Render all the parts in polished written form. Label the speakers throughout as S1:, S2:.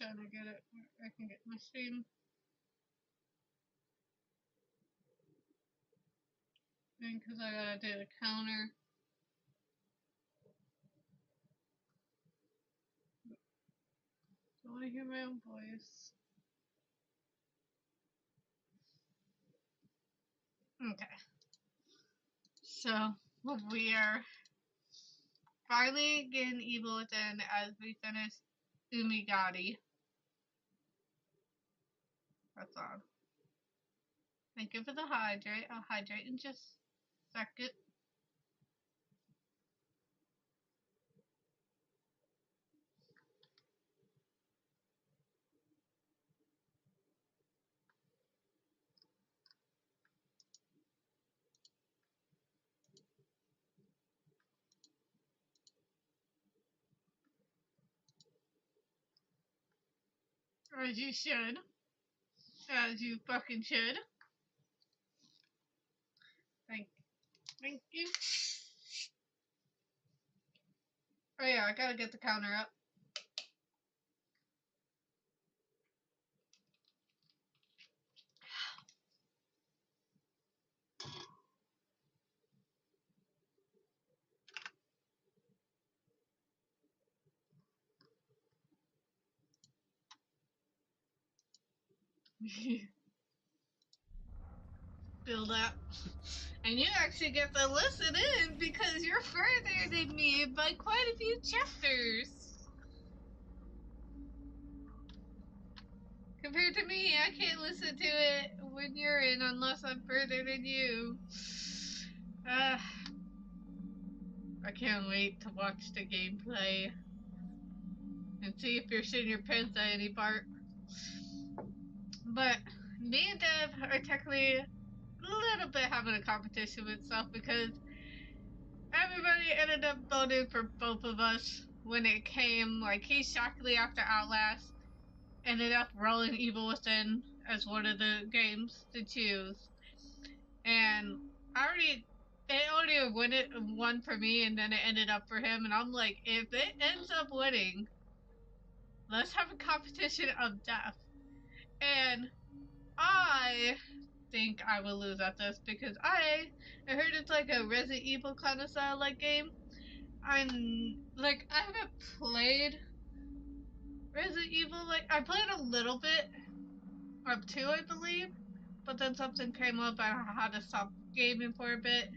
S1: trying to get it where I can get my stream. And because I gotta do the counter. Don't want to hear my own voice. Okay. So, we are finally getting Evil Within as we finish Umigati. That's all. Thank you for the hydrate. I'll hydrate in just a second. As you should. As you fucking should. Thank you. Oh yeah, I gotta get the counter up. Build up. And you actually get to listen in because you're further than me by quite a few chapters. Compared to me, I can't listen to it when you're in unless I'm further than you. I can't wait to watch the gameplay and see if you're shitting your pants at any part. But me and Dev are technically a little bit having a competition with stuff because everybody ended up voting for both of us when it came. Like, he shockingly after Outlast ended up rolling Evil Within as one of the games to choose. And they already won for me, and then it ended up for him. And I'm like, if it ends up winning, let's have a competition of death. And I think I will lose at this because I heard it's like a Resident Evil kind of style like game. I haven't played Resident Evil. Like, I played a little bit of 2, I believe, but then something came up and I had to stop gaming for a bit.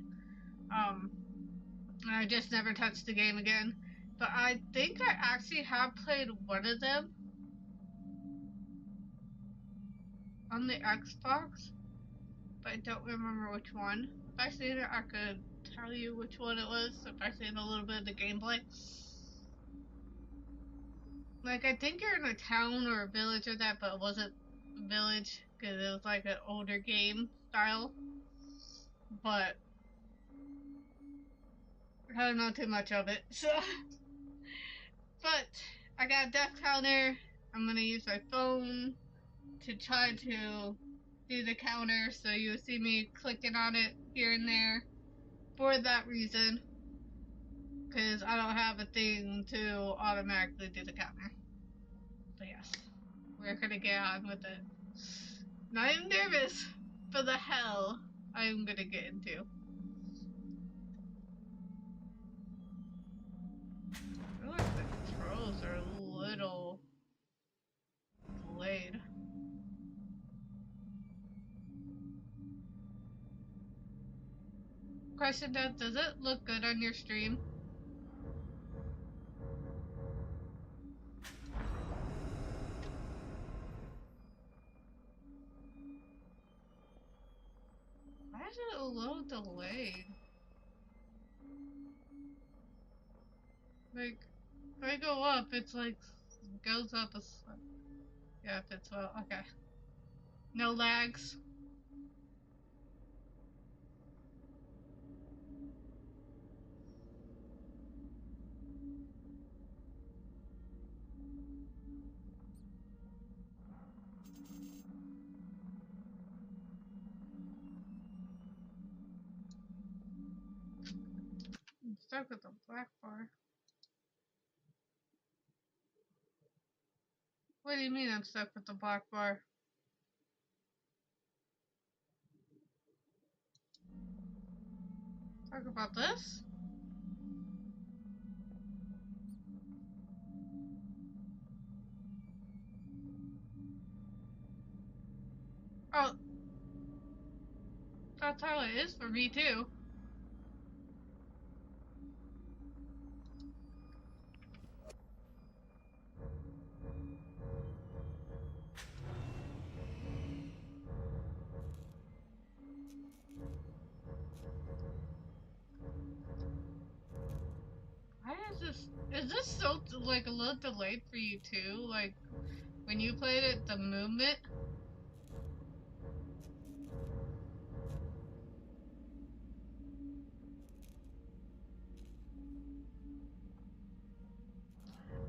S1: And I just never touched the game again. But I think I actually have played one of them on the Xbox, but I don't remember which one. If I seen it, I could tell you which one it was if I seen a little bit of the gameplay. Like, I think you're in a town or a village or that, but it wasn't a village because it was like an older game style. But I don't know too much of it, so. But I got a death counter. I'm gonna use my phone to try to do the counter, so you'll see me clicking on it here and there for that reason. Because I don't have a thing to automatically do the counter. But yes, we're gonna get on with it. Not even nervous for the hell I'm gonna get into. I feel like the controls are a little delayed. Question, does it look good on your stream? Why is it a little delayed? Like, if I go up, it's like, goes up a yeah, if it's well, okay. No lags. I'm stuck with the black bar. What do you mean I'm stuck with the black bar? Talk about this? Oh, that's how it is for me too. Why is this so, like, a little delayed for you too? Like, when you played it, the movement?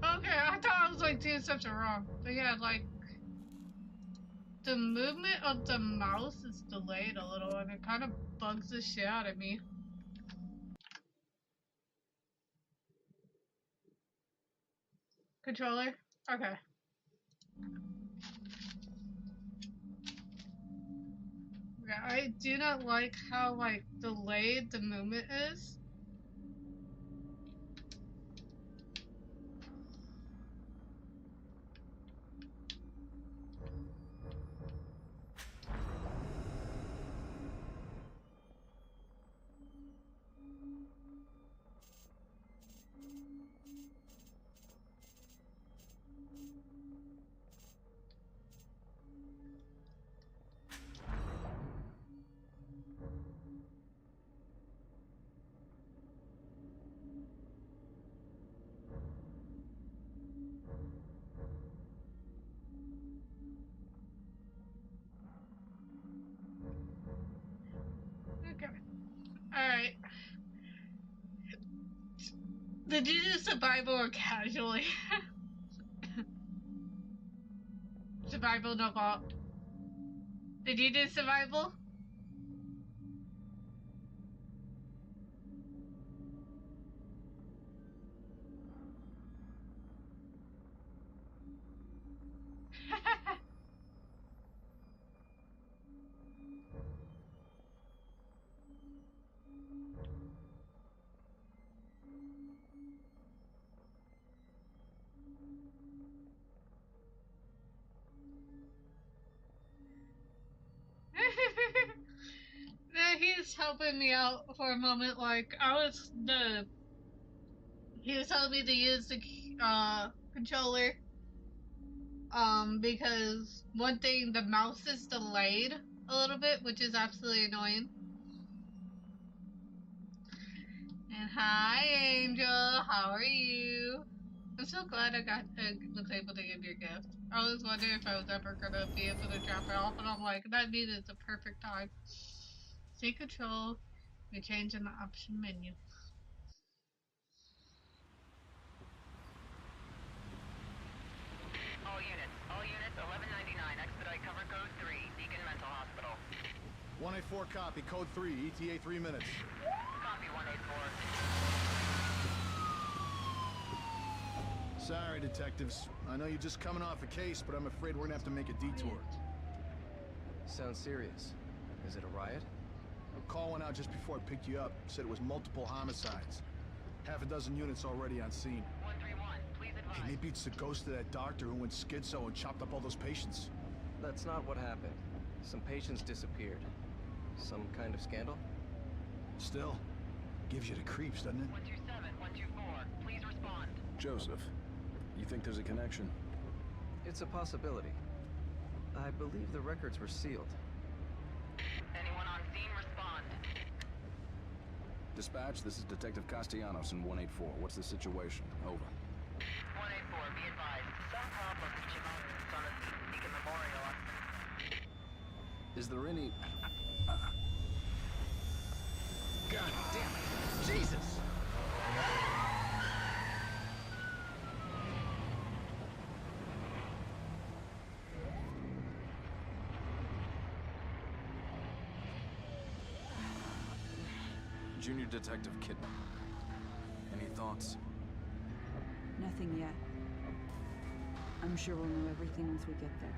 S1: Okay, I thought I was, like, doing something wrong. But yeah, like, the movement of the mouse is delayed a little, and it kind of bugs the shit out of me. Controller? Okay. Yeah, I do not like how, like, delayed the movement is. Okay. Alright. Did you do survival or casually? Survival, no fault. Did you do survival? No, he's helping me out for a moment. Like, he was telling me to use the controller. Because one thing, the mouse is delayed a little bit, which is absolutely annoying. And hi, Angel. How are you? I'm so glad was able to give you a gift. I was wondering if I was ever gonna be able to drop it off, and I'm like, that needed the perfect time. Take control. We change in the option menu.
S2: All units, 1199, expedite cover code 3, Beacon Mental Hospital.
S3: 184 copy, code 3, ETA 3 minutes.
S2: Copy 184.
S3: Sorry, detectives. I know you're just coming off a case, but I'm afraid we're gonna have to make a detour.
S4: Sounds serious. Is it a riot?
S3: A call went out just before I picked you up. Said it was multiple homicides. Half a dozen units already on scene.
S2: 131, please advise.
S3: Hey, maybe it's the ghost of that doctor who went schizo and chopped up all those patients.
S4: That's not what happened. Some patients disappeared. Some kind of scandal?
S3: Still, gives you the creeps, doesn't it?
S2: 127, 124, please respond.
S5: Joseph, you think there's a connection?
S4: It's a possibility. I believe the records were sealed.
S2: Anyone on scene, respond.
S5: Dispatch, this is Detective Castellanos in 184. What's the situation? Over.
S2: 184, be advised. Some problem reaching on the Beacon Memorial.
S5: Is there any...
S4: God damn it! Jesus!
S5: Junior Detective Kidman. Any thoughts?
S6: Nothing yet. I'm sure we'll know everything once we get there.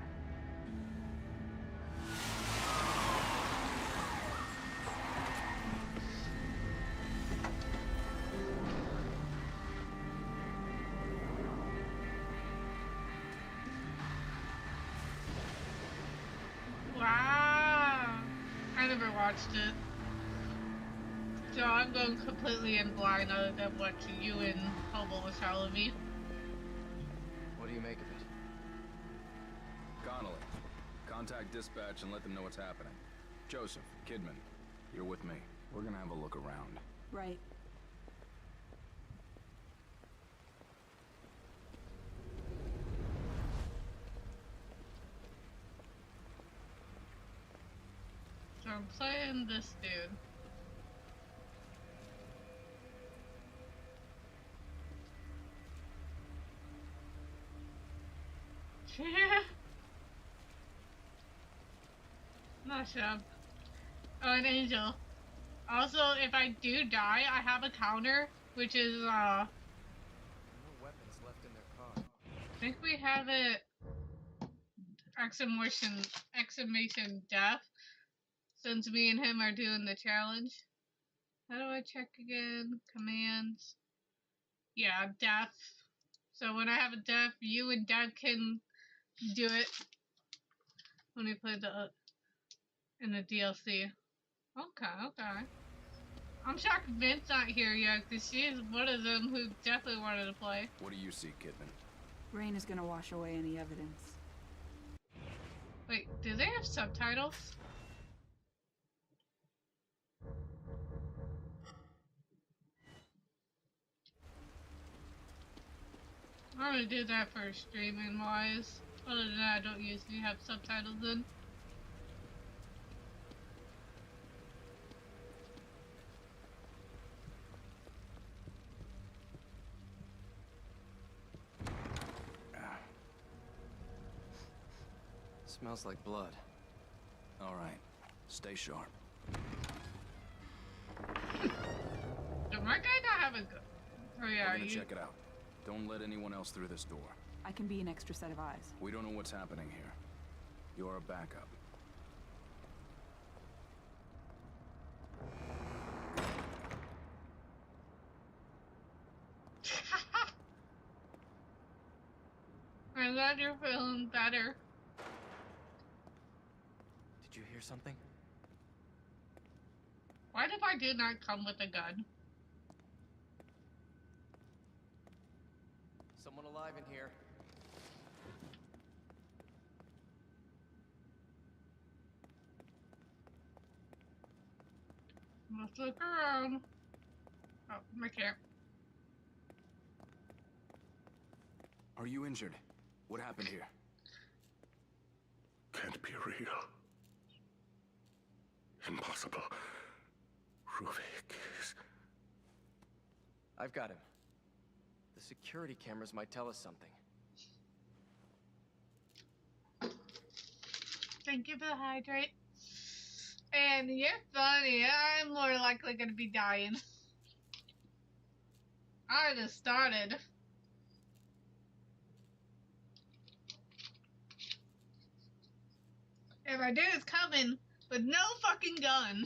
S1: Wow. I never watched it. So I'm going completely in blind other than what you and Hobo was telling me.
S4: What do you make of it?
S5: Connolly, contact dispatch and let them know what's happening. Joseph, Kidman, you're with me. We're gonna have a look around.
S6: Right.
S1: So I'm playing this dude. Not sure. Oh, an angel. Also, if I do die, I have a counter, which is,
S4: No weapons left in their car.
S1: I think we have it, exclamation death, since me and him are doing the challenge. How do I check again? Commands. Yeah, death. So when I have a death, you and Dev can do it when we play the in the DLC. Okay. I'm shocked Vince's not here yet, because she is one of them who definitely wanted to play.
S5: What do you see, Kidman?
S6: Rain is gonna wash away any evidence.
S1: Wait, do they have subtitles? I'm gonna do that for streaming wise. Other than that, I don't usually have subtitles in.
S4: Smells like blood.
S5: All right, stay sharp.
S1: Did my guy not have a gun? Oh yeah,
S5: We're gonna check it out. Don't let anyone else through this door.
S6: I can be an extra set of eyes.
S5: We don't know what's happening here. You're a backup.
S1: I'm glad you're feeling better.
S4: Did you hear something?
S1: Why did I do not come with a gun?
S4: Someone alive in here.
S1: Let's look around. Oh, I can't.
S5: Are you injured? What happened here?
S7: Can't be real. Impossible. Ruvik is...
S4: I've got him. The security cameras might tell us something.
S1: Thank you for the hydrate. And you're funny. I'm more likely gonna be dying. I just started. If I do, it's coming with no fucking gun.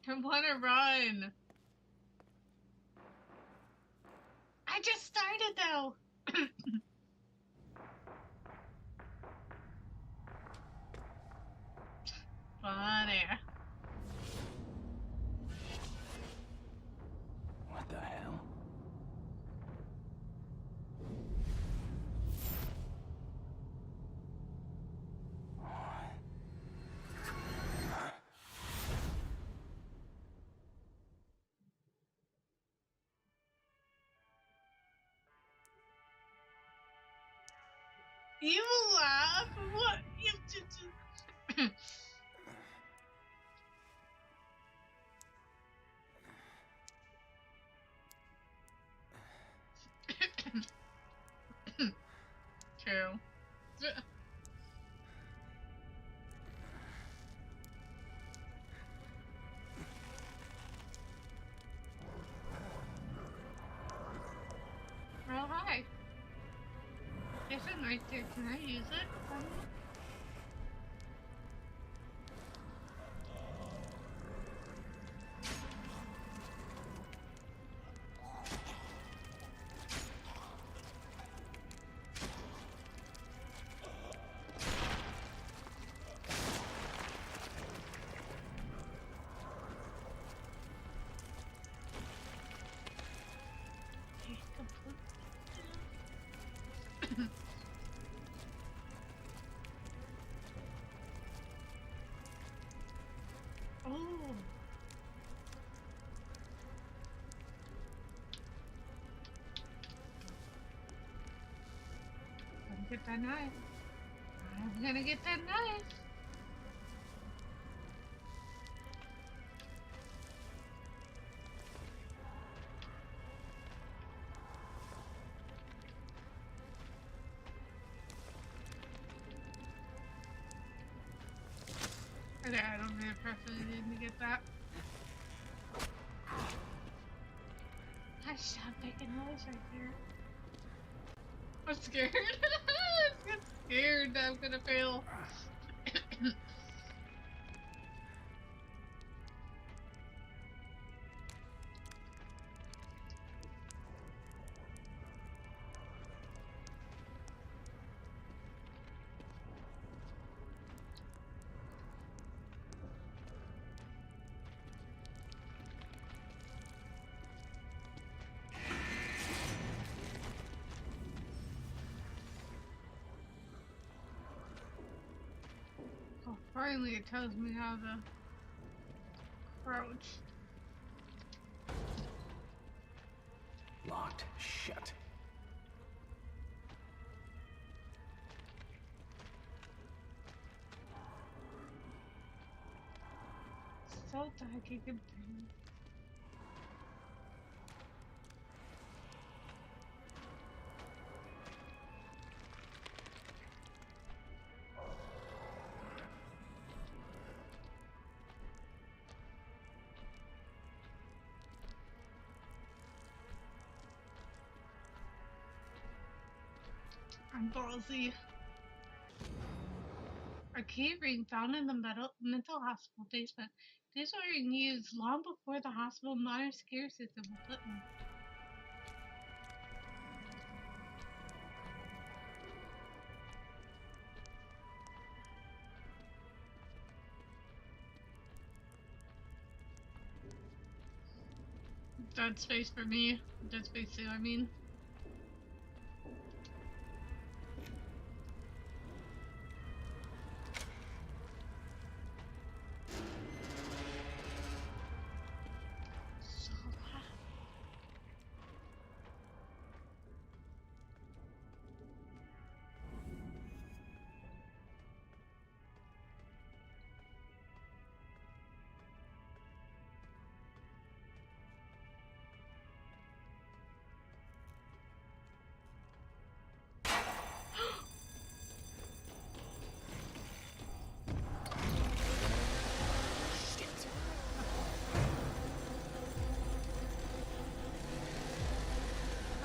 S1: I wanna run. I just started though. Funny.
S5: What the hell?
S1: You laugh? What? You True. right there. Can I use it? Oh. I'm gonna get that knife. I'm gonna get that knife. Okay, I don't really personally need to get that. I shot making noise right there. I'm scared. I get scared that I'm gonna fail. Oh, finally it tells me how to crouch.
S5: Locked. Shit.
S1: So dark I can breathe. I'm ballsy. A key ring found in the mental hospital basement. These were in use long before the hospital modern security system was written. Dead space for me. Dead space 2, I mean. So loud.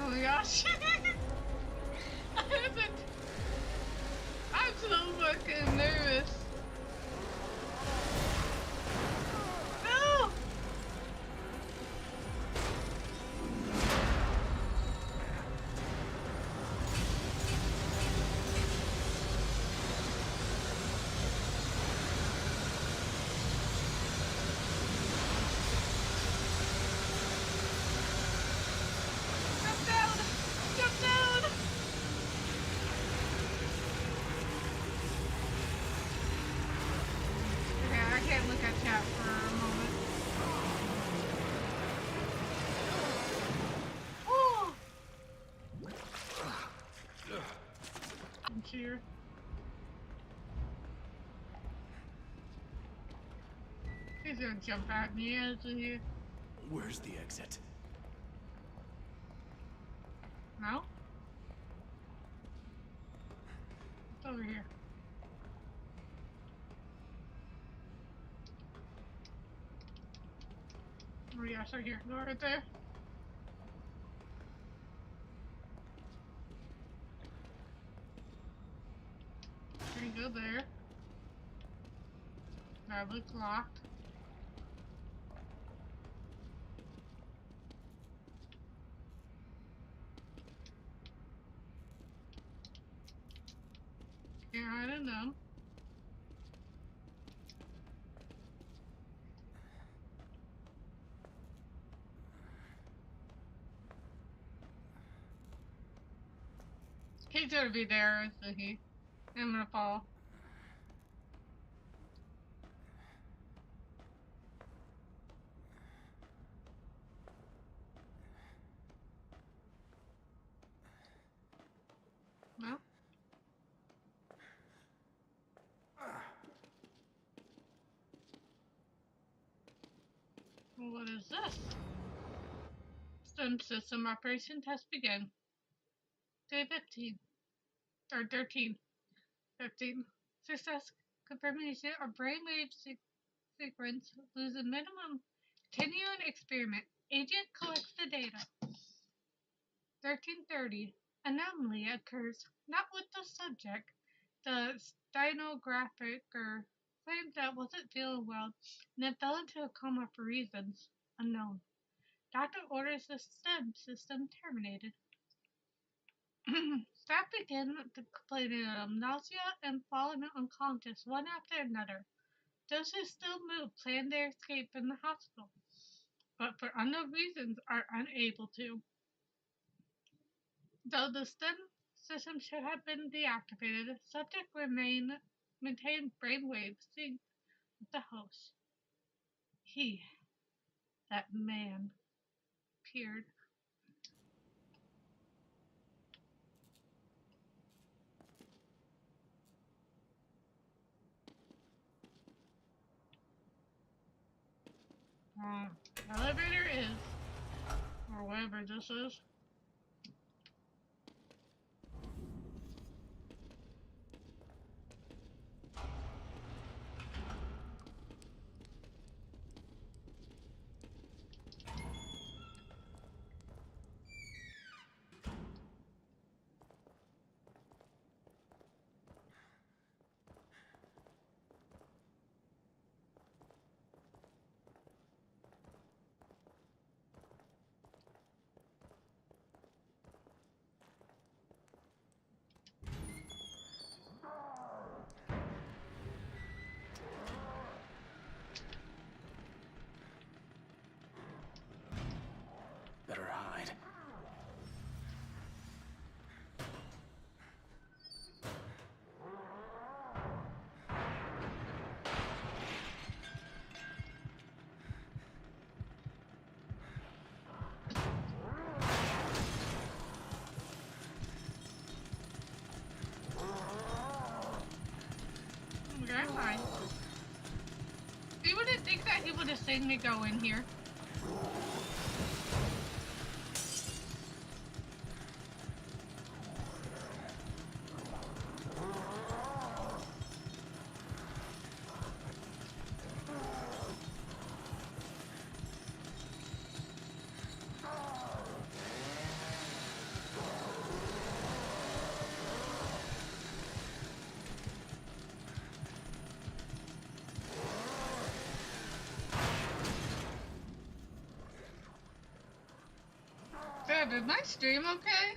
S1: Oh my gosh. I'm so fucking nervous. No! Jump down! Jump down! Okay, I can't look at chat for a moment. Oh! I'm here. He's gonna jump at me as we.
S3: Where's the exit?
S1: No? It's over here. Oh yeah, it's right here. Go right there. go there. Probably locked. Yeah, I don't know. He's gonna be there, so I'm gonna fall. No? Well, what is this? System operation test begin. Day 15. Or 13. 15. Success confirmation or brainwave sequence lose a minimum. Continuing experiment. Agent collects the data. 1330. Anomaly occurs not with the subject. The stenographer claimed that wasn't feeling well and then fell into a coma for reasons unknown. Doctor orders the STEM system terminated. Staff began complaining of nausea and falling unconscious one after another. Those who still move plan their escape from the hospital, but for unknown reasons are unable to. Though the STEM system should have been deactivated, subject maintained brainwave sync with the host. That man, appeared. Elevator is, or whatever this is.
S4: Better hide.
S1: Okay, fine. You wouldn't think that he would have seen me go in here. Dad, is my stream okay?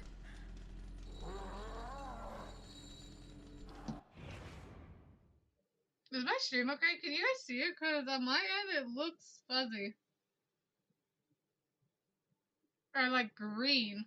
S1: Is my stream okay? Can you guys see it? Because on my end, it looks fuzzy. Or like green.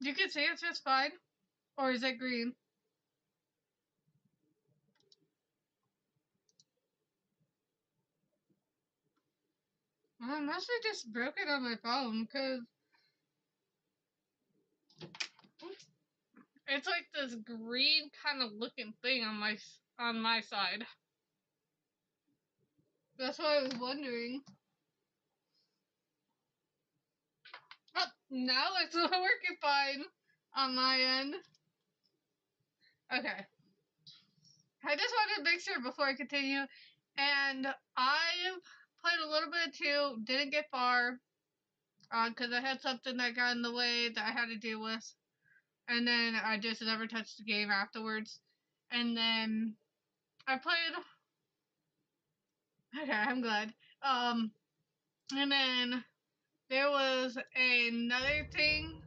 S1: You can see it's just fine? Or is it green? I must have just broke it on my phone, because it's like this green kind of looking thing on my side. That's why I was wondering. Oh, now it's working fine on my end. Okay. I just wanted to make sure before I continue. And I played a little bit too, didn't get far, because I had something that got in the way that I had to deal with. And then I just never touched the game afterwards. And then I played. Okay, I'm glad. And then there was another thing.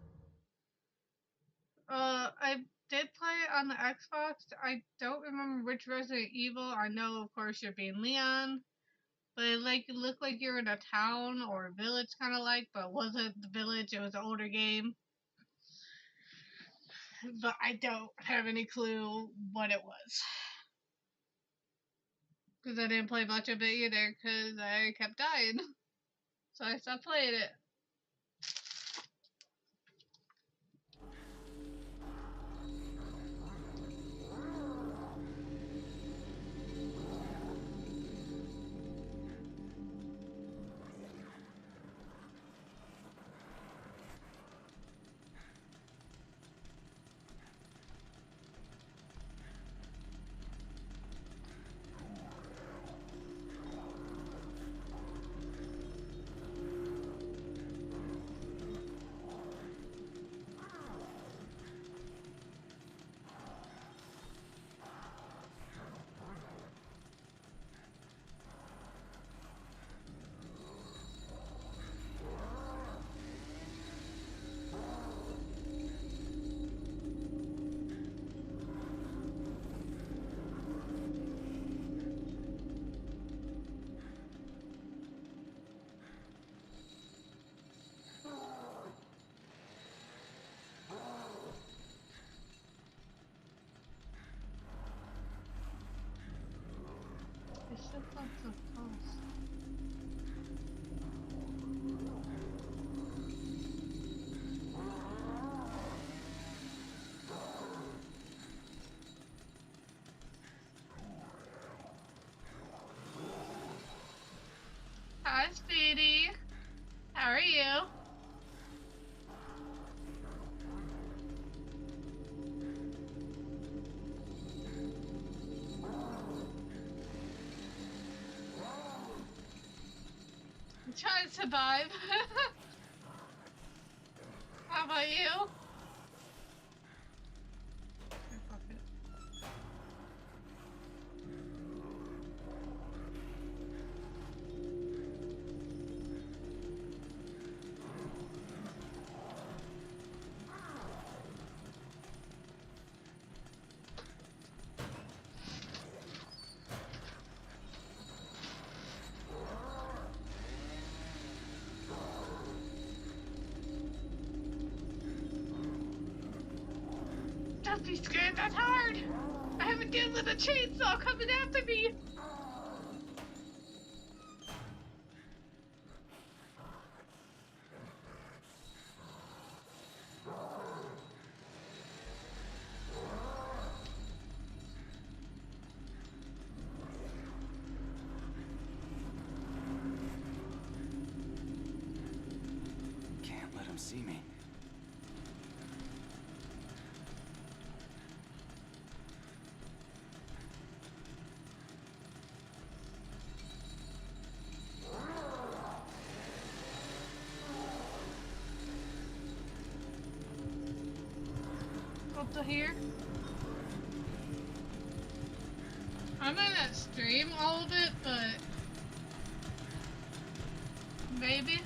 S1: I did play it on the Xbox. I don't remember which Resident Evil. I know, of course, you're being Leon. But it looked like you're in a town or a village, kind of like, but it wasn't the village. It was an older game. But I don't have any clue what it was. Because I didn't play much of it either, because I kept dying. So I stopped playing it. It's just not so close. Hi, Speedy. How are you? I'm trying to survive. How about you? Don't be scared, that's hard! I haven't dealt with a chainsaw coming after me!
S4: Can't let him see me.
S1: Up to here. I'm gonna stream all of it, but maybe.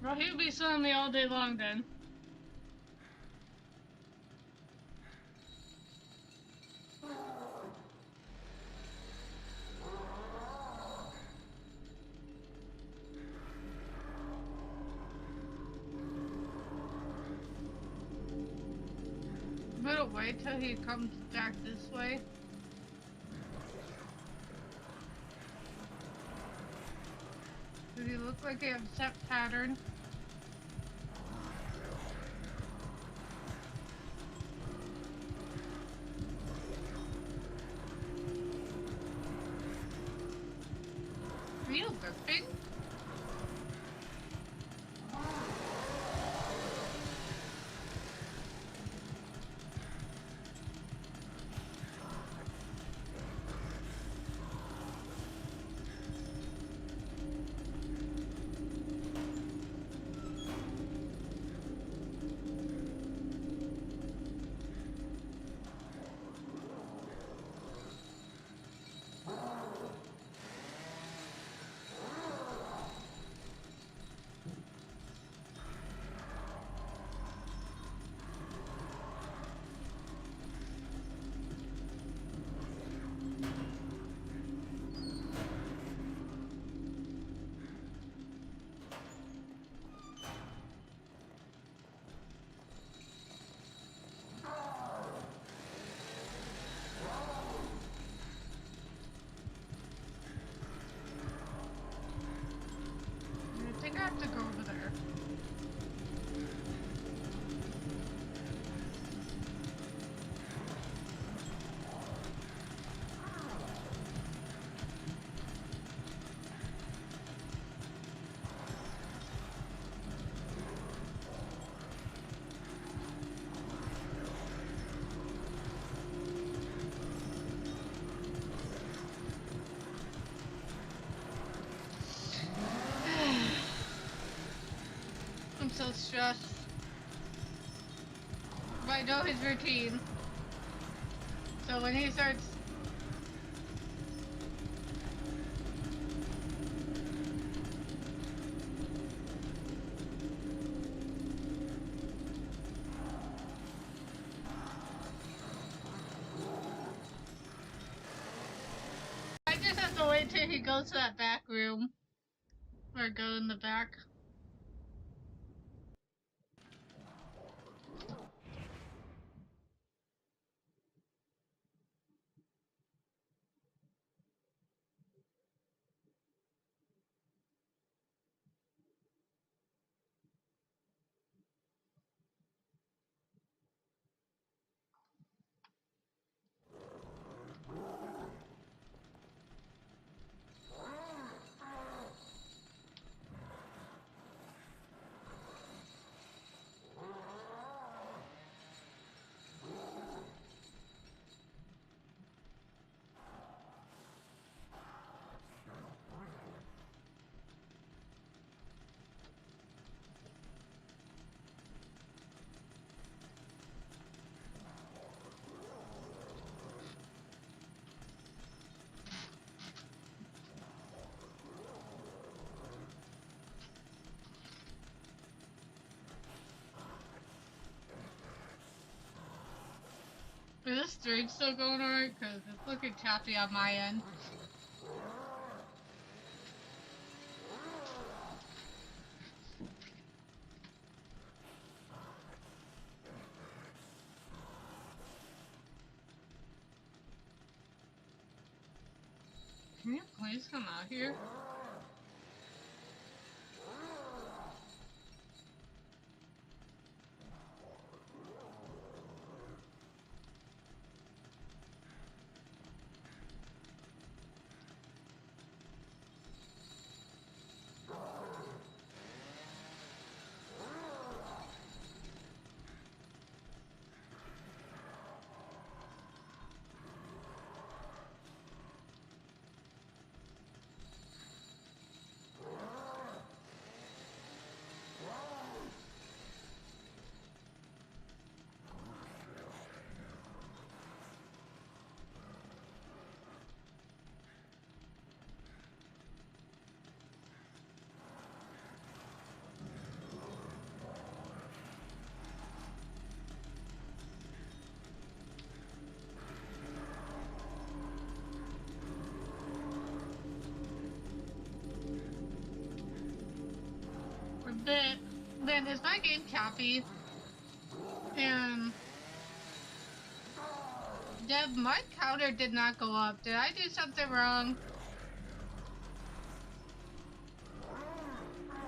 S1: Well, he'll be suing me all day long then. I'm gonna wait till he comes back this way. Does he look like he has a set pattern? Are you limping? I think I have to go over there. I'm so stressed. But I know his routine. So when he starts... I just have to wait till he goes to that back room. Or go in the back. Is this stream still going alright? Because it's looking choppy on my end. Can you please come out here? Then is my game choppy? And Deb, my counter did not go up. Did I do something wrong?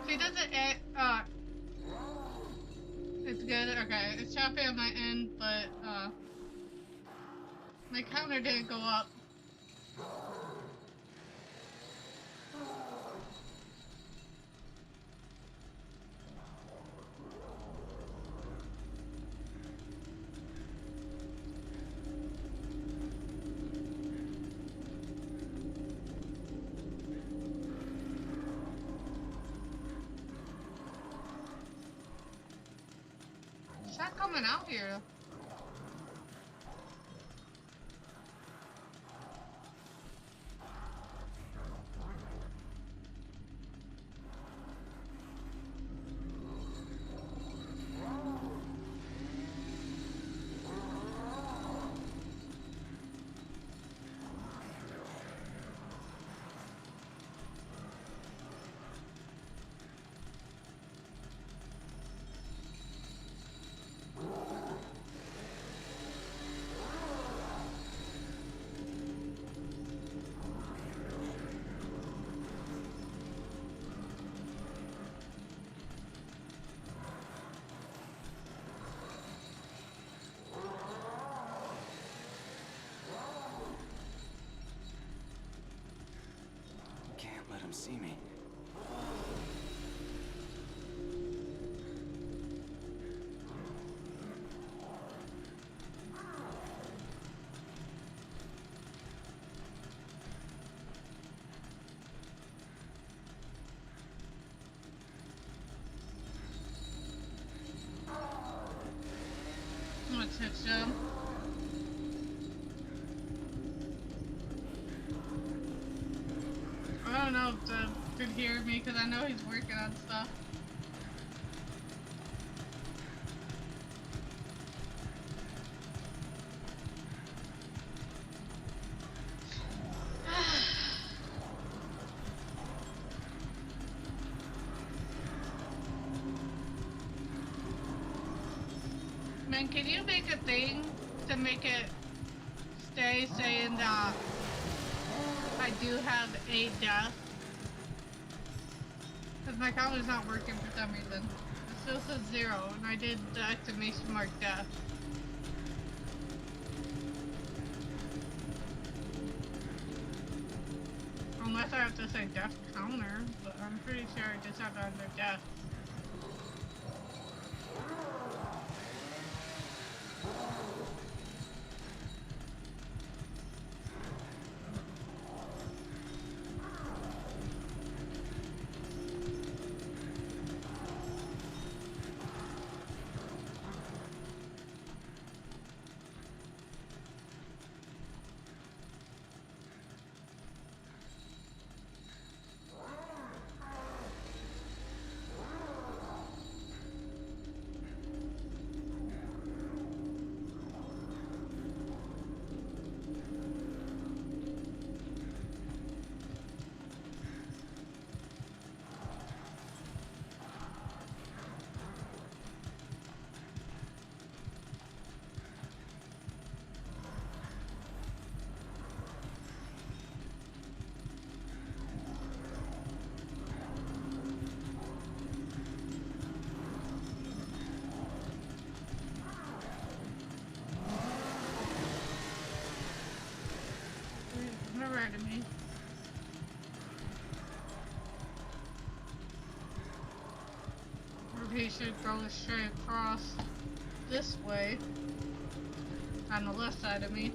S1: She doesn't. It's good. Okay, it's choppy on my end, but my counter didn't go up. It's not coming out here.
S4: Can't let him see me.
S1: I'm gonna touch them. I don't know if Deb could hear me because I know he's working on stuff. Man, can you make a thing to make it stay saying that I do have a death? Because my counter's not working for some reason. It still says 0, and I did the exclamation mark death. Unless I have to say death counter, but I'm pretty sure I just have to under death. Right to me. Or he should go straight across this way on the left side of me.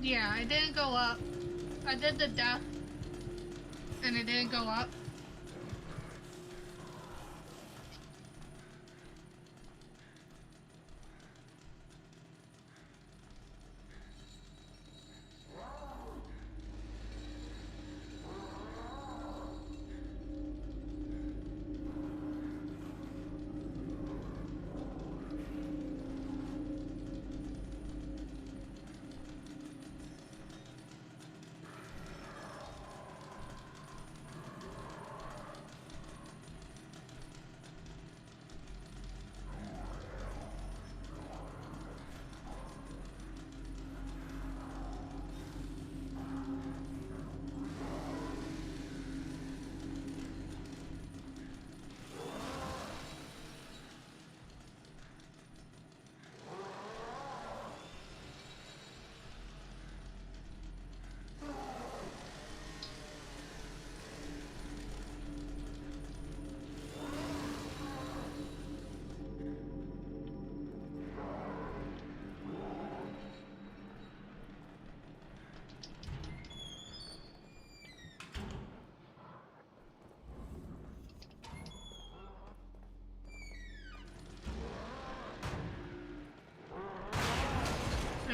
S1: Yeah, I didn't go up. I did the death, and it didn't go up.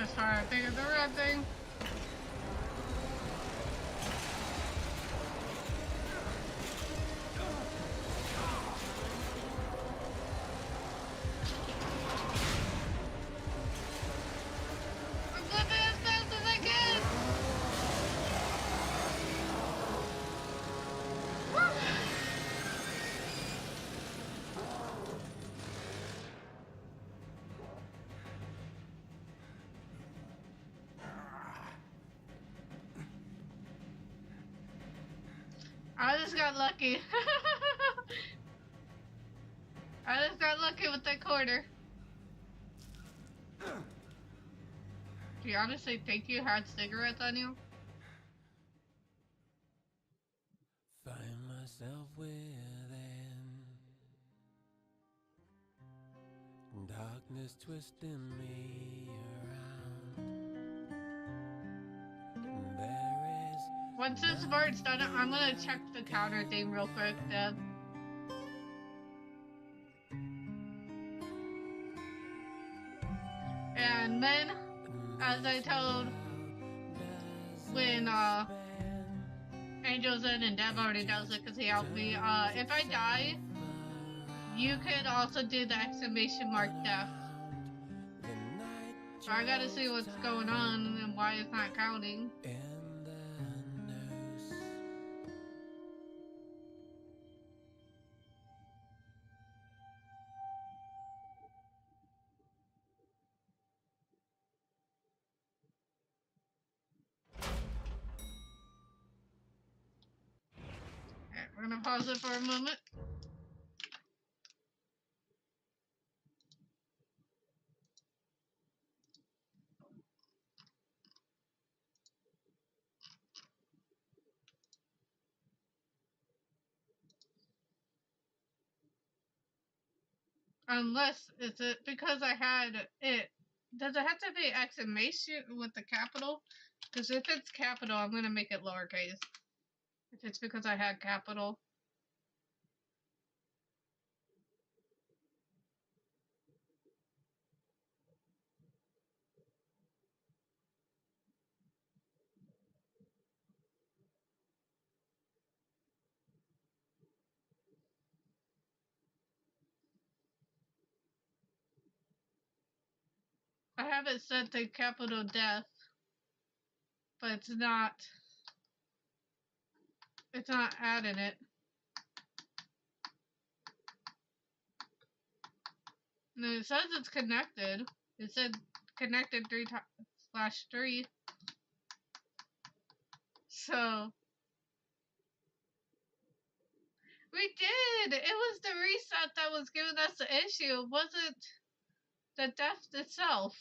S1: this far. I think it's the red thing. I'm flipping as fast as I can. Woo! I just got lucky. I just got lucky with that quarter. Do you honestly think you had cigarettes on you?
S8: Find myself within darkness twisting me around. There is
S1: Once this part's done, I'm gonna check the counter thing real quick, Deb. And then, as I told when Angel's in and Deb already knows it because he helped me, if I die, you could also do the exclamation mark death. So I gotta see what's going on and why it's not counting.
S8: in the news.
S1: Alright, we're gonna pause it for a moment. Unless, is it because I had it? Does it have to be exclamation with the capital? Because if it's capital, I'm gonna make it lowercase. If it's because I had capital. I have it set to capital death, but it's not adding it. And it says it's connected. It said connected 3/3. So we did! It was the reset that was giving us the issue. It wasn't the death itself.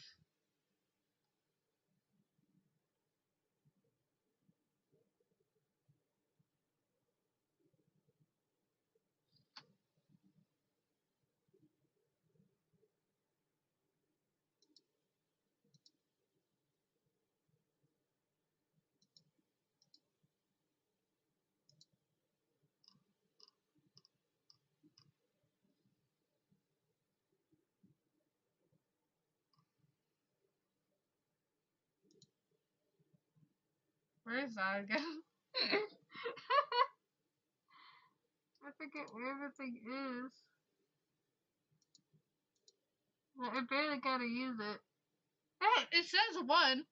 S1: Where is that again? I forget where everything is. Well, I barely gotta use it. Oh, it says 1.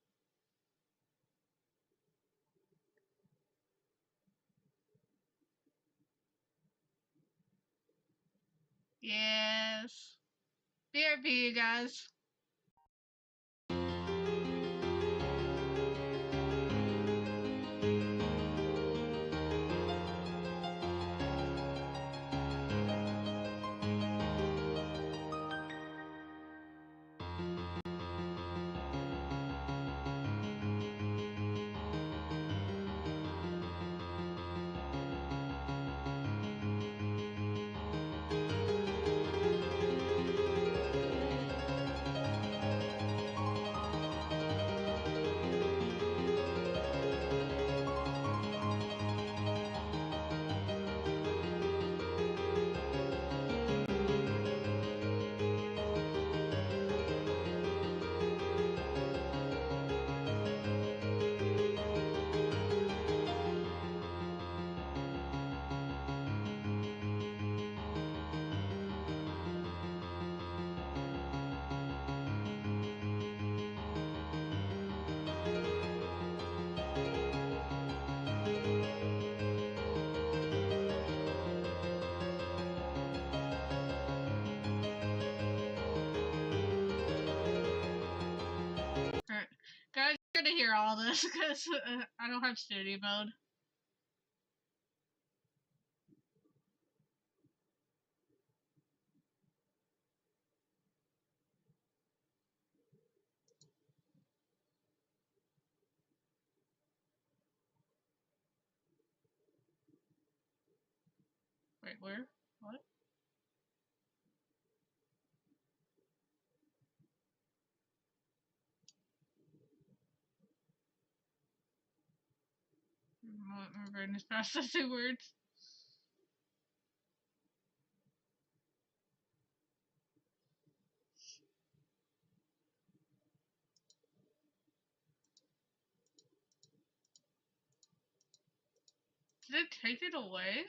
S1: Yes. BRB, you guys. hear all this because I don't have study mode. Wait, where? What? My brain is processing words. Did it take it away?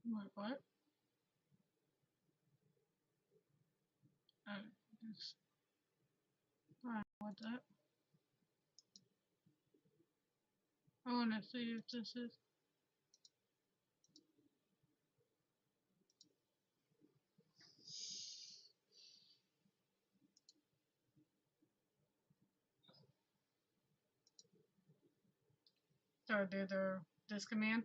S1: Wait, what? Just, I don't know what that. I want to see if this is. So do this command.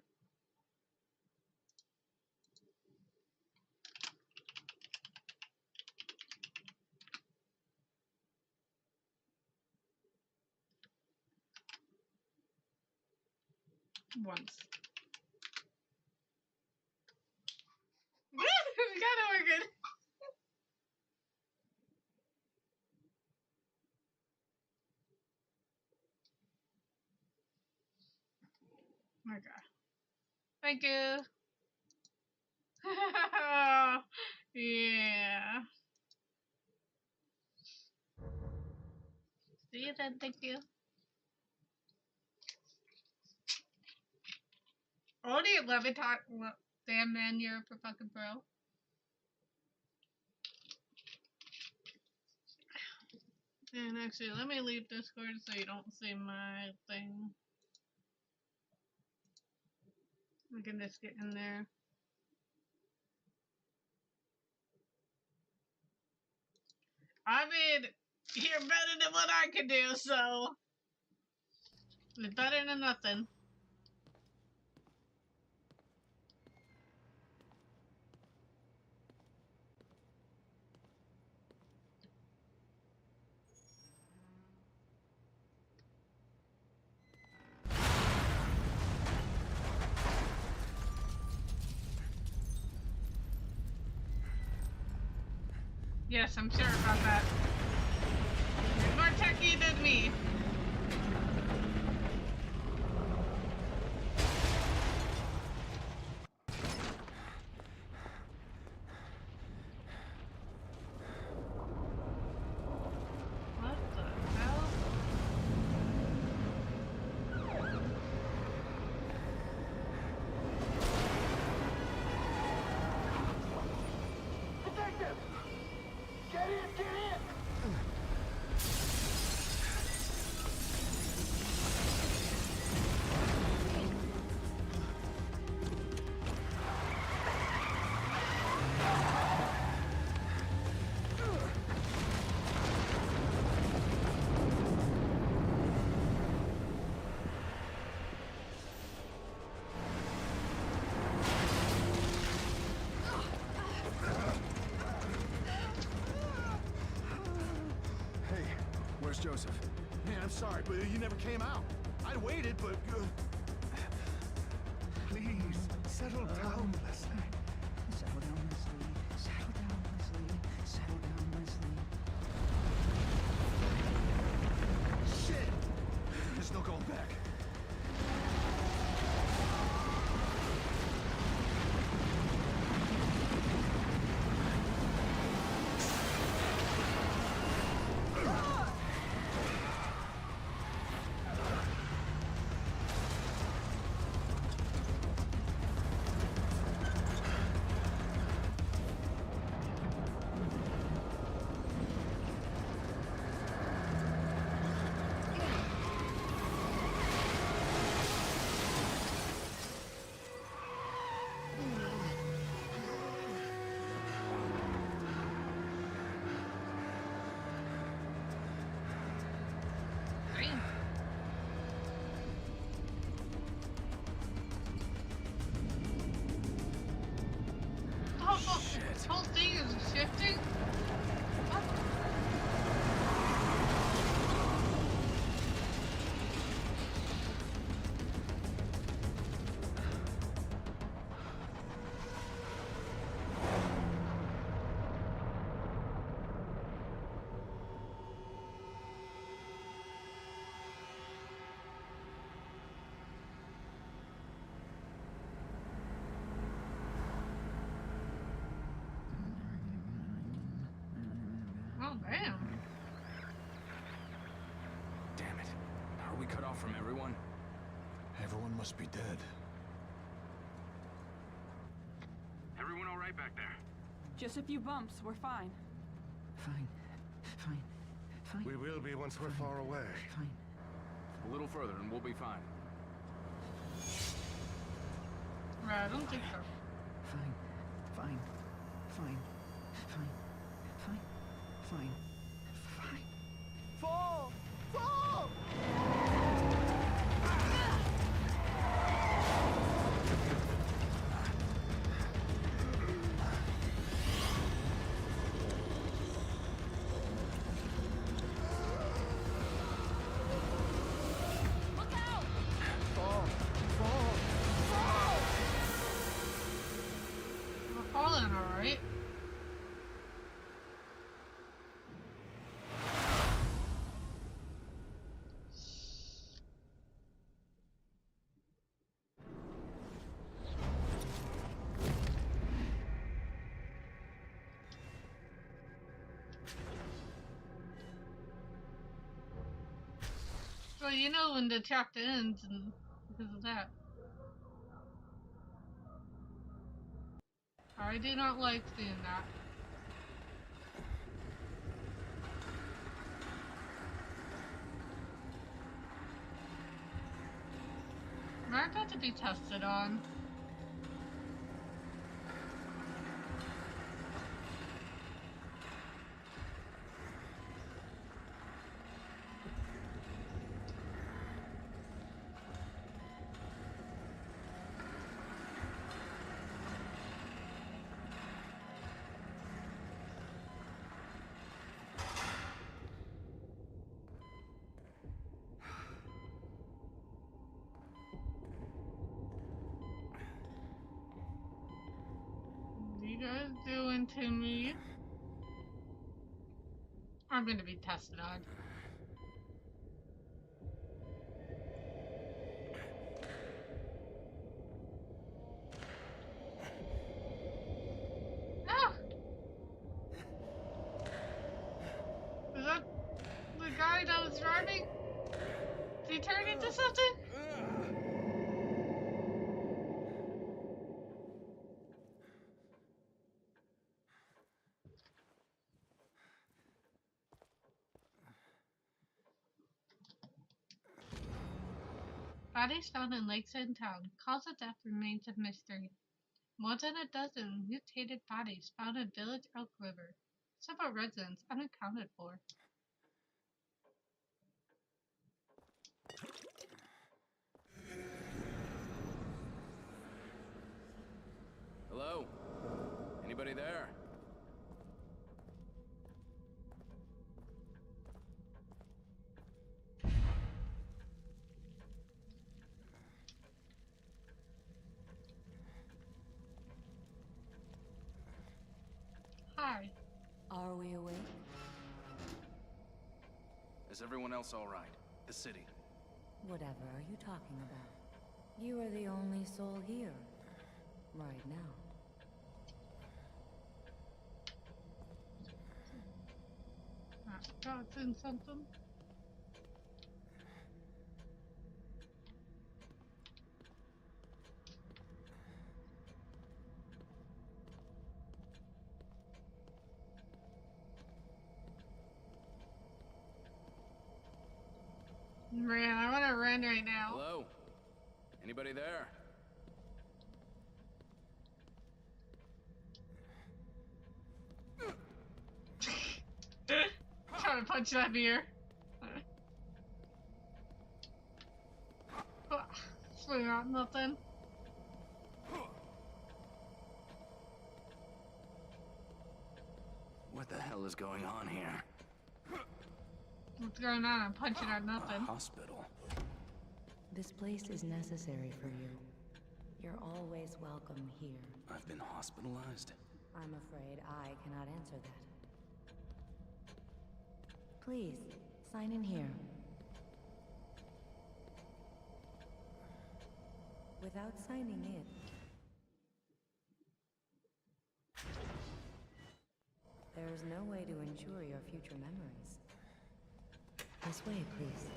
S1: Once. We gotta work it. Okay. Thank you. Yeah. See you then. Thank you. Only 11 times. Damn, man, you're a fucking pro. And actually, let me leave Discord so you don't see my thing. We can just get in there. I mean, you're better than what I can do, so. It's better than nothing. Yes, I'm sure about that. You're more techie than me. What the hell?
S2: Detective! Get in! Get in!
S3: Hey, where's Joseph? Man, I'm sorry, but you never came out. I waited, but...
S7: Please, settle down, Leslie.
S9: Settle down, Leslie. Settle down, Leslie. Settle down, Leslie.
S3: Shit! There's no going back.
S1: Damn. This whole thing is shifting? What? Oh, damn.
S5: Damn it. Are we cut off from everyone?
S3: Everyone must be dead.
S5: Everyone all right back there?
S6: Just a few bumps. We're fine.
S9: Fine. Fine. Fine.
S7: We will be once we're far away.
S9: Fine.
S5: A little further and we'll be fine.
S1: Right, I don't think so.
S9: Fine. Fine. Fine. Fine. Fine. Fine. Fine.
S3: Fall! Fall!
S1: We're falling, alright. Well, you know when the chapter ends and because of that. I do not like seeing that. Mark got to be tested on. What are you guys doing to me? I'm gonna be tested on. Ah! Is that the guy that was driving? Did he turn into something? Bodies found in Lakeside Town. Cause of death remains a mystery. More than a dozen mutated bodies found in Village Elk River. Several residents unaccounted for.
S5: Hello? Anybody there?
S1: Hi.
S10: Are we awake?
S5: Is everyone else all right? The city.
S10: Whatever are you talking about? You are the only soul here. Right now.
S1: That's in something. Man, I want to run right now.
S5: Hello? Anybody there?
S1: Trying to punch that beer. Swing out nothing.
S5: What the hell is going on here?
S1: What's going on? I'm punching at
S5: A
S1: nothing.
S5: hospital.
S10: This place is necessary for you. You're always welcome here.
S5: I've been hospitalized?
S10: I'm afraid I cannot answer that. Please, sign in here. Without signing in, there is no way to ensure your future memories. This way, please.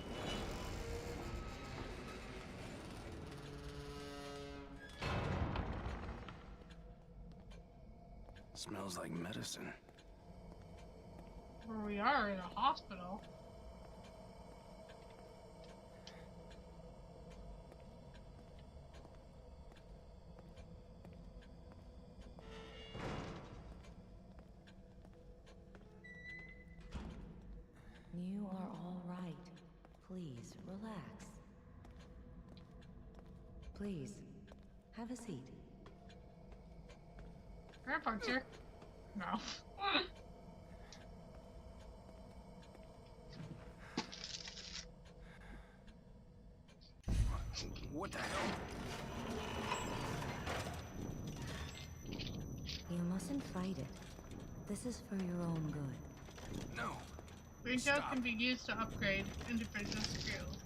S5: Smells like medicine.
S1: Where we are in a hospital.
S10: You are all right. Please, relax. Please, have a seat.
S1: Can I punch her? No.
S5: What the hell?
S10: You mustn't fight it. This is for your own good.
S5: No.
S1: Windows
S5: Stop.
S1: can be used to upgrade individual skills.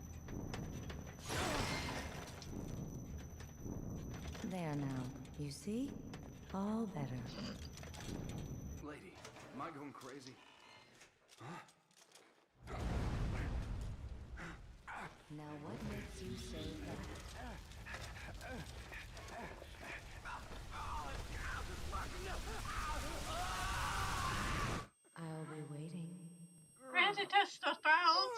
S10: There now. You see? All better.
S5: Lady, am I going crazy?
S10: Now what makes you say that? I'll be waiting.
S1: I had to test stuff out.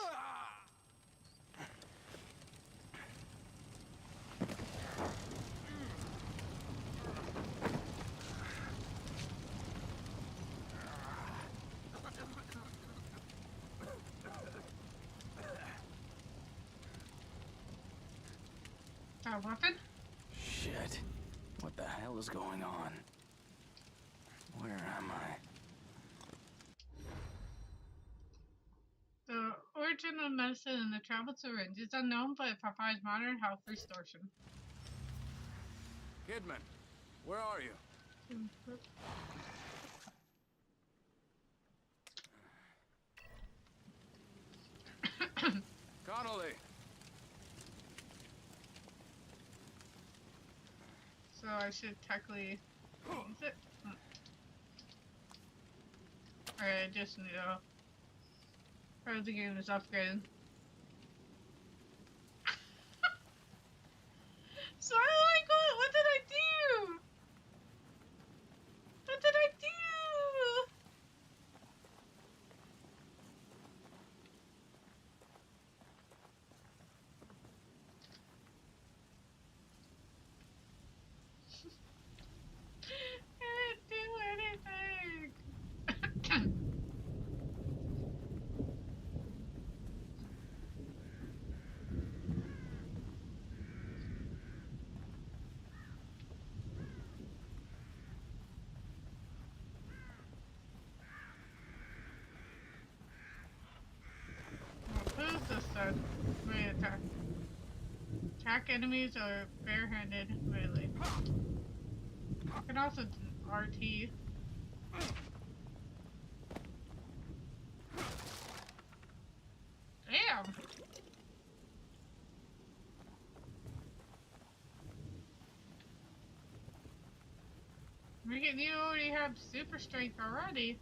S1: A weapon?
S5: Shit. What the hell is going on? Where am I?
S1: The origin of medicine in the travel syringe is unknown, but it provides modern health restoration.
S5: Kidman, where are you? Connolly!
S1: So I should technically use it. Alright, I just need to. Part of the game is upgraded. So I like what did I do? What did I do? I didn't do anything. Who's this then? Melee attack. Attack enemies or barehanded melee. I can also do RT. Damn! You already have super strength already.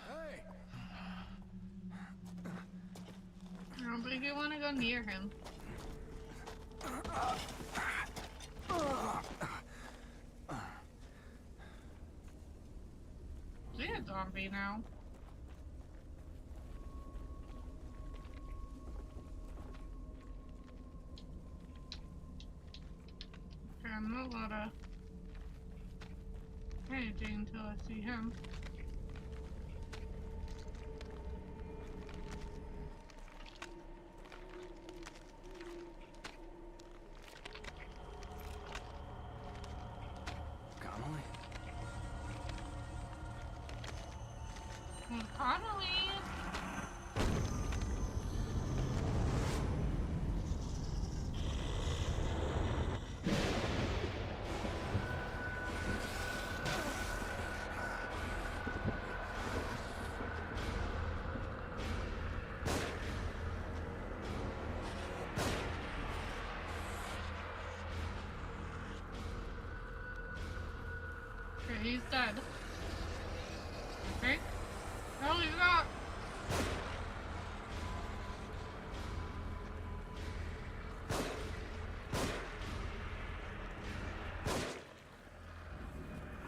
S5: Hey!
S1: I don't think you want to go near him. Is he a zombie now? Okay, I'm not allowed to do anything until I see him.
S5: Connolly?
S1: Connolly! Okay, he's dead. Okay? No, he's not!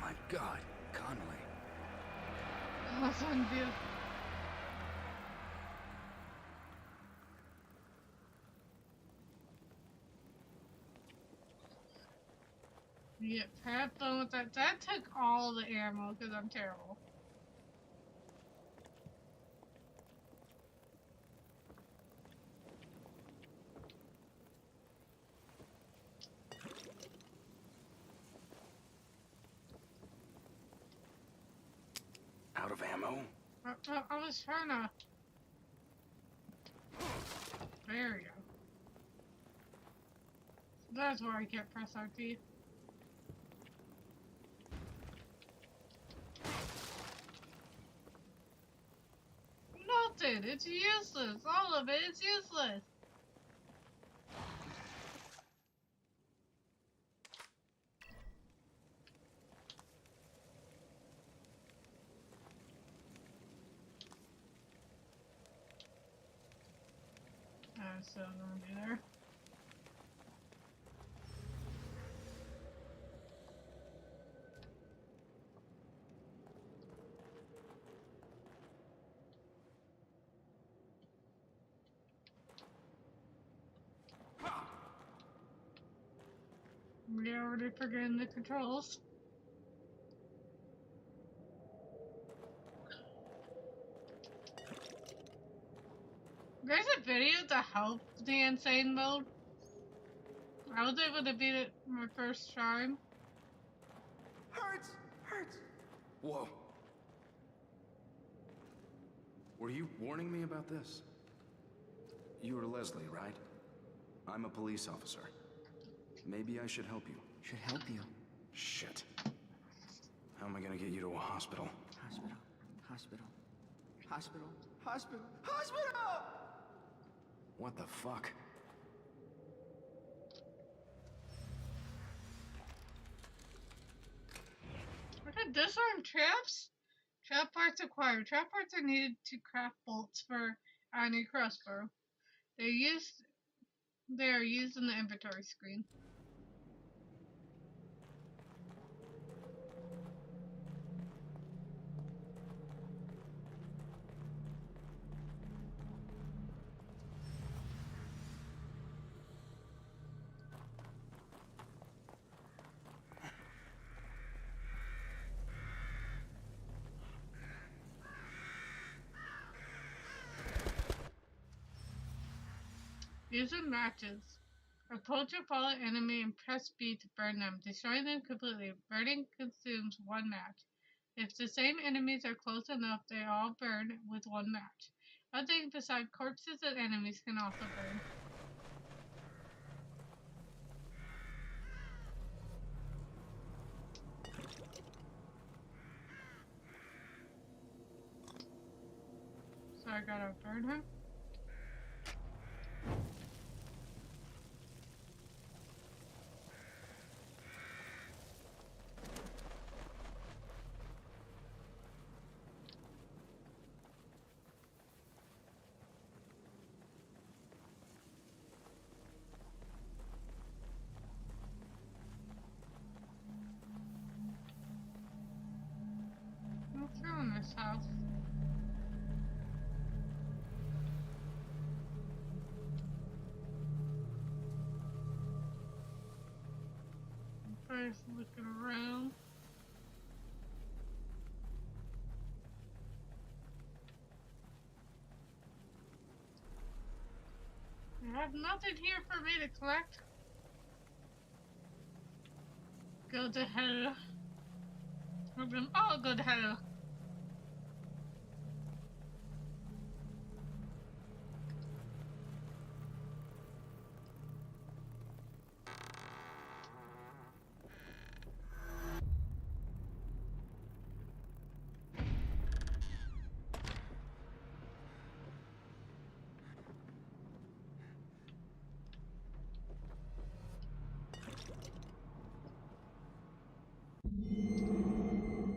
S5: My God, Connolly.
S1: That's unbeautiful. Yeah, have fun with that. That took all the ammo because I'm terrible.
S5: Out of ammo?
S1: I was trying to. There we go. That's why I can't press RT. Nothing! It's useless! All of it is useless! I'm still gonna be there. We're already forgetting the controls. There's a video to help the insane mode. I was able to beat it my first time.
S7: Hurts! Hurts!
S5: Whoa. Were you warning me about this? You are Leslie, right? I'm a police officer. Maybe I should help you.
S9: Should help you.
S5: Shit. How am I gonna get you to a hospital?
S9: Hospital. Hospital. Hospital. Hospital. Hospital!
S5: What the fuck?
S1: I can disarm traps. Trap parts acquired. Trap parts are needed to craft bolts for any crossbow. They are used in the inventory screen. Using matches. Approach a fallen enemy and press B to burn them, destroying them completely. Burning consumes one match. If the same enemies are close enough, they all burn with one match. Other things besides corpses and enemies can also burn. So I gotta burn her. What's wrong in this house? First looking around. I have nothing here for me to collect. Go to hell. Let them all go to hell.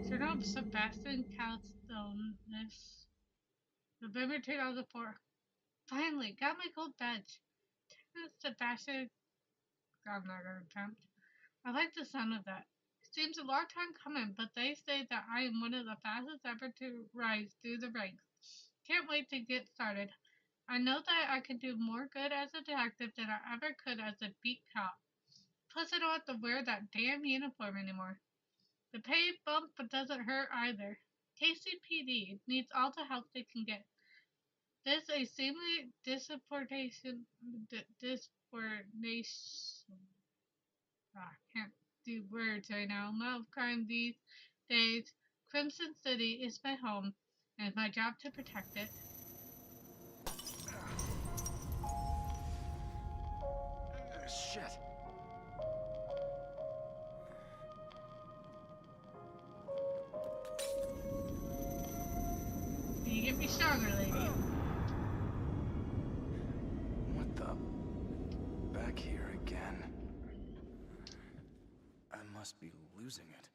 S1: Journal of Sebastian Calstone, this November 2004. Finally, got my gold badge. Sebastian, I'm not gonna attempt. I like the sound of that. Seems a long time coming, but they say that I am one of the fastest ever to rise through the ranks. Can't wait to get started. I know that I can do more good as a detective than I ever could as a beat cop. Plus, I don't have to wear that damn uniform anymore. The pay bump doesn't hurt either. KCPD needs all the help they can get. This a seemingly disportation. I can't do words right now. Amount of crime these days. Crimson City is my home, and it's my job to protect it.
S5: Shit.
S1: Can you get me stronger, lady?
S5: What the? Back here again. I must be losing it.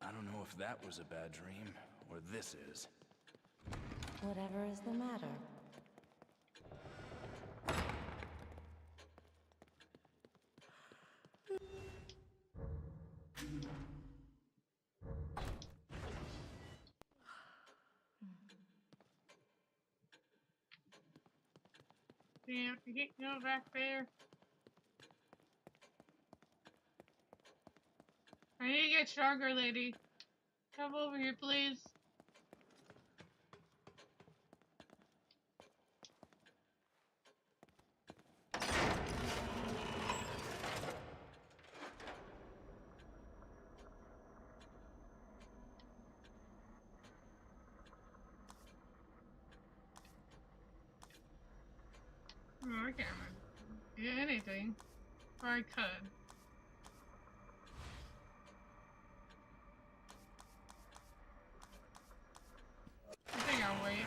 S5: I don't know if that was a bad dream, or this is.
S10: Whatever is the matter?
S1: Damn, you can't go back there. I need to get stronger, lady. Come over here, please. Oh, I can't do anything. Or I could. I think I'll wait.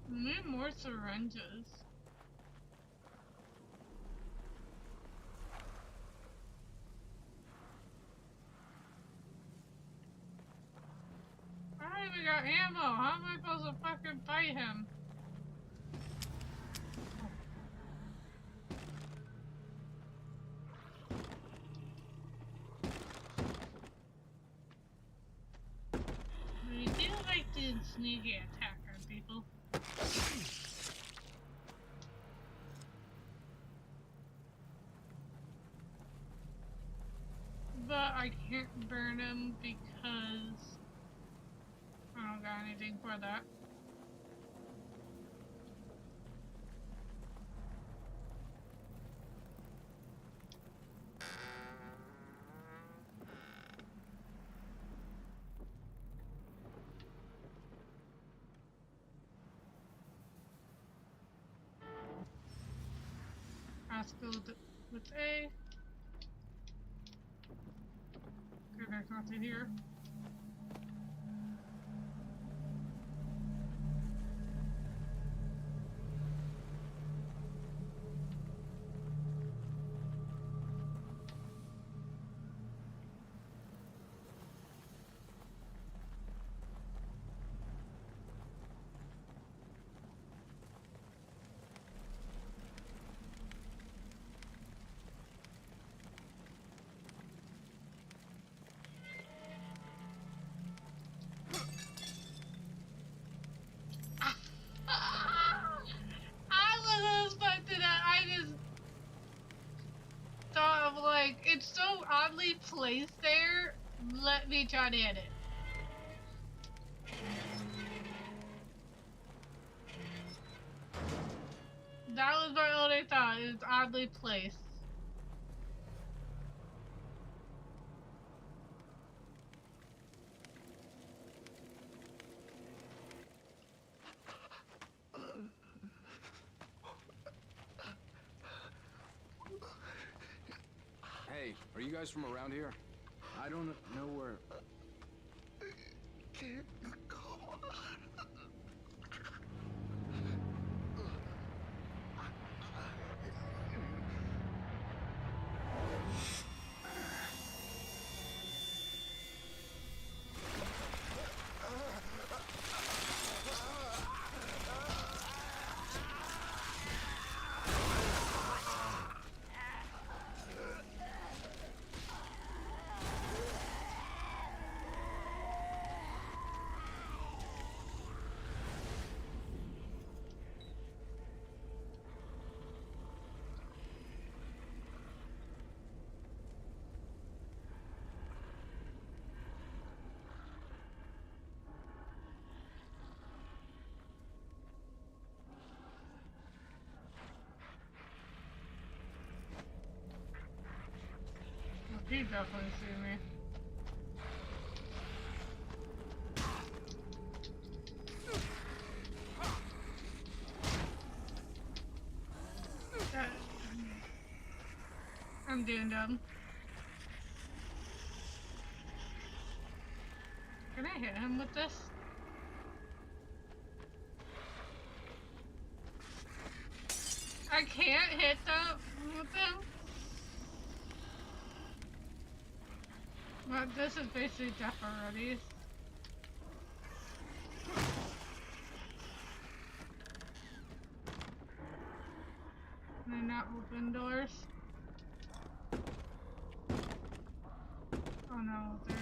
S1: We need more syringes. I don't even got ammo. How am I supposed to fucking fight him? We do like to sneaky attack our people. But I can't burn him because I don't got anything for that. Let's go with A. Okay, there's nothing here. Like, it's so oddly placed there. Let me try to hit it. That was my only thought. It was oddly placed.
S5: Hey, are you guys from around here? I don't know where...
S3: Can't go on.
S1: He definitely see me. I'm doomed him. Can I hit him with this? I can't hit them with them? But this is basically death already. Can I not open doors? Oh no, they're...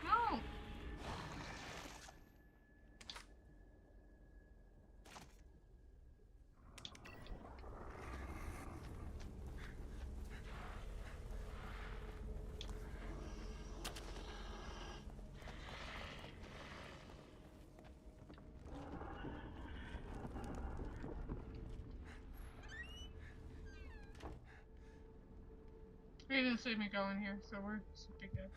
S1: No! He didn't see me go in here, so we're should be good.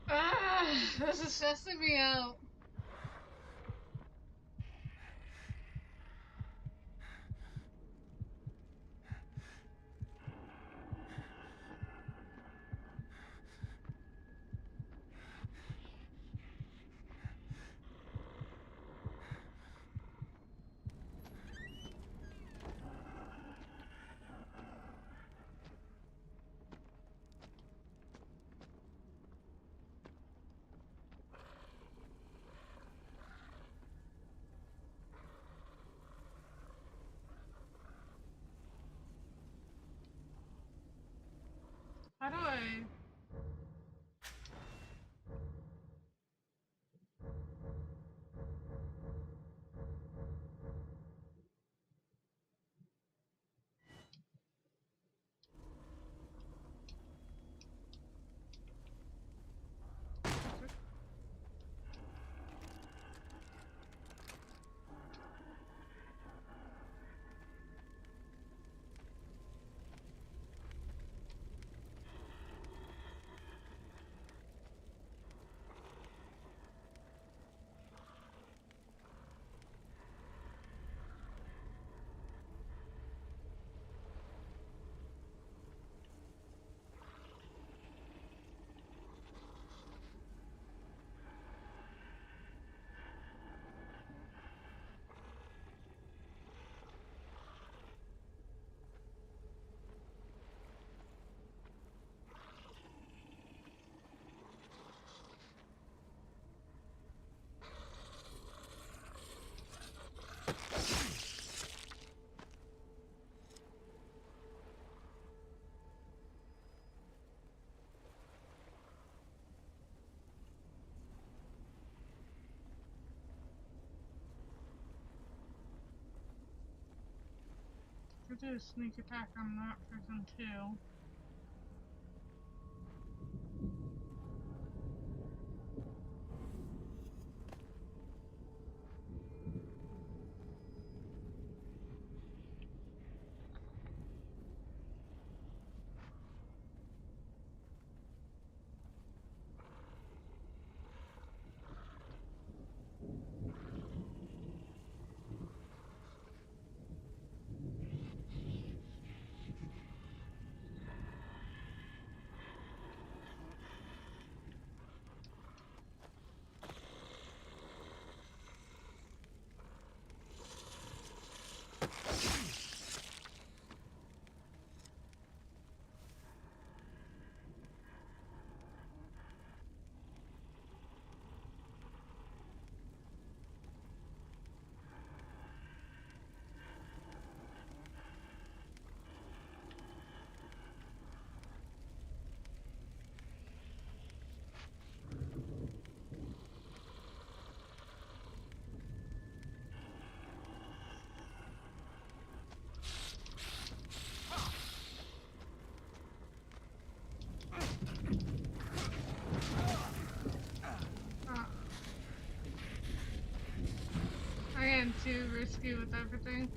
S1: Ah, this is stressing me out. How do I... Could do a sneak attack on that person too. risky with everything.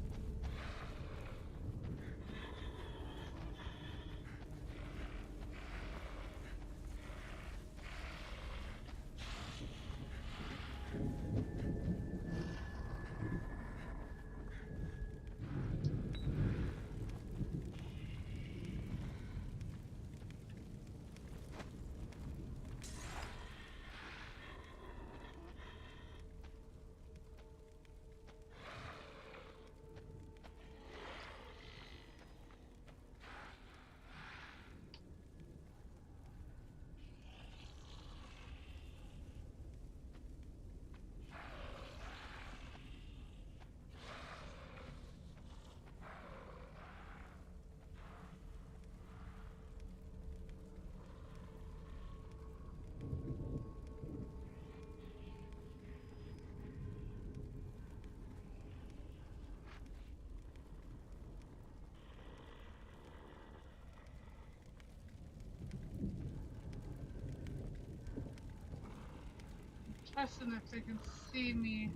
S1: Testing if they can see me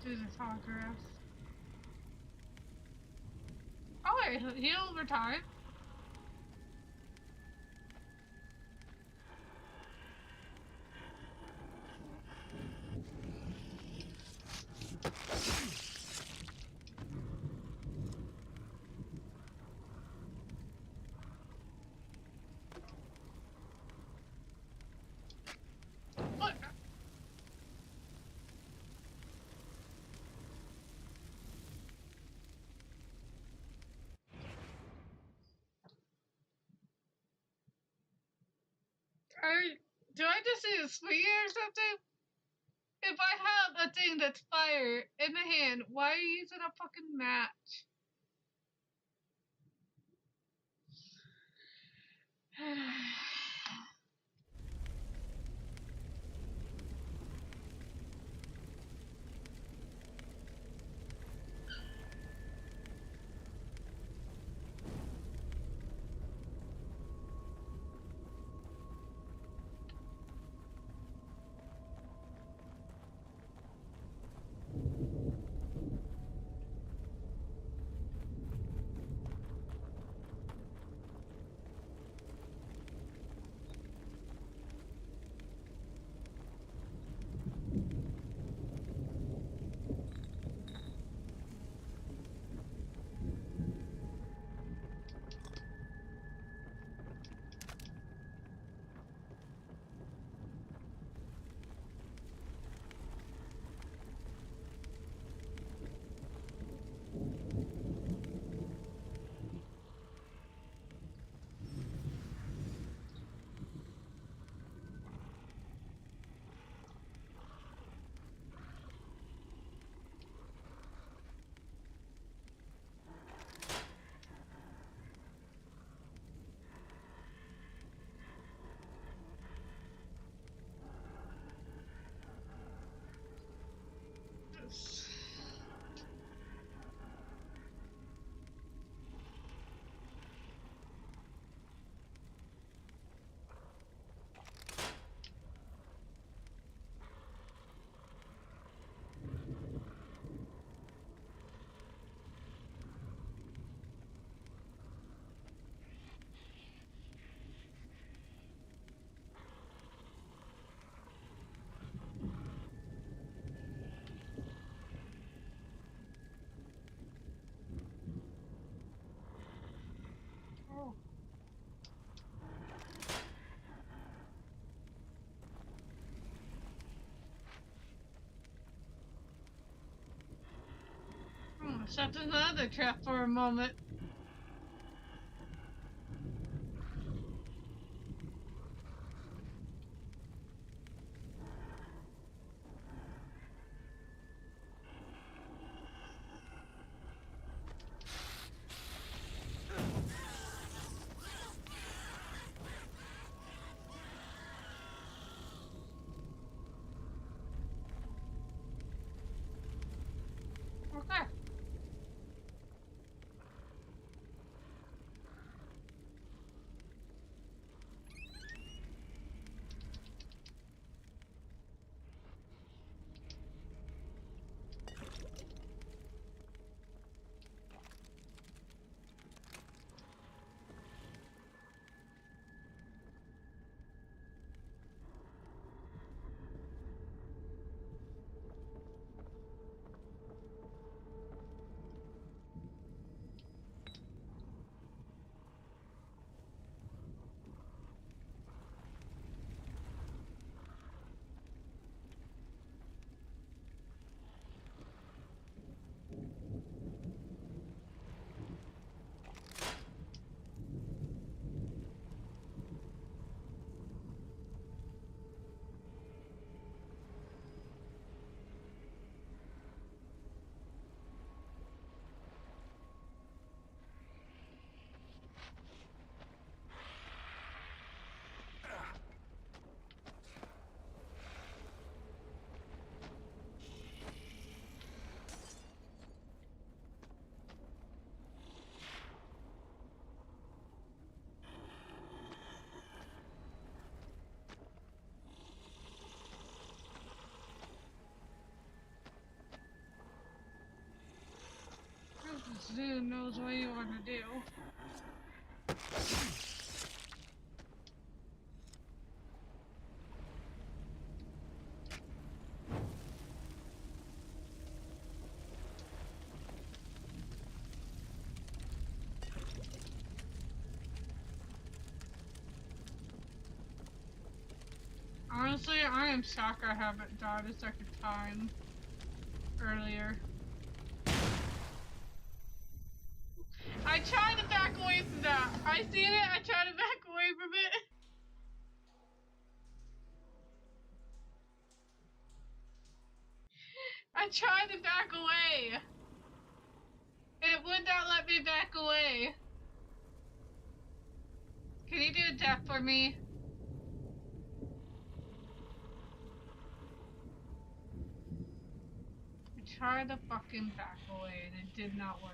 S1: do this holograph. Oh wait, heal over time? What? Do I just need a swing or something? If I have a thing that's fire in the hand, why are you using a fucking match? Oh. Stepped in the other trap for a moment. Okay. Zoom knows what you want to do. Honestly, I am shocked I haven't died a second time earlier. I tried to back away from that. I seen it, I tried to back away from it. I tried to back away. It would not let me back away. Can you do a death for me? I tried to fucking back away and it did not work.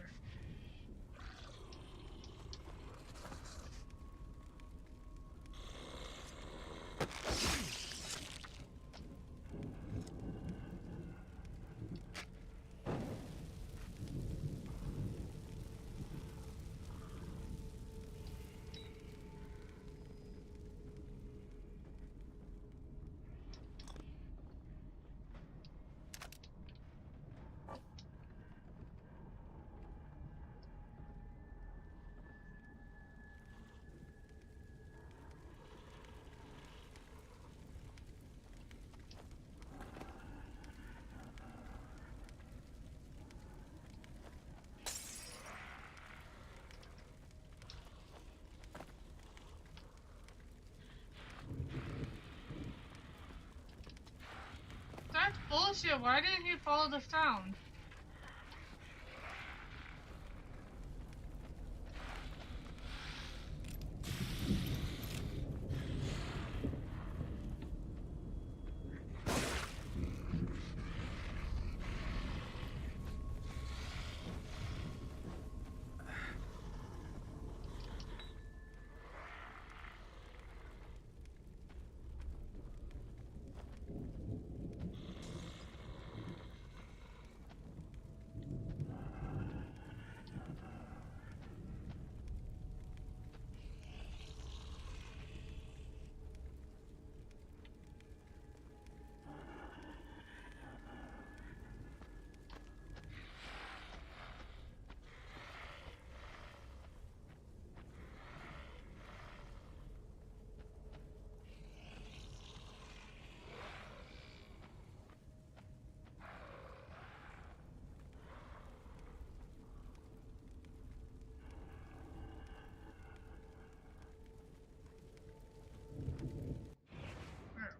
S1: That's bullshit. Why didn't he follow the sound?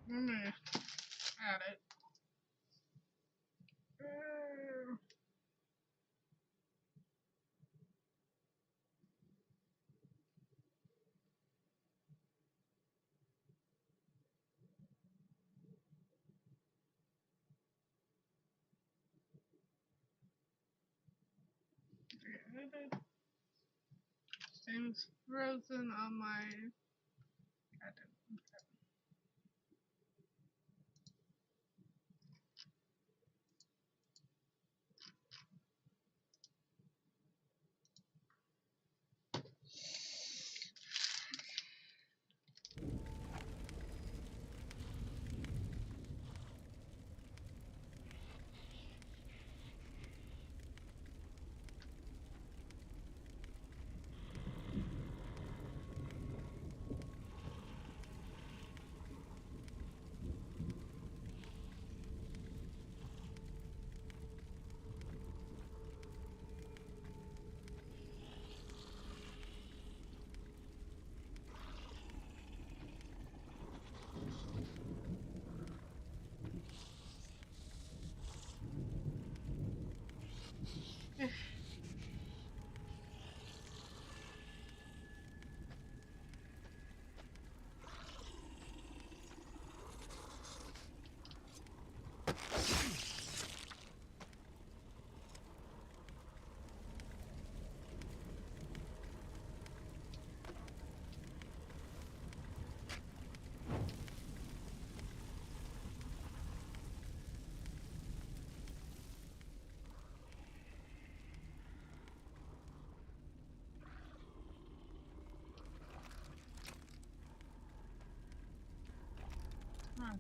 S1: Let me add it. Things frozen on my.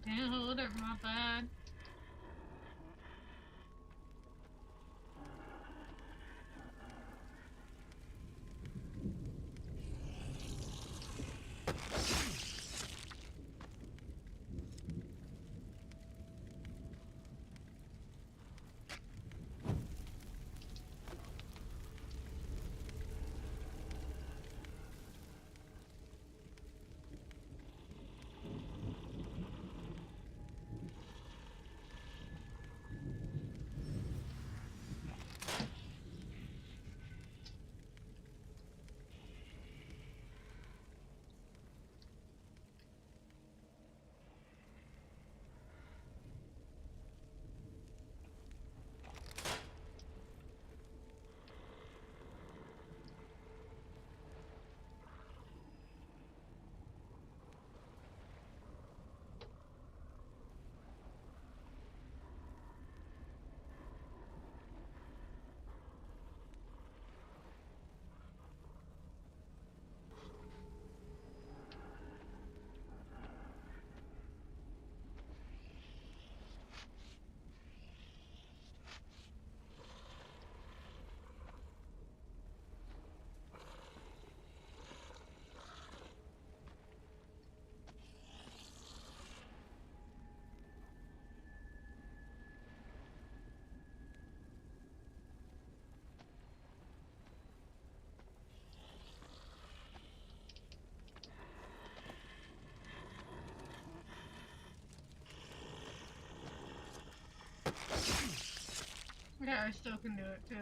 S1: didn't hold it, my bad. Yeah, I still can do it too.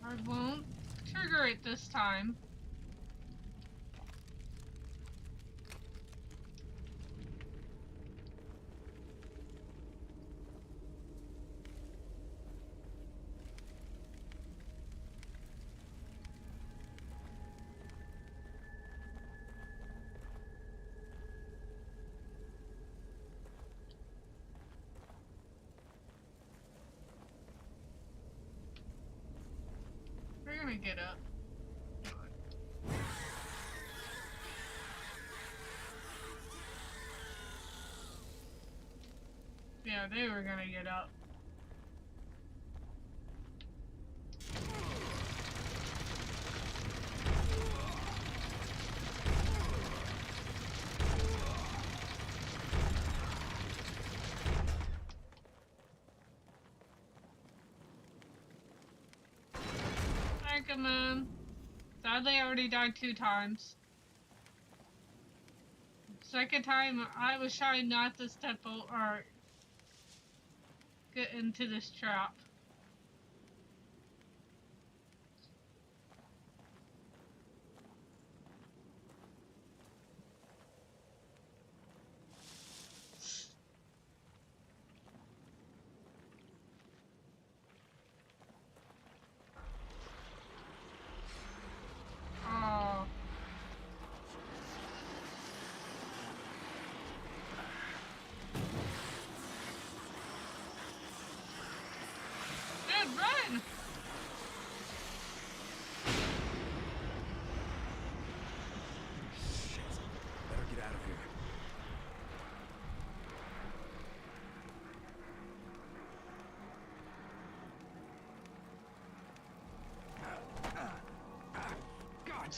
S1: I won't trigger it this time. We're gonna get up. Yeah, they were gonna get up. Come on. Sadly, I already died 2 times. Second time, I was trying not to step out or get into this trap. Oh. Dude, run!
S3: Shit. Better get out of here. God.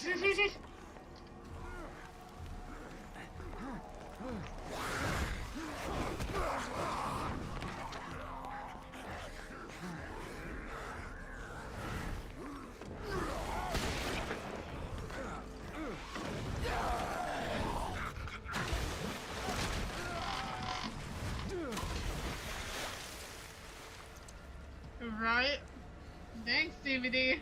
S1: Right? Thanks, DVD.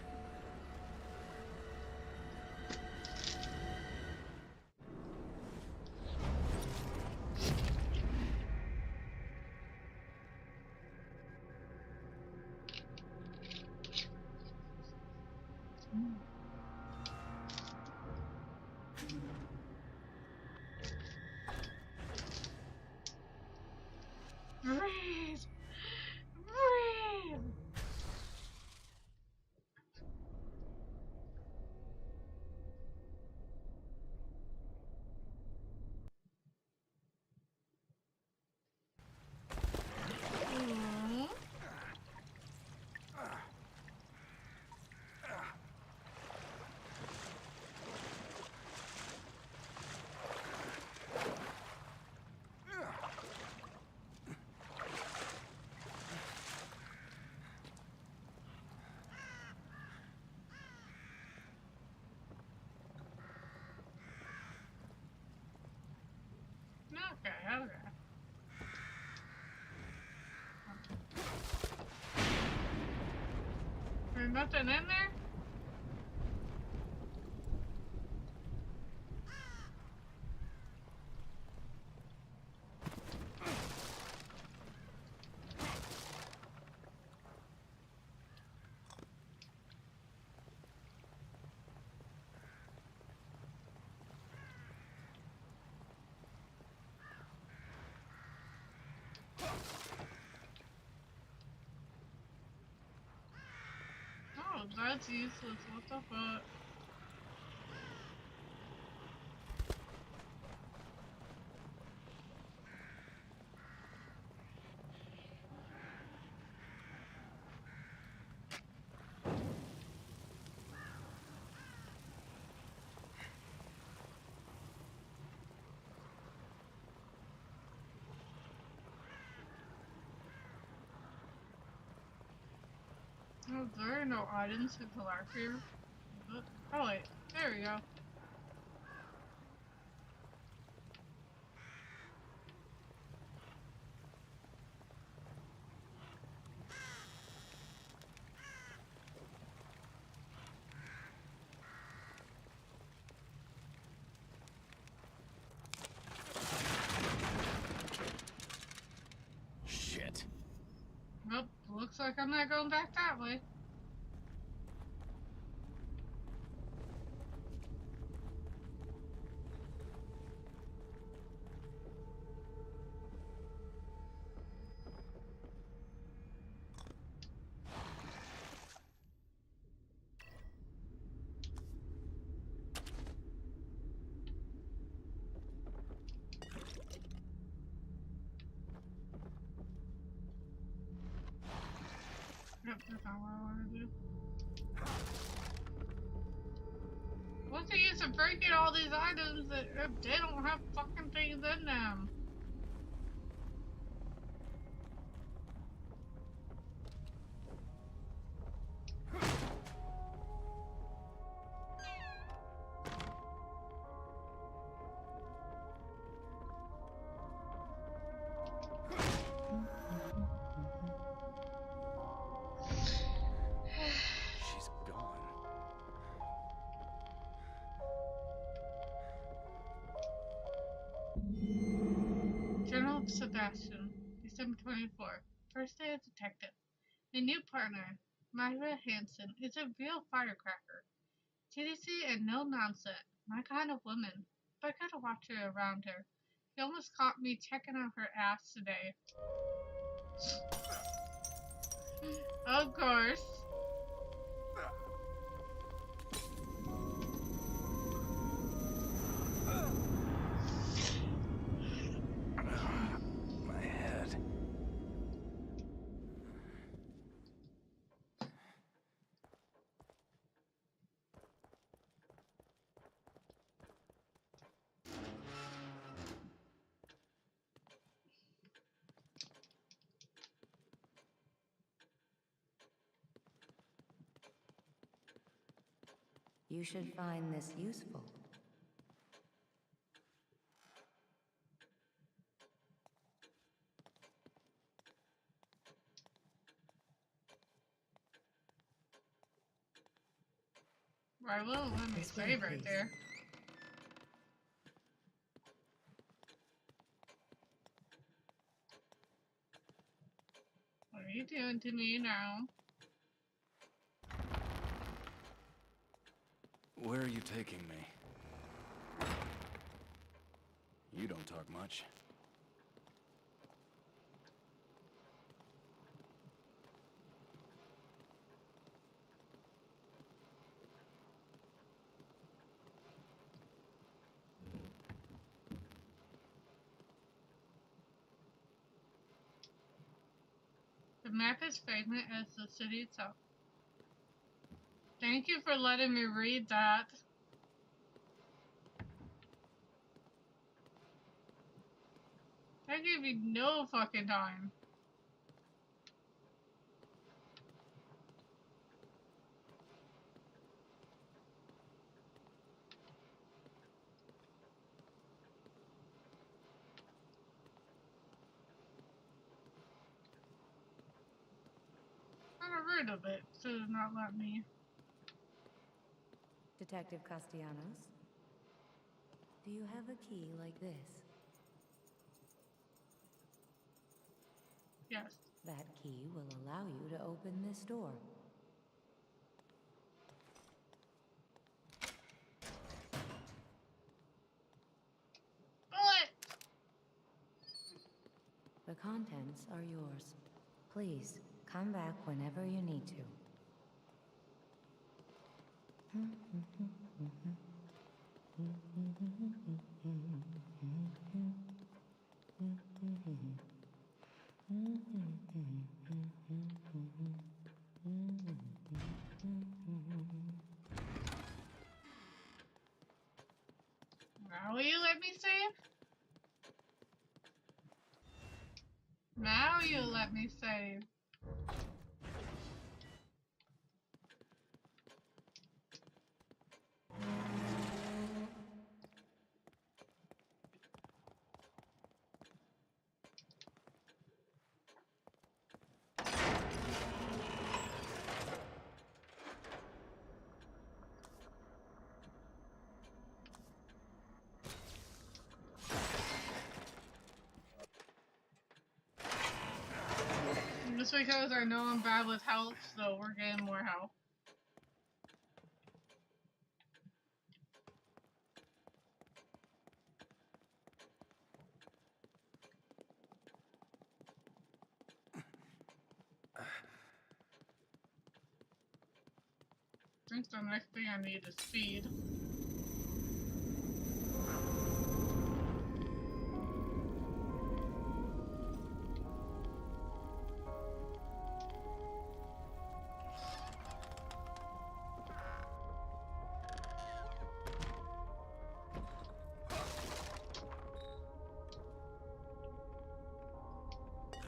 S1: nothing in there? Oh, that's useless. What the fuck? Oh, there are no items to collect here. Oh wait, there we go.
S3: Shit.
S1: Well, looks like I'm not going back that way. Yep, that's not what I want to do. What's the use of breaking all these items if they don't have fucking things in them?
S3: She's gone.
S1: General Sebastian, December 24th. First day as detective. My new partner, Myra Hansen, is a real firecracker. TDC and no nonsense. My kind of woman. But I gotta watch her around her. She almost caught me checking out her ass today. Of course.
S3: My head.
S10: You should find this useful.
S1: Right, well, let me
S10: This way,
S1: save right
S10: please.
S1: there. What are you doing to me now?
S5: Where are you taking me? You don't talk much.
S1: The map is fragment as the city itself. Thank you for letting me read that. I gave you no fucking time. Kind of rude rid of it to not let me.
S10: Detective Castellanos, do you have a key like this?
S1: Yes.
S10: That key will allow you to open this door.
S1: Bullet!
S10: The contents are yours. Please, come back whenever you need to.
S1: Now will you let me save? Now you let me save. Just because I know I'm bad with health, so we're getting more health. I think the next thing I need is speed.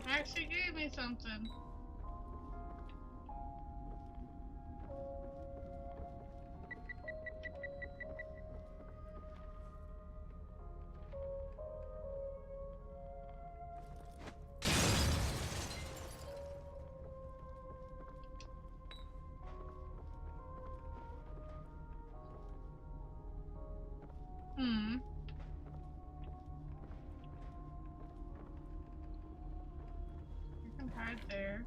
S1: Actually gave me something. I can hide there.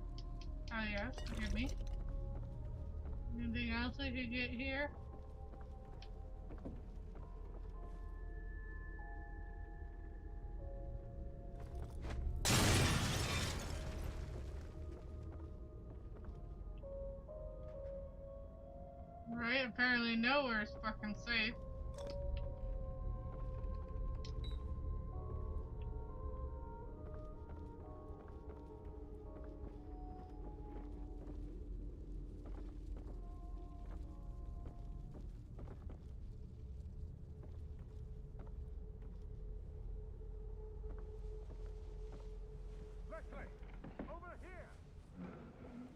S1: Oh yes, forgive me. Anything else I could get here? Right, apparently nowhere is fucking safe.
S3: Over here!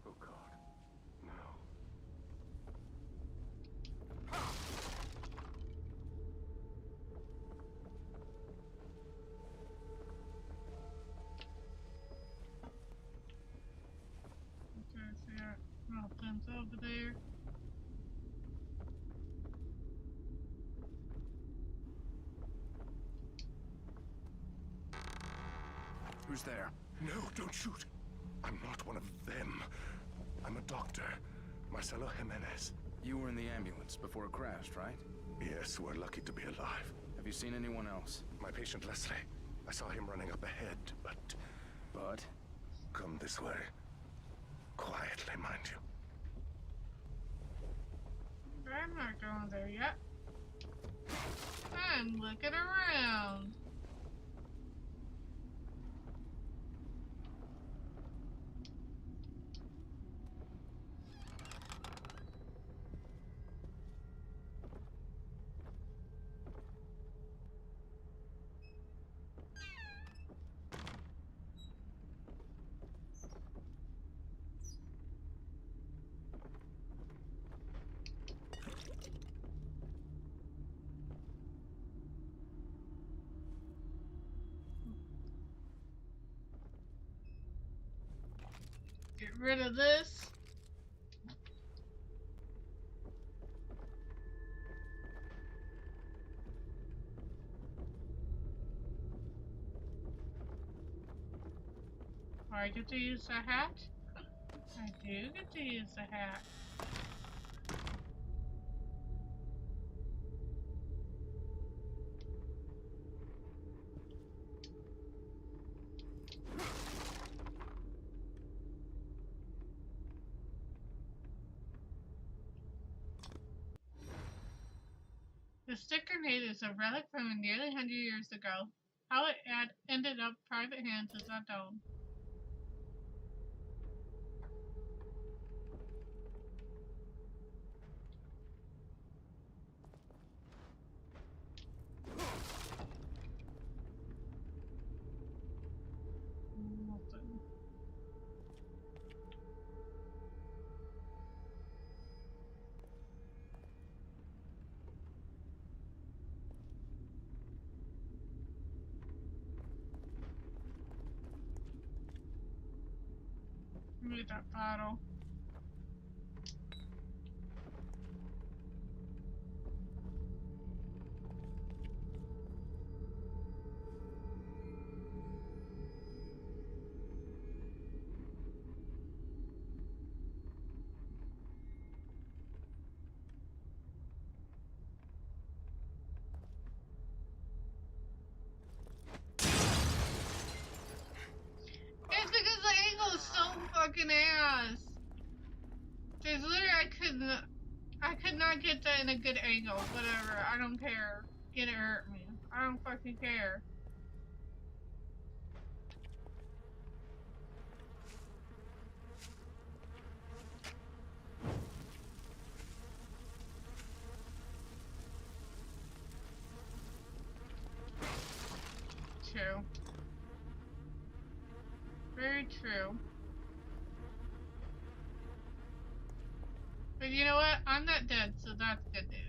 S3: Oh God, no.
S1: Okay, so yeah, mountains over there.
S3: Who's there?
S11: No, don't shoot. I'm not one of them. I'm a doctor. Marcelo Jimenez.
S5: You were in the ambulance before it crashed, right?
S11: Yes, we're lucky to be alive.
S5: Have you seen anyone else?
S11: My patient Leslie. I saw him running up ahead, but...
S5: But?
S11: Come this way. Quietly, mind you.
S1: I'm not going there yet. I'm looking around. Get rid of this. I get to use the hat? I do get to use the hat. The stick grenade is a relic from nearly 100 years ago. How it had ended up private hands is unknown. Nothing. Need that bottle. It's because the angle is so fucking ass. There's literally I could not get that in a good angle. Whatever, I don't care. It hurt me. I don't fucking care. True. Very true. But you know what? I'm not dead, so that's good news.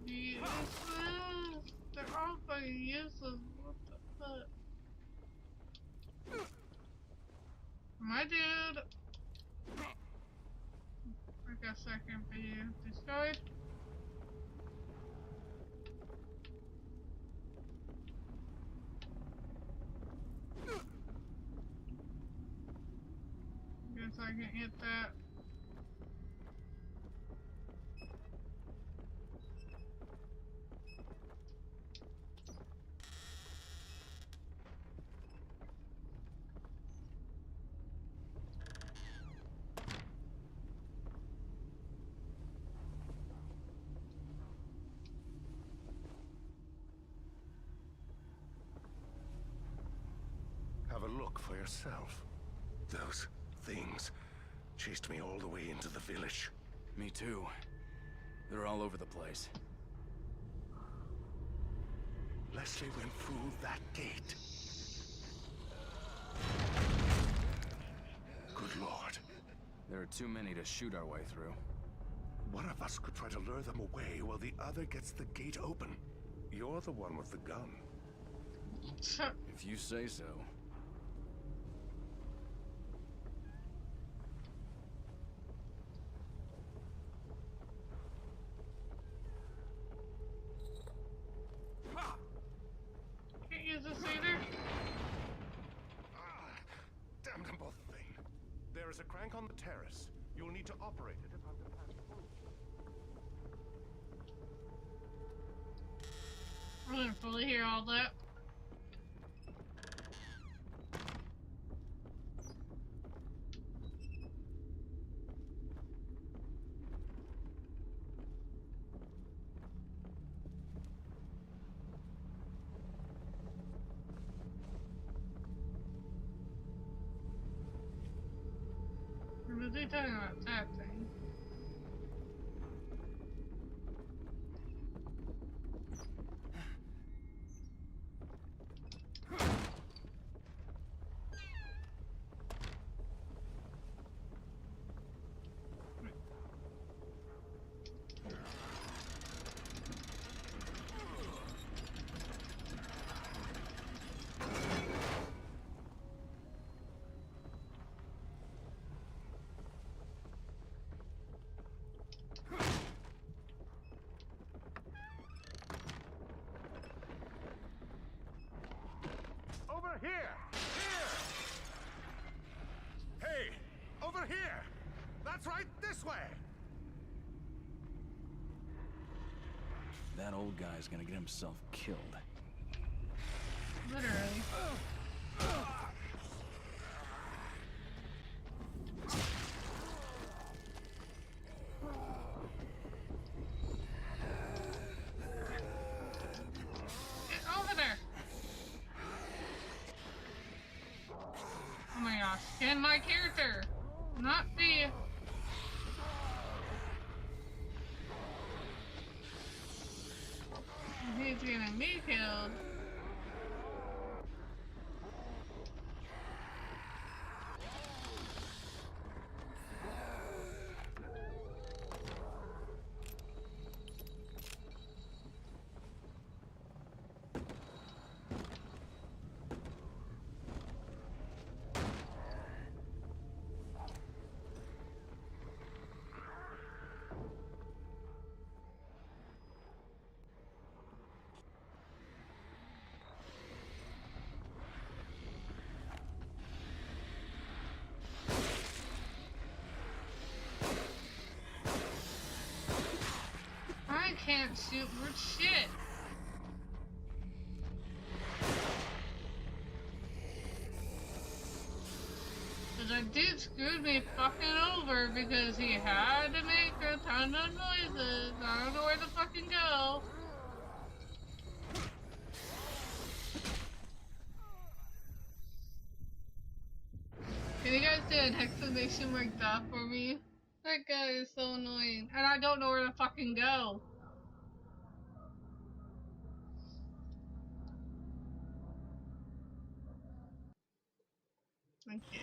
S1: Useless. They're all fucking useless. What the fuck? My dude. I guess I can be destroyed. Guess I can hit that.
S11: Have a look for yourself. Those things chased me all the way into the village.
S5: Me too. They're all over the place.
S11: Leslie went through that gate. Good Lord.
S5: There are too many to shoot our way through.
S11: One of us could try to lure them away while the other gets the gate open. You're the one with the gun.
S5: If you say so.
S1: Can't use this
S11: There's a crank on the terrace. You'll need to operate it if I'm to pass through.
S1: I didn't fully hear all that. What are they talking about that thing?
S11: Over here! Here! Hey! Over here! That's right, this way!
S3: That old guy's gonna get himself killed.
S1: Literally. Get over there! Oh my gosh, can my character not be... He's gonna be killed. I can't shoot for shit. Cause that dude screwed me fucking over because he had to make a ton of noises. I don't know where to fucking go. Can you guys do an exclamation mark that for me? That guy is so annoying. And I don't know where to fucking go. Thank you.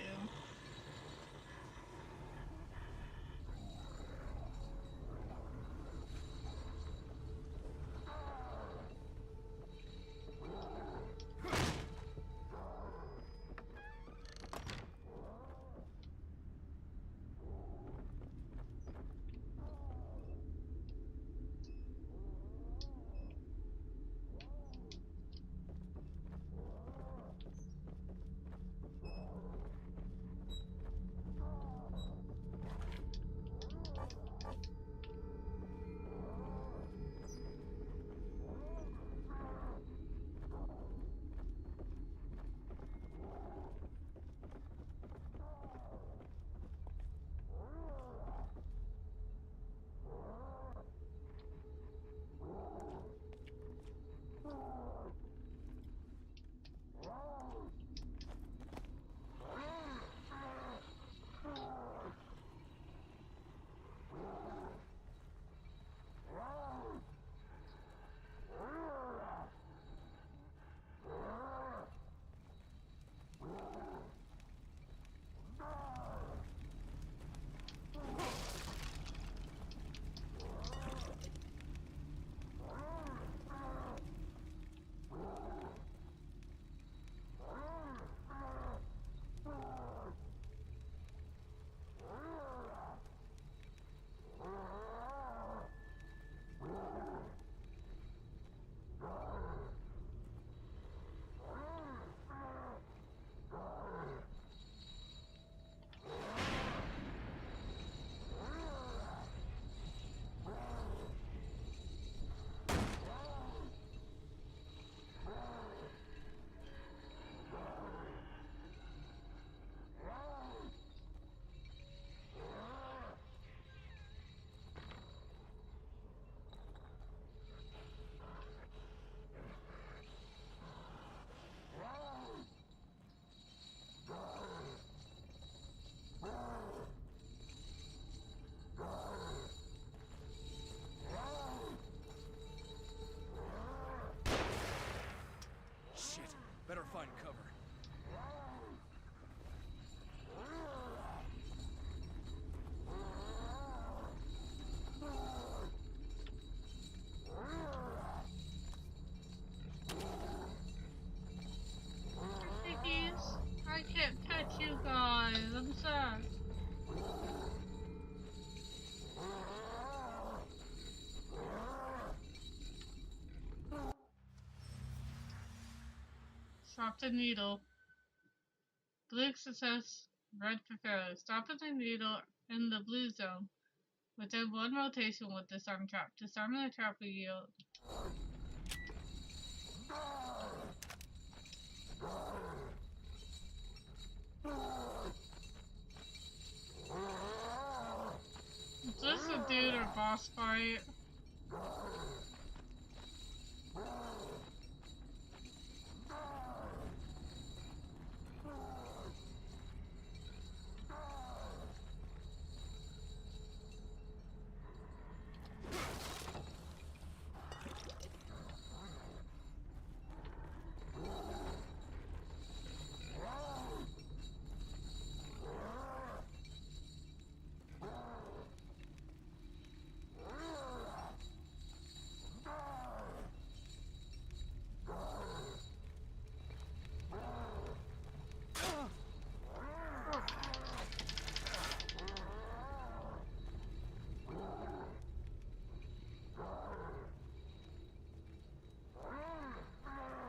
S1: Stop the needle. Blue success, red for failure. Stopping the needle in the blue zone within one rotation will disarm trap. Disarming the trap will yield. Is this a dude or boss fight?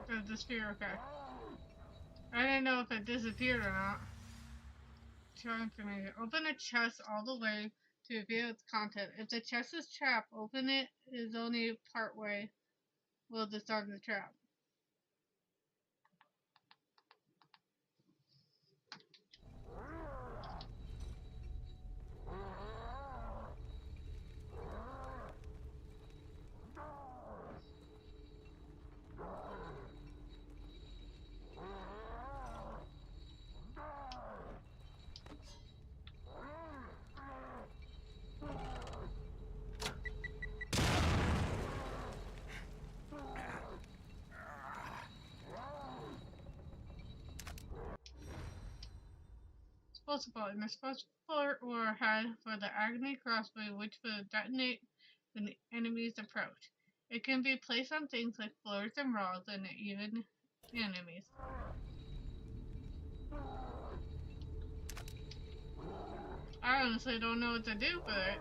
S1: It disappeared, okay. I didn't know if it disappeared or not. Show information. Open a chest all the way to reveal its content. If the chest is trapped, open it is only part way. Will disarm the trap. Explosive bullet. An explosive bullet or head for the Agony crossbow, which will detonate when the enemies approach. It can be placed on things like floors and walls, and even enemies. I honestly don't know what to do with it.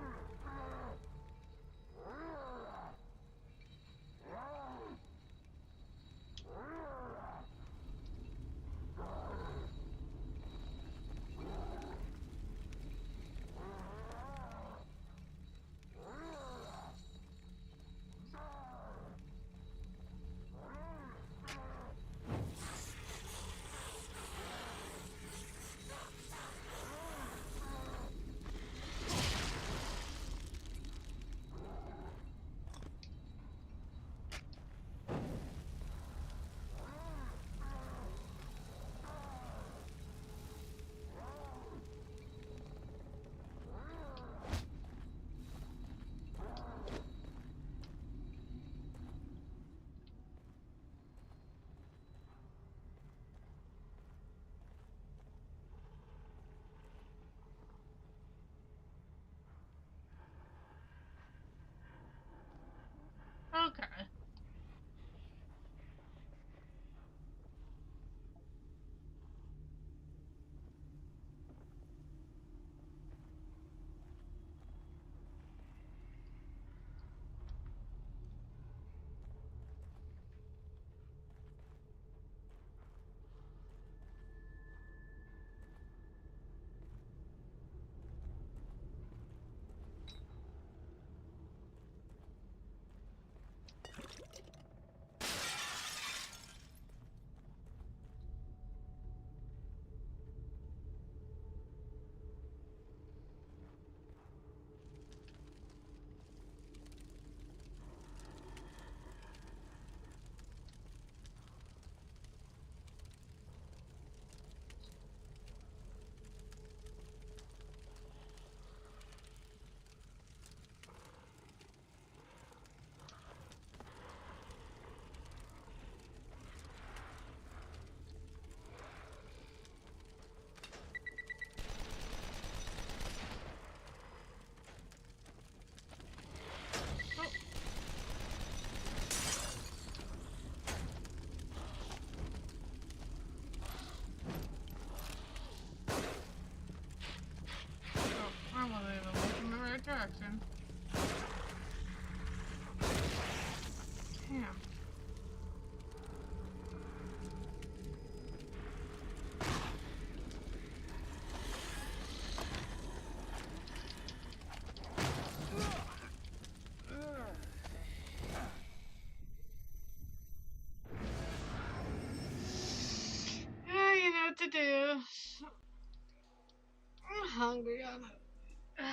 S1: hungry on it.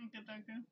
S1: Okay, thank you.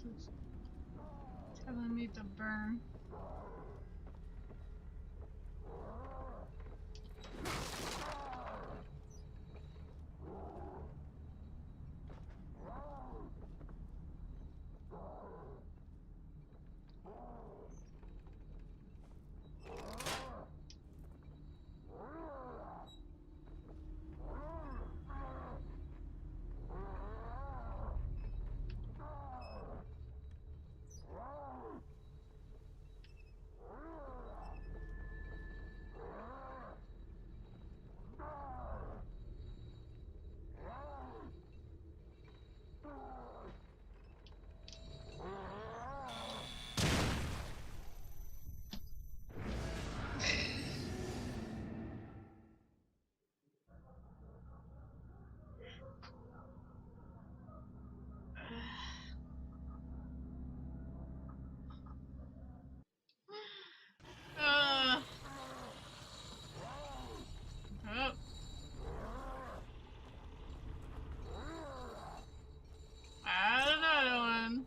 S1: This is telling me to burn. Oh. Another one.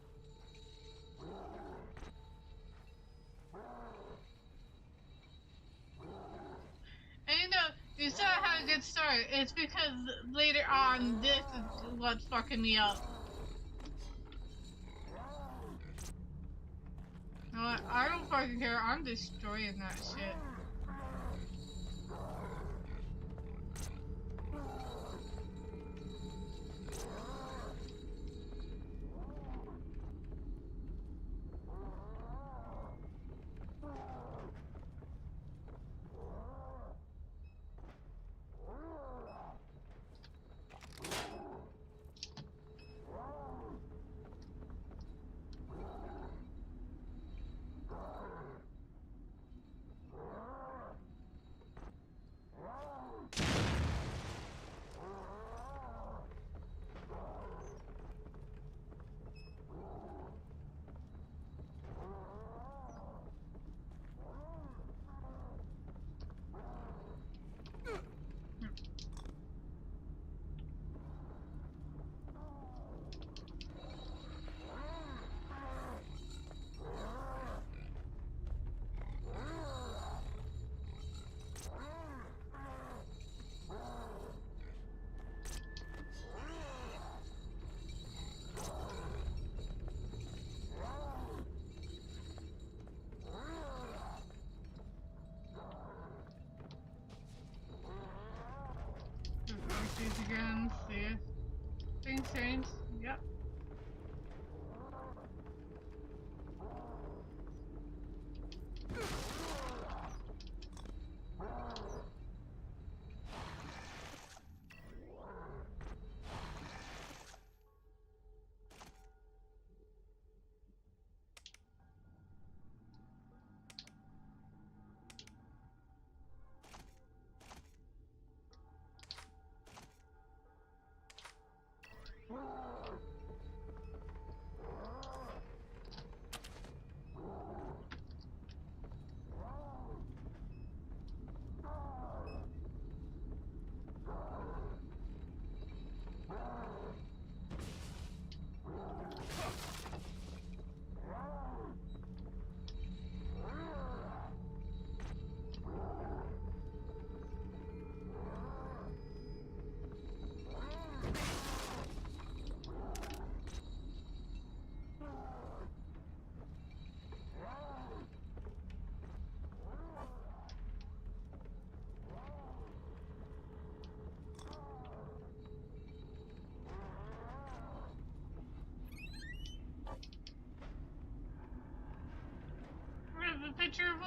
S1: And you saw how it gets started. It's because later on, this is what's fucking me up. You know what? I don't fucking care. I'm destroying that shit. These again, see if things change. Yep.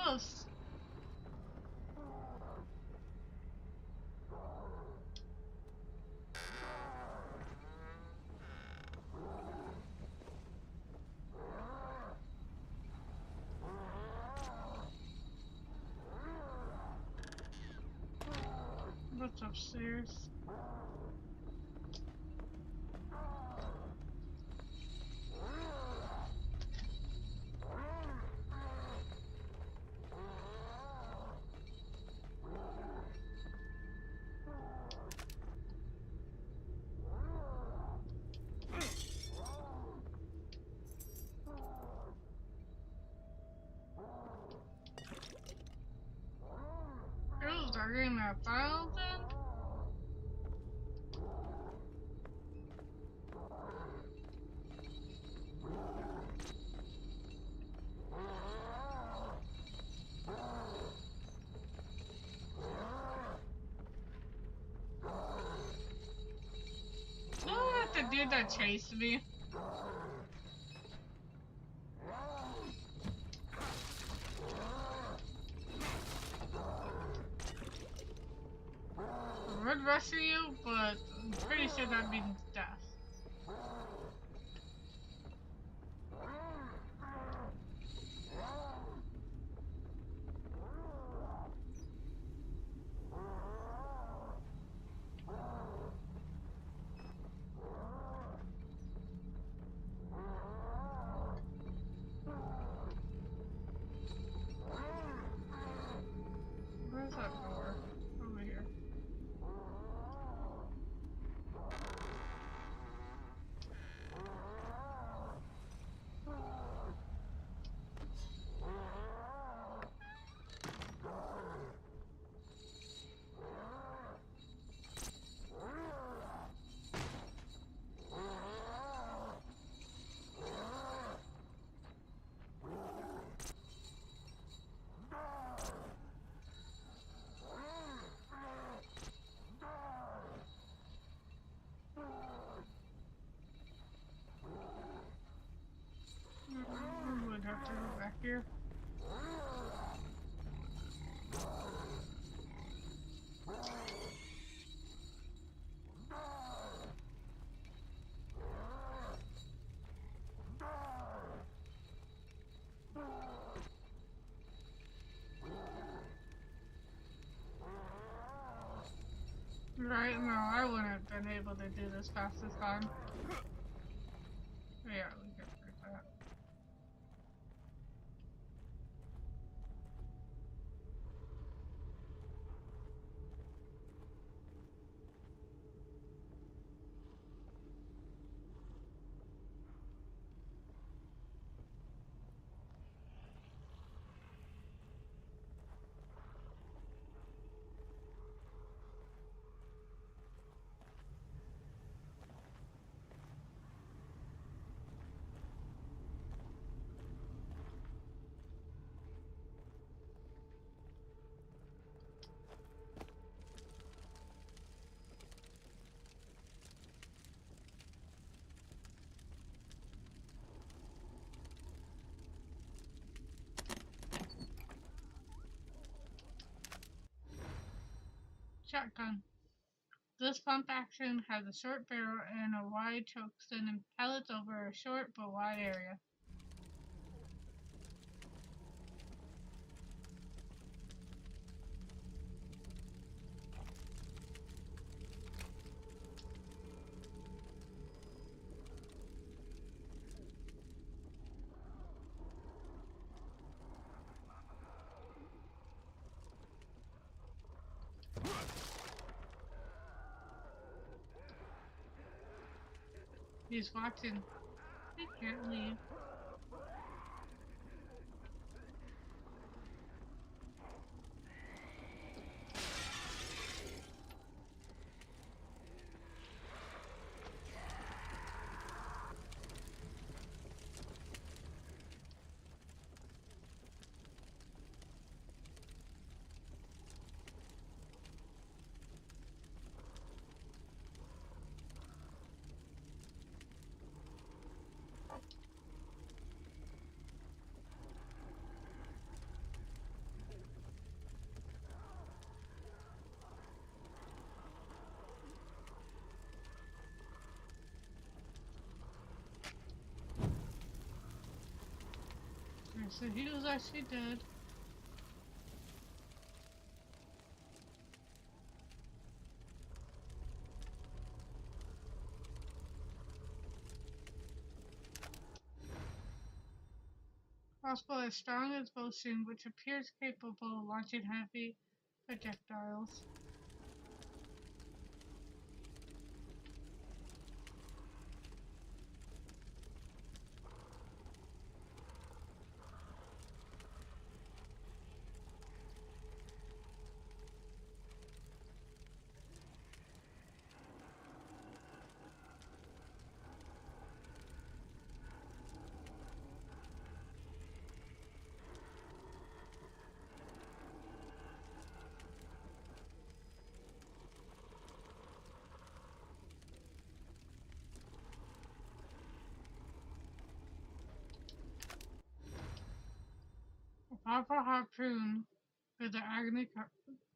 S1: close. What's upstairs? Girls are in that file then? Oh, that's the dude that chased me. I would rescue you, but I'm pretty sure that means death. Where's that door? Over here. We would have to go back here. Right, no, I wouldn't have been able to do this fast this time. Yeah, we could break that. Shotgun. This pump action has a short barrel and a wide choke sending pellets over a short but wide area. He's watching. He can't leave. So he was actually dead. Crossbow is strong as bowstring, which appears capable of launching heavy projectiles. A powerful harpoon for the Agony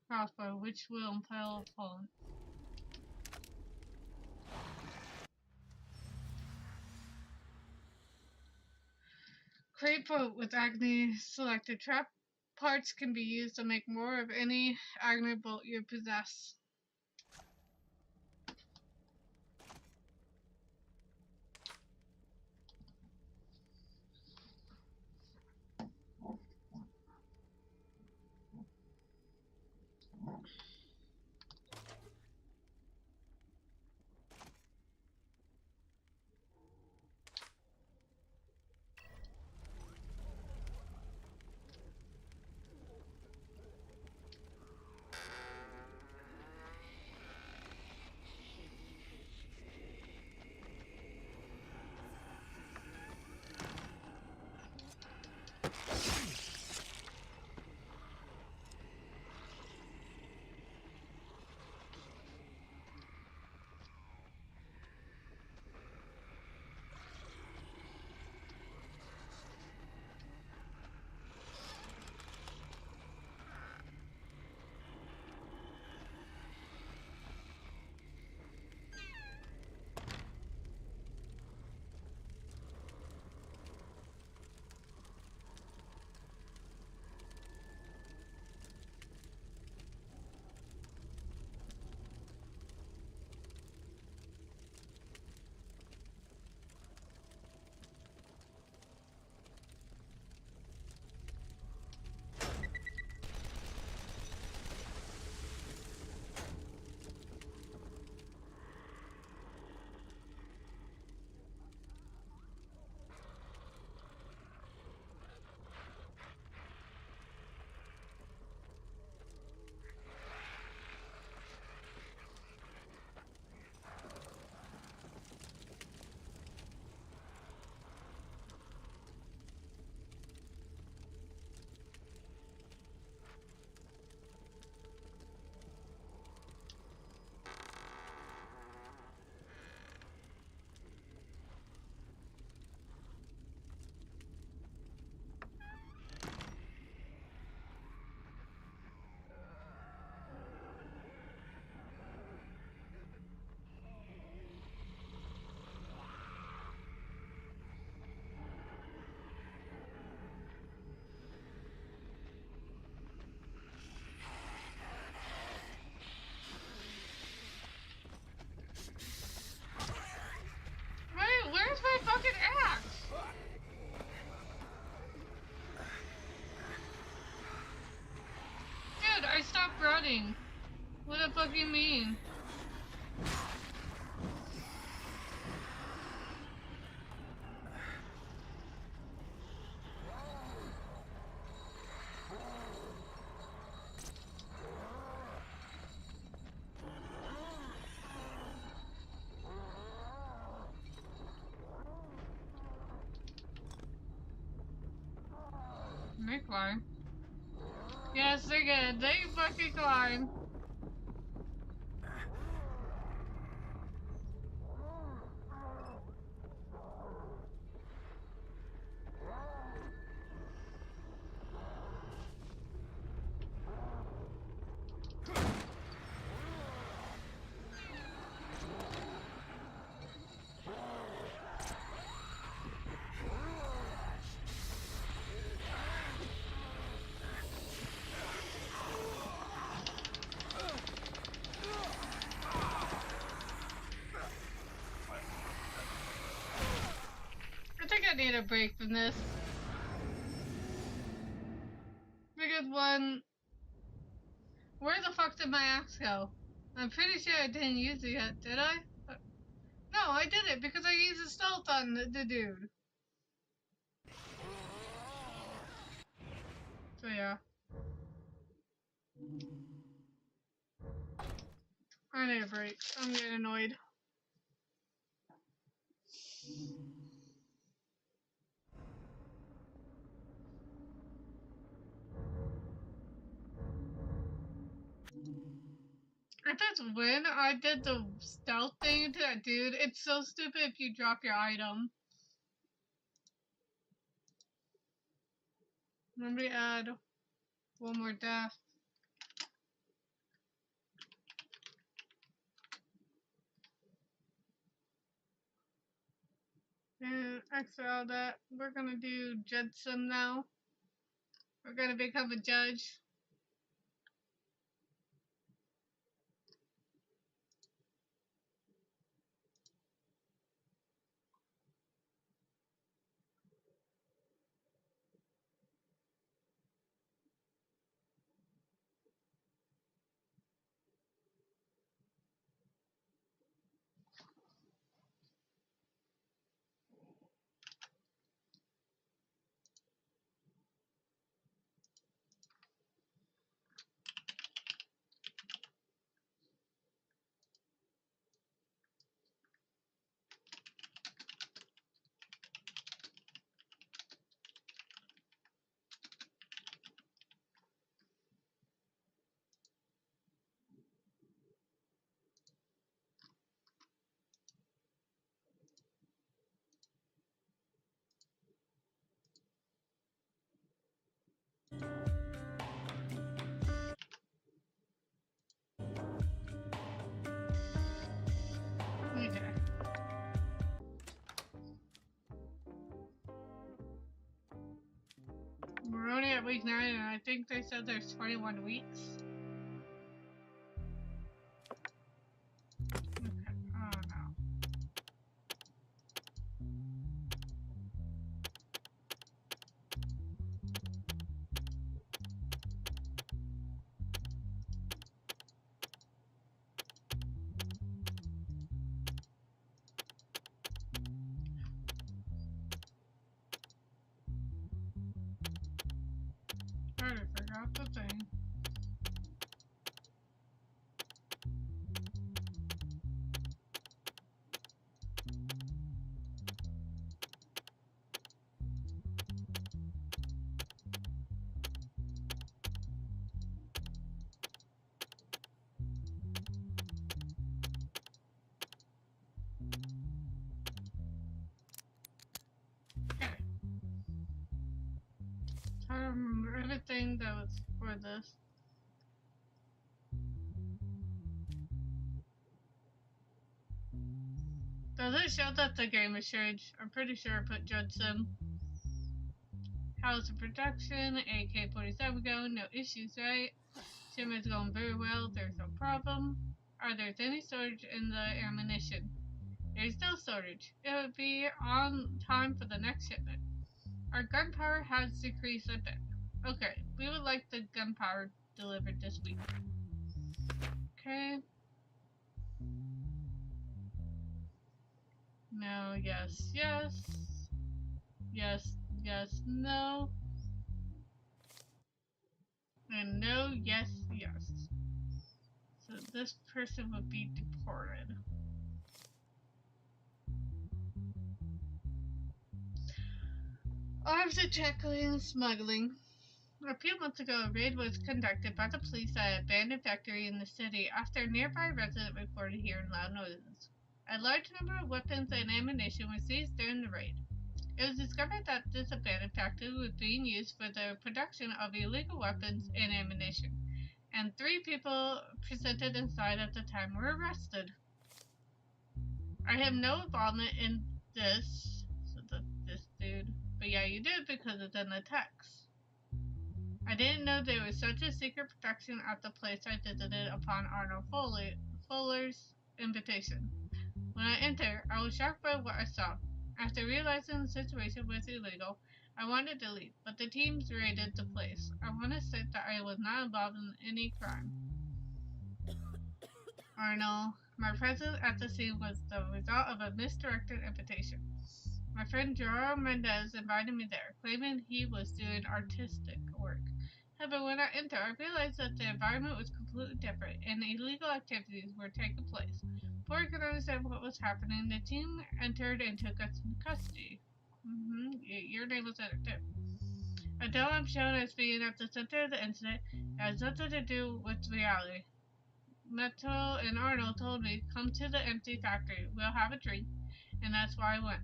S1: crossbow, which will impale opponents. Crate boat with Agony selected. Trap parts can be used to make more of any Agony bolt you possess. Where's my fucking axe? Dude, I stopped running. What the fuck do you mean? They climb. Yes, they good. They fucking climb. need a break from this. Because where the fuck did my axe go? I'm pretty sure I didn't use it yet, did I? No, I didn't because I used a stealth on the dude. So yeah. I need a break. I'm getting annoyed. I thought when I did the stealth thing to that dude, it's so stupid if you drop your item. Let me add one more death. And exile that. We're gonna do Judson now. We're gonna become a judge. Okay. We're only at week 9 and I think they said there's 21 weeks. Okay. Oh no. I already forgot the thing. Okay. I remember everything that was for this. Does it show that the game is shared? I'm pretty sure I put Judson. How's the production? AK-47 going? No issues, right? Shipment's going very well. There's no problem. Are there any storage in the ammunition? There's no storage. It would be on time for the next shipment. Our gunpowder has decreased a bit. Okay, we would like the gunpowder delivered this week. Okay. No, yes, yes. Yes, yes, no. And no, yes, yes. So this person would be deported. Arms and tackling and smuggling. A few months ago, a raid was conducted by the police at an abandoned factory in the city after a nearby resident reported hearing loud noises. A large number of weapons and ammunition were seized during the raid. It was discovered that this abandoned factory was being used for the production of illegal weapons and ammunition, and 3 people presented inside at the time were arrested. I have no involvement in this, so this dude, but yeah, you did because it's in the text. I didn't know there was such a secret protection at the place I visited upon Arnold Fuller's invitation. When I entered, I was shocked by what I saw. After realizing the situation was illegal, I wanted to leave, but the teams raided the place. I want to state that I was not involved in any crime. Arnold, my presence at the scene was the result of a misdirected invitation. My friend Jerome Mendez invited me there, claiming he was doing artistic work. However, when I entered, I realized that the environment was completely different and illegal activities were taking place. Before I could understand what was happening, the team entered and took us into custody. Your name was in it too. Until I'm shown as being at the center of the incident, it has nothing to do with reality. Metal and Arnold told me, come to the empty factory, we'll have a drink, and that's why I went.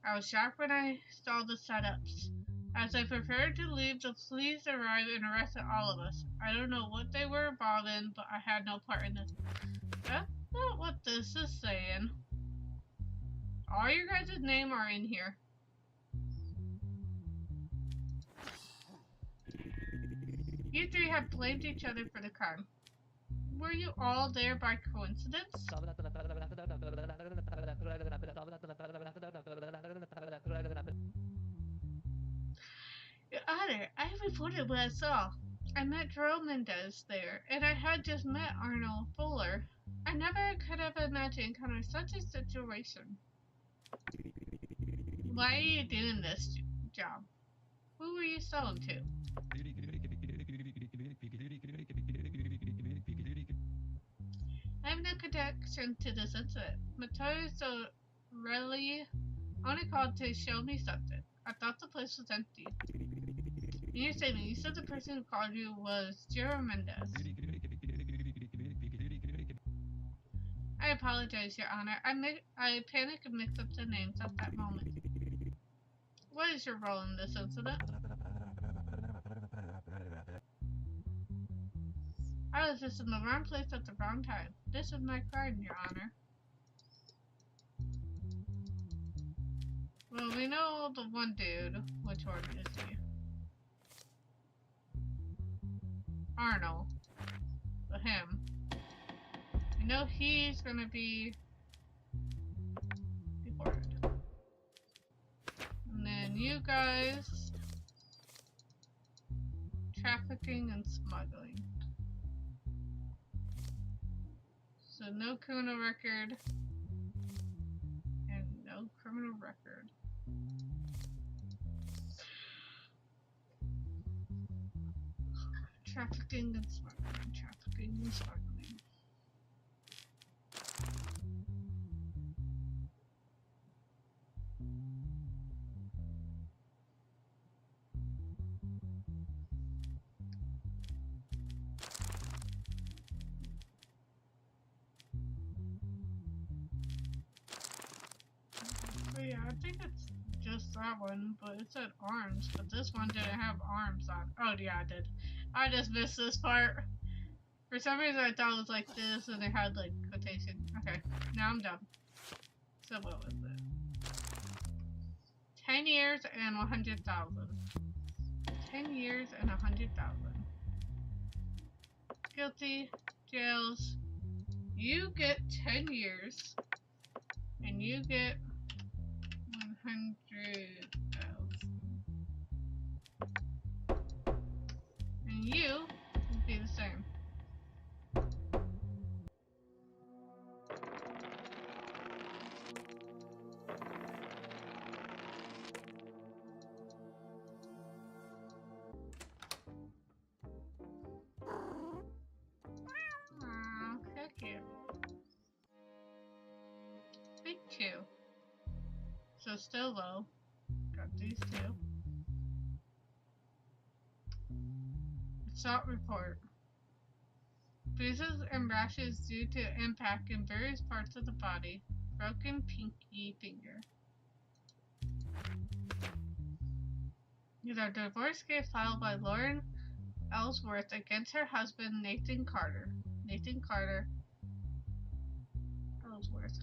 S1: I was shocked when I saw the setups. As I prepared to leave, the police arrived and arrested all of us. I don't know what they were involved in, but I had no part in this. That's not what this is saying. All your guys' names are in here. You three have blamed each other for the crime. Were you all there by coincidence? Your Honor, I reported what I saw. I met Jerome Mendez there, and I had just met Arnold Fuller. I never could have imagined encountering such a situation. Why are you doing this job? Who were you selling to? I have no connection to this incident. Matteo Sorelli only called to show me something. I thought the place was empty. In your statement, you said the person who called you was Jerome Mendez. I apologize, Your Honor. I panicked and mixed up the names at that moment. What is your role in this incident? I was just in the wrong place at the wrong time. This is my crime, Your Honor. Well, we know the one dude. Which one is he? Arnold. So him. I know he's gonna be deported. And then you guys. Trafficking and smuggling. So no criminal record. And no criminal record. Trafficking and smuggling. Trafficking and smuggling. So yeah, I think it's just that one, but it said arms, but this one didn't have arms on. Oh yeah, I did. I just missed this part. For some reason I thought it was like this and it had like quotation. Okay, now I'm done. So what was it? 10 years and 100,000. 10 years and 100,000. Guilty, jails. You get 10 years. And you get 100,000. And you will be the same. Aww, cookie. Big 2. So still low. Got these two. Assault report. Bruises and rashes due to impact in various parts of the body. Broken pinky finger. The divorce case filed by Lauren Ellsworth against her husband Nathan Carter. Ellsworth.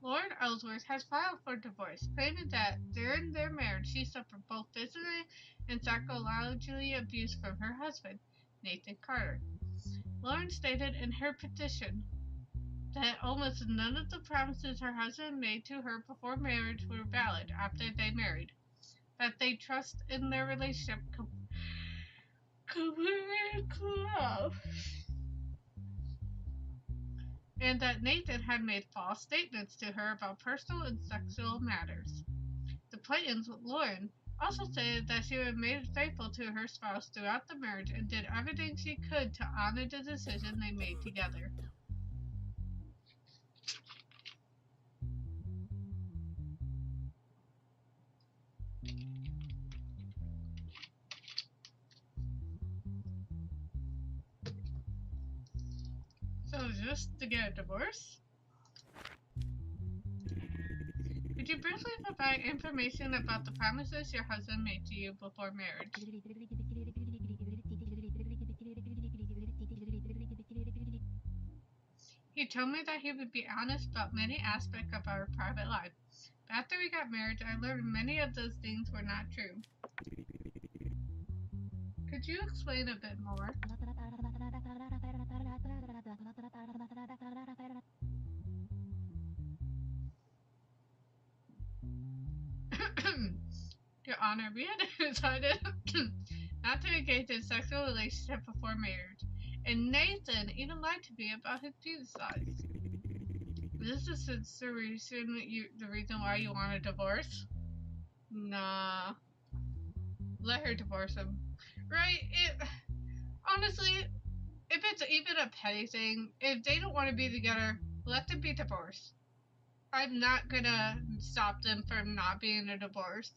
S1: Lauren Ellsworth has filed for divorce, claiming that during their marriage she suffered both physically and psychologically abuse from her husband, Nathan Carter. Lauren stated in her petition, that almost none of the promises her husband made to her before marriage were valid after they married. That they trust in their relationship and that Nathan had made false statements to her about personal and sexual matters. The Claytons, Lauren, also stated that she remained faithful to her spouse throughout the marriage and did everything she could to honor the decision they made together. So just to get a divorce? Could you briefly provide information about the promises your husband made to you before marriage? He told me that he would be honest about many aspects of our private life. But after we got married, I learned many of those things were not true. Could you explain a bit more? Your Honor, we had decided not to engage in sexual relationship before marriage, and Nathan even lied to me about his penis size. Is this the reason why you want a divorce? Nah. Let her divorce him. Right? Honestly, if it's even a petty thing, if they don't want to be together, let them be divorced. I'm not gonna stop them from not being a divorce.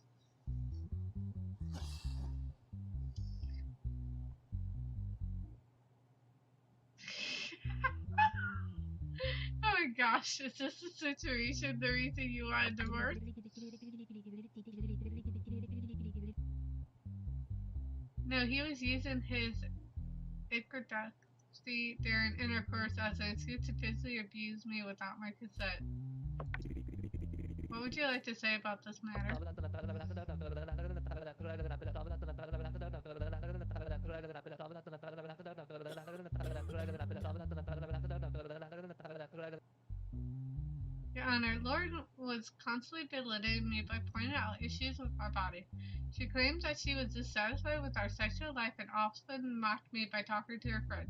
S1: Oh my gosh, is this the situation, the reason you want a divorce? No, he was using his intimacy during intercourse as an excuse to physically abuse me without my consent. What would you like to say about this matter? Your Honor, Lauren was constantly belittling me by pointing out issues with my body. She claims that she was dissatisfied with our sexual life and often mocked me by talking to her friends.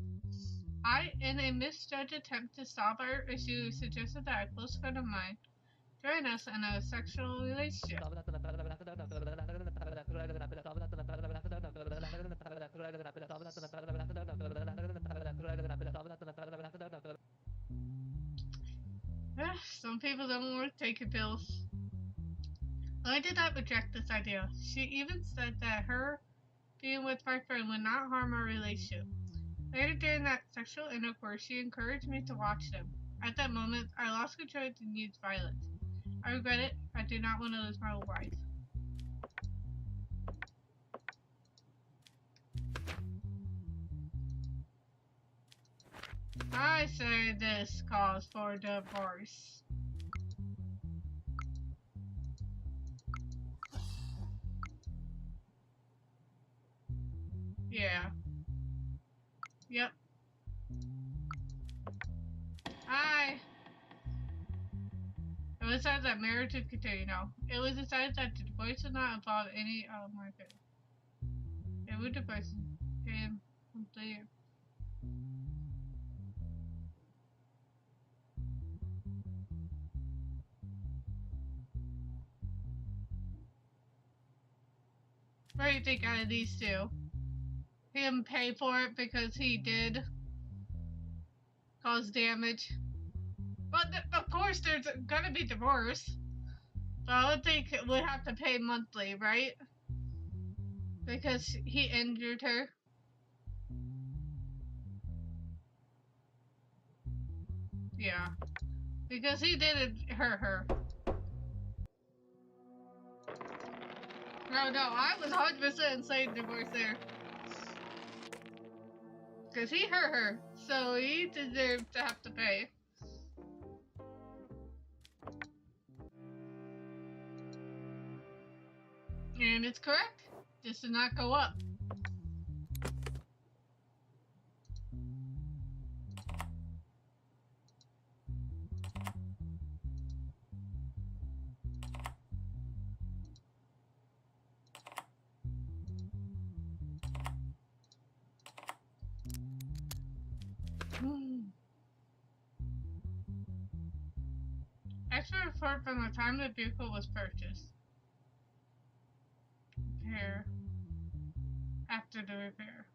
S1: I, in a misjudged attempt to solve our issue, suggested that a close friend of mine join us in a sexual relationship. Some people don't want to take pills. I did not reject this idea. She even said that her being with my friend would not harm our relationship. Later during that sexual intercourse, she encouraged me to watch them. At that moment, I lost control and used violence. I regret it. I do not want to lose my wife. I say this calls for divorce. Yeah. Yep. Hi. It was decided that marriage would continue. No. It was decided that the divorce would not involve any market. It would divorce him completely. What do you think out of these two? Him pay for it because he did cause damage. But of course there's gonna be divorce. But I would think it would have to pay monthly, right? Because he injured her. Yeah. Because he did hurt her. No, I was 100% saying divorce there. Because he hurt her, so he deserved to have to pay. And it's correct. This did not go up. expert report from the time the vehicle was purchased. Repair. After the repair.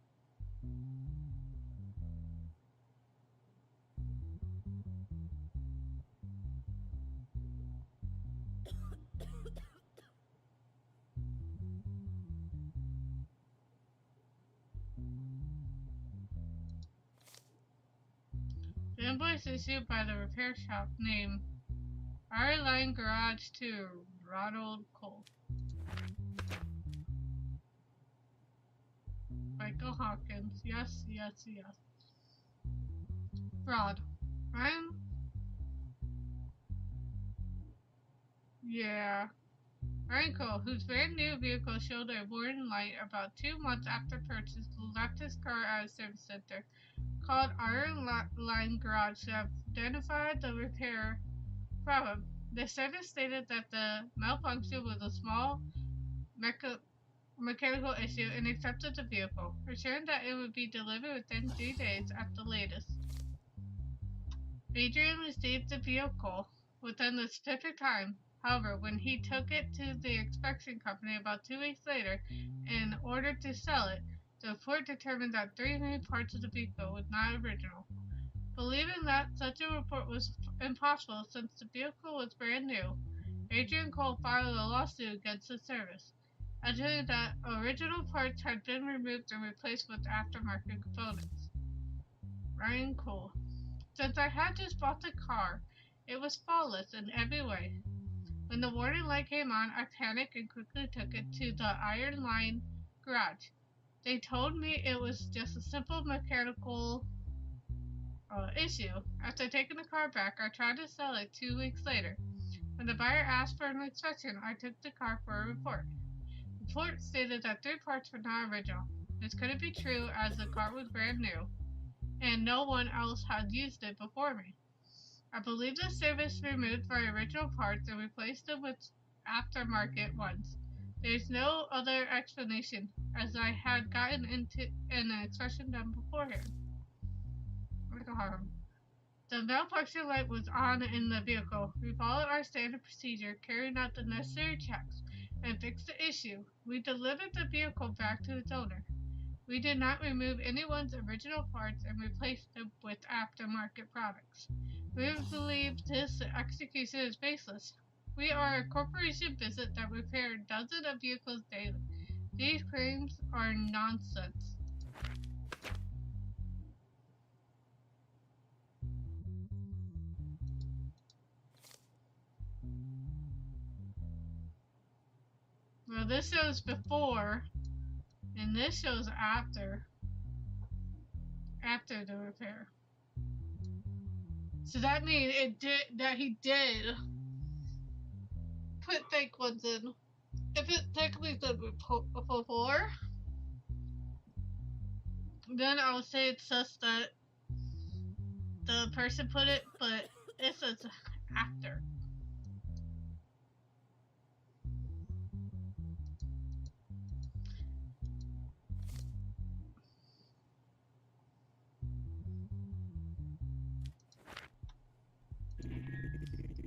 S1: The invoice issued by the repair shop named Our Line Garage to Ronald Cole. Michael Hawkins. Yes, yes, yes. Fraud. Ryan? Yeah. Ryan Cole, whose brand new vehicle showed a warning light about 2 months after purchase, left his car at a service center called Iron Line Garage to identify the repair problem. The service stated that the malfunction was a small mechanical issue and accepted the vehicle, assuring that it would be delivered within 3 days at the latest. Adrian received the vehicle within the specific time. However, when he took it to the inspection company about 2 weeks later in order to sell it, the report determined that 3 main parts of the vehicle were not original. Believing that such a report was impossible since the vehicle was brand new, Adrian Cole filed a lawsuit against the service, alleging that original parts had been removed and replaced with aftermarket components. Ryan Cole. Since I had just bought the car, it was flawless in every way. When the warning light came on, I panicked and quickly took it to the Iron Line Garage. They told me it was just a simple mechanical issue. After taking the car back, I tried to sell it 2 weeks later. When the buyer asked for an inspection, I took the car for a report. The report stated that 3 parts were not original. This couldn't be true as the car was brand new, and no one else had used it before me. I believe the service removed my original parts and replaced them with aftermarket ones. There's no other explanation, as I had gotten into an inspection done beforehand. The malfunction light was on in the vehicle. We followed our standard procedure, carrying out the necessary checks, and fixed the issue. We delivered the vehicle back to its owner. We did not remove anyone's original parts and replaced them with aftermarket products. We believe this execution is baseless. We are a corporation business that repairs dozens of vehicles daily. These claims are nonsense. Well, this shows before, and this shows after the repair. So that means he did put fake ones in. If it technically said before, then I would say it's just that the person put it, but it says after.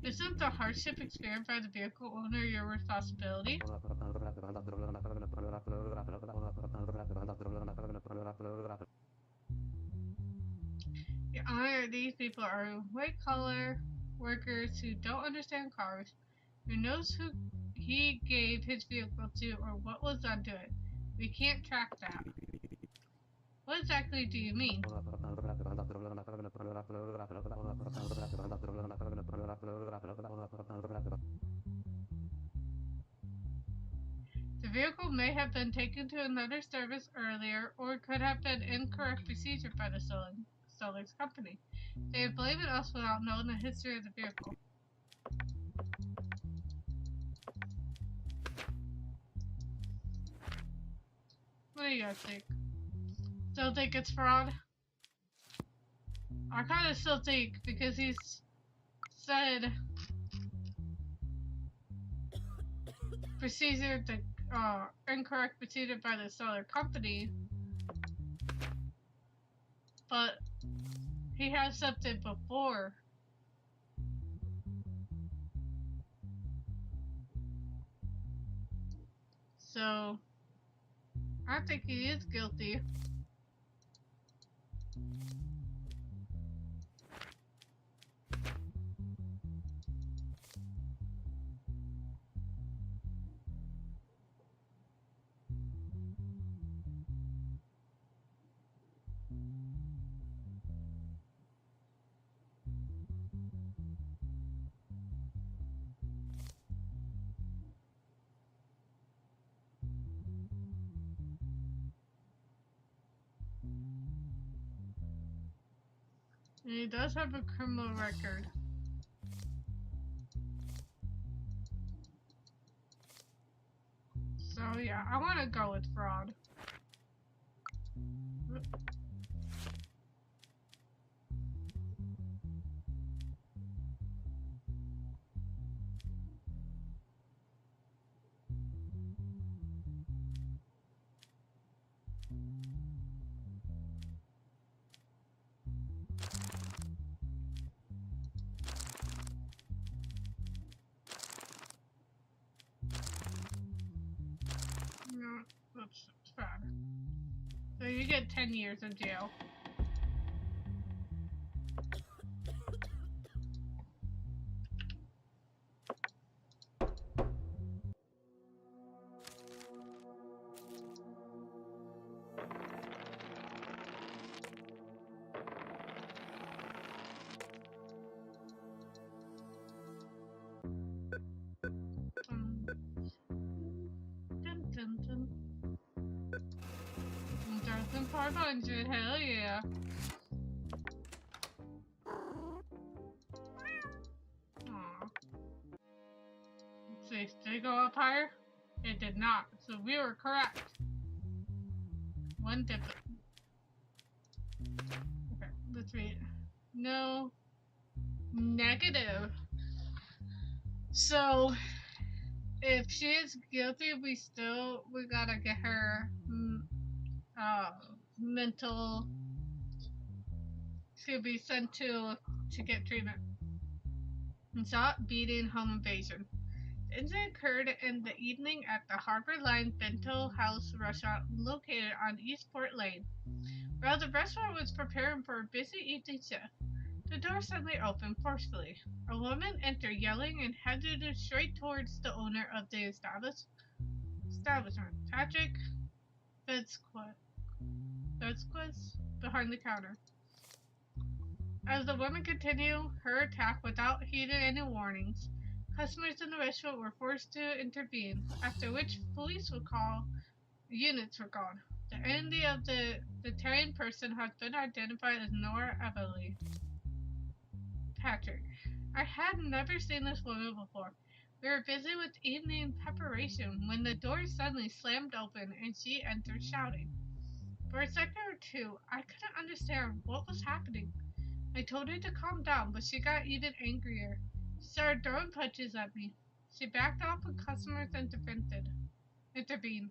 S1: Isn't the hardship experienced by the vehicle owner your responsibility? Your Honor, these people are white-collar workers who don't understand cars, who knows who he gave his vehicle to or what was done to it. We can't track that. What exactly do you mean? The vehicle may have been taken to another service earlier, or could have been incorrect procedure by the seller's company. They are blaming us without knowing the history of the vehicle. What do you guys think? Still think it's fraud? I kind of still think, because he's said procedure, the incorrect procedure by the seller company, but he has something before So, I think he is guilty. And he does have a criminal record. So yeah, I want to go with fraud. No, that's bad. So you get 10 years in jail. Dun, dun, dun. 1,500, hell yeah. Aw. Let's see, did it go up higher? It did not, so we were correct. One dip. Okay, let's read. No. Negative. So, if she is guilty, we gotta get her mental. She'll be sent to get treatment. Assault, beating, home invasion. The incident occurred in the evening at the Harbor Line Bento House restaurant located on Eastport Lane. While the restaurant was preparing for a busy evening shift, the door suddenly opened forcefully. A woman entered yelling and headed straight towards the owner of the establishment, Patrick Velasquez, behind the counter. As the woman continued her attack without heeding any warnings, customers in the restaurant were forced to intervene, after which units were called. The identity of the detained person has been identified as Nora Everly. Patrick. I had never seen this woman before. We were busy with evening preparation when the door suddenly slammed open and she entered shouting. For a second or two, I couldn't understand what was happening. I told her to calm down, but she got even angrier. She started throwing punches at me. She backed off when customers intervened.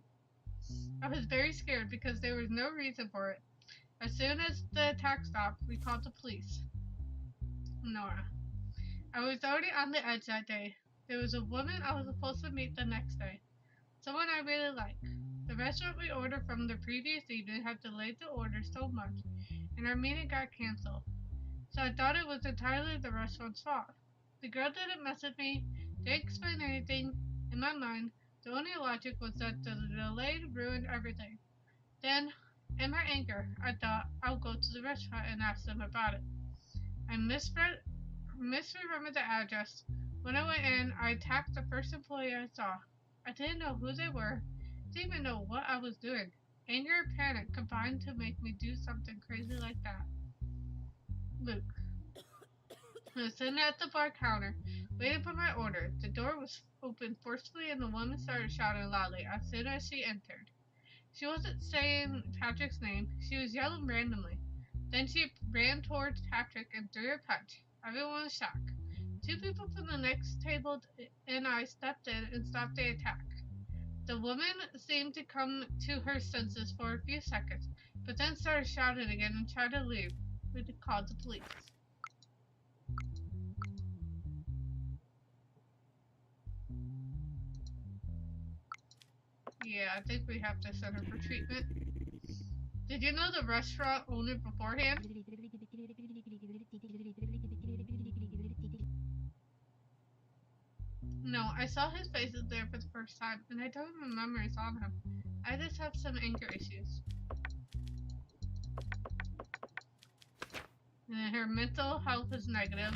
S1: I was very scared because there was no reason for it. As soon as the attack stopped, we called the police. Nora. I was already on the edge that day. There was a woman I was supposed to meet the next day. Someone I really like. The restaurant we ordered from the previous evening had delayed the order so much, and our meeting got canceled. So I thought it was entirely the restaurant's fault. The girl didn't message me, didn't explain anything. In my mind, the only logic was that the delay ruined everything. Then, in my anger, I thought I'll go to the restaurant and ask them about it. I misremembered the address. When I went in, I attacked the first employee I saw. I didn't know who they were, didn't even know what I was doing. Anger and panic combined to make me do something crazy like that. Luke. I was sitting at the bar counter, waiting for my order. The door was opened forcefully and the woman started shouting loudly as soon as she entered. She wasn't saying Patrick's name, she was yelling randomly. Then she ran towards Patrick and threw a punch. Everyone was shocked. Two people from the next table and I stepped in and stopped the attack. The woman seemed to come to her senses for a few seconds, but then started shouting again and tried to leave. We called the police. Yeah, I think we have to send her for treatment. Did you know the restaurant owner beforehand? No, I saw his faces there for the first time, and I don't remember I saw him. I just have some anger issues. And her mental health is negative.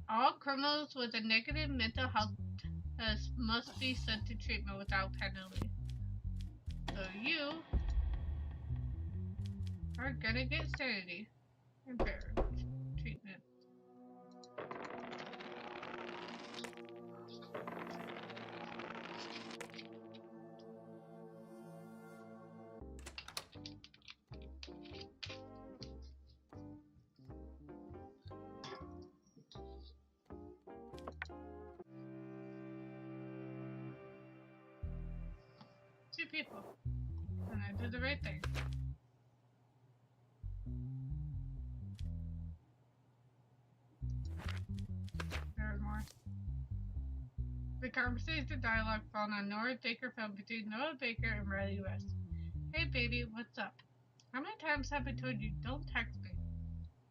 S1: All criminals with a negative mental health test must be sent to treatment without penalty. So you are gonna get sanity and treatment. Two people. And I did the right thing. There was more. The conversation dialogue found on Nora Baker film between Noah Baker and Riley West. Hey baby, what's up? How many times have I told you don't text me?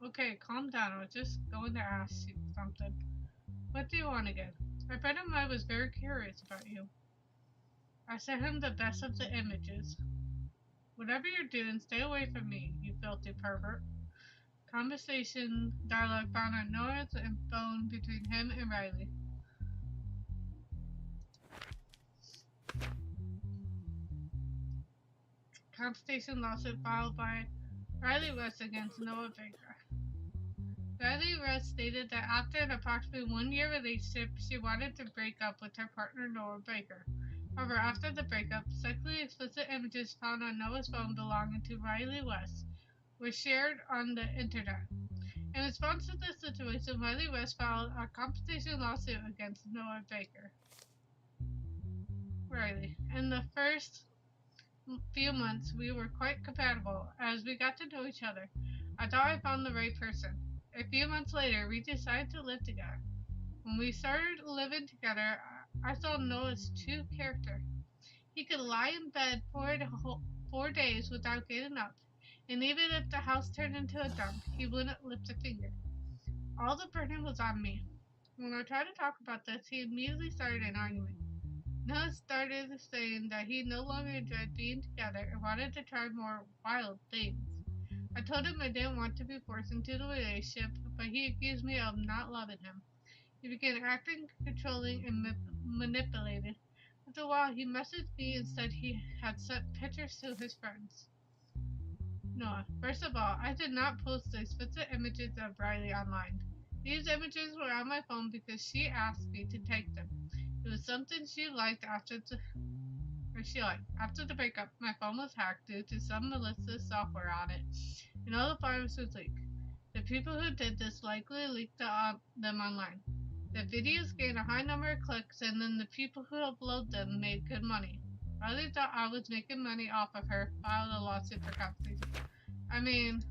S1: Okay, calm down. I was just going to ask you something. What do you want again? A friend of mine was very curious about you. I sent him the best of the images. Whatever you're doing, stay away from me, you filthy pervert. Conversation dialogue found on Nora's and phone between him and Riley. Conversation lawsuit filed by Riley West against Noah Baker. Riley West stated that after an approximately 1-year relationship, she wanted to break up with her partner Noah Baker. However, after the breakup, sexually explicit images found on Noah's phone belonging to Riley West were shared on the internet. In response to this situation, Riley West filed a compensation lawsuit against Noah Baker. Riley. In the first few months, we were quite compatible as we got to know each other. I thought I found the right person. A few months later, we decided to live together. When we started living together, I saw Noah's true character. He could lie in bed for 4 days without getting up, and even if the house turned into a dump, he wouldn't lift a finger. All the burden was on me. When I tried to talk about this, he immediately started an argument. Noah started saying that he no longer enjoyed being together and wanted to try more wild things. I told him I didn't want to be forced into the relationship, but he accused me of not loving him. He began acting controlling and manipulated. After a while, he messaged me and said he had sent pictures to his friends. Noah, first of all, I did not post the explicit images of Riley online. These images were on my phone because she asked me to take them. It was something she liked after the breakup. My phone was hacked due to some malicious software on it, and all the files was leaked. The people who did this likely leaked them online. The videos gained a high number of clicks, and then the people who upload them made good money. Riley thought I was making money off of her, filed a lawsuit for compensation. I mean,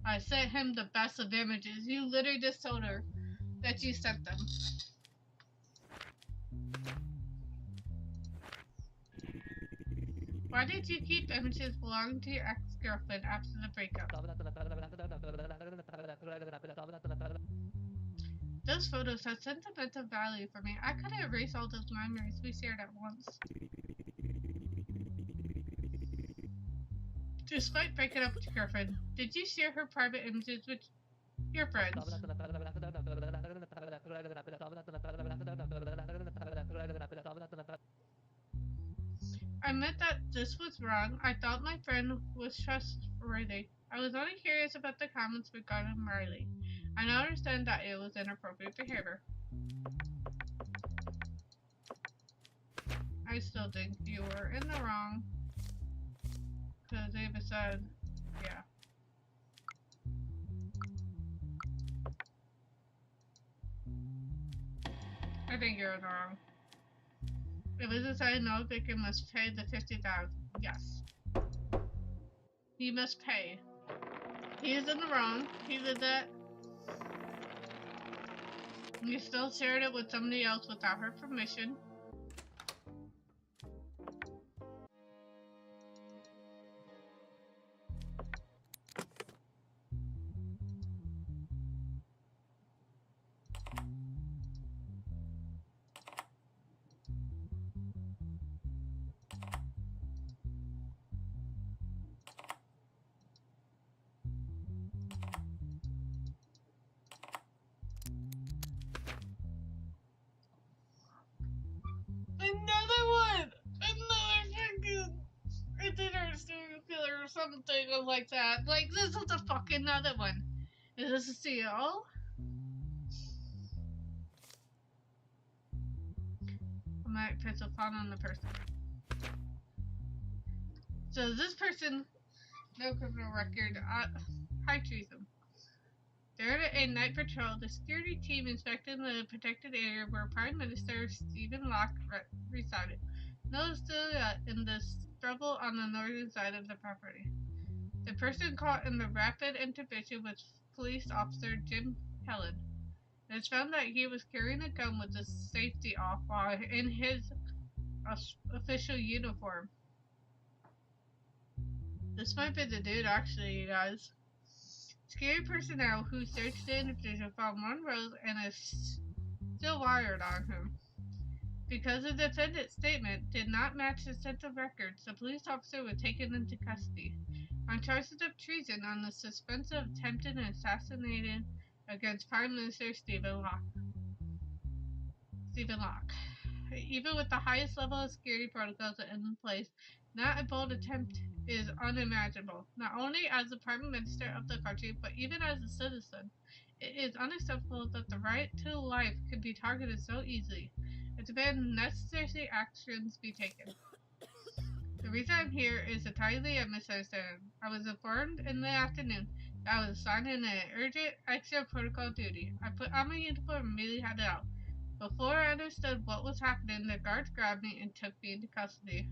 S1: I sent him the best of images. You literally just told her that you sent them. Why did you keep images belonging to your ex-girlfriend after the breakup? Those photos have sentimental value for me. I couldn't erase all those memories we shared at once. Despite breaking up with your girlfriend, did you share her private images with your friends? I meant that this was wrong. I thought my friend was trustworthy. I was only curious about the comments regarding Riley. I now understand that it was inappropriate behavior. I still think you were in the wrong. Because Ava said, yeah. I think you're in the wrong. It was decided Noah Baker must pay the $50,000. Yes. He must pay. He is in the wrong. He did that. You still shared it with somebody else without her permission. Another one! Another freaking itinerant serial killer or something like that. Like, this is a fucking another one. Is this a CO? I might put a fun on the person. So this person, no criminal record, high treason. During a night patrol, the security team inspected the protected area where Prime Minister Stephen Locke resided. Noticed in the stubble on the northern side of the property. The person caught in the rapid intervention was police officer Jim Helen. It was found that he was carrying a gun with the safety off while in his official uniform. This might be the dude, actually, you guys. Security personnel who searched the individual found one rose and a steel wire on him. Because the defendant's statement did not match the set of records, the police officer was taken into custody on charges of treason on the suspense of attempted assassination against Prime Minister Stephen Locke. Even with the highest level of security protocols in place, not a bold attempt is unimaginable. Not only as the Prime Minister of the country, but even as a citizen. It is unacceptable that the right to life could be targeted so easily. It's been necessary actions be taken. The reason I'm here is entirely a misunderstanding. I was informed in the afternoon that I was assigned an urgent extra protocol duty. I put on my uniform and immediately headed out. Before I understood what was happening, the guards grabbed me and took me into custody.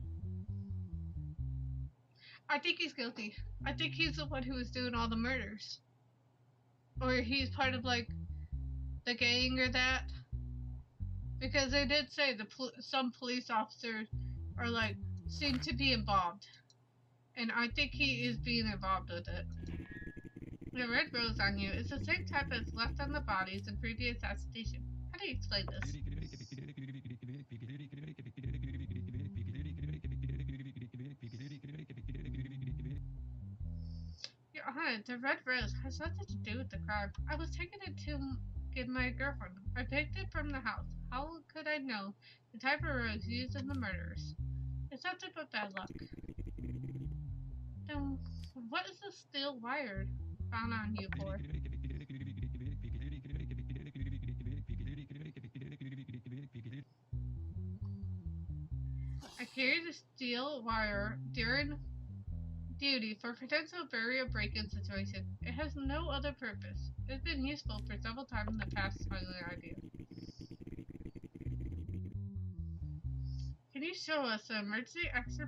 S1: I think he's guilty. I think he's the one who was doing all the murders. Or he's part of, like, the gang or that. Because they did say some police officers are, like, seem to be involved. And I think he is being involved with it. The red rose on you is the same type as left on the bodies in previous assassination. How do you explain this? Your Honor, the red rose has nothing to do with the crime. I was taking it to give my girlfriend. I picked it from the house. How could I know the type of rose used in the murders? It's nothing but bad luck. Then what is the steel wire found on you for? I carried the steel wire during duty for potential burial break-in situation. It has no other purpose. It's been useful for several times in the past smuggling idea. Can you show us the emergency extra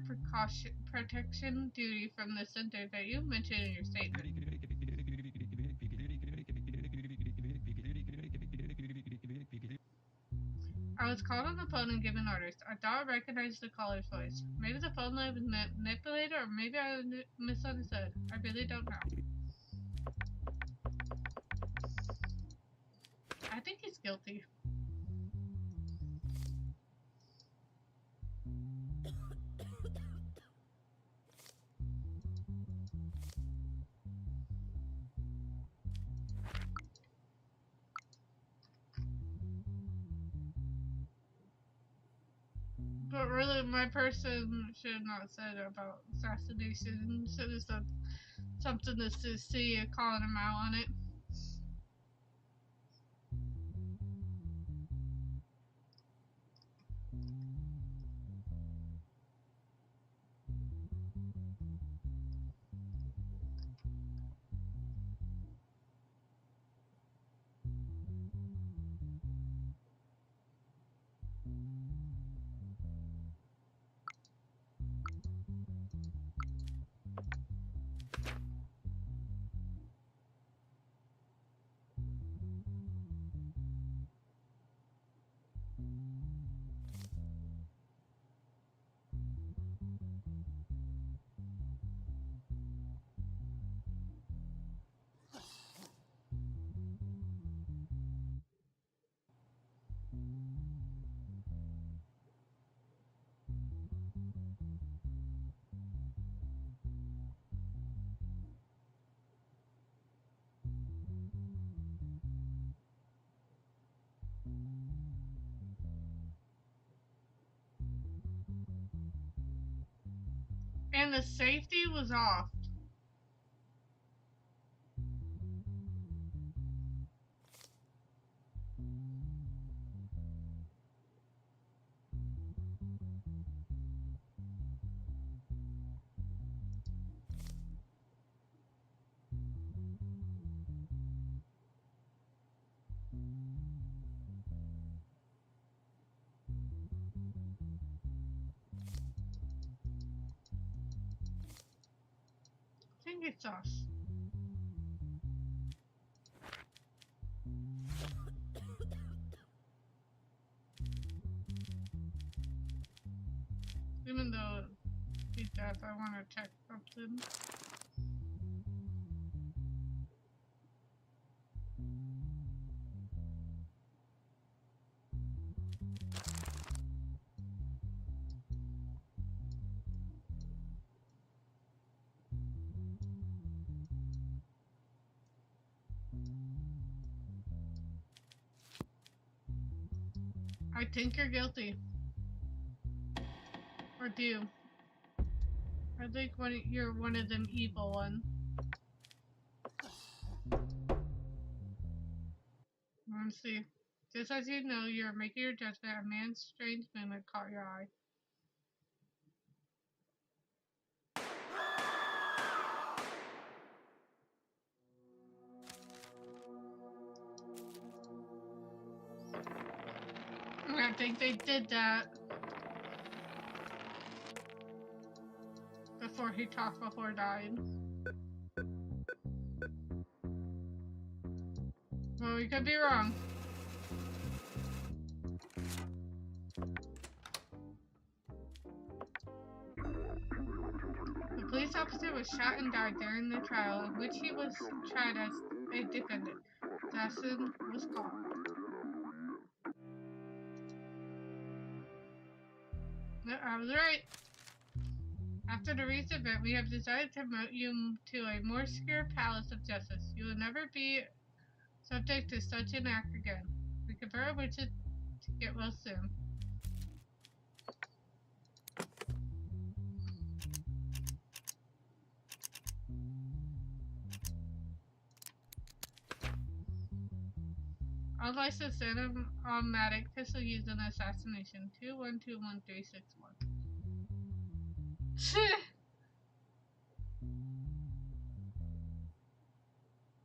S1: protection duty from the center that you mentioned in your statement? I was called on the phone and given orders. I thought I recognized the caller's voice. Maybe the phone line was manipulated, or maybe I misunderstood. I really don't know. I think he's guilty. But really, my person should not have said about assassination. Should have said something to see calling him out on it. And the safety was off. I think it's us. Even though he's dead, I want to check something. I think you're guilty. Or do. I think you're one of them evil ones. Let's see. Just as you know, you're making your judgment, a man's strange movement caught your eye. I think they did that before he talked before dying. Well, we could be wrong. The police officer was shot and died during the trial in which he was tried as a defendant. Jackson was caught. No, I was right. After the recent event, we have decided to promote you to a more secure palace of justice. You will never be subject to such an act again. We confer our wishes to get well soon. Unlicensed automatic pistol used in assassination. 2121361.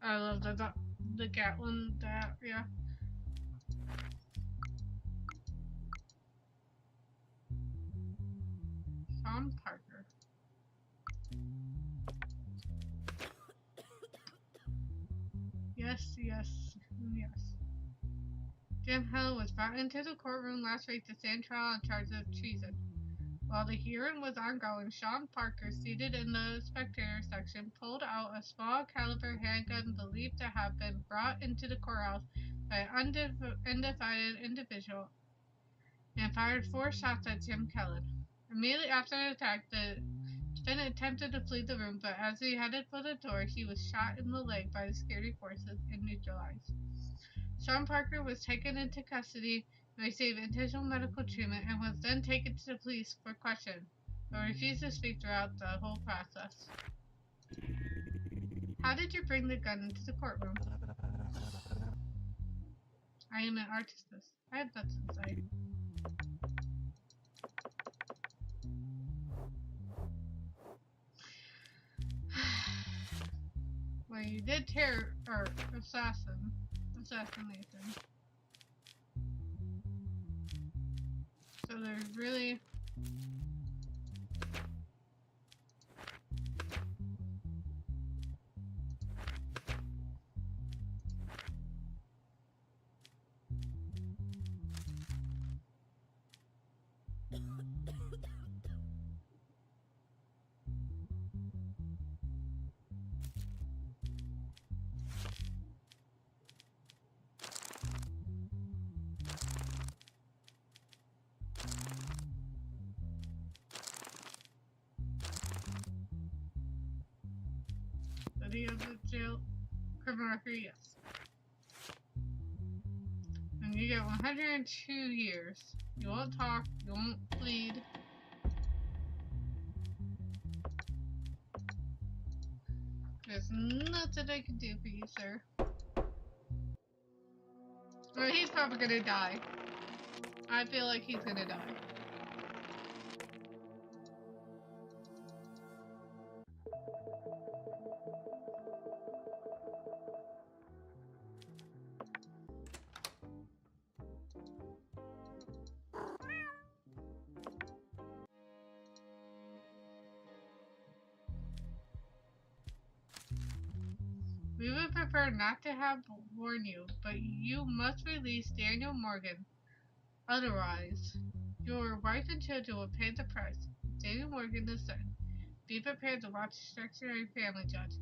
S1: I love the Gatlin, yeah. Sean Parker. Yes. Jim Hill was brought into the courtroom last week to stand trial on charges of treason. While the hearing was ongoing, Sean Parker, seated in the spectator section, pulled out a small caliber handgun believed to have been brought into the courthouse by an unidentified individual and fired 4 shots at Jim Kellen. Immediately after the attack, the defendant attempted to flee the room, but as he headed for the door, he was shot in the leg by the security forces and neutralized. Sean Parker was taken into custody and received intensive medical treatment and was then taken to the police for questioning, but refused to speak throughout the whole process. How did you bring the gun into the courtroom? I am an artist. I have nothing to say. Well, you did assassination. So there's really... Of the jail criminal record, yes. And you get 102 years. You won't talk, you won't plead. There's nothing I can do for you, sir. Well, he's probably gonna die. I feel like he's gonna die. We would prefer not to have warned you, but you must release Daniel Morgan. Otherwise, your wife and children will pay the price. Daniel Morgan is dead. Be prepared to watch Extraordinary Family Judge.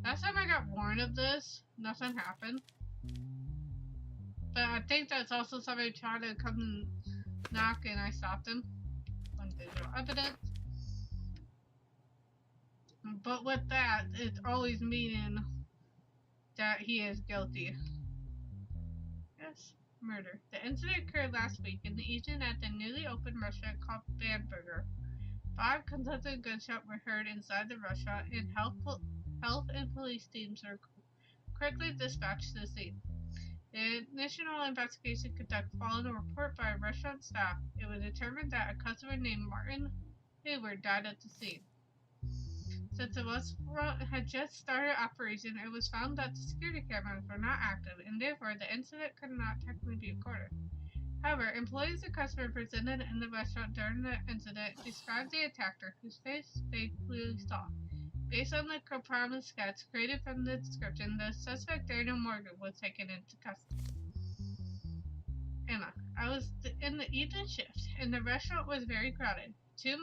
S1: Last time I got warned of this, nothing happened. But I think that's also somebody trying to come and knock and I stopped him. On visual evidence. But with that, it's always meaning that he is guilty. Yes, murder. The incident occurred last week in the evening at the newly opened restaurant called Bamberger. 5 consecutive gunshots were heard inside the restaurant, and health and police teams were quickly dispatched to the scene. The initial investigation conducted following a report by restaurant staff. It was determined that a customer named Martin Hayward died at the scene. Since the restaurant had just started operation, it was found that the security cameras were not active, and therefore the incident could not technically be recorded. However, employees and customers presented in the restaurant during the incident described the attacker, whose face they clearly saw. Based on the compromise sketch created from the description, the suspect Daniel Morgan was taken into custody. Emma, I was in the evening shift, and the restaurant was very crowded. 2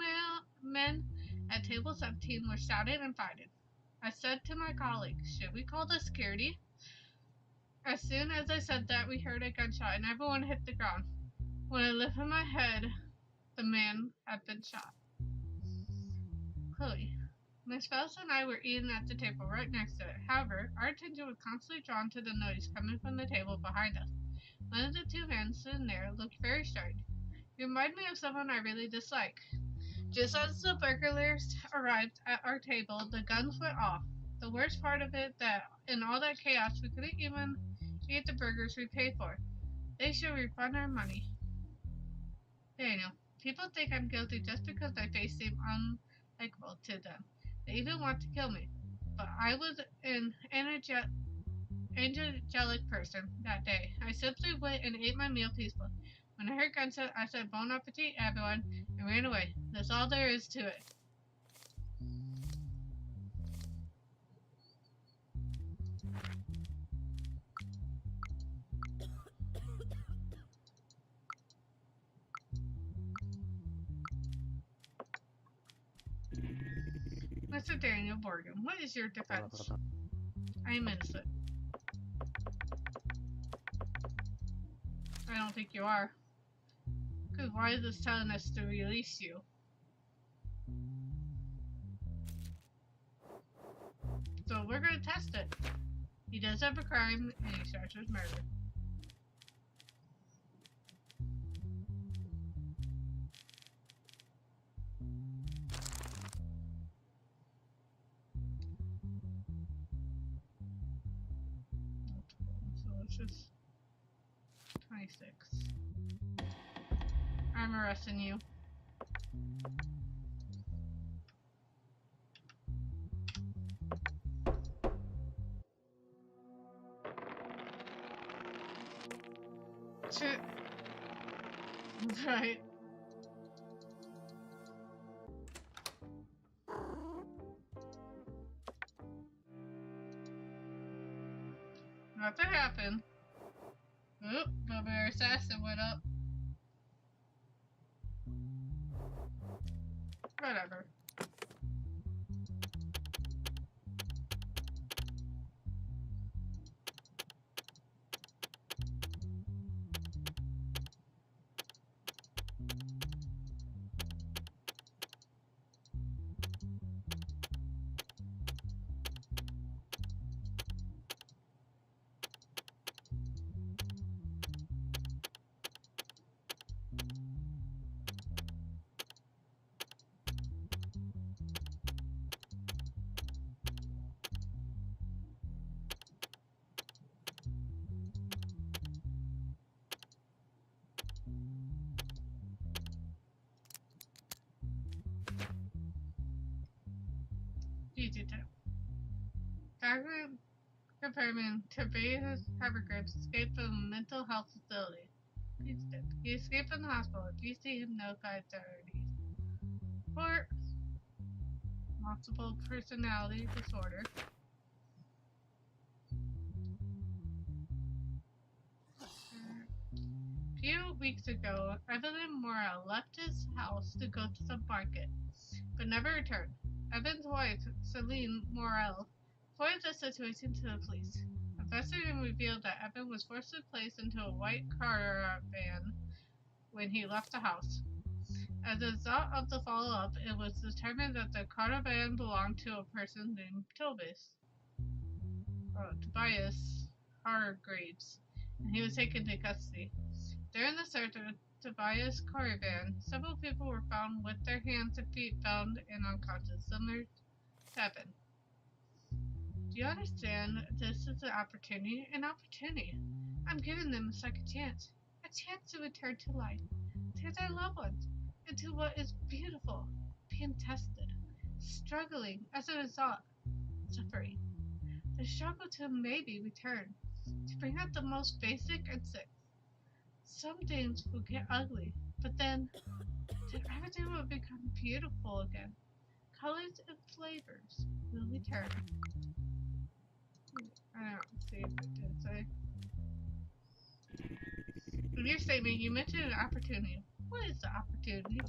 S1: men at table 17 were shouting and fighting. I said to my colleague, should we call the security? As soon as I said that, we heard a gunshot and everyone hit the ground. When I lifted my head, the man had been shot. Chloe, my spouse and I were eating at the table right next to it. However, our attention was constantly drawn to the noise coming from the table behind us. One of the 2 men sitting there looked very strange. He reminded me of someone I really dislike. Just as the burglars arrived at our table, the guns went off. The worst part of it, that in all that chaos, we couldn't even eat the burgers we paid for. They should refund our money. Daniel, people think I'm guilty just because my face seemed unlikable to them. They even want to kill me. But I was an angelic person that day. I simply went and ate my meal peacefully. When I heard gunshots, I said bon appetit, everyone, and ran away. That's all there is to it. Mr. Daniel Morgan, what is your defense? I am innocent. I don't think you are. Because why is this telling us to release you? So we're gonna test it. He does have a crime, and he starts with murder. So it's just 26. I'm arresting you. Shit. Right. Nothing happened. Oop, Barbarian Assassin went up. Whatever. document confirming Tobias Evergraves escaped from a mental health facility. He escaped from the hospital. DC have notified authorities. For multiple personality disorder. A few weeks ago, Evelyn Morel left his house to go to the market, but never returned. Evan's wife, Celine Morel, reported the situation to the police. Investigating revealed that Evan was forcibly placed into a white caravan when he left the house. As a result of the follow-up, it was determined that the caravan belonged to a person named Tobias Hargraves, and he was taken to custody. During the search of Tobias' caravan, several people were found with their hands and feet bound and unconscious, similar to Evan. Do you understand? This is an opportunity. An opportunity. I'm giving them a second chance. A chance to return to life, to their loved ones, and to what is beautiful, being tested, struggling as a result, suffering. The struggle to maybe return, to bring out the most basic instinct. Some things will get ugly, but then everything will become beautiful again. Colors and flavors will return. I don't see if it did say. In your statement, you mentioned an opportunity. What is the opportunity?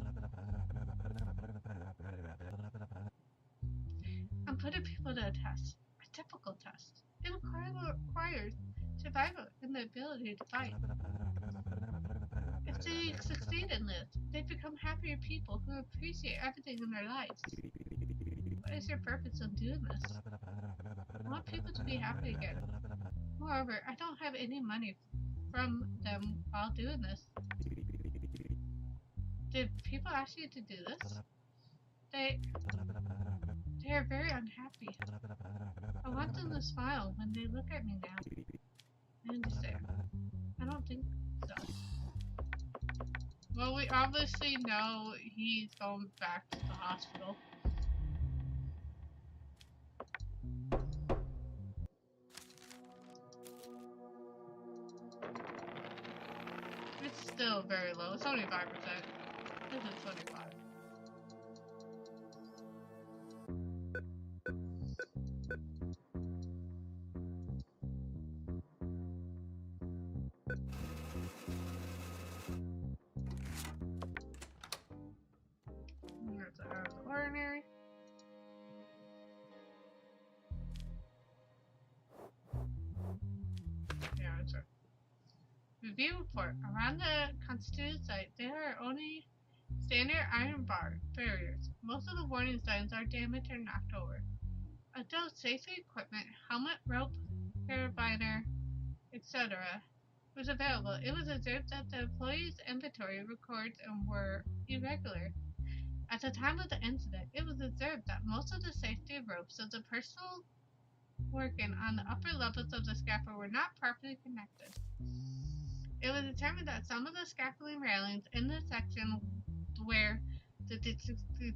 S1: I'm putting people to a test. A difficult test. It requires survival and the ability to fight. If they succeed in this, they become happier people who appreciate everything in their lives. What is your purpose of doing this? I want people to be happy again. Moreover, I don't have any money from them while doing this. Did people ask you to do this? They are very unhappy. I want them to smile when they look at me now. I understand. I don't think so. Well, we obviously know he's going back to the hospital. It's still very low. It's only 5%. This is 25. That's out of the ordinary. Yeah, that's right. Review report. Around the constituted site, there are only standard iron bar barriers. Most of the warning signs are damaged or knocked over. Although safety equipment, helmet, rope, carabiner, etc. was available, it was observed that the employees' inventory records were irregular. At the time of the incident, it was observed that most of the safety ropes of the personnel working on the upper levels of the scaffold were not properly connected. It was determined that some of the scaffolding railings in the section where the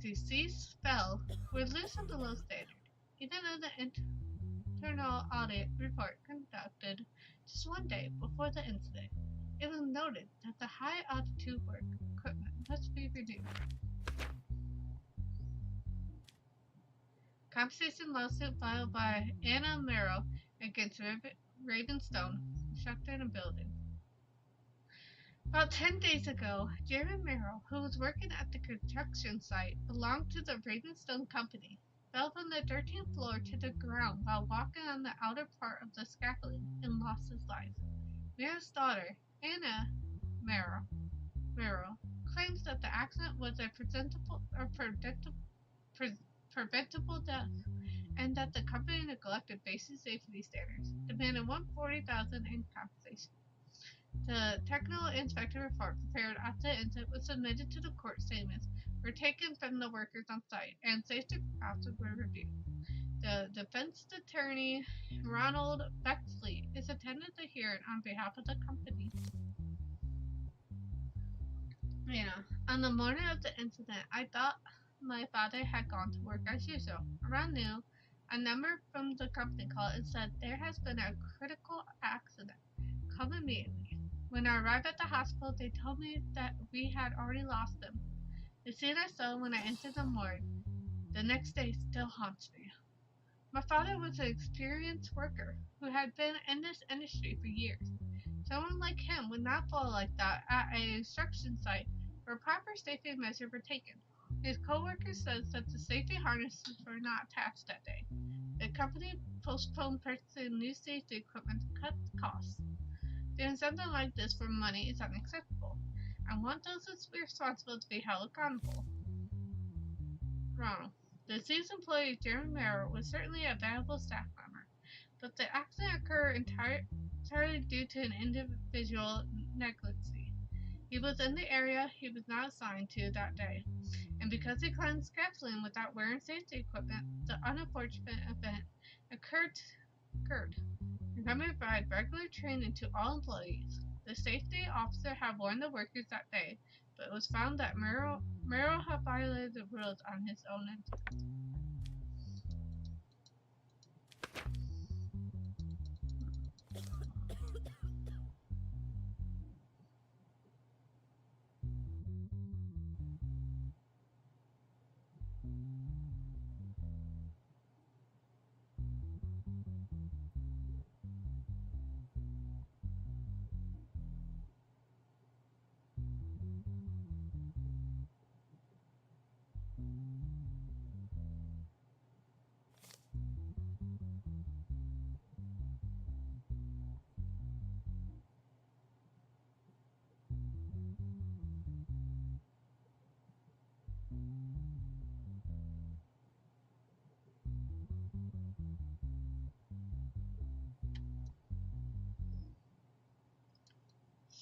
S1: deceased fell were loose and below standard. Even though the internal audit report conducted just one day before the incident, it was noted that the high altitude work equipment must be renewed. Compensation lawsuit filed by Anna Merrill against Ravenstone, constructed a building. About 10 days ago, Jerry Merrill, who was working at the construction site belonged to the Ravenstone Company, fell from the 13th floor to the ground while walking on the outer part of the scaffolding and lost his life. Merrill's daughter, Anna Merrill, claims that the accident was a preventable death, and that the company neglected basic safety standards, demanding $140,000 in compensation. The technical inspector report prepared after the incident was submitted to the court. Statements were taken from the workers on site, and safety precautions were reviewed. The defense attorney, Ronald Bexley, is attending the hearing on behalf of the company. On the morning of the incident, I thought my father had gone to work as usual. Around noon, A number from the company called and said there has been a critical accident. Come immediately. When I arrived at the hospital, they told me that we had already lost him. The scene I saw when I entered the morgue the next day still haunts me. My father was an experienced worker who had been in this industry for years. Someone like him would not fall like that at a construction site where proper safety measures were taken. His co-worker says that the safety harnesses were not attached that day. The company postponed purchasing new safety equipment to cut costs. Doing something like this for money is unacceptable. I want those responsible to be held accountable. Ronald. The deceased employee, Jeremy Merrill, was certainly a valuable staff member, but the accident occurred entirely due to an individual negligence. He was in the area he was not assigned to that day, and because he climbed scaffolding without wearing safety equipment, the unfortunate event occurred. The company provided regular training to all employees. The safety officer had warned the workers that day, but it was found that Merrill had violated the rules on his own intent.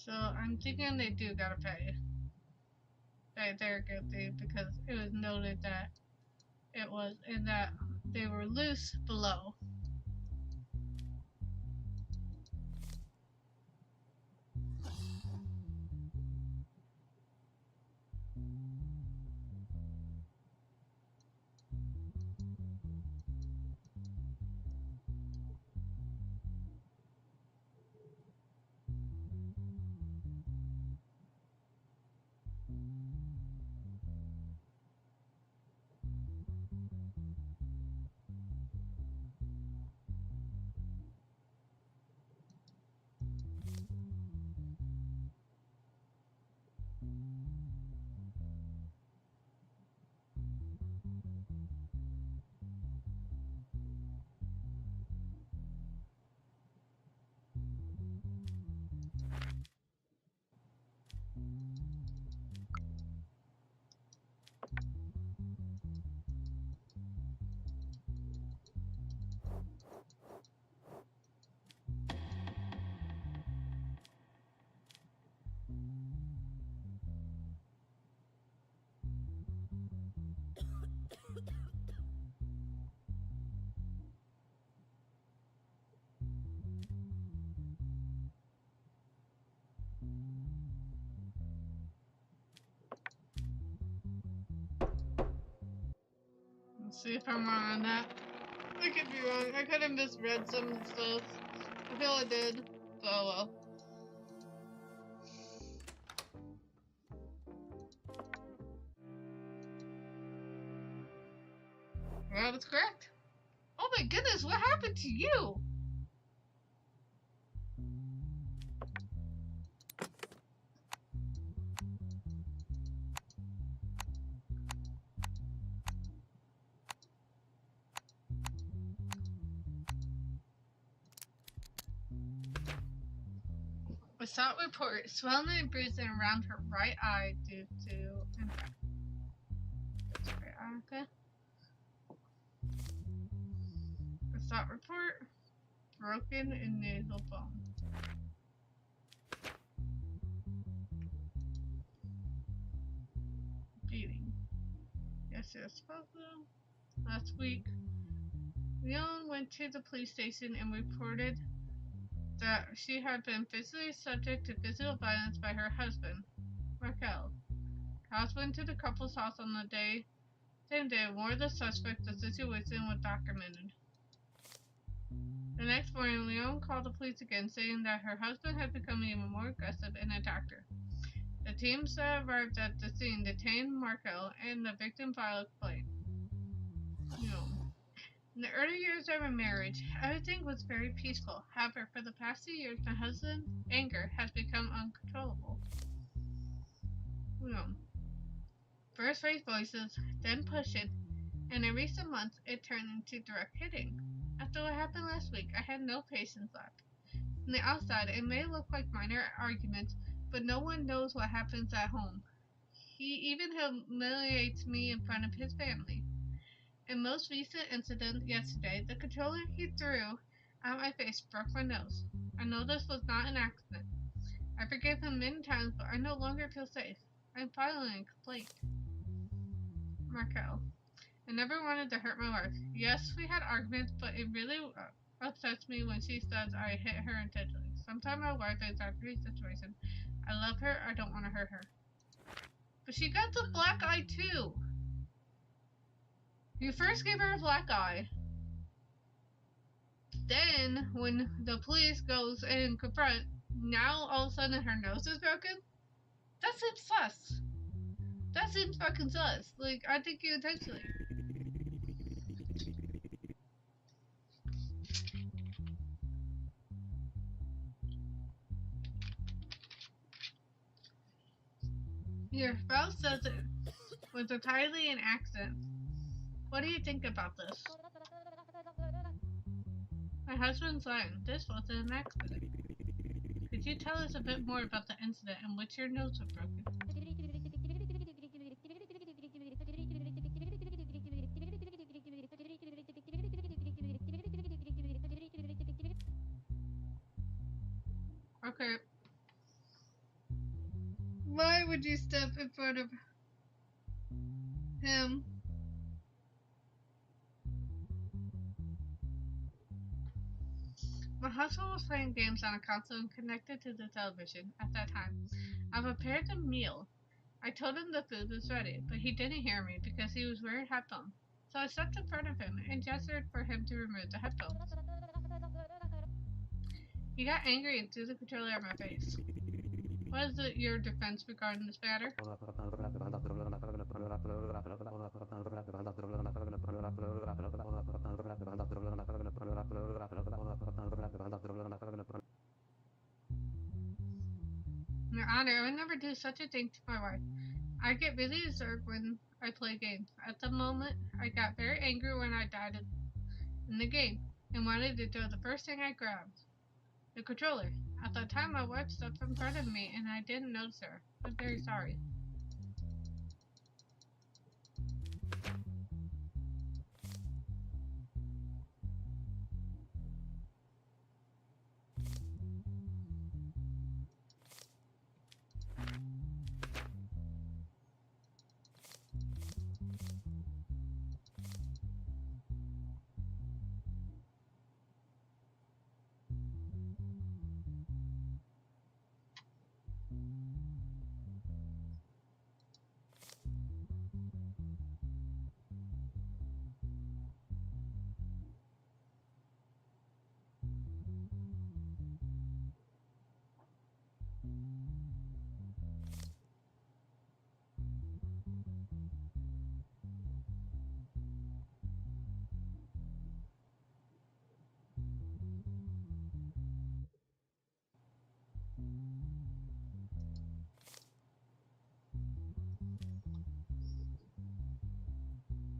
S1: So I'm thinking they do gotta pay. They're guilty because it was noted that it was in that they were loose below. Let's see if I'm wrong on that. I could be wrong. I could have misread some stuff. I feel I did. But oh well. Well, that's correct. Oh my goodness, what happened to you? Assault report, swelling and bruising around her right eye due to impact. That's right eye, okay. Assault report, broken in nasal bone. Beating. Yes, possible. Last week, Leon went to the police station and reported that she had been physically subject to physical violence by her husband, Raquel. Cops went to the couple's house on the same day and warned the suspect the situation was documented. Michonne called the police again, saying that her husband had become even more aggressive and attacked her. The teams that arrived at the scene detained Markel and the victim filed a complaint. In the early years of our marriage, everything was very peaceful. However, for the past 2 years, my husband's anger has become uncontrollable. First raised voices, then pushing, and in recent months, it turned into direct hitting. After what happened last week, I had no patience left. From the outside, it may look like minor arguments, but no one knows what happens at home. He even humiliates me in front of his family. In most recent incident yesterday, the controller he threw at my face broke my nose. I know this was not an accident. I forgave him many times, but I no longer feel safe. I'm filing a complaint. Markel. I never wanted to hurt my wife. Yes, we had arguments, but it really upsets me when she says I hit her intentionally. Sometimes my wife is out of the situation. I love her, I don't want to hurt her. But she got the black eye too. You first gave her a black eye. Then, when the police goes and confront, now all of a sudden her nose is broken? That seems sus. That seems fucking sus. Like, I think you intentionally. Your spouse says it was entirely an accident. What do you think about this? My husband's lying. This wasn't an accident. Could you tell us a bit more about the incident in which your nose was broken? Okay. Why would you step in front of him? My husband was playing games on a console connected to the television at that time. I prepared a meal. I told him the food was ready, but he didn't hear me because he was wearing headphones. So I stepped in front of him and gestured for him to remove the headphones. He got angry and threw the controller at my face. What is your defense regarding this matter? Your Honor, I would never do such a thing to my wife. I get really reserved when I play games. At the moment, I got very angry when I died in the game and wanted to throw the first thing I grabbed. The controller. At the time, my wife stepped in front of me and I didn't notice her. I'm very sorry.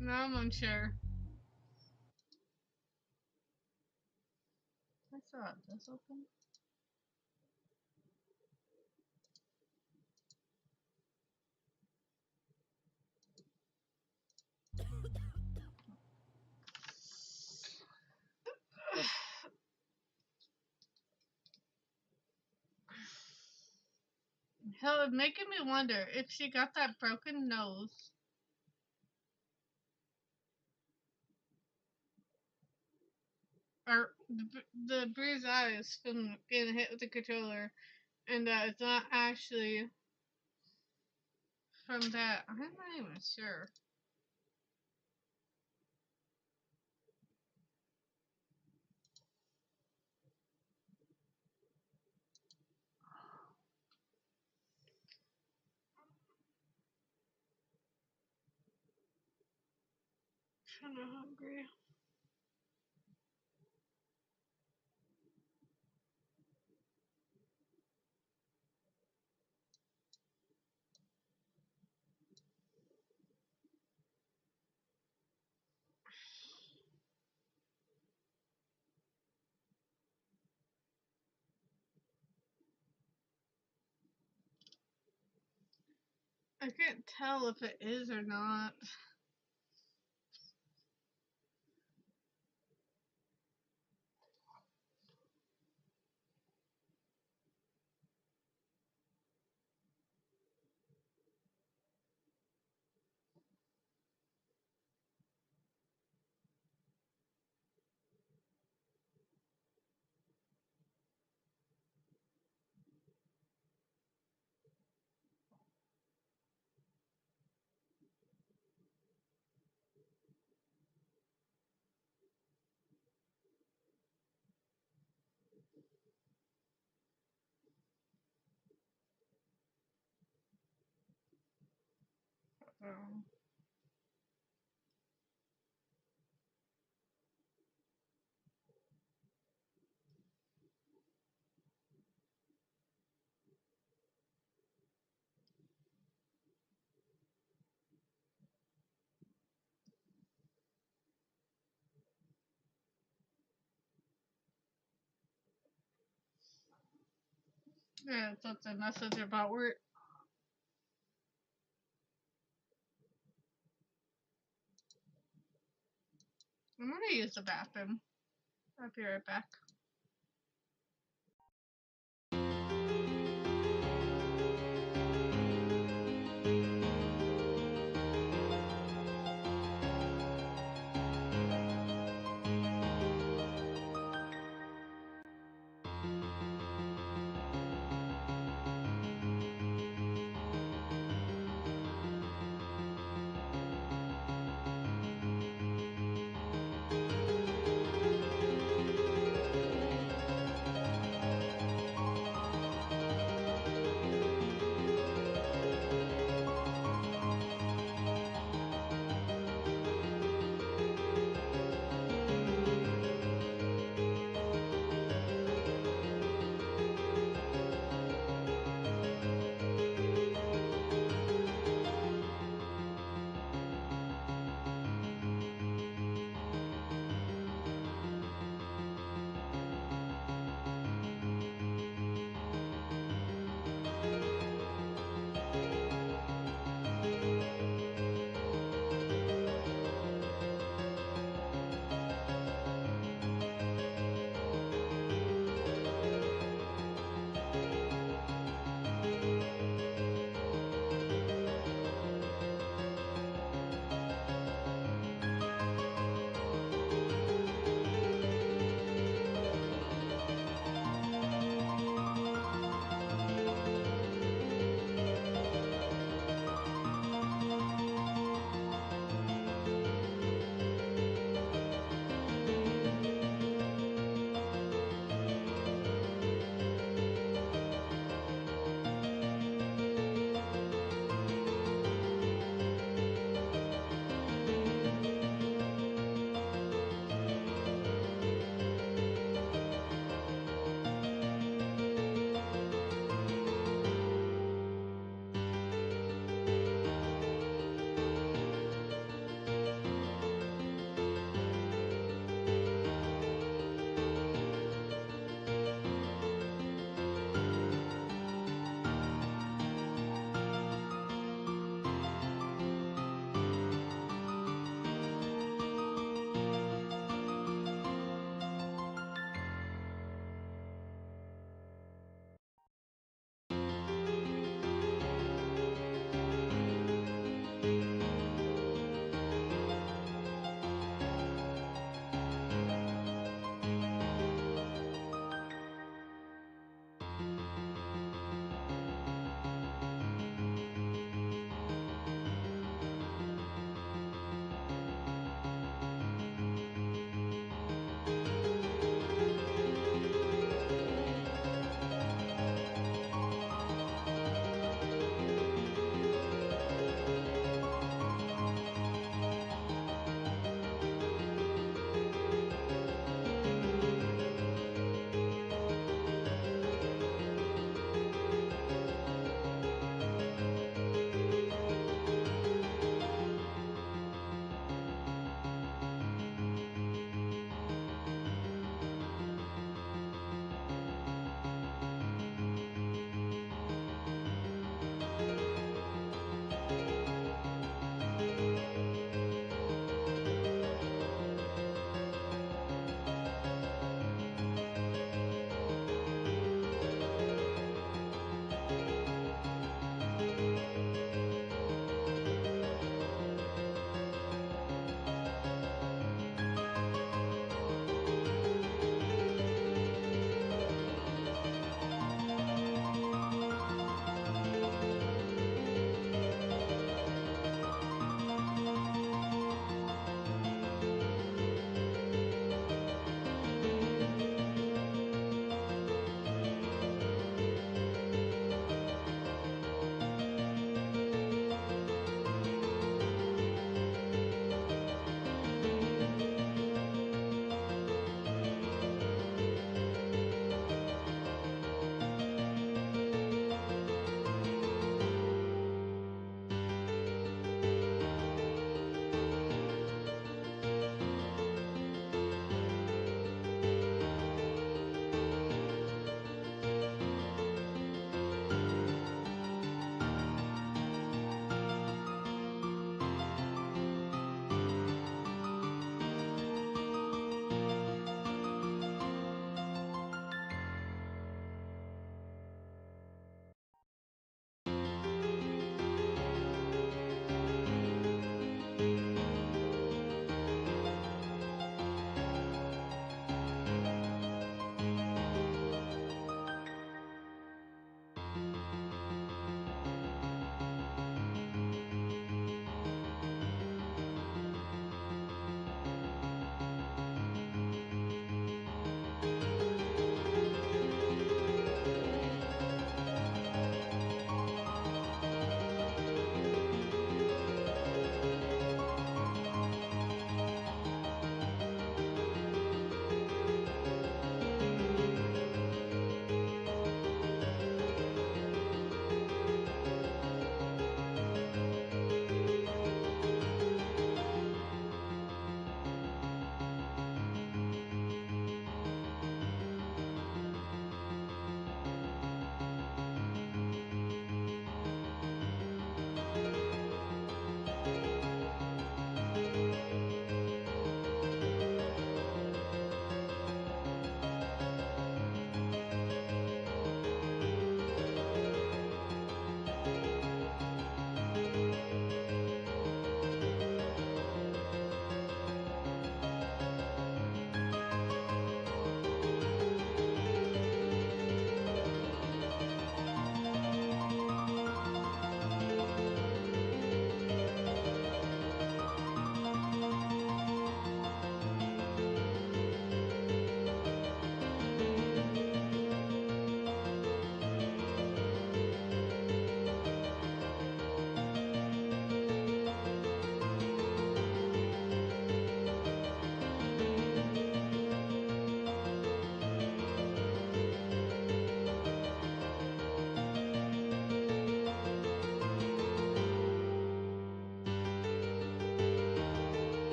S1: Now I'm unsure. I saw this open. Hell, it's making me wonder if she got that broken nose. Or the bruised eyes from getting hit with the controller, and that it's not actually from that. I'm not even sure. Kinda hungry. I can't tell if it is or not. Um, yeah, that's a message about work. I'm gonna use the bathroom. I'll be right back.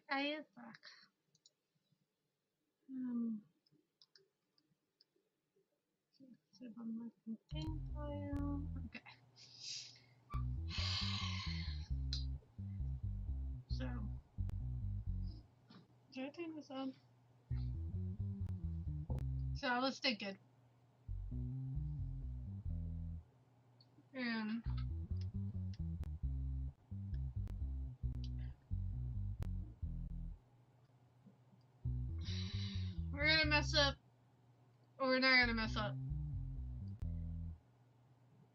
S1: Isaac. Save on my contain file. Okay. So, did I turn this on? So I was thinking, we're gonna mess up, or we're not gonna mess up.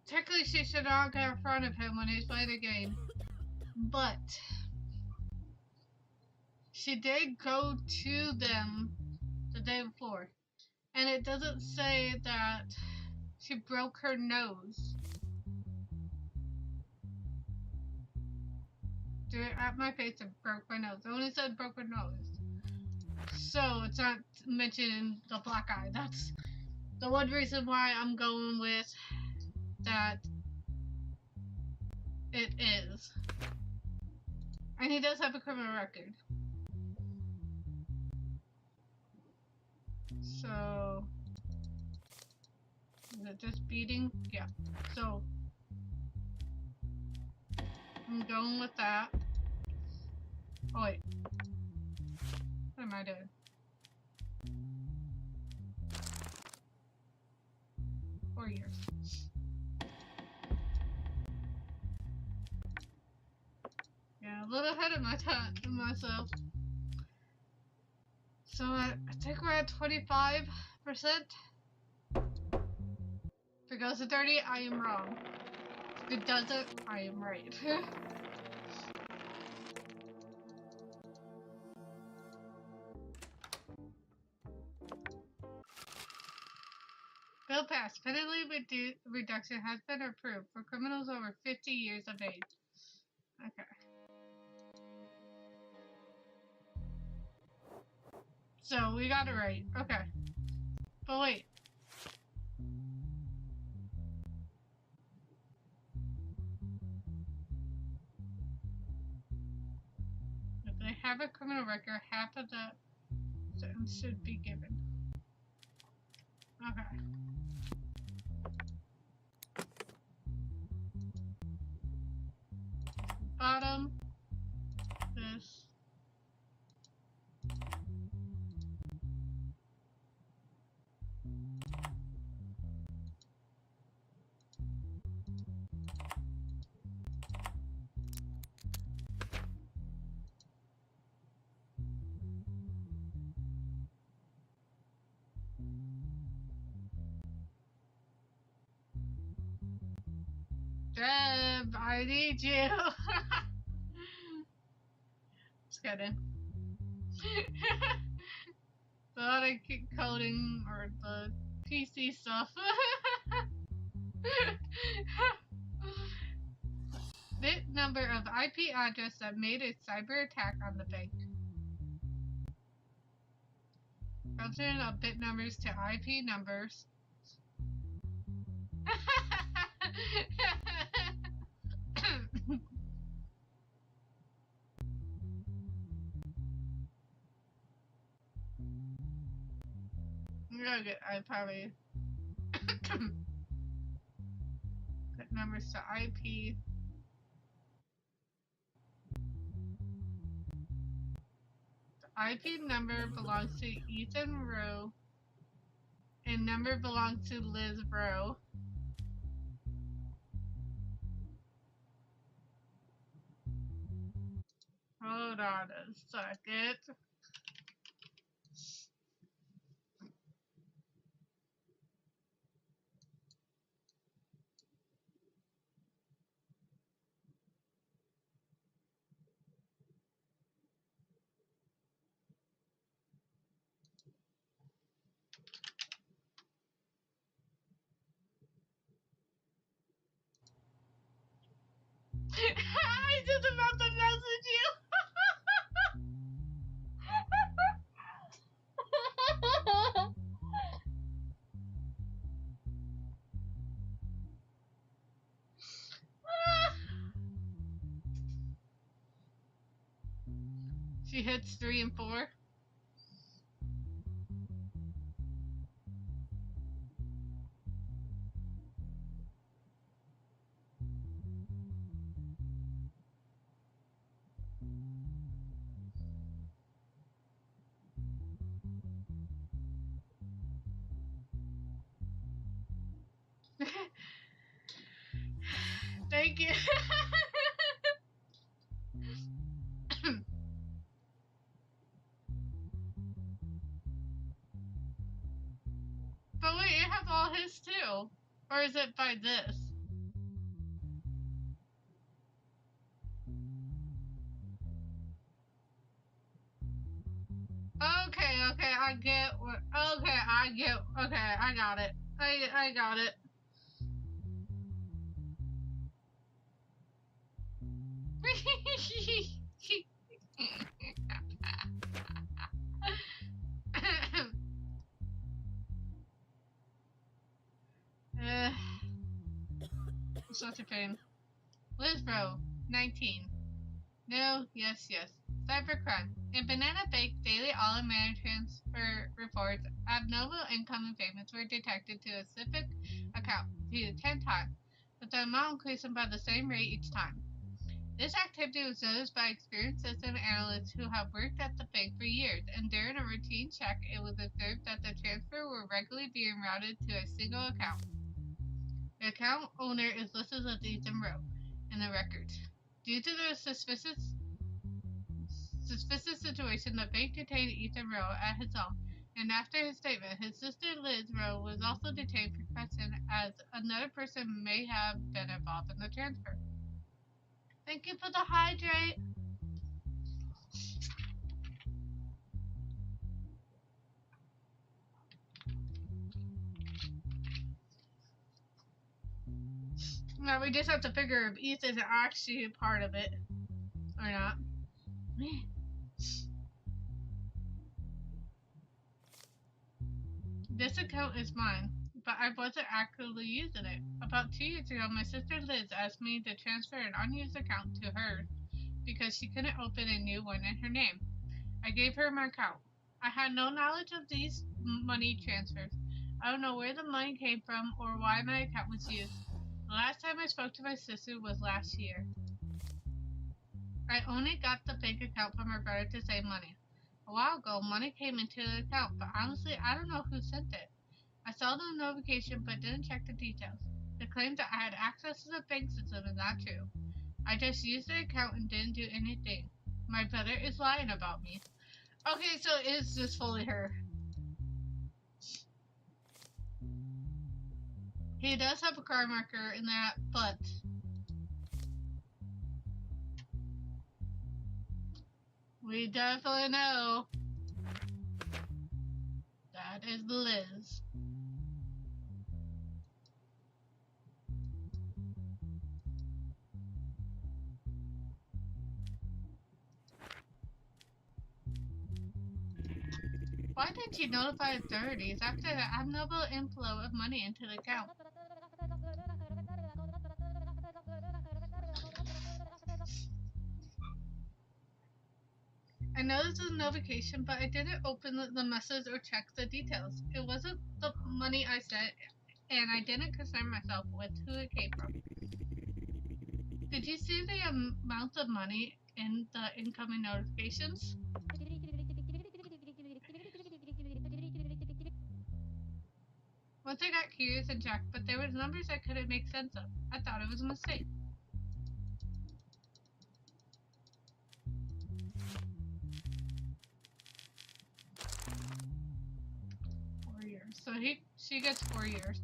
S1: Technically, she should not get in front of him when he's playing the game, but she did go to them the day before, and it doesn't say that she broke her nose. At my face and broke my nose. It only said broke her nose. So it's not mentioning the black eye. That's the one reason why I'm going with that it is. And he does have a criminal record. So is it just beating? Yeah. So I'm going with that. Oh wait. What am I doing? Four years. Yeah, a little ahead of my time myself. So I think we're at 25%. If it goes to 30, I am wrong. If it doesn't, I am right. Bill passed. Penalty reduction has been approved for criminals over 50 years of age. Okay. So we got it right. Okay. But wait. If they have a criminal record, half of the sentence should be given. Okay. Bottom. This. Deb, I need you. Just kidding. The other coding or the PC stuff. Bit number of IP address that made a cyber attack on the bank. Conversion of bit numbers to IP numbers. Okay, I probably put numbers to IP. The IP number belongs to Ethan Rowe, and number belongs to Liz Rowe. Hold on a second. I just about to message you. She She hits 3 and 4. Thank you. But wait, it has all his too. Or is it by this? Okay, I get what. Okay, I got it. I got it. Such a pain. Lisbro, 19. No, yes. Cybercrime. In Banana Bake daily all-American transfer reports, abnormal incoming payments were detected to a specific account to 10 times, with the amount increasing by the same rate each time. This activity was noticed by experienced system analysts who have worked at the bank for years, and during a routine check, it was observed that the transfers were regularly being routed to a single account. The account owner is listed as Ethan Rowe in the records. Due to the suspicious situation, the bank detained Ethan Rowe at his home, and after his statement, his sister Liz Rowe was also detained for question, as another person may have been involved in the transfer. Thank you for the hydrate. Now we just have to figure if Ethan's actually a part of it or not. This account is mine, but I wasn't actively using it. About 2 years ago, my sister Liz asked me to transfer an unused account to her because she couldn't open a new one in her name. I gave her my account. I had no knowledge of these money transfers. I don't know where the money came from or why my account was used. The last time I spoke to my sister was last year. I only got the bank account from her brother to save money. A while ago, money came into the account, but honestly, I don't know who sent it. I saw the notification but didn't check the details. The claim that I had access to the bank system is not true. I just used the account and didn't do anything. My brother is lying about me. Okay, so it's just fully her. He does have a car marker in that, but we definitely know that is Liz. Why didn't you notify authorities after the abnormal inflow of money into the account? I noticed the notification, but I didn't open the message or check the details. It wasn't the money I sent, and I didn't concern myself with who it came from. Did you see the amount of money in the incoming notifications? Once I got curious and checked, but there was numbers I couldn't make sense of. I thought it was a mistake. So she gets 4 years.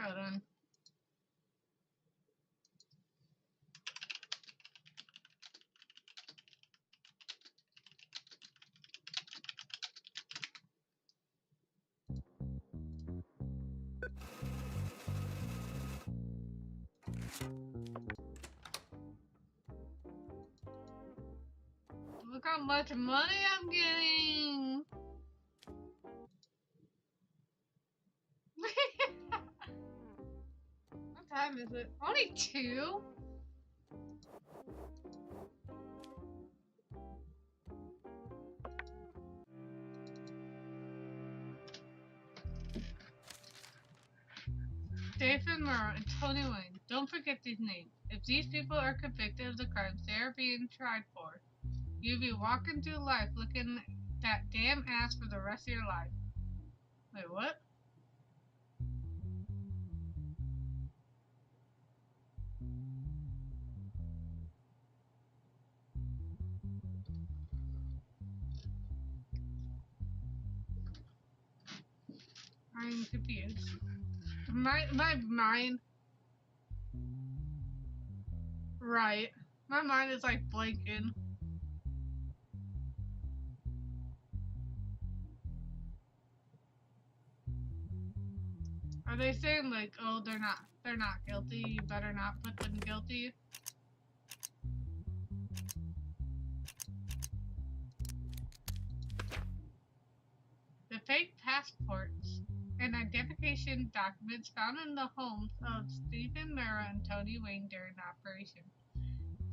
S1: Hold on. Look how much money I'm getting. What time is it? Only 2? David Murrow and Tony Wayne. Don't forget these names. If these people are convicted of the crimes they are being tried for, you'll be walking through life looking that damn ass for the rest of your life. Wait, what? I'm confused. My mind. Right. My mind is like blanking. Are they saying like, oh, they're not guilty, you better not put them guilty? The fake passports and identification documents found in the homes of Stephen Murrow and Tony Wayne during the operation.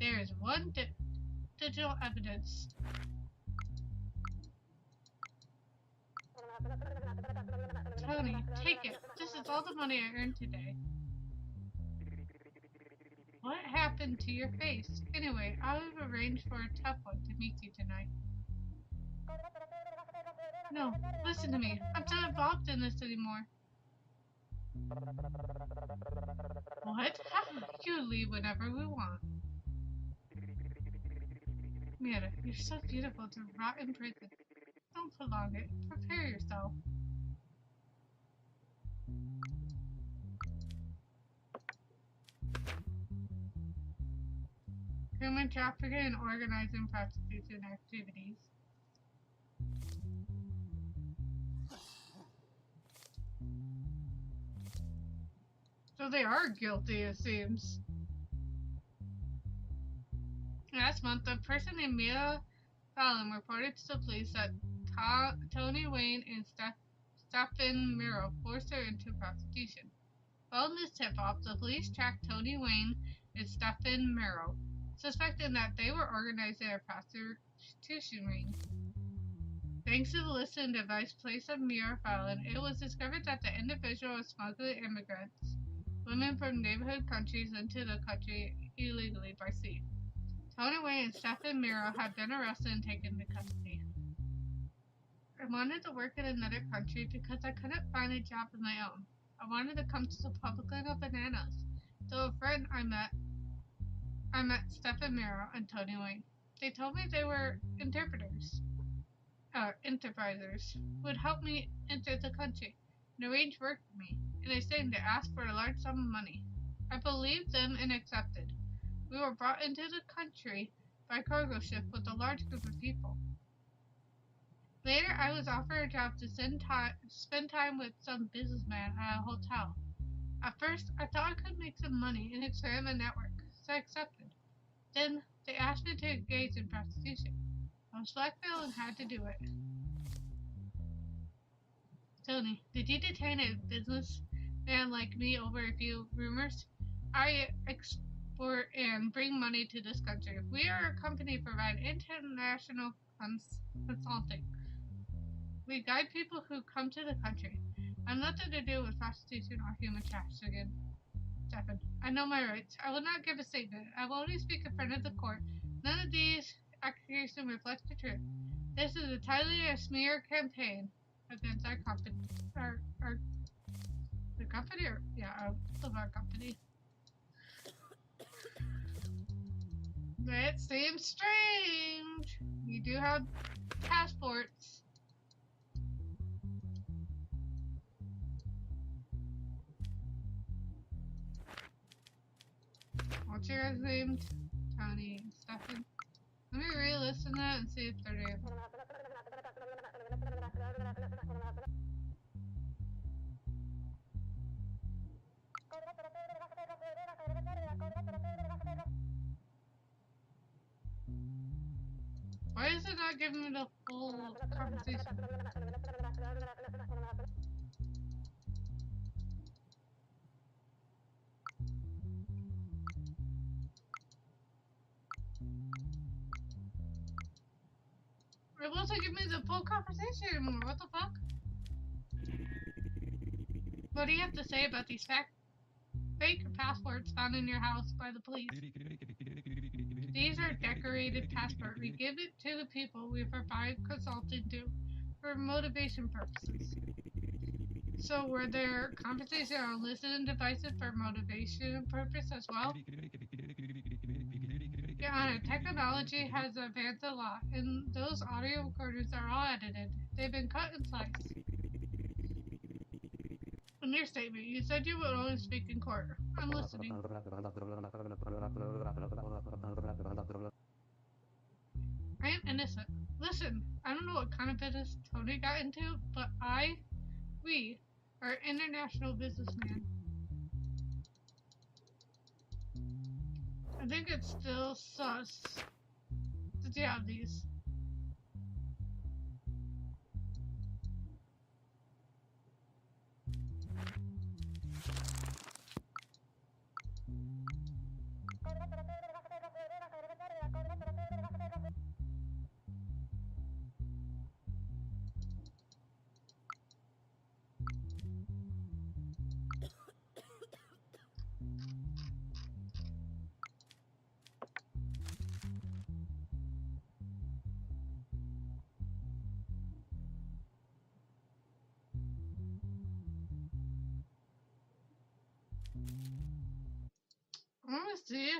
S1: There is one digital evidence. Tony, take it. This is all the money I earned today. What happened to your face? Anyway, I've arranged for a tough one to meet you tonight. No, listen to me. I'm not involved in this anymore. What? You leave whenever we want. Mira, you're so beautiful to rot in prison. Don't prolong it. Prepare yourself. Human trafficking and organizing prostitution activities. So they are guilty, it seems. Last month, a person named Mia Fallon reported to the police that Tony Wayne and Stephen Murrow forced her into prostitution. Following this tip-off, the police tracked Tony Wayne and Stephen Murrow, suspecting that they were organizing a prostitution ring. Thanks to the listing device placed on Mia Fallon, it was discovered that the individual was smuggling immigrants, women from neighborhood countries, into the country illegally by sea. Tony Wayne and Stephen Murrow had been arrested and taken into custody. I wanted to work in another country because I couldn't find a job of my own. I wanted to come to the Republic of Bananas. So a friend I met Stephen Murrow and Tony Wayne. They told me they were enterprisers, who would help me enter the country and arrange work for me. In exchange, they asked for a large sum of money. I believed them and accepted. We were brought into the country by cargo ship with a large group of people. Later, I was offered a job to spend time with some businessman at a hotel. At first, I thought I could make some money and expand my network, so I accepted. Then, they asked me to engage in prostitution. I was blackmailed and had to do it. Tony, did you detain a businessman like me over a few rumors? I export and bring money to this country. We are a company providing international consulting. We guide people who come to the country. I have nothing to do with prostitution or human trafficking. Stephen, I know my rights. I will not give a statement. I will only speak in front of the court. None of these accusations reflect the truth. This is entirely a smear campaign against our company. The company? Our company. That seems strange. You do have passports. what's your guys' name? Tony and Stefan. Let me re-listen to that and see if they're there. Why is it not giving me the full conversation? It wasn't giving me the full conversation anymore. What the fuck? What do you have to say about these fake passports found in your house by the police? These are decorated passports. We give it to the people we provide consulting to for motivation purposes. So were there compensation on listening devices for motivation purpose as well? Your Honor, technology has advanced a lot, and those audio recorders are all edited. They've been cut and sliced. In your statement, you said you would only speak in court. I'm listening. I am innocent. Listen, I don't know what kind of business Tony got into, but we are international businessmen. I think it's still sus that you have these. I want to see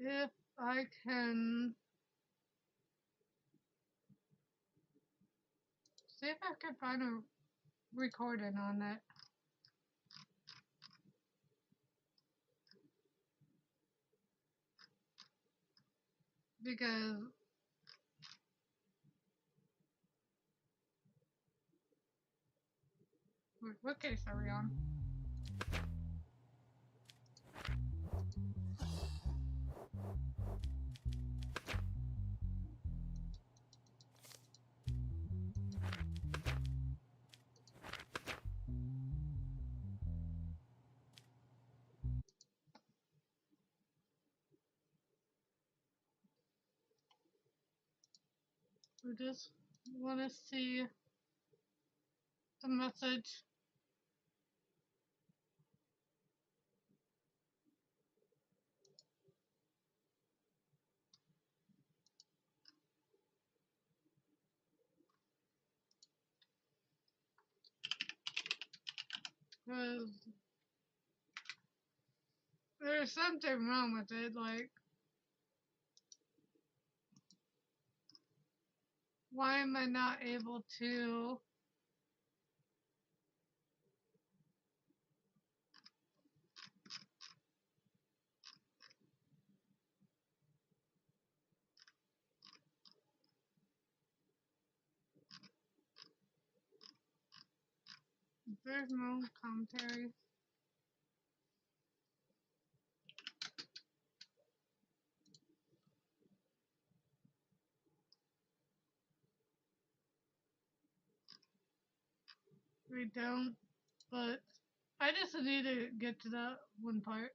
S1: if I can find a recording on that. Because what case are we on? We just want to see the message. Because there's something wrong with it, like, why am I not able to there's no commentary. We don't, but I just need to get to that one part.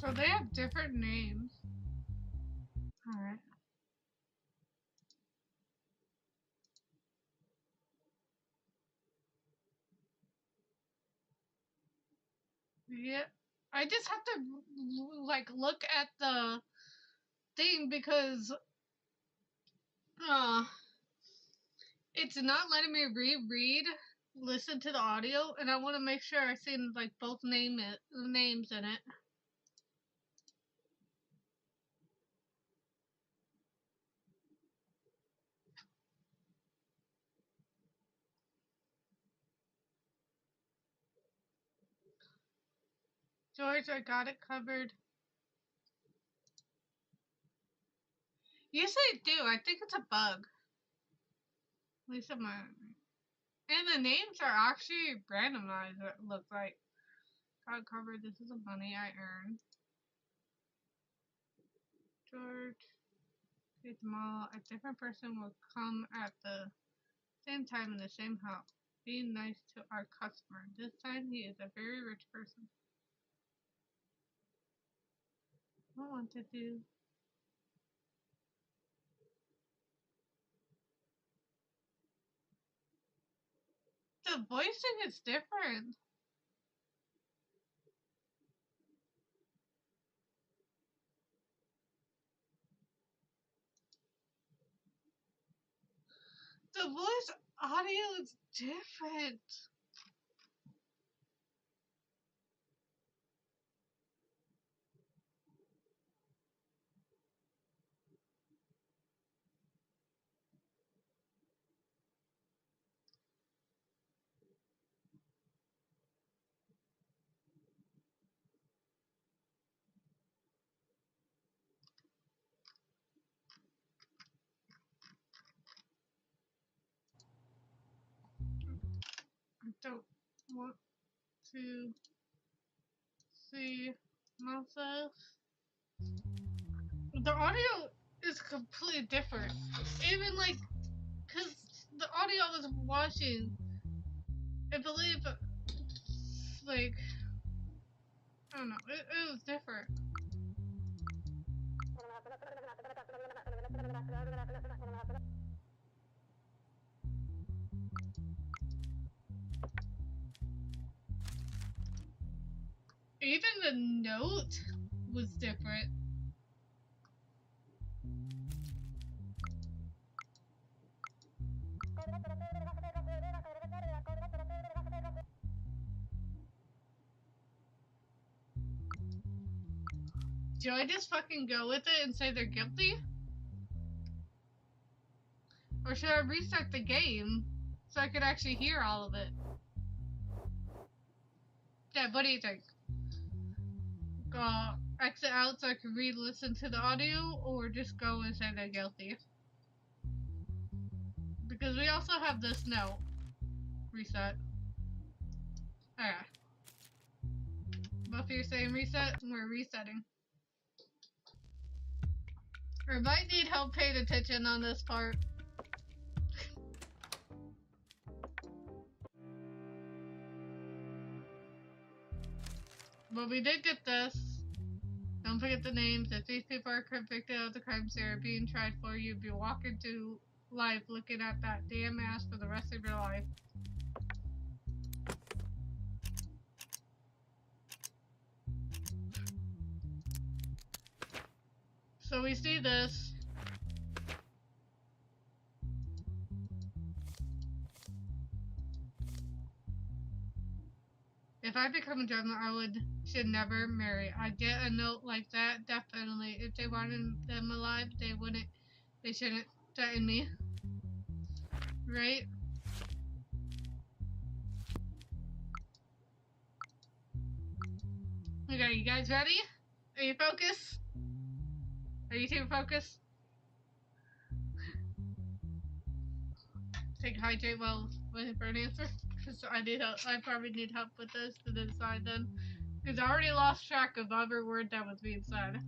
S1: So they have different names. Alright. Yeah. I just have to like look at the thing because it's not letting me listen to the audio, and I want to make sure I see like both names in it. George, I got it covered. Yes, I do. I think it's a bug. Lisa, and the names are actually randomized. It looks like. Got covered. This is the money I earned. George, okay, tomorrow a different person will come at the same time in the same house. Be nice to our customer. This time he is a very rich person. I want to do. The voicing is different. The voice audio is different. I don't want to see myself. The audio is completely different. Even like, cause the audio I was watching, I believe, like, I don't know, it was different. Even the note was different. Do I just fucking go with it and say they're guilty? Or should I restart the game so I could actually hear all of it? Yeah, what do you think? Exit out so I can re-listen to the audio, or just go and say they're guilty? Because we also have this note. Reset. Alright. Both of you saying reset, we're resetting. We might need help paying attention on this part. But we did get this. Don't forget the names. If these people are convicted of the crimes they're being tried for, you'd be walking through life looking at that damn ass for the rest of your life. So we see this. If I become a drummer, should never marry. I get a note like that, definitely. If they wanted them alive, they shouldn't threaten me. Right? Okay, you guys ready? Are you focused? Are you two focused? Take a hydrate while waiting for an answer. Because I need help. I probably need help with this to decide then. Because I already lost track of every word that was being said.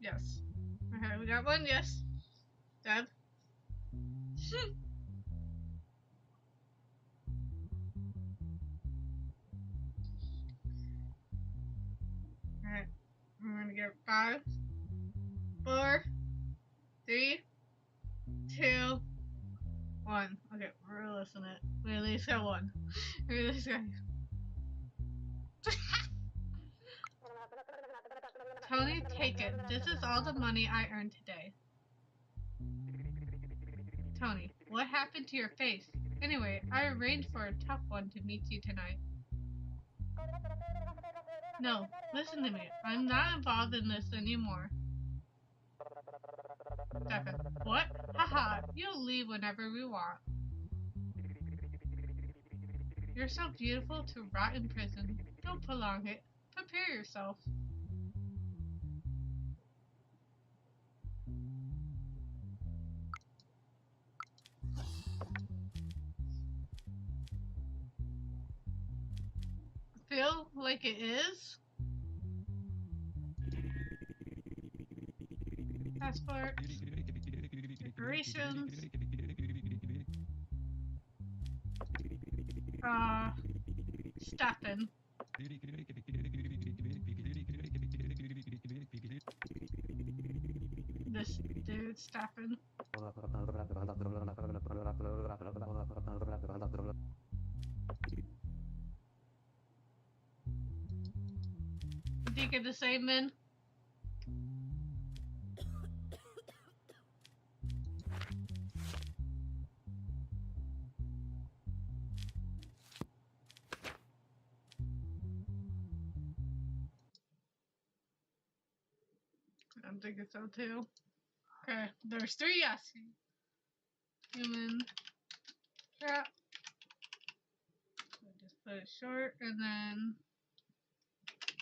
S1: Yes. Okay, we got one yes. Deb? Alright, I'm gonna get 5, 4, 3, 2, 1. Okay, we're listening. We at least got 1. We at least got. Tony, take it. This is all the money I earned today. Tony, what happened to your face? Anyway, I arranged for a tough one to meet you tonight. No, listen to me. I'm not involved in this anymore. Stefan, what? Haha, you'll leave whenever we want. You're so beautiful to rot in prison. Don't prolong it. Prepare yourself. Feel like it is? Passport. Decorations. Stefan. This dude, Stefan. Did you get the same man? I'm thinking so too. Okay, there's 3 yes. Human trap. So just put it short and then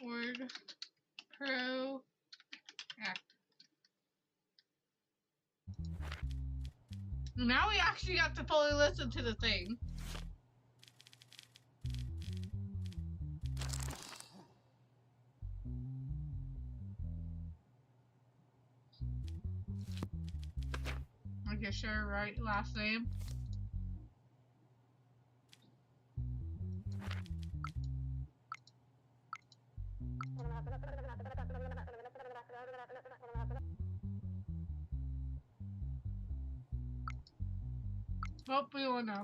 S1: org pro act. Now we actually got to fully listen to the thing. Okay, sure, right, last name. Oh, we will know.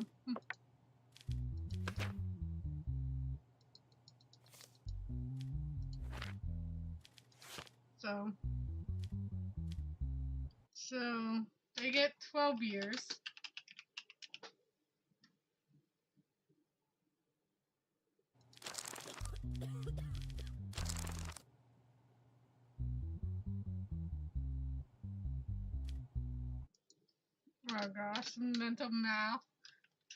S1: So they get 12 years. Oh gosh, mental math,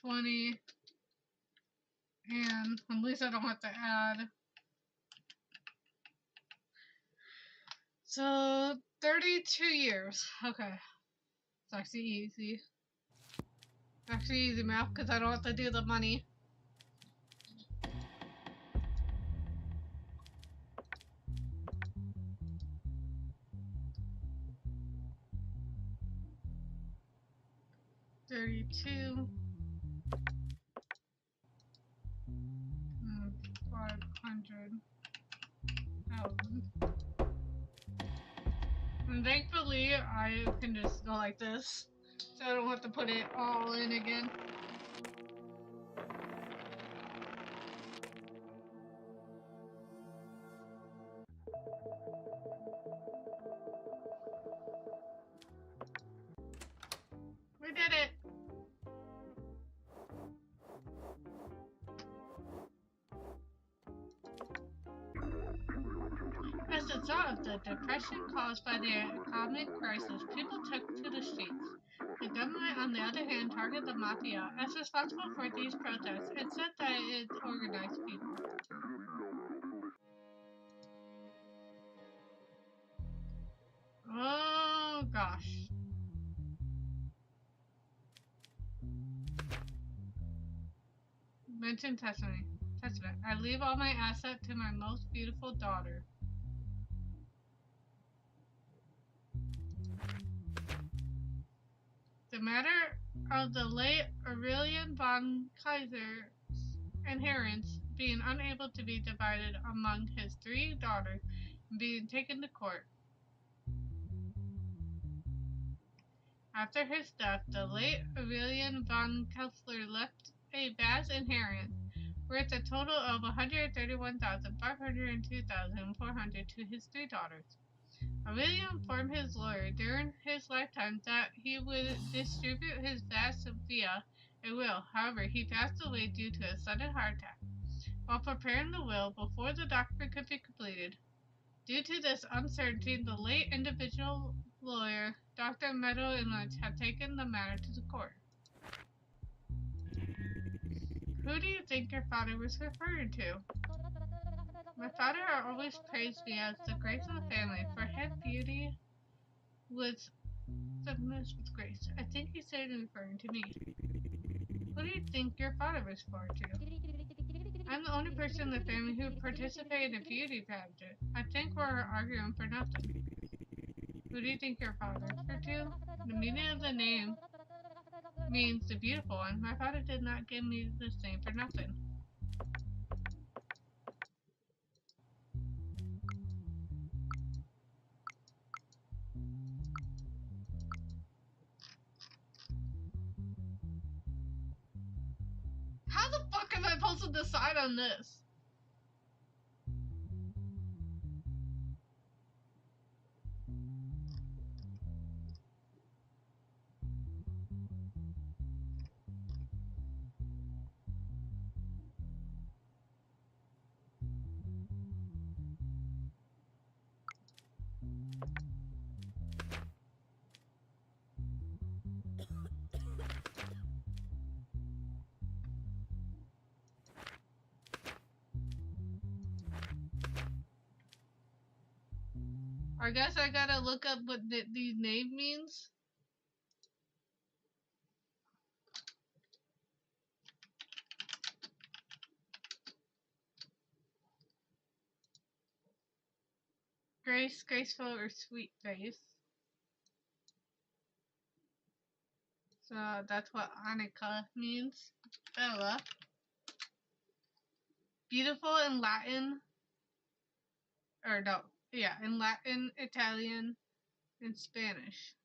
S1: 20, and at least I don't have to add. So 32 years. Okay, it's actually easy. Actually easy math because I don't have to do the money. $32,500. And thankfully, I can just go like this, so I don't have to put it all in again. We did it! As a result of the depression caused by the economic crisis, people took to the streets. The government, on the other hand, targeted the mafia as responsible for these protests and said that it organized people. Oh gosh. Mention testament. I leave all my assets to my most beautiful daughter. The matter of the late Aurelian von Kaiser's inheritance being unable to be divided among his 3 daughters and being taken to court. After his death, the late Aurelian von Kessler left a vast inheritance worth a total of 131,502,400 to his 3 daughters. Aurelian informed his lawyer during his lifetime that he would distribute his vast via a will. However, he passed away due to a sudden heart attack while preparing the will before the document could be completed. Due to this uncertainty, the late individual lawyer, Dr. Meadow Inlet, had taken the matter to the court. Who do you think your father was referring to? My father always praised me as the grace of the family, for his beauty was synonymous with grace. I think he said referring to me. Who do you think your father was referring to? I'm the only person in the family who participated in a beauty pageant. I think we're arguing for nothing. Who do you think your father referred to? The meaning of the name means the beautiful one. My father did not give me this name for nothing. How the fuck am I supposed to decide on this? I guess I gotta look up what these name means. Grace, graceful, or sweet face. So that's what Annika means. Bella. Beautiful in Latin. Or no, yeah, in Latin, Italian, and Spanish.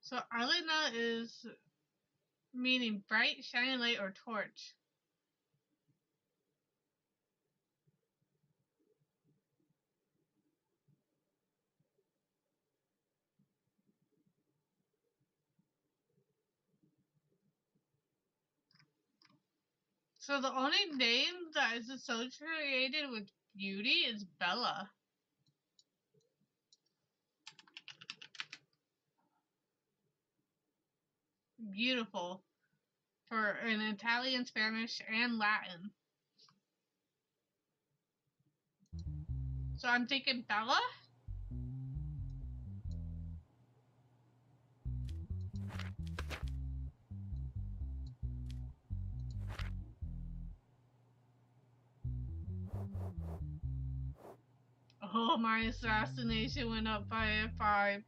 S1: So Arlena is meaning bright, shining light, or torch. So the only name that is associated with beauty is Bella. Beautiful for in Italian, Spanish, and Latin. So I'm thinking Bella? Oh, my assassination went up by a 5.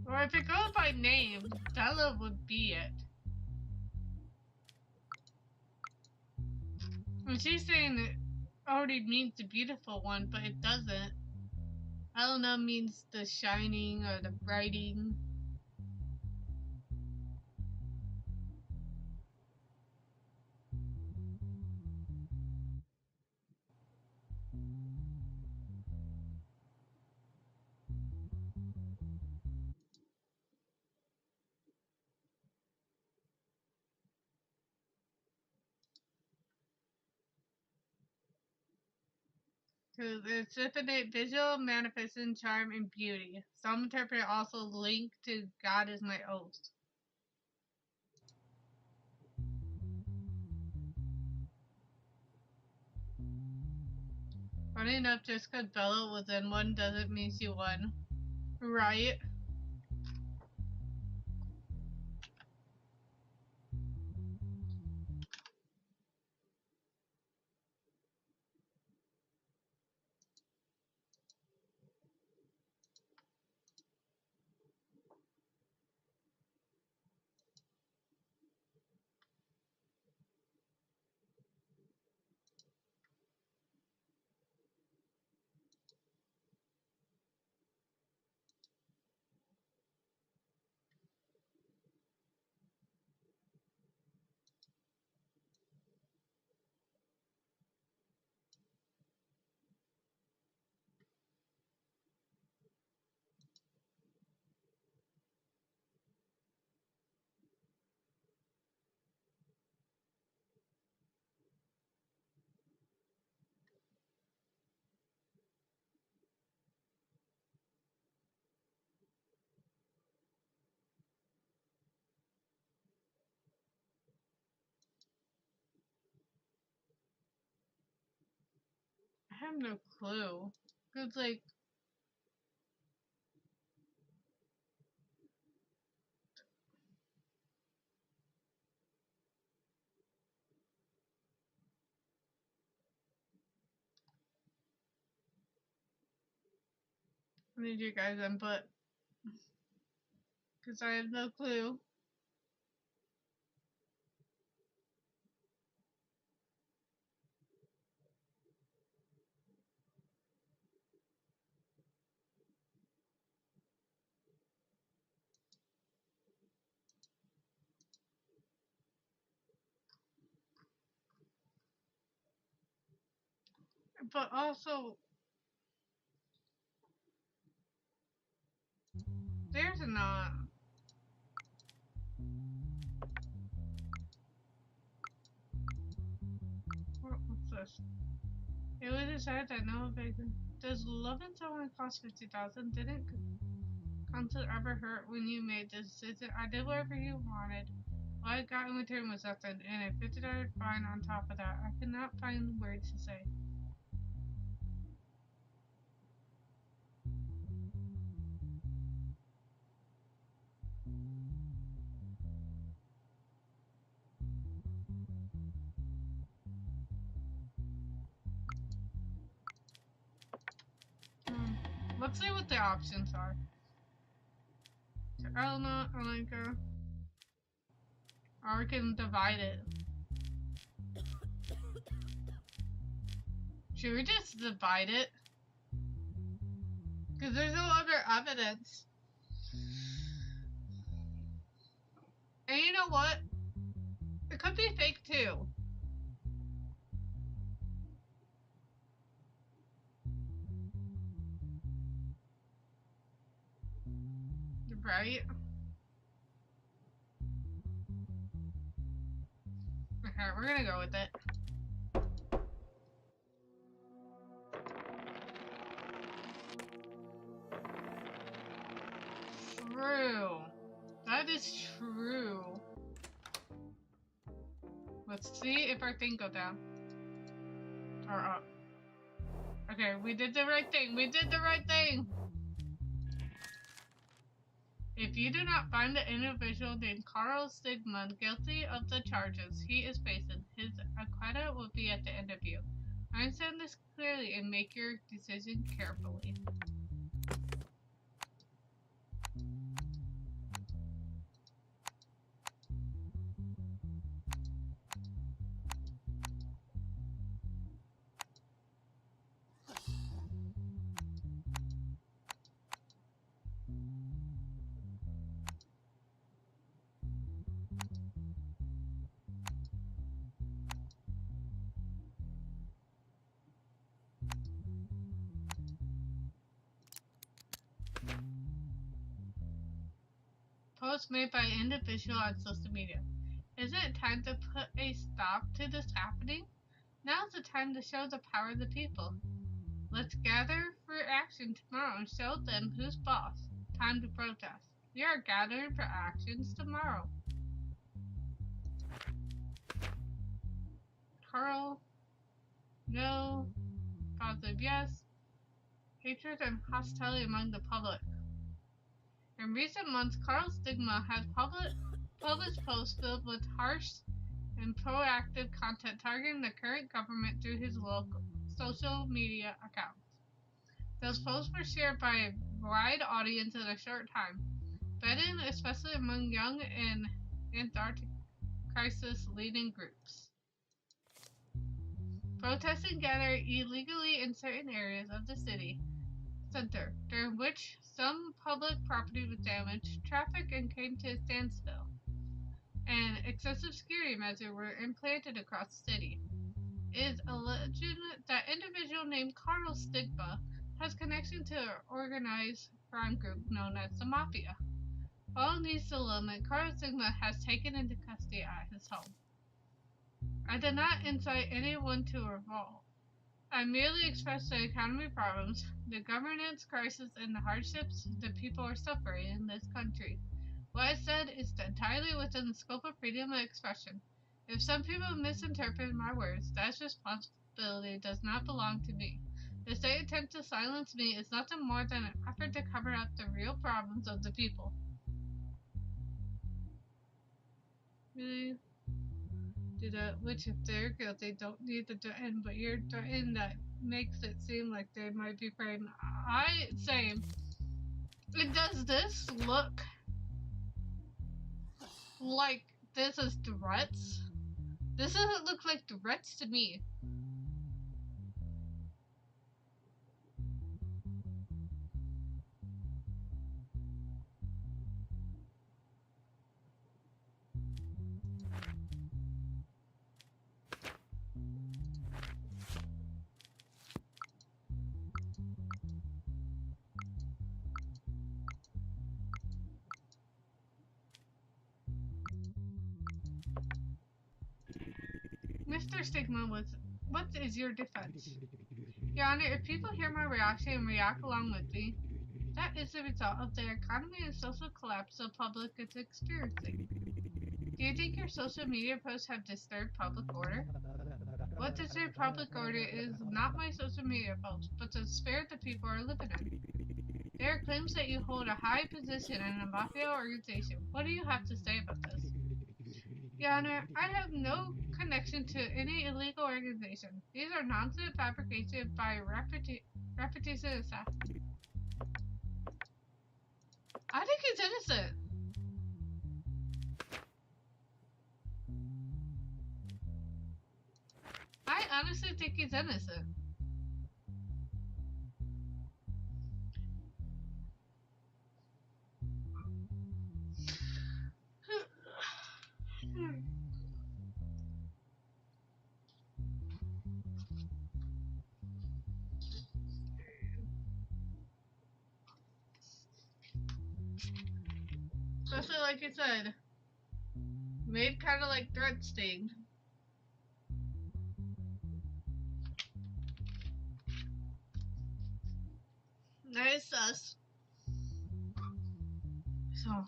S1: Or if it goes by name, Bella would be it. And she's saying it already means the beautiful one, but it doesn't. Helena means the shining or the brighting. Because it's infinite visual, manifesting charm, and beauty. Some interpret it also linked to God is my oath. Funny enough, just because Bella was in one doesn't mean she won. Right? I have no clue. It's like, I need you guys' input. Because I have no clue. But also, there's not. What's this? It was decided that no evasion. Does loving someone cost 50,000? Didn't council ever hurt when you made this decision? I did whatever you wanted. All I got in return was nothing, and a $50 fine on top of that. I could not find words to say. Let's see what the options are. To Elna, Alenka. Or we can divide it. Should we just divide it? Because there's no other evidence. And you know what? It could be fake too. Right? Okay, we're gonna go with it. True. That is true. Let's see if our thing go down. Or up. Okay, we did the right thing. We did the right thing. If you do not find the individual named Carl Sigmund guilty of the charges he is facing, his acquittal will be at the end of you. Understand this clearly and make your decision carefully. Post made by individual on social media. Isn't it time to put a stop to this happening? Now's the time to show the power of the people. Let's gather for action tomorrow and show them who's boss. Time to protest. We are gathering for actions tomorrow. Carl, no. Positive, yes. Hatred and hostility among the public. In recent months, Carl Stigma has published posts filled with harsh and proactive content targeting the current government through his local social media accounts. Those posts were shared by a wide audience in a short time, spreading especially among young and Antarctic crisis leading groups. Protesting gathered illegally in certain areas of the city center, during which some public property was damaged, traffic and came to a standstill, and excessive security measures were implanted across the city. It is alleged that individual named Carl Stigma has connection to an organized crime group known as the Mafia. Following these developments, Carl Stigma has taken into custody at his home. I did not incite anyone to revolt. I merely expressed the economy problems, the governance crisis, and the hardships the people are suffering in this country. What I said is entirely within the scope of freedom of expression. If some people misinterpret my words, that responsibility does not belong to me. The state attempt to silence me is nothing more than an effort to cover up the real problems of the people. Really? Do that, which if they're guilty, don't need to threaten, but you're threatening that makes it seem like they might be praying. Same. Does this look like this is threats? This doesn't look like threats to me. Mr. Stigma what is your defense? Your Honor, if people hear my reaction and react along with me, that is the result of the economy and social collapse the public is experiencing. Do you think your social media posts have disturbed public order? What disturbed public order is not my social media posts, but the spirit the people are living in. There are claims that you hold a high position in a mafia organization. What do you have to say about this? Your Honor, I have no connection to any illegal organization. These are nonsense fabrications by repetition assassins. I think he's innocent. I honestly think he's innocent. Especially like you said, made kind of like threat sting. That is sus. So,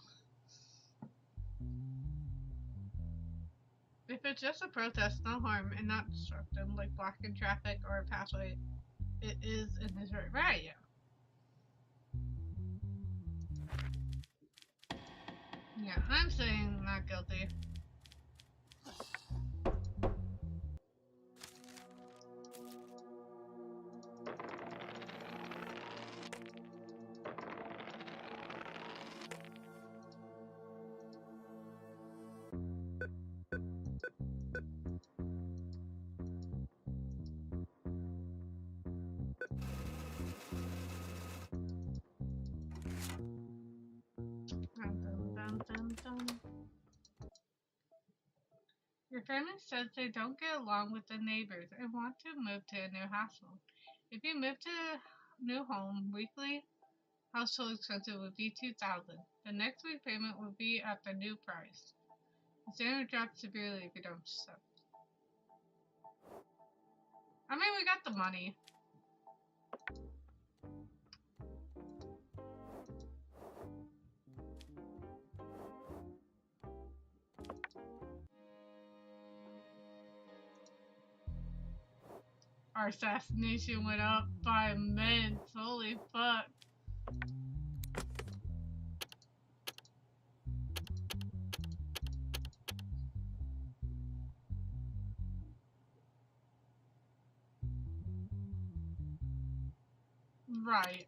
S1: if it's just a protest, no harm and not destructive, like blocking traffic or a pathway, it is in his right, yeah. Yeah, I'm saying not guilty. Your family says they don't get along with the neighbors and want to move to a new household. If you move to a new home, weekly household expenses would be $2,000. The next week payment will be at the new price. The standard drops severely if you don't accept. I mean, we got the money. our assassination went up by immense. Holy fuck. Right.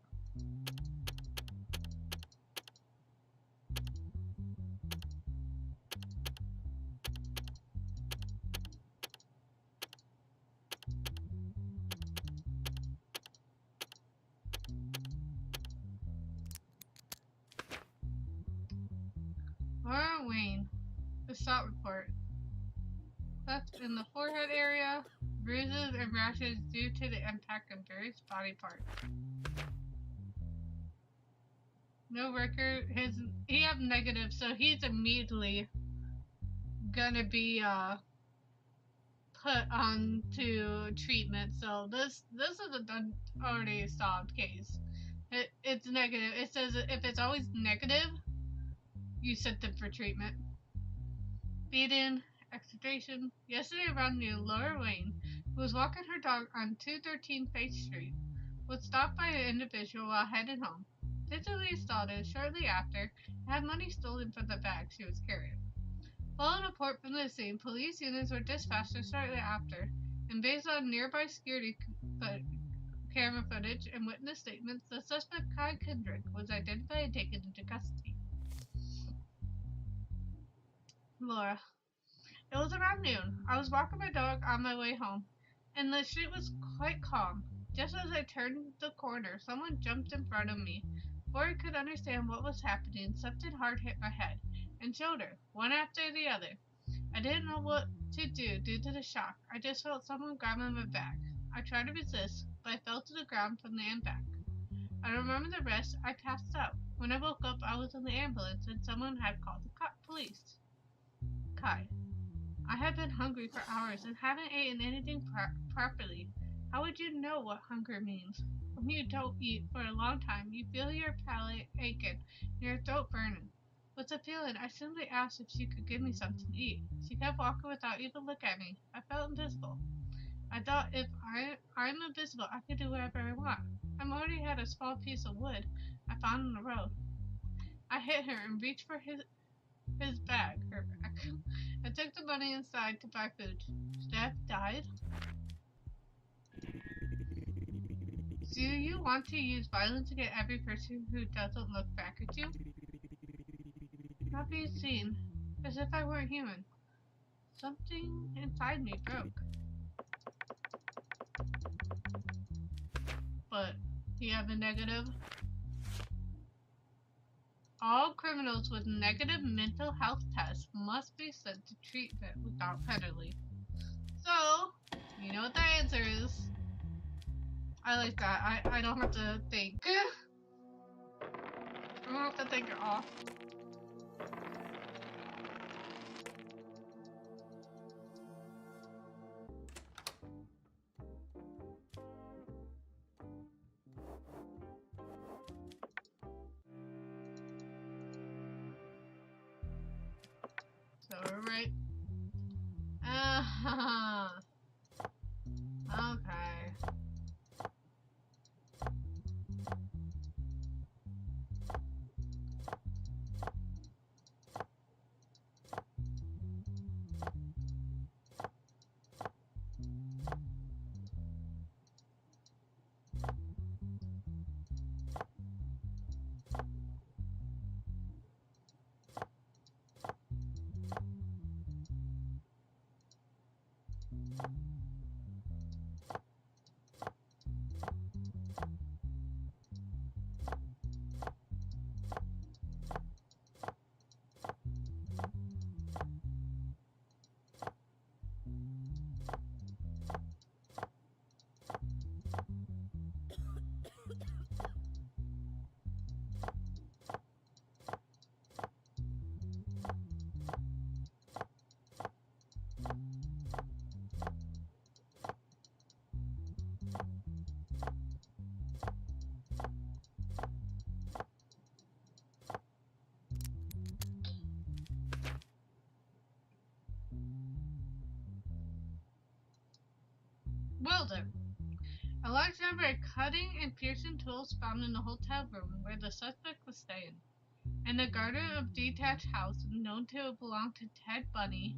S1: Laura Wayne. Assault report. Left in the forehead area, bruises and rashes due to the impact of various body parts. No record. He have negative, so he's immediately gonna be put on to treatment. So this is a done already solved case. It's negative. It says if it's always negative, you sent them for treatment. Beating, exudation. Yesterday around noon, Laura Wayne, who was walking her dog on 213 Faith Street, was stopped by an individual while headed home. Digitally assaulted shortly after, and had money stolen from the bag she was carrying. Following a report from the scene, police units were dispatched shortly after, and based on nearby security camera footage and witness statements, the suspect Kai Kendrick was identified and taken into custody. Laura. It was around noon. I was walking my dog on my way home, and the street was quite calm. Just as I turned the corner, someone jumped in front of me. Before I could understand what was happening, something hard hit my head and shoulder, one after the other. I didn't know what to do due to the shock. I just felt someone grabbing my back. I tried to resist, but I fell to the ground from the impact. I don't remember the rest. I passed out. When I woke up, I was in the ambulance, and someone had called the police. Kai. I have been hungry for hours and haven't eaten anything properly. How would you know what hunger means? When you don't eat for a long time, you feel your palate aching and your throat burning. What's the feeling? I simply asked if she could give me something to eat. She kept walking without even looking at me. I felt invisible. I thought if I'm invisible, I could do whatever I want. I already had a small piece of wood I found on the road. I hit her and reached for her bag. I took the money inside to buy food. Steph died. Do you want to use violence against every person who doesn't look back at you? Not being seen, as if I weren't human. Something inside me broke. But you have a negative? All criminals with negative mental health tests must be sent to treatment without penalty. So, you know what the answer is. I like that. I don't have to think. I don't have to think it off. So we're right. Okay. Well done. A large number of cutting and piercing tools found in the hotel room where the suspect was staying. In the garden of detached house known to belong to Ted Bundy,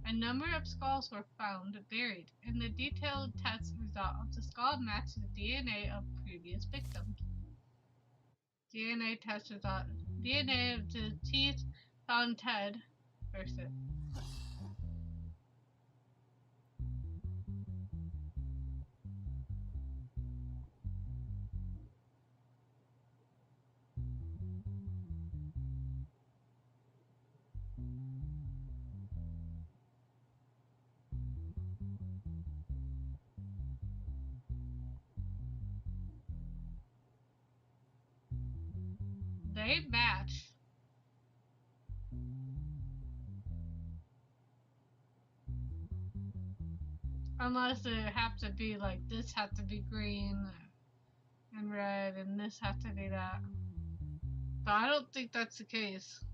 S1: a number of skulls were found buried, and the detailed test result of the skull matched the DNA of previous victims. DNA test result: DNA of the teeth found Ted versus. They match. Unless it have to be like this have to be green and red and this have to be that. But I don't think that's the case.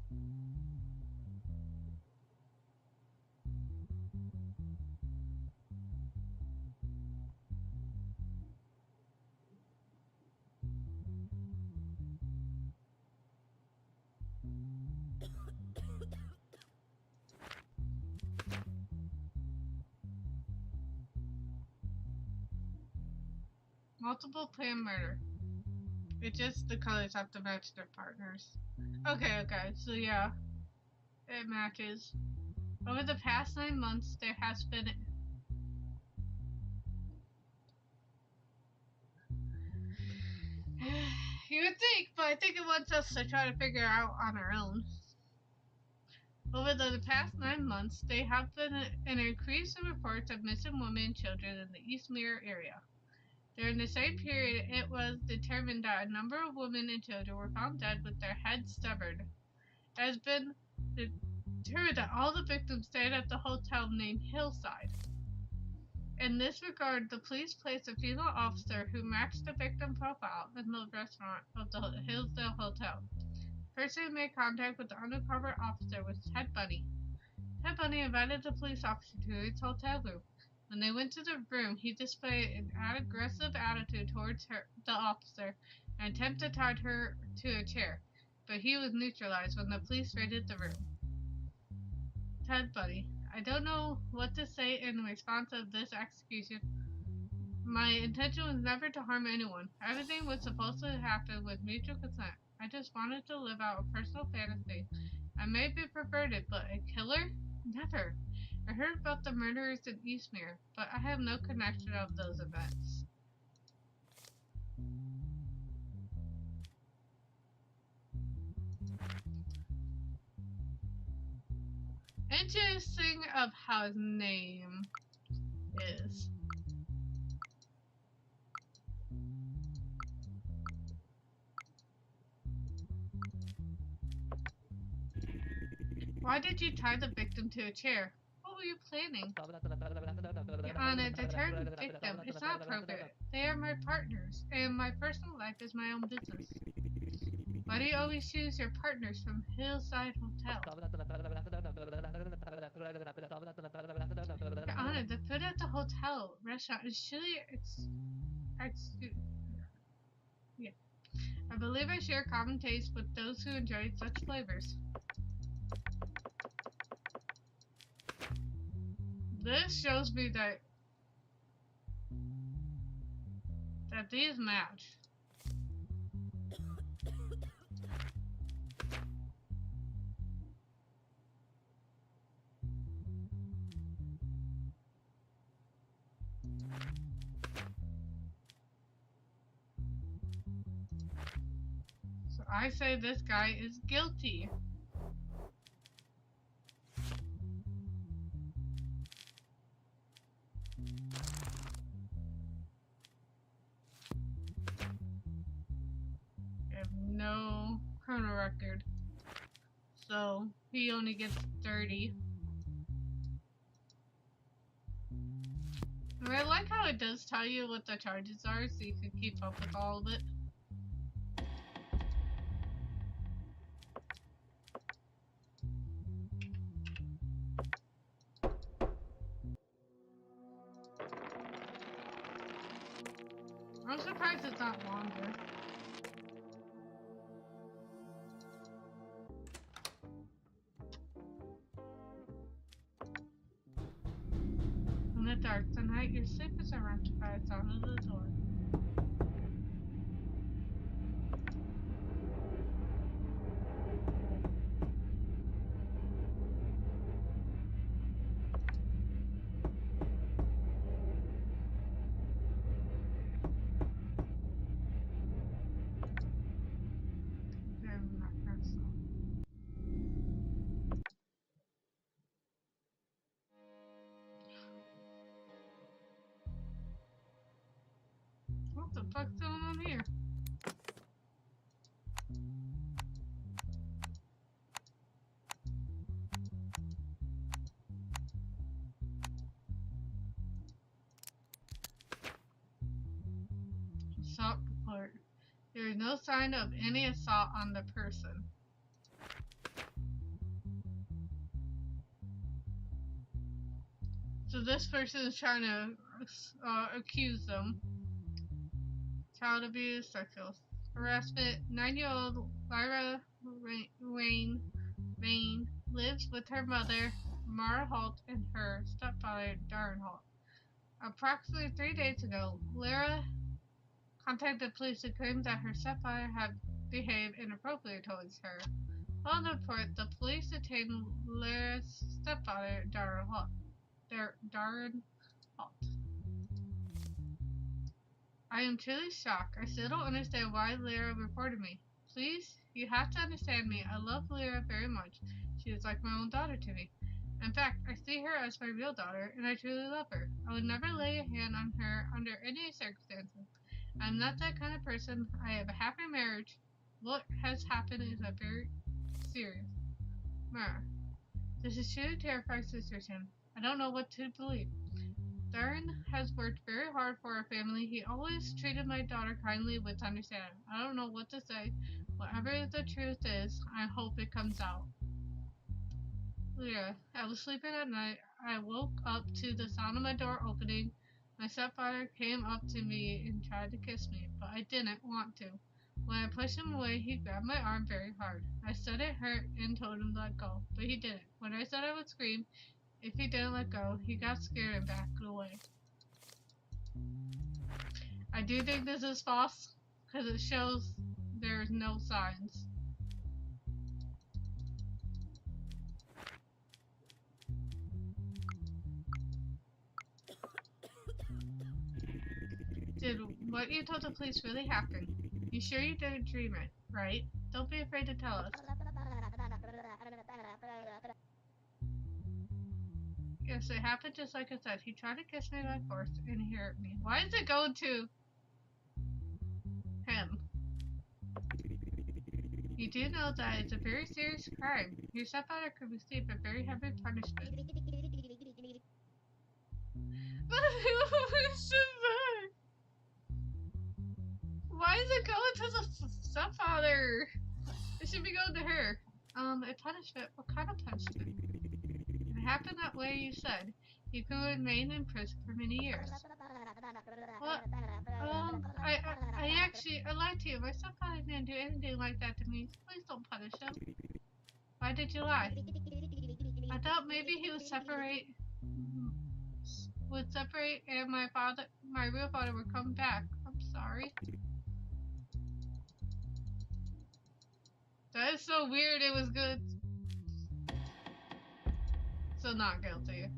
S1: Multiple planned murder. It's just the colors have to match their partners. Okay, so yeah. It matches. Over the past 9 months, there has been... You would think, but I think it wants us to try to figure out on our own. Over the past 9 months, there have been an increase in reports of missing women and children in the East Mirror area. During the same period, it was determined that a number of women and children were found dead with their heads severed. It has been determined that all the victims stayed at the hotel named Hillside. In this regard, the police placed a female officer who matched the victim profile in the restaurant of the Hillsdale Hotel. The person who made contact with the undercover officer was Ted Bundy. Ted Bundy invited the police officer to his hotel room. When they went to the room, he displayed an aggressive attitude towards the officer and attempted to tie her to a chair, but he was neutralized when the police raided the room. Ted Bundy: I don't know what to say in response to this execution. My intention was never to harm anyone. Everything was supposed to happen with mutual consent. I just wanted to live out a personal fantasy. I may be perverted, but a killer? Never. I heard about the murderers in Eastmere, but I have no connection of those events. Interesting of how his name is. Why did you tie the victim to a chair? What were you planning? Your Honor, the term victim is not appropriate. They are my partners, and my personal life is my own business. Why do you always choose your partners from Hillside Hotel? Your Honor, the food at the hotel restaurant is chilly. Yeah. I believe I share common taste with those who enjoy such flavors. This shows me that these match. So I say this guy is guilty. No criminal record, so he only gets 30. And I like how it does tell you what the charges are, so you can keep up with all of it. I'm surprised it's not longer. In the dark tonight, your sleep is interrupted by the sound of the door. I'm not gonna stop. What the fuck's going on here? Assault report. There is no sign of any assault on the person. So this person is trying to accuse them. Child abuse, sexual harassment. 9-year-old Lyra Wayne lives with her mother, Mara Holt, and her stepfather, Darren Holt. Approximately 3 days ago, Lyra contacted police to claim that her stepfather had behaved inappropriately towards her. On the report, the police detained Lyra's stepfather, Darren Holt. I am truly shocked. I still don't understand why Lyra reported me. Please, you have to understand me. I love Lyra very much. She is like my own daughter to me. In fact, I see her as my real daughter, and I truly love her. I would never lay a hand on her under any circumstances. I'm not that kind of person. I have a happy marriage. What has happened is a very serious. Mara, this is truly terrifying situation. I don't know what to believe. Darren has worked very hard for our family. He always treated my daughter kindly with understanding. I don't know what to say. Whatever the truth is, I hope it comes out. Lyra, I was sleeping at night. I woke up to the sound of my door opening. My stepfather came up to me and tried to kiss me, but I didn't want to. When I pushed him away, he grabbed my arm very hard. I said it hurt and told him to let go, but he didn't. When I said I would scream, if he didn't let go, he got scared and backed away. I do think this is false, because it shows there's no signs. Did what you told the police really happen? You sure you didn't dream it, right? Don't be afraid to tell us. Yes, it happened just like I said. He tried to kiss me by force and he hurt me. Why is it going to him? You do know that it's a very serious crime. Your stepfather could receive a very heavy punishment. Why is it going to the stepfather? It should be going to her. A punishment? What kind of punishment? It happened that way you said. You could remain in prison for many years. What? I lied to you. My stepfather didn't do anything like that to me. Please don't punish him. Why did you lie? I thought maybe he would separate and my real father would come back. I'm sorry. That is so weird. It was good. So not guilty.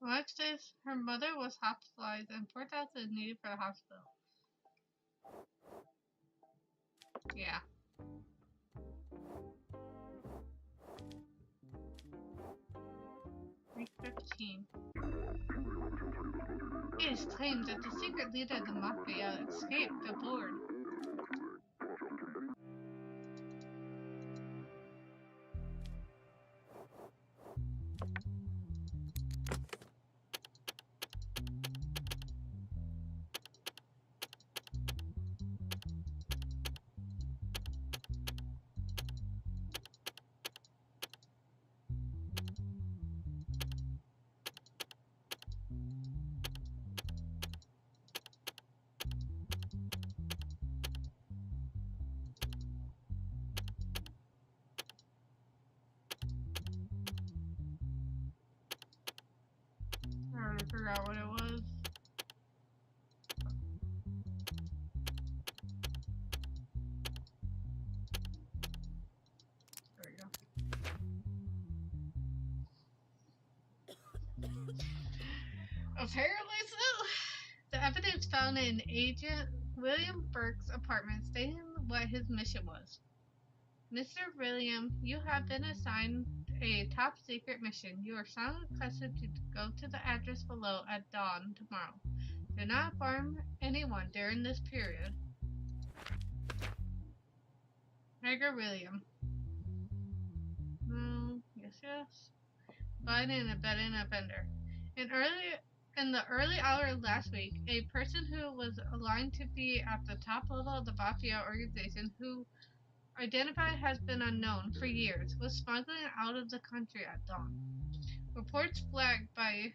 S1: Next is her mother was hospitalized and $4,000 is needed for the hospital. Yeah. 3:15. It is claimed that the secret leader of the Mafia escaped aboard. I already forgot what it was. There we go. Apparently so. The evidence found in Agent William Burke's apartment stating what his mission was. Mr. William, you have been assigned a top secret mission. You are soundly requested to go to the address below at dawn tomorrow. Do not harm anyone during this period. Edgar William. No, yes. Biden and abetting offender. In the early hours last week, a person who was aligned to be at the top level of the Mafia organization, who identified has been unknown for years, was smuggling out of the country at dawn. Reports flagged by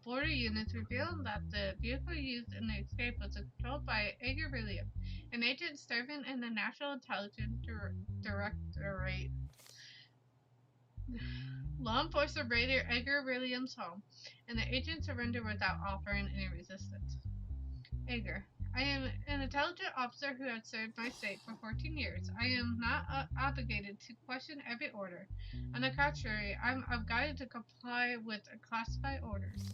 S1: border units revealed that the vehicle used in the escape was controlled by Edgar William, an agent serving in the National Intelligence Directorate. Law enforcement raided Edgar Williams' home, and the agent surrendered without offering any resistance. Edgar, I am an intelligent officer who has served my state for 14 years. I am not obligated to question every order. On the contrary, I'm guided to comply with classified orders.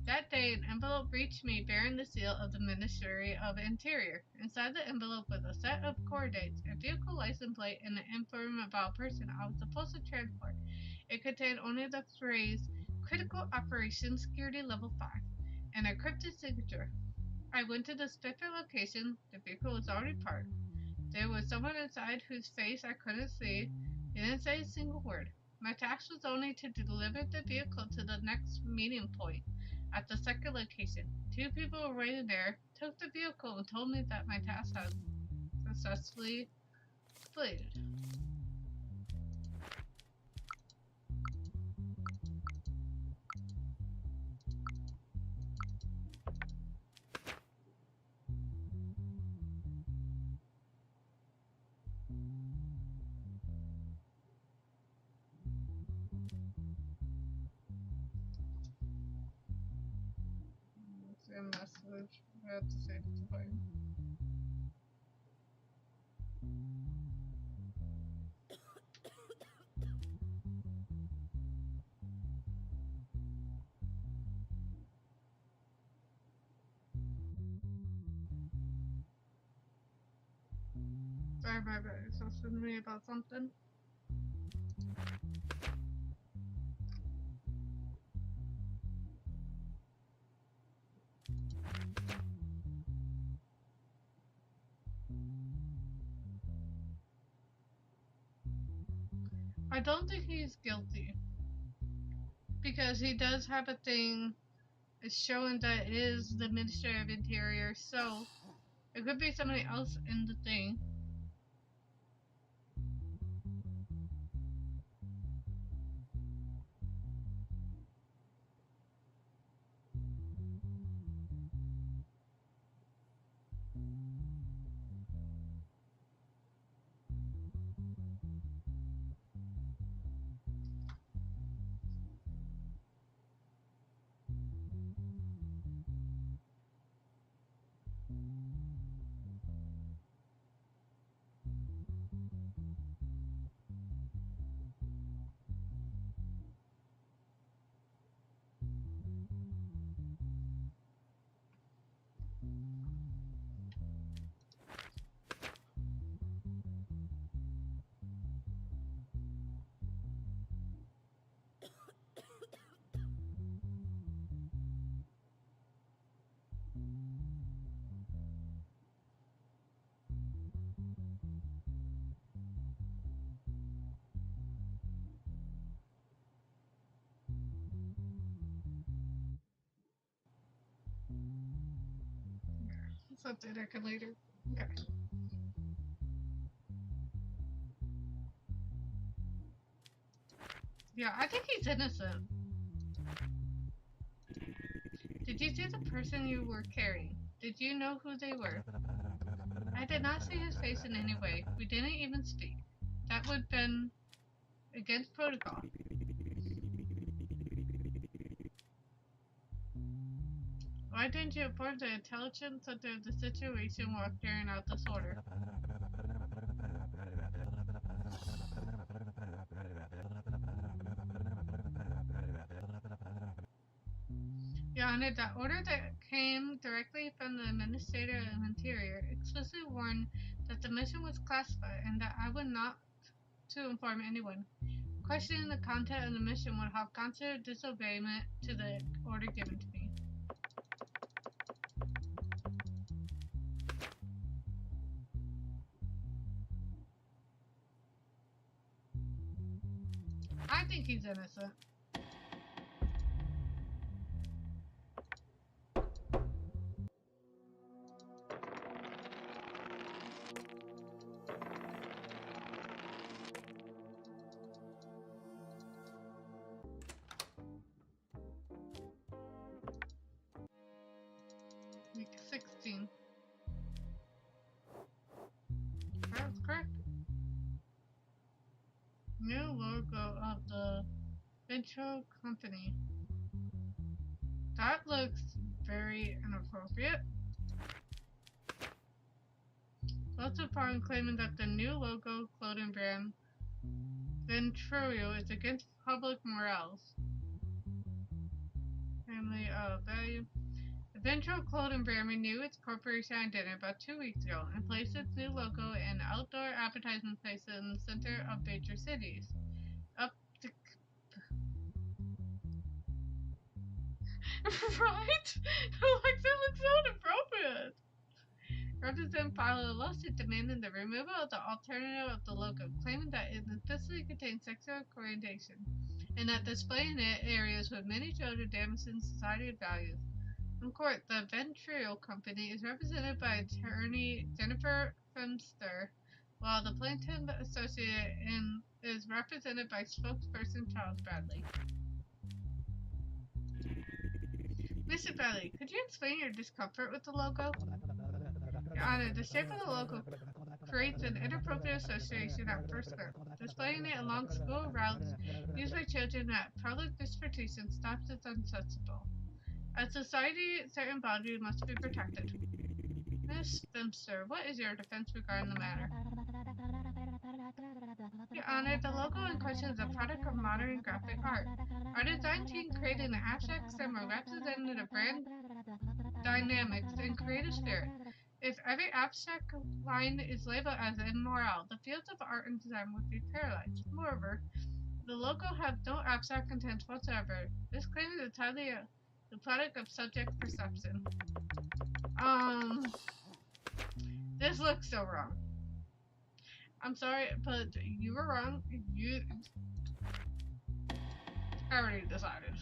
S1: That day, an envelope reached me bearing the seal of the Ministry of Interior. Inside the envelope was a set of coordinates, a vehicle license plate, and an information about a person I was supposed to transport. It contained only the phrase, Critical Operations Security Level 5, and a cryptic signature. I went to the specific location. The vehicle was already parked. There was someone inside whose face I couldn't see. He didn't say a single word. My task was only to deliver the vehicle to the next meeting point. At the second location, 2 people were waiting there, took the vehicle, and told me that my task had successfully completed. A message. I have to say it to him. Sorry, my bad. It's supposed to me about something. I don't think he's guilty. Because he does have a thing. It's showing that it is the Ministry of Interior, so it could be somebody else in the thing. Something I can later. Okay. Yeah, I think he's innocent. Did you see the person you were carrying? Did you know who they were? I did not see his face in any way. We didn't even speak. That would have been against protocol. Why didn't you inform the intelligence center of the situation while carrying out this order? Your Honor, that order that came directly from the Administrator of Interior explicitly warned that the mission was classified and that I would not to inform anyone. Questioning the content of the mission would have considered disobeyment to the order given to me. I think he's innocent. Week 16. That's correct. New logo of the Ventro company. That looks very inappropriate. Lots upon claiming that the new logo clothing brand Venturio is against public morals. Family value. The Ventro clothing brand renewed its corporation identity about 2 weeks ago and placed its new logo and outdoor advertising places in the center of major cities. Up to right? Like that looks so inappropriate. Representative filed a lawsuit demanding the removal of the alternative of the logo, claiming that it implicitly contains sexual orientation and that displaying it in areas with many children damages society values. In court, the Ventrio company is represented by attorney Jennifer Femster, while the plaintiff associate is represented by spokesperson Charles Bradley. Mr. Bradley, could you explain your discomfort with the logo? Your Honor, the shape of the logo creates an inappropriate association at first glance. Displaying it along school routes used by children at public transportation stops as unacceptable. As society, certain boundaries must be protected. Ms. Femster, what is your defense regarding the matter? Your Honor, the logo in question is a product of modern graphic art. Our design team created an abstract symbol representing the brand dynamics and creative spirit. If every abstract line is labeled as immoral, the fields of art and design would be paralyzed. Moreover, the logo has no abstract content whatsoever. This claim is entirely the product of subject perception. This looks so wrong. I'm sorry, but you were wrong. I already decided.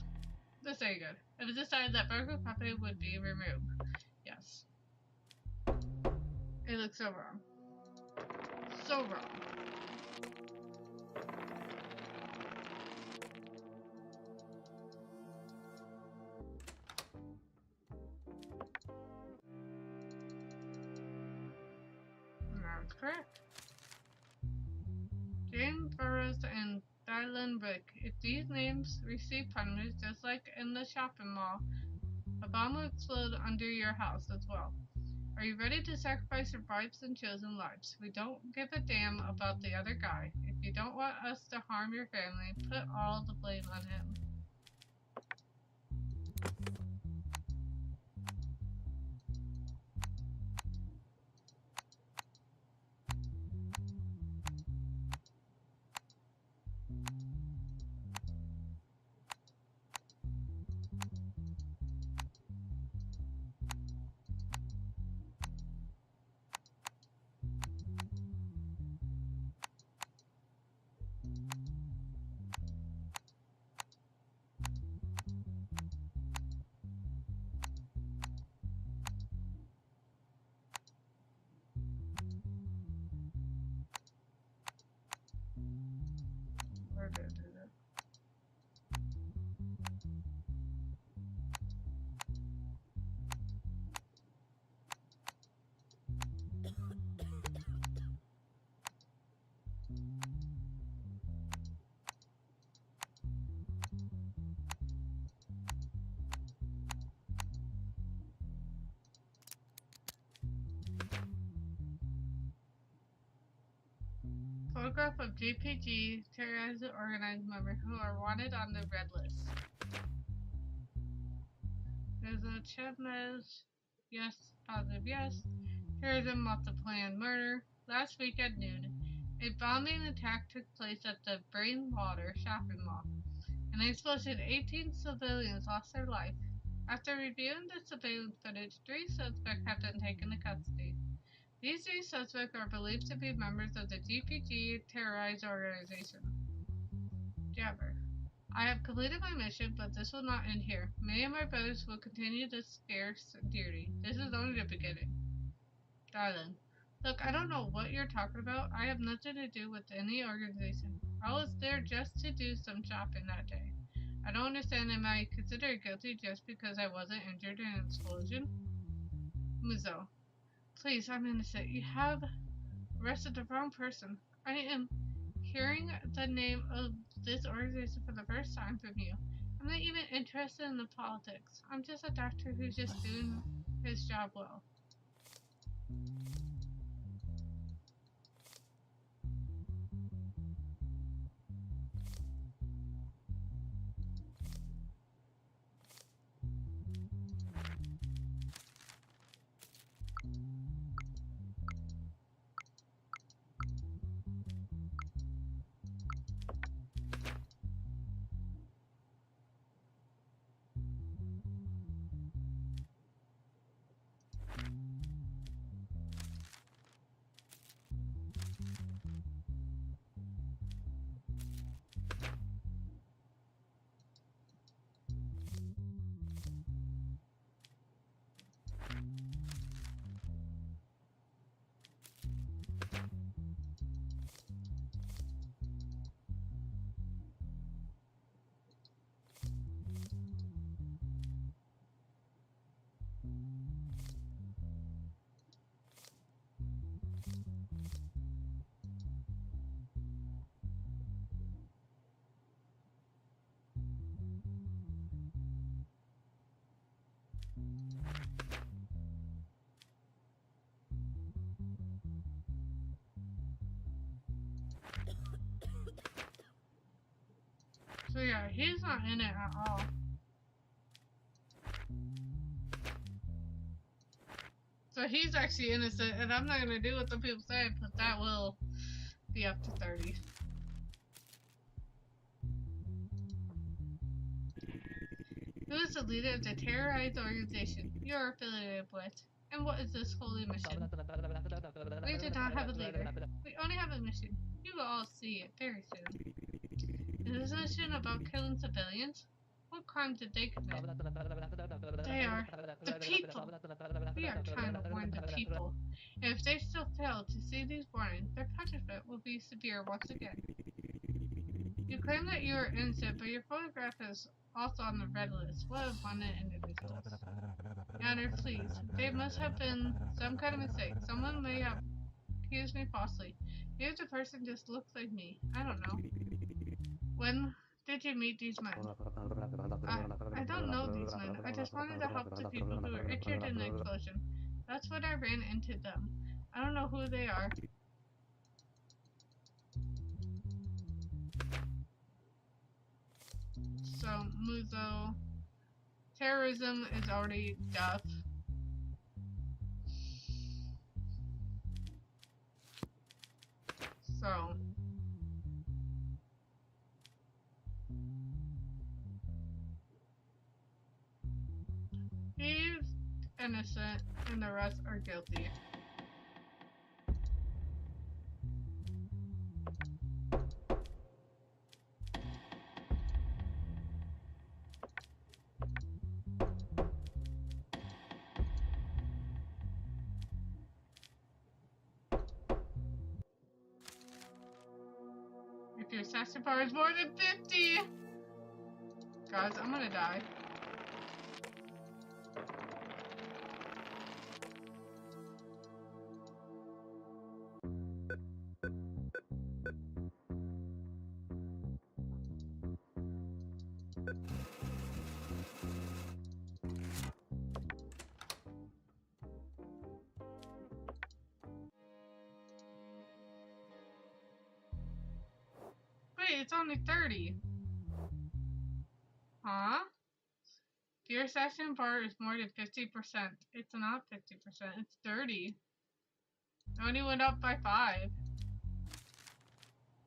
S1: This ain't good. It was decided that Burger Puppet would be removed. Yes. It looks so wrong. So wrong. That's correct. Jane Burroughs and Dylan Rick. If these names receive punishment, just like in the shopping mall, a bomb will explode under your house as well. Are you ready to sacrifice your bribes and chosen lives? We don't give a damn about the other guy. If you don't want us to harm your family, put all the blame on him. photograph of GPG terrorized organized members who are wanted on the red list. There's a Chavez, yes, positive yes. Terrorism, multi-planned murder. Last week at noon, a bombing attack took place at the Brainwater shopping mall. In the explosion, 18 civilians lost their life. After reviewing the surveillance footage, 3 suspects have been taken into custody. These 3 suspects are believed to be members of the GPG terrorized organization. Jabber. I have completed my mission, but this will not end here. Me and my brothers will continue this scarce duty. This is only the beginning. Darling. Look, I don't know what you're talking about. I have nothing to do with any organization. I was there just to do some shopping that day. I don't understand, am I considered guilty just because I wasn't injured in an explosion? Muzo. Please, I'm innocent. You have arrested the wrong person. I am hearing the name of this organization for the first time from you. I'm not even interested in the politics. I'm just a doctor who's just doing his job well. So yeah, he's not in it at all. So he's actually innocent, and I'm not gonna do what the people say, but that will be up to 30. Who is the leader of the terrorized organization you are affiliated with? And what is this holy mission? We do not have a leader. We only have a mission. You will all see it very soon. Is this mission about killing civilians? What crime did they commit? They are the people. We are trying to warn the people. And if they still fail to see these warnings, their punishment will be severe once again. You claim that you are innocent, but your photograph is also on the red list. What abundant individuals. Your Honor, please. There must have been some kind of mistake. Someone may have accused me falsely. Maybe the person just looks like me. I don't know. When did you meet these men? I don't know these men. I just wanted to help the people who were injured in the explosion. That's when I ran into them. I don't know who they are. So, Muzo. Terrorism is already death. So. He's innocent and the rest are guilty. If your session bar is more than 50! Guys, I'm gonna die. It's only 30. Huh? If your session bar is more than 50%, it's not 50%, it's 30. It only went up by 5.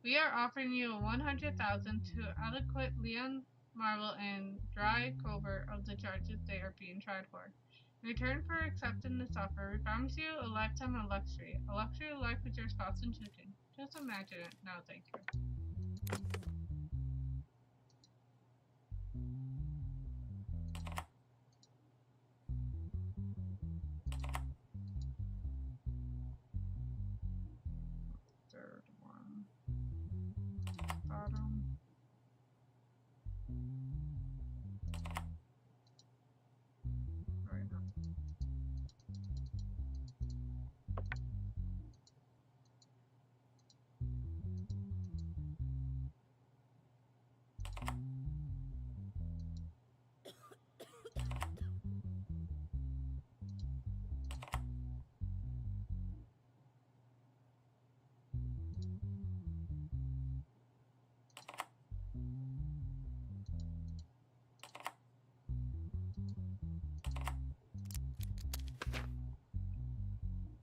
S1: We are offering you 100,000 to acquit Leon, Marvel, and Dry Clover of the charges they are being tried for. In return for accepting this offer, we promise you a lifetime of luxury. A luxury life with your spouse and children. Just imagine it. No, thank you. Third one. Bottom. Right now.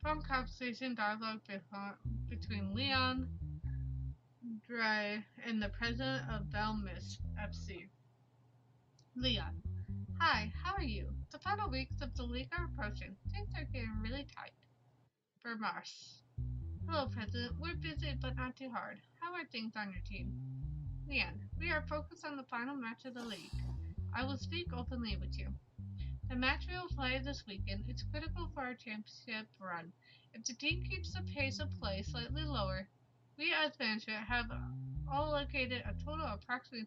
S1: Phone conversation dialogue between Leon, Dre, and the president of Belmis FC. Leon. Hi, how are you? The final weeks of the league are approaching. Things are getting really tight. Bermars. Hello, President. We're busy, but not too hard. How are things on your team? Leon. We are focused on the final match of the league. I will speak openly with you. The match we will play this weekend is critical for our championship run. If the team keeps the pace of play slightly lower, we as management have allocated a total of approximately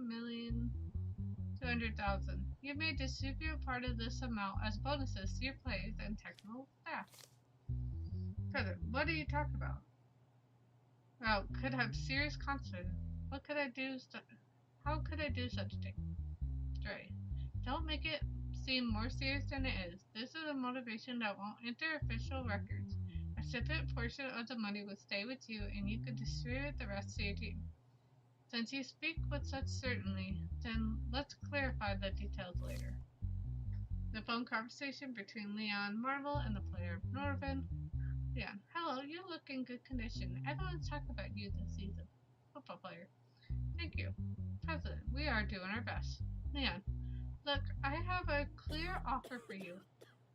S1: $3,200,000. You may distribute part of this amount as bonuses to your players and technical staff. President, what are you talking about? Well, could have serious consequences. What could I do? How could I do such a thing? Dre, don't make it seem more serious than it is. This is a motivation that won't enter official records. A separate portion of the money will stay with you, and you could distribute the rest to your team. Since you speak with such certainty, then let's clarify the details later. The phone conversation between Leon Marvel and the player Norvin. Leon, hello, you look in good condition. Everyone's talking about you this season. Football player. Thank you. President, we are doing our best. Leon, look, I have a clear offer for you.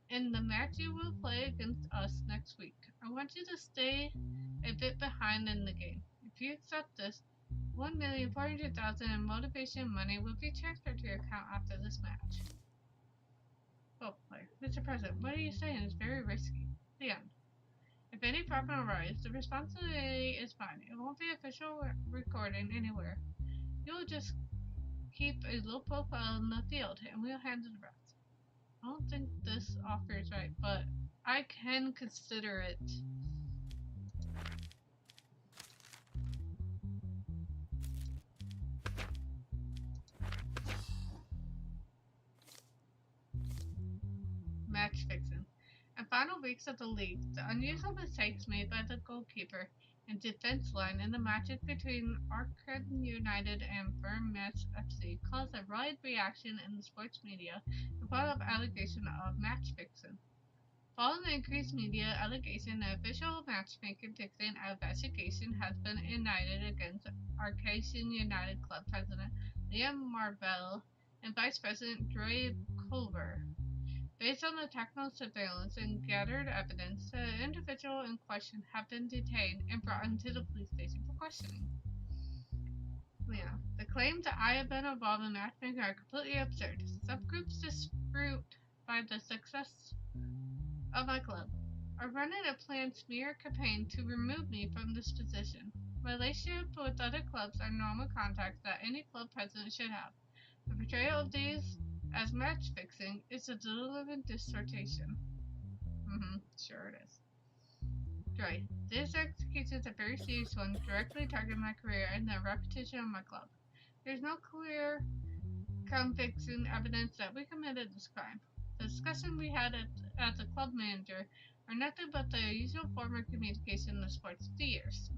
S1: In the match you will play against us next week, I want you to stay a bit behind in the game. If you accept this, $1,400,000 in motivation money will be transferred to your account after this match. Football player. Mr. President, what are you saying? It's very risky. Leon, if any problem arises, the responsibility is mine. It won't be official recording anywhere. You'll just keep a low profile in the field, and we'll handle the rest. I don't think this offer is right, but I can consider it. Match fixing. In final weeks of the league, the unusual mistakes made by the goalkeeper and defense line in the matches between Arcade United and Vermets FC caused a wide reaction in the sports media and brought up allegation of match fixing. Following the increased media allegation, the official matchmaking fixing investigation has been ignited against Arcadian United Club President Liam Marvell and Vice President Dre Culver. Based on the technical surveillance and gathered evidence, the individual in question have been detained and brought into the police station for questioning. Leon, the claims that I have been involved in matchmaking are completely absurd. Subgroups dispute by the success of my club are running a planned smear campaign to remove me from this position. Relationship with other clubs are normal contacts that any club president should have. The portrayal of these as match fixing is a deliberate distortion. Sure it is. Dre, this execution is a very serious one, directly targeting my career and the reputation of my club. There's no clear convincing evidence that we committed this crime. The discussion we had as a club manager are nothing but the usual form of communication in the sports for years.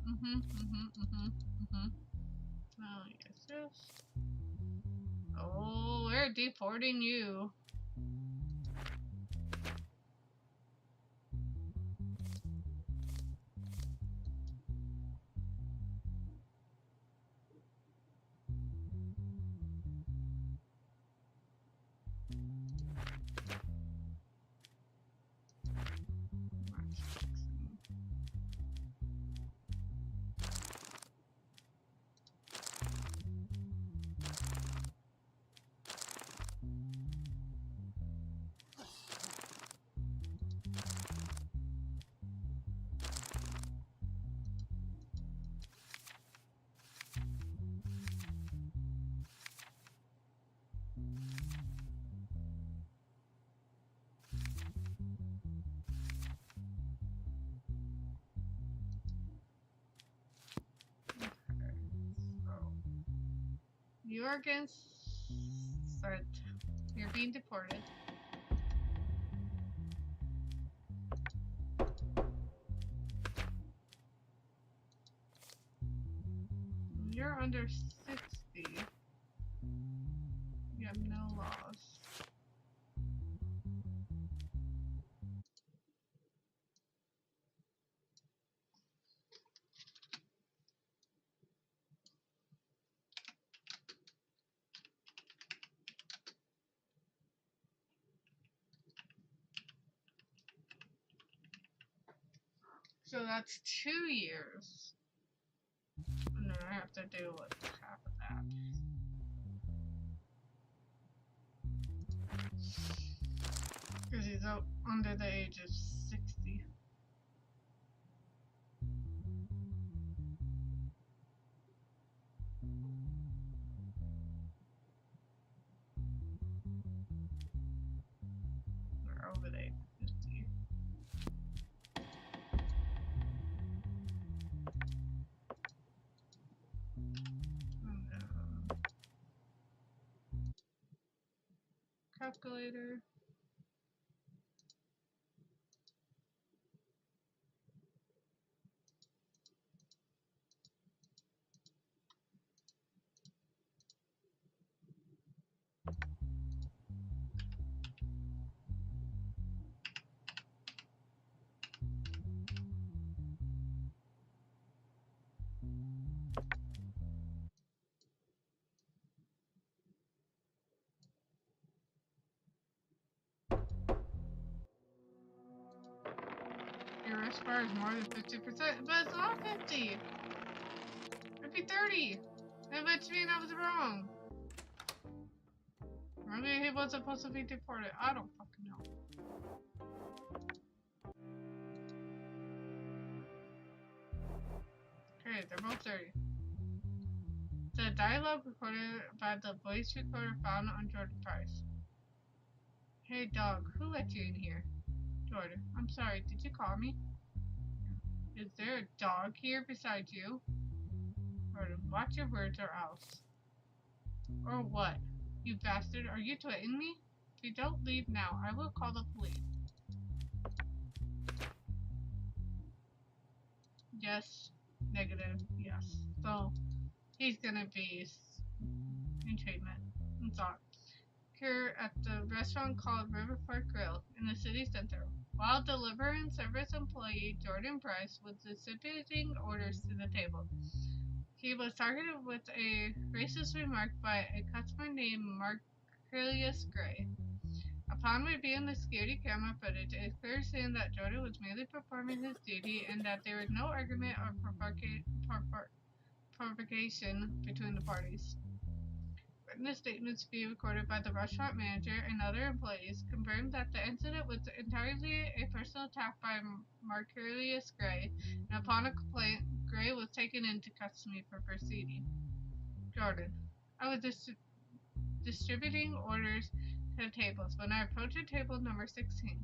S1: Oh, yes. Oh, we're deporting you. You're against. Start. You're being deported. You're under 60. You have no laws. So that's 2 years. And then I have to deal with half of that. Because he's out under the age of 60. Or over the age of 50. Calculator. Your risk bar is more than 50%, but it's not 50. It'd be 30. Which means I was wrong. Maybe he was supposed to be deported. I don't fucking know. Okay, they're both 30. The dialogue recorded by the voice recorder found on Jordan Price. Hey dog, who let you in here? Jordan, I'm sorry, did you call me? Is there a dog here beside you? Jordan, watch your words or else. Or what? You bastard, are you threatening me? If you don't leave now, I will call the police. Yes. Negative. Yes. So, he's gonna be in treatment. I'm sorry. Here at the restaurant called Riverfront Grill in the city center. While delivering service employee Jordan Price was distributing orders to the table, he was targeted with a racist remark by a customer named Marcelius Gray. Upon reviewing the security camera footage, it is clear seeing that Jordan was merely performing his duty and that there was no argument or provocation between the parties. Witness statements being recorded by the restaurant manager and other employees confirmed that the incident was entirely a personal attack by Marcelius Gray, and upon a complaint, Gray was taken into custody for proceeding. Jordan, I was distributing orders to the tables when I approached table number 16.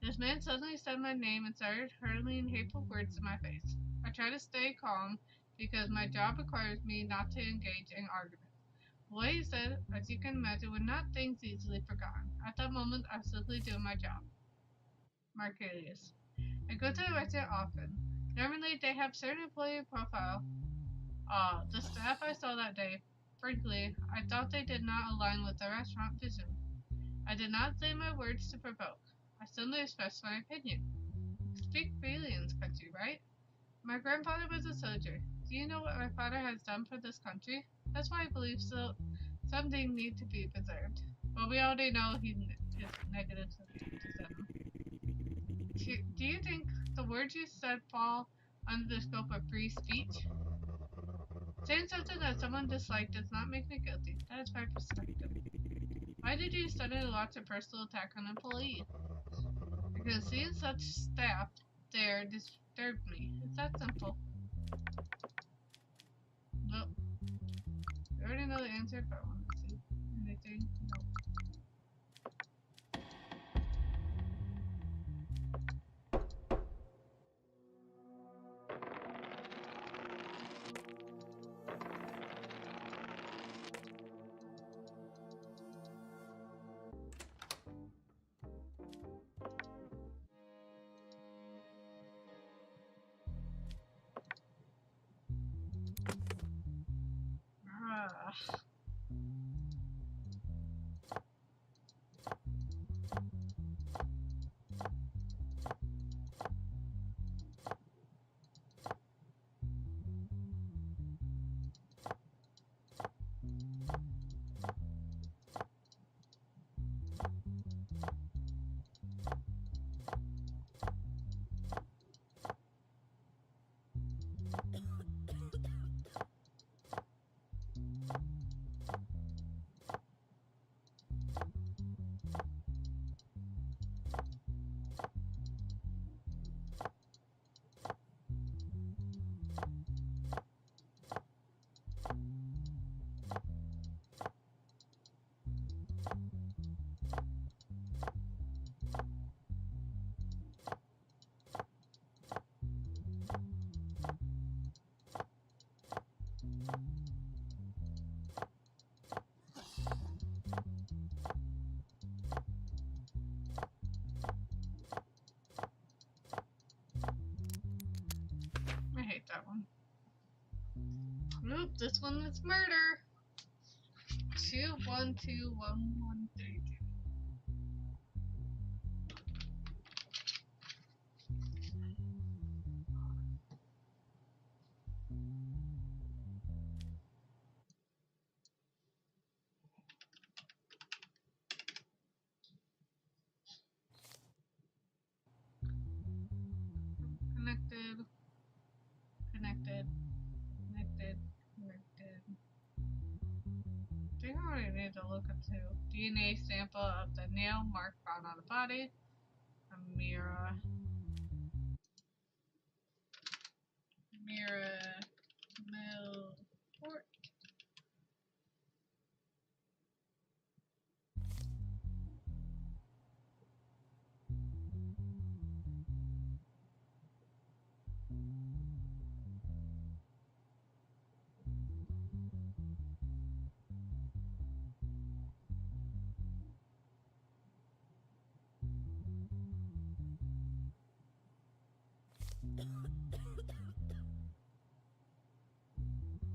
S1: This man suddenly said my name and started hurling hateful words in my face. I tried to stay calm because my job requires me not to engage in arguments. What he said, as you can imagine, were not things easily forgotten. At that moment, I was simply doing my job. Marcelius. I go to the restaurant often. Normally, they have certain employee profile The staff I saw that day, frankly, I thought they did not align with the restaurant vision. I did not say my words to provoke. I simply expressed my opinion. Speak for aliens, country, right? My grandfather was a soldier. Do you know what my father has done for this country? That's why I believe something need to be preserved. Well, we already know he is negative to them. Do you think the words you said fall under the scope of free speech? Saying something that someone disliked does not make me guilty. That is my perspective. Why did you suddenly launch a personal attack on an employee? Because seeing such staff there disturbed me. It's that simple. Nope. I already know the answer, but I want to see anything. Nope. I hate that one. Nope, this one is murder. 2121132. Connected. Connected. Connected. Connected. I think I already need to look into DNA sample of the nail mark found on the body. Amira. Millport.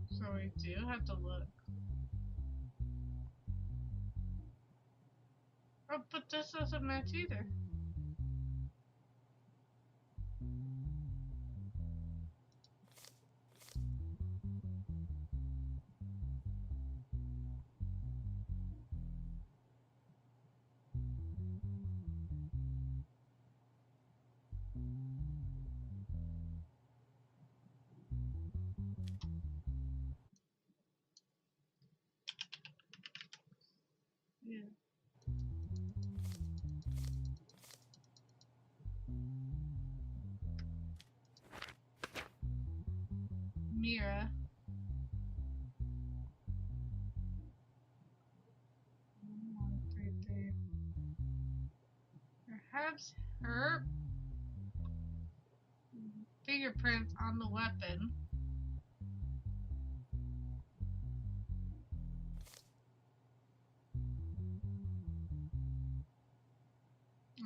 S1: So we do have to look. Oh, but this doesn't match either. Yeah. Mira. Perhaps her fingerprints on the weapon.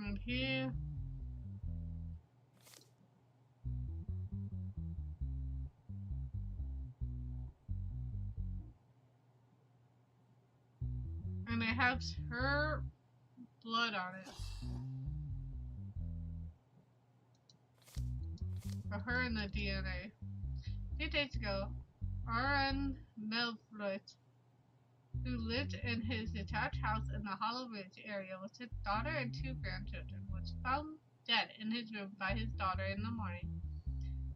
S1: And here. has her blood on it. For her and the DNA. A few days ago, R.N. Melfort, who lived in his detached house in the Hollow Ridge area with his daughter and 2 grandchildren, was found dead in his room by his daughter in the morning.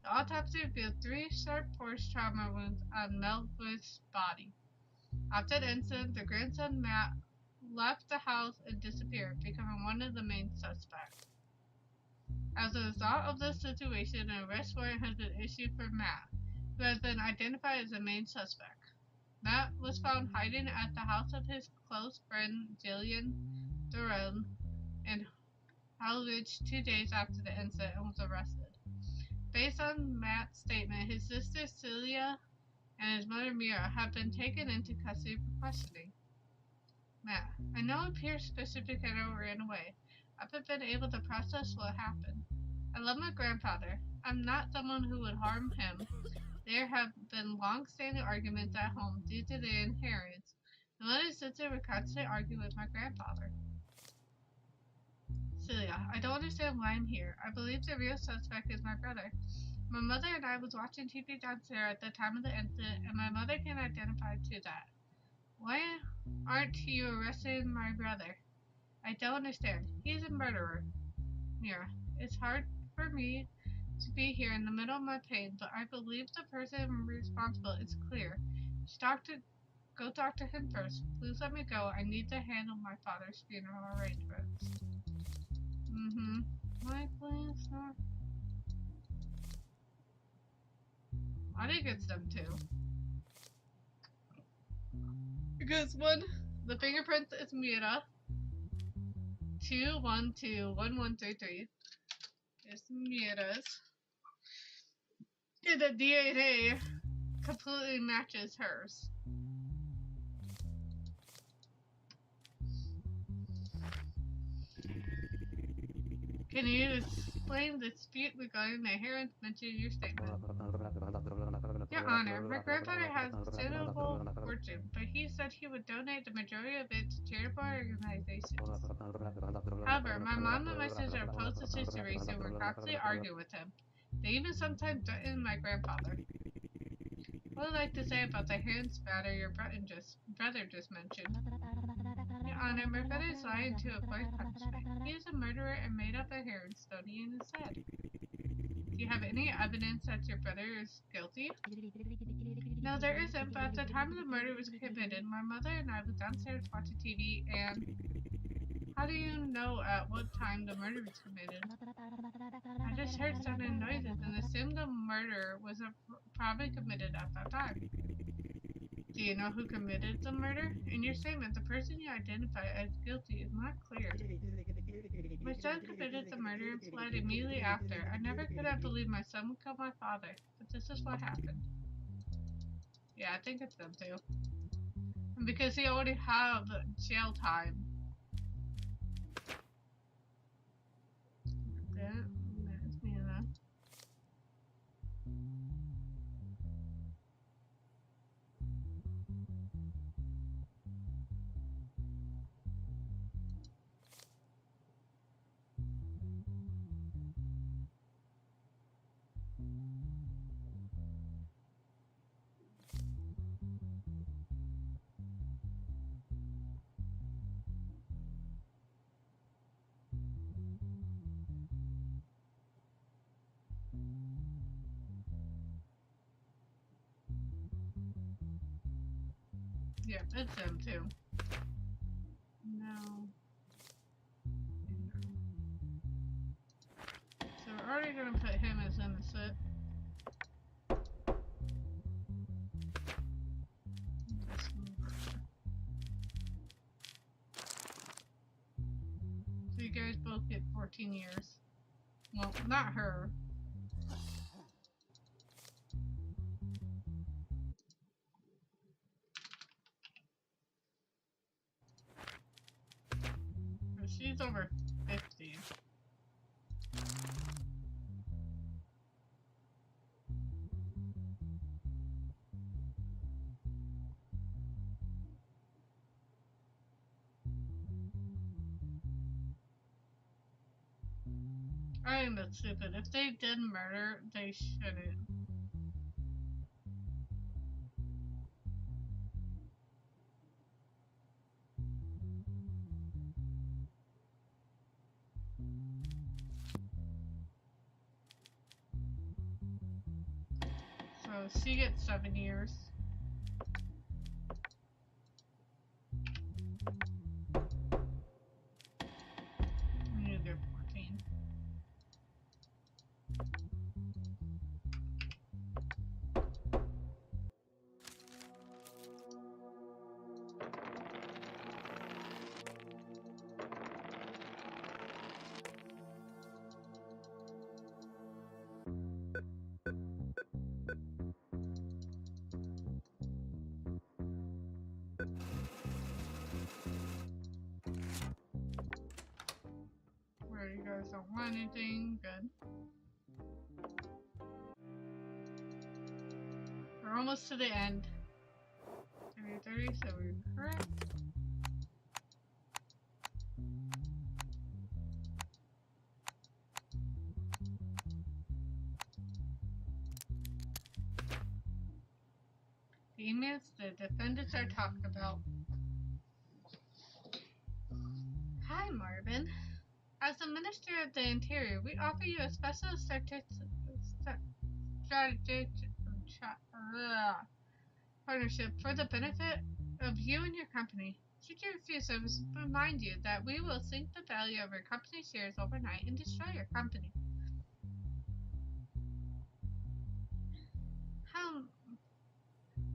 S1: The autopsy revealed 3 sharp force trauma wounds on Melfort's body. After the incident, the grandson Matt left the house and disappeared, becoming one of the main suspects. As a result of this situation, an arrest warrant has been issued for Matt, who has been identified as the main suspect. Matt was found hiding at the house of his close friend Jillian Durrell in Hollow Ridge 2 days after the incident and was arrested. Based on Matt's statement, his sister Celia and his mother Mira have been taken into custody for questioning. Matt: I know Pierce Bishop Buchanan ran away. I haven't been able to process what happened. I love my grandfather. I'm not someone who would harm him. There have been long-standing arguments at home due to the inheritance. My mother and sister would constantly argue with my grandfather. Celia: I don't understand why I'm here. I believe the real suspect is my brother. My mother and I was watching TV downstairs at the time of the incident, and my mother can identify to that. Why aren't you arresting my brother? I don't understand. He's a murderer. Mira: It's hard for me to be here in the middle of my pain, but I believe the person responsible is clear. Go talk to him first. Please let me go. I need to handle my father's funeral arrangements. My plans are... I think it's them too. Because 1, the fingerprints is Mira. 2, 1, 2, 1, 1, 3, 3. It's Mira's. And the DNA completely matches hers. Can you explain the dispute regarding the inheritance mentioned in your statement? Your Honor, my grandfather has considerable fortune, but he said he would donate the majority of it to charitable organizations. However, my mom and my sister opposed the situation and were constantly arguing with him. They even sometimes threatened my grandfather. What would I like to say about the inheritance matter your brother just mentioned? Your Honor, my brother is lying to avoid punishment. He is a murderer and made up a inheritance study in his head. Do you have any evidence that your brother is guilty? No, there isn't, but at the time the murder was committed, my mother and I was downstairs watching TV and... How do you know at what time the murder was committed? I just heard sudden noises and assumed the murder was probably committed at that time. Do you know who committed the murder? In your statement, the person you identify as guilty is not clear. My son committed the murder and fled immediately after. I never could have believed my son would kill my father, but this is what happened. Yeah, I think it's them too. And because he already have jail time. That's me then. Yep, it's them too. No. So we're already gonna put him as innocent. So you guys both get 14 years. Well, not her. She's over 50. I think that's stupid. If they did murder, they shouldn't. So she gets 7 years. You get 14. Where you guys don't want anything, good. We're almost to the end. 30, so we're correct. The emails the defendants are talking about. Hi, Marvin. As the Minister of the Interior, we offer you a special strategic partnership for the benefit of you and your company. Should you refuse, I must remind you that we will sink the value of your company shares overnight and destroy your company.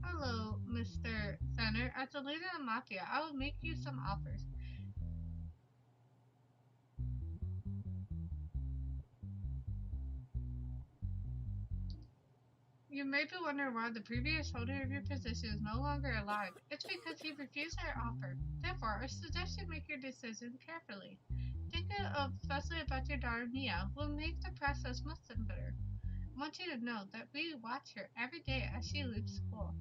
S1: Hello, Mr. Center. As the leader of the Mafia, I will make you some offers. You may be wondering why the previous holder of your position is no longer alive. It's because he refused our offer. Therefore, I suggest you make your decision carefully. Think especially about your daughter Mia, who will make the process much simpler. I want you to know that we watch her every day as she leaves school.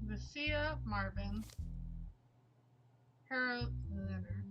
S1: Lucia Marvin. Harold Leonard.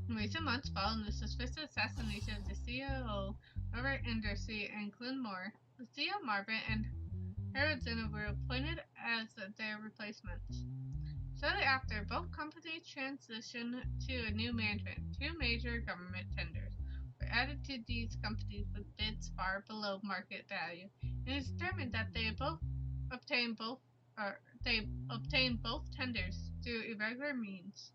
S1: In recent months, following the suspicious assassination of the CEO, Robert Anderson and Clint Moore, Lucia Marvin and Harold Zinner were appointed as their replacements. Shortly after, both companies transitioned to a new management. 2 major government tenders were added to these companies with bids far below market value, and it is determined that they obtained both tenders through irregular means.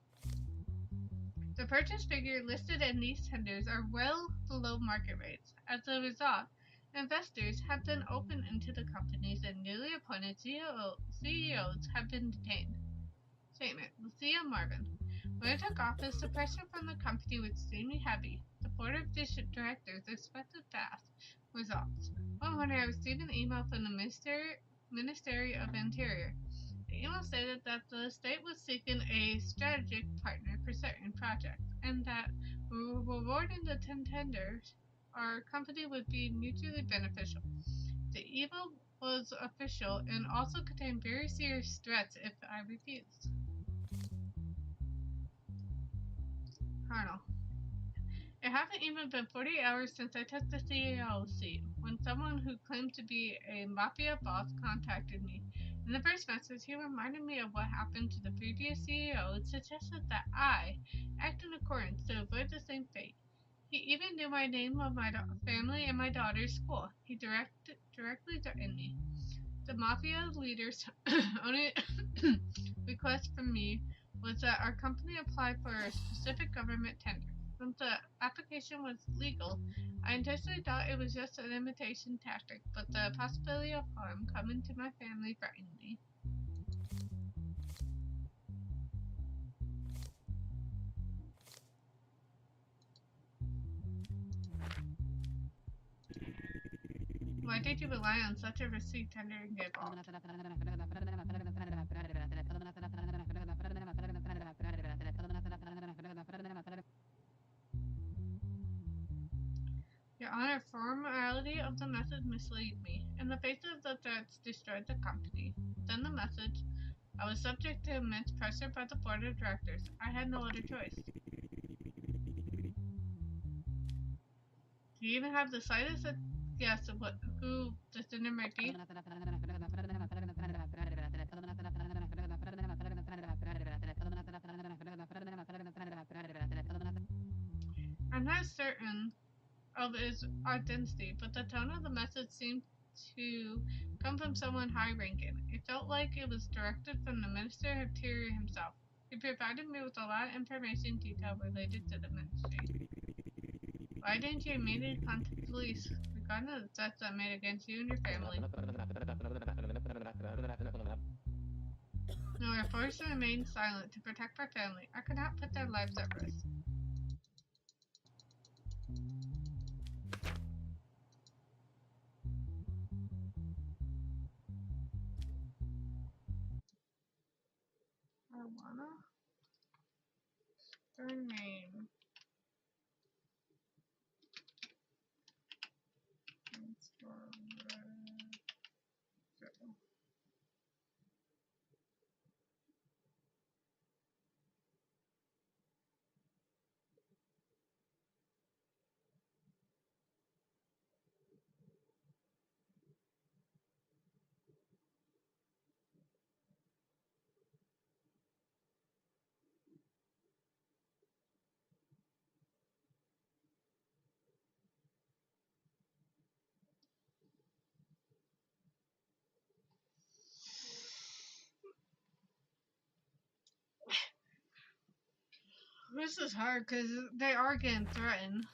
S1: The purchase figure listed in these tenders are well below market rates. As a result, investors have been opened into the companies and newly appointed CEOs have been detained. Statement: Lucia Marvin. When I took office, the pressure from the company was extremely heavy. The board of directors expected fast results. One morning, I received an email from the Ministry of Interior. The email stated that the state was seeking a strategic partner for certain projects, and that rewarding the 10 tenders, our company would be mutually beneficial. The email was official and also contained very serious threats if I refused. Colonel. It hasn't even been 48 hours since I took the CEO seat, when someone who claimed to be a mafia boss contacted me. In the first message, he reminded me of what happened to the previous CEO and suggested that I act in accordance to avoid the same fate. He even knew my name of my family and my daughter's school. He directly threatened me. The mafia leader's only request from me was that our company apply for a specific government tender. Since the application was legal, I intentionally thought it was just an imitation tactic, but the possibility of harm coming to my family frightened me. did you rely on such a receipt tendering involved? Your Honor, formality of the message misled me. In the face of the threats destroyed the company. Send the message. I was subject to immense pressure by the board of directors. I had no other choice. Do you even have the slightest guess of who the sender might be? I'm not certain of his identity, but the tone of the message seemed to come from someone high-ranking. It felt like it was directed from the Minister of Interior himself. He provided me with a lot of information detail related to the ministry. Why didn't you immediately contact the police regarding the threats I made against you and your family? No, we're forced to remain silent to protect our family. I could not put their lives at risk. Marijuana? Their name. This is hard because they are getting threatened.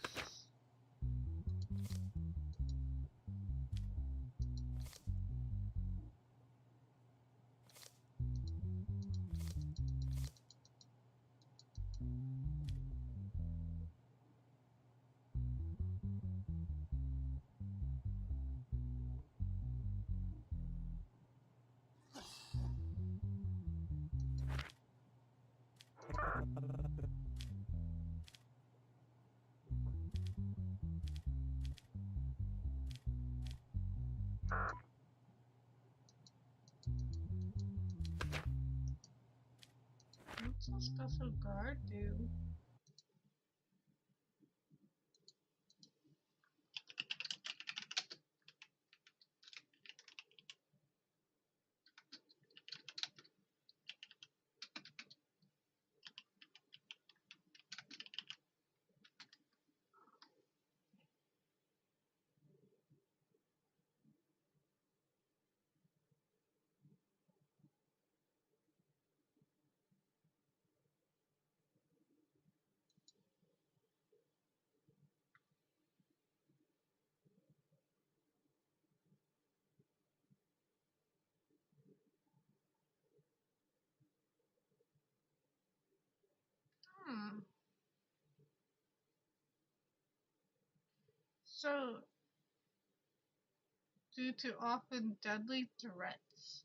S1: What's a special guard do? So, due to often deadly threats.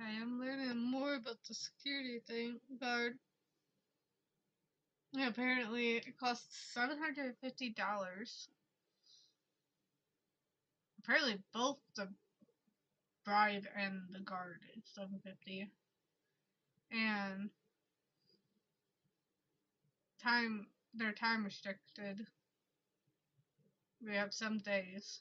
S1: I am learning more about the security guard. Yeah, apparently it costs $750. Apparently both the bride and the guard is $750. And they're time restricted. We have some days.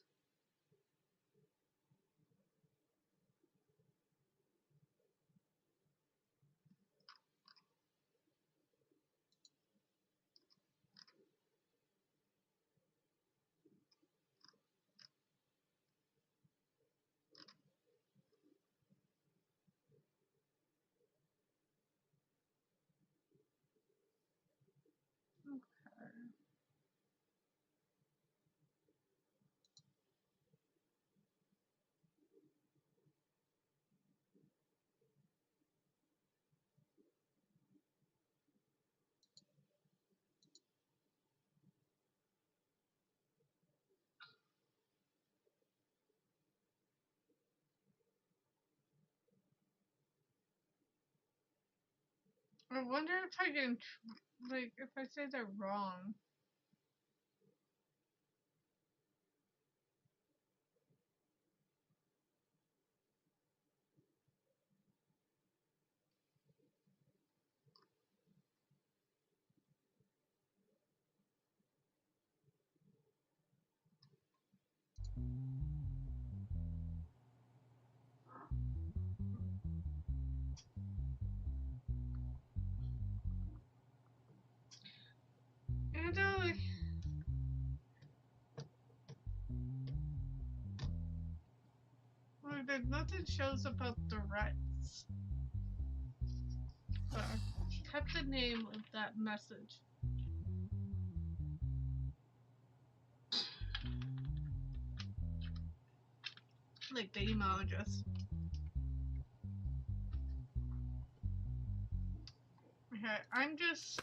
S1: I wonder if I can, like, if I say they're wrong. You know, like, there's nothing shows about the Reds. But I kept the name of that message. Like the email address. Okay, I'm just...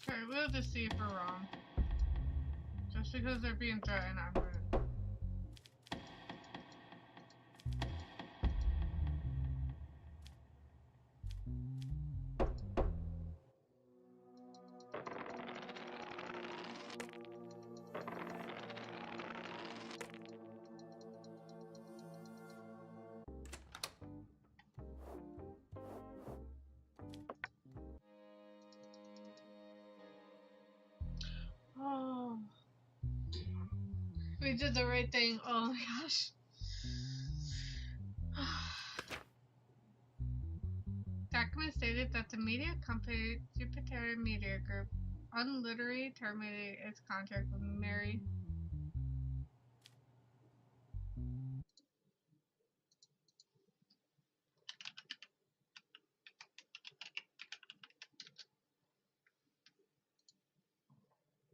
S1: Okay, we'll just see if we're wrong. Just because they're being threatened, I'm gonna... Oh... We did the right thing. Oh my gosh. Document stated that the media company Jupiter Media Group unilaterally terminated its contract with Mary.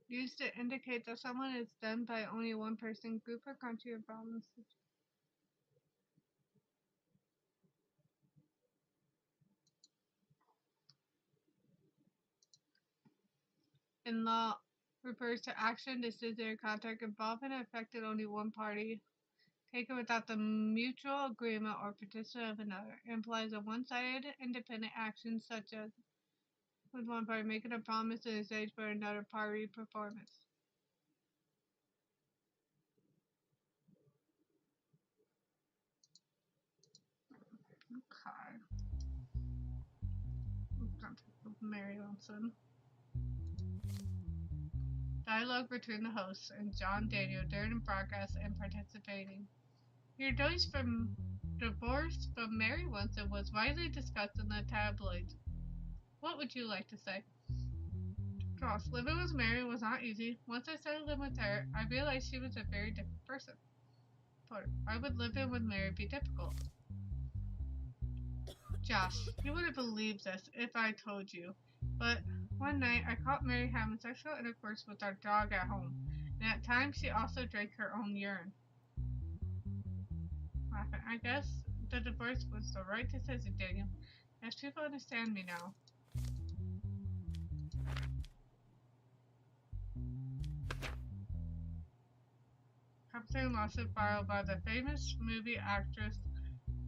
S1: Used to indicate that someone is done by only one person, group, or country or problems. in law refers to action, decision, or contact involving and affecting only one party, taken without the mutual agreement or petition of another. It implies a one-sided, independent action, such as with one party making a promise in exchange for another party performance. Okay. Contact with Mary Wilson. Dialogue between the hosts and John Daniel during the broadcast and participating. Your choice from divorce from Mary Wilson was widely discussed in the tabloids. What would you like to say? Ross, living with Mary was not easy. Once I started living with her, I realized she was a very different person. Porter, why would living with Mary be difficult? Josh, you wouldn't believe this if I told you, but one night I caught Mary having sexual intercourse with our dog at home, and at times she also drank her own urine. I guess the divorce was the right decision, Daniel, as people understand me now. Company lawsuit filed by the famous movie actress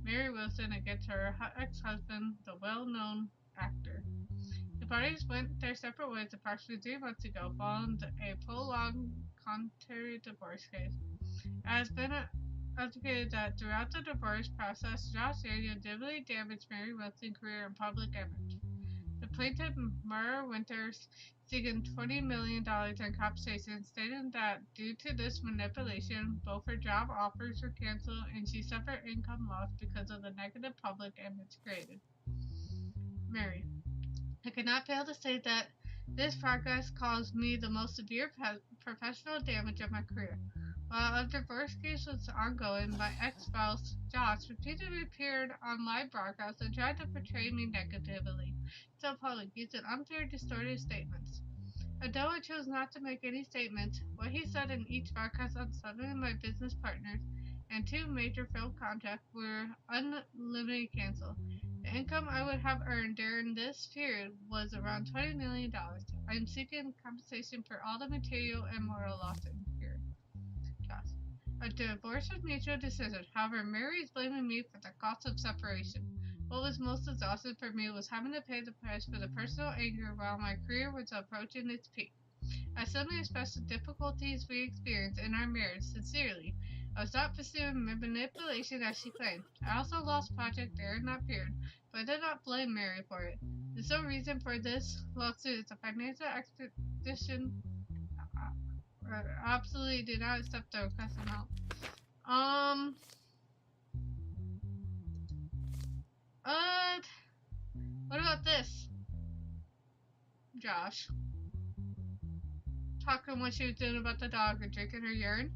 S1: Mary Wilson against her ex-husband, the well-known actor. The parties went their separate ways approximately 3 months ago following a prolonged contentious divorce case. It has been advocated that throughout the divorce process, Josh Daniel deliberately damaged Mary Wilson's career and public image. The plaintiff, Mara Winters, seeking $20 million in compensation, stating that due to this manipulation, both her job offers were canceled and she suffered income loss because of the negative public image created. Mary, I cannot fail to say that this progress caused me the most severe professional damage of my career. While a divorce case was ongoing, my ex-spouse, Josh, repeatedly appeared on live broadcasts and tried to portray me negatively to the public using unfair, distorted statements. Although I chose not to make any statements, what he said in each broadcast on Sunday of my business partners and 2 major film contracts were unlimited canceled. The income I would have earned during this period was around $20 million. I am seeking compensation for all the material and moral loss incurred. A divorce was a mutual decision. However, Mary is blaming me for the cost of separation. What was most exhausting for me was having to pay the price for the personal anger while my career was approaching its peak. I suddenly expressed the difficulties we experienced in our marriage sincerely. I was not pursuing manipulation as she claimed. I also lost project during that period, but I did not blame Mary for it. The sole reason for this lawsuit is a financial expedition. Absolutely did not accept the request amount. What about this? Josh. Talking what she was doing about the dog and drinking her urine.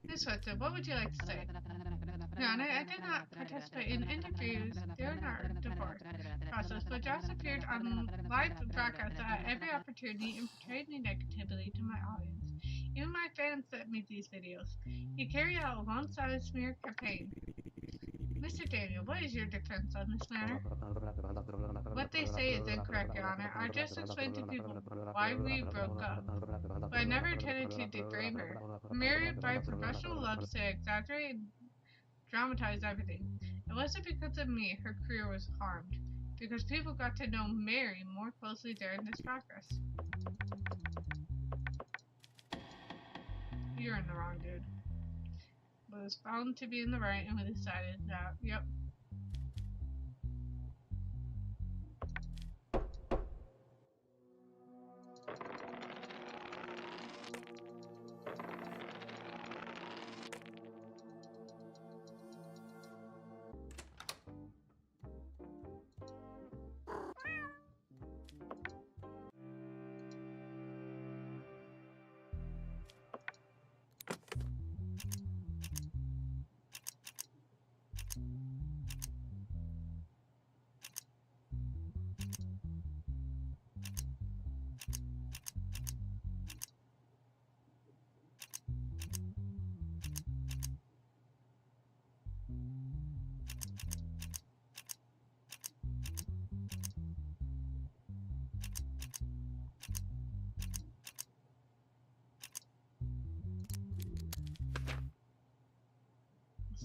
S1: Miss Weston, what would you like to say? Your Honor, I did not participate in interviews during our divorce process, but Josh appeared on live broadcasts at every opportunity and portrayed me negatively to my audience. Even my fans sent me these videos. He carried out a one-sided smear campaign. Mr. Daniel, what is your defense on this matter? What they say is incorrect, Your Honor. I just explained to people why we broke up, but I never intended to degrade her. Mary, by professional loves to exaggerate and dramatize everything. It wasn't because of me her career was harmed, because people got to know Mary more closely during this progress. You're in the wrong, dude. But it was found to be in the right, and we decided that, yep.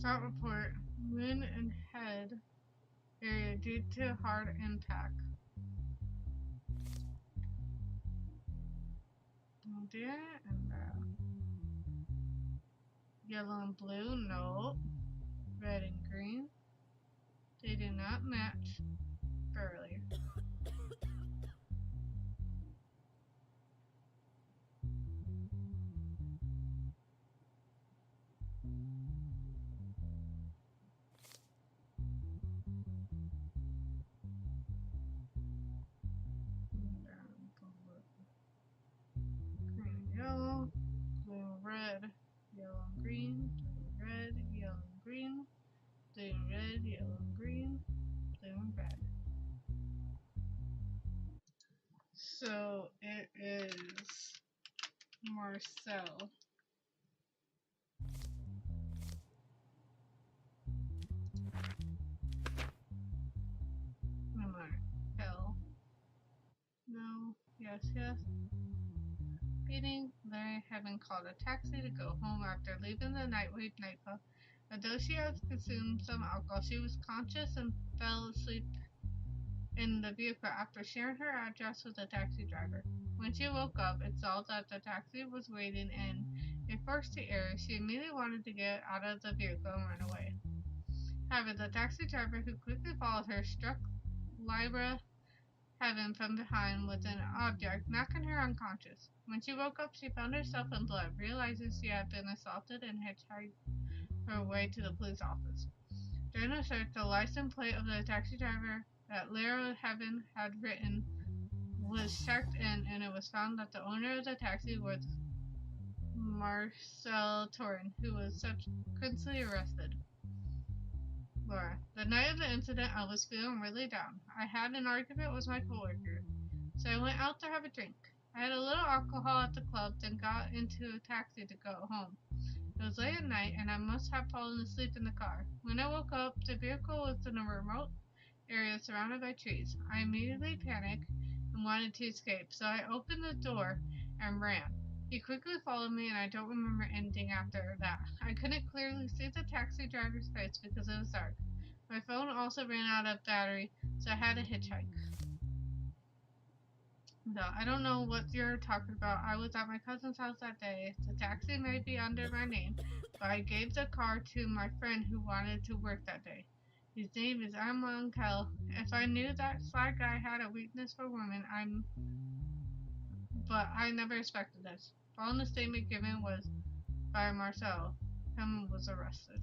S1: Stop report. Moon and head area due to hard impact. Oh dear. And yellow and blue, no. Red and green. They do not match. Barely. Green, yellow, blue, red, yellow, green, blue, red, yellow, green, blue, red, yellow, green, blue, red. So it is Marcel. Marcel. No. Yes, yes. Beating Larry having called a taxi to go home after leaving the Nightwave nightclub. Although she had consumed some alcohol, she was conscious and fell asleep in the vehicle after sharing her address with the taxi driver. When she woke up, it saw that the taxi was waiting in a forced area. She immediately wanted to get out of the vehicle and run away. However, the taxi driver, who quickly followed her, struck Lyra Heaven from behind with an object, knocking her unconscious. When she woke up, she found herself in blood, realizing she had been assaulted and hitchhiked her way to the police office. During the search, the license plate of the taxi driver that Lyra Heaven had written was checked in, and it was found that the owner of the taxi was Marcel Torin, who was subsequently arrested. Laura, the night of the incident, I was feeling really down. I had an argument with my coworker, so I went out to have a drink. I had a little alcohol at the club, then got into a taxi to go home. It was late at night, and I must have fallen asleep in the car. When I woke up, the vehicle was in a remote area surrounded by trees. I immediately panicked and wanted to escape, so I opened the door and ran. He quickly followed me, and I don't remember anything after that. I couldn't clearly see the taxi driver's face because it was dark. My phone also ran out of battery, so I had to hitchhike. No, I don't know what you're talking about. I was at my cousin's house that day. The taxi may be under my name, but I gave the car to my friend who wanted to work that day. His name is Armand Kell. If I knew that sly guy had a weakness for women, but I never expected this. Following the statement given was by Marcel, Hammond was arrested.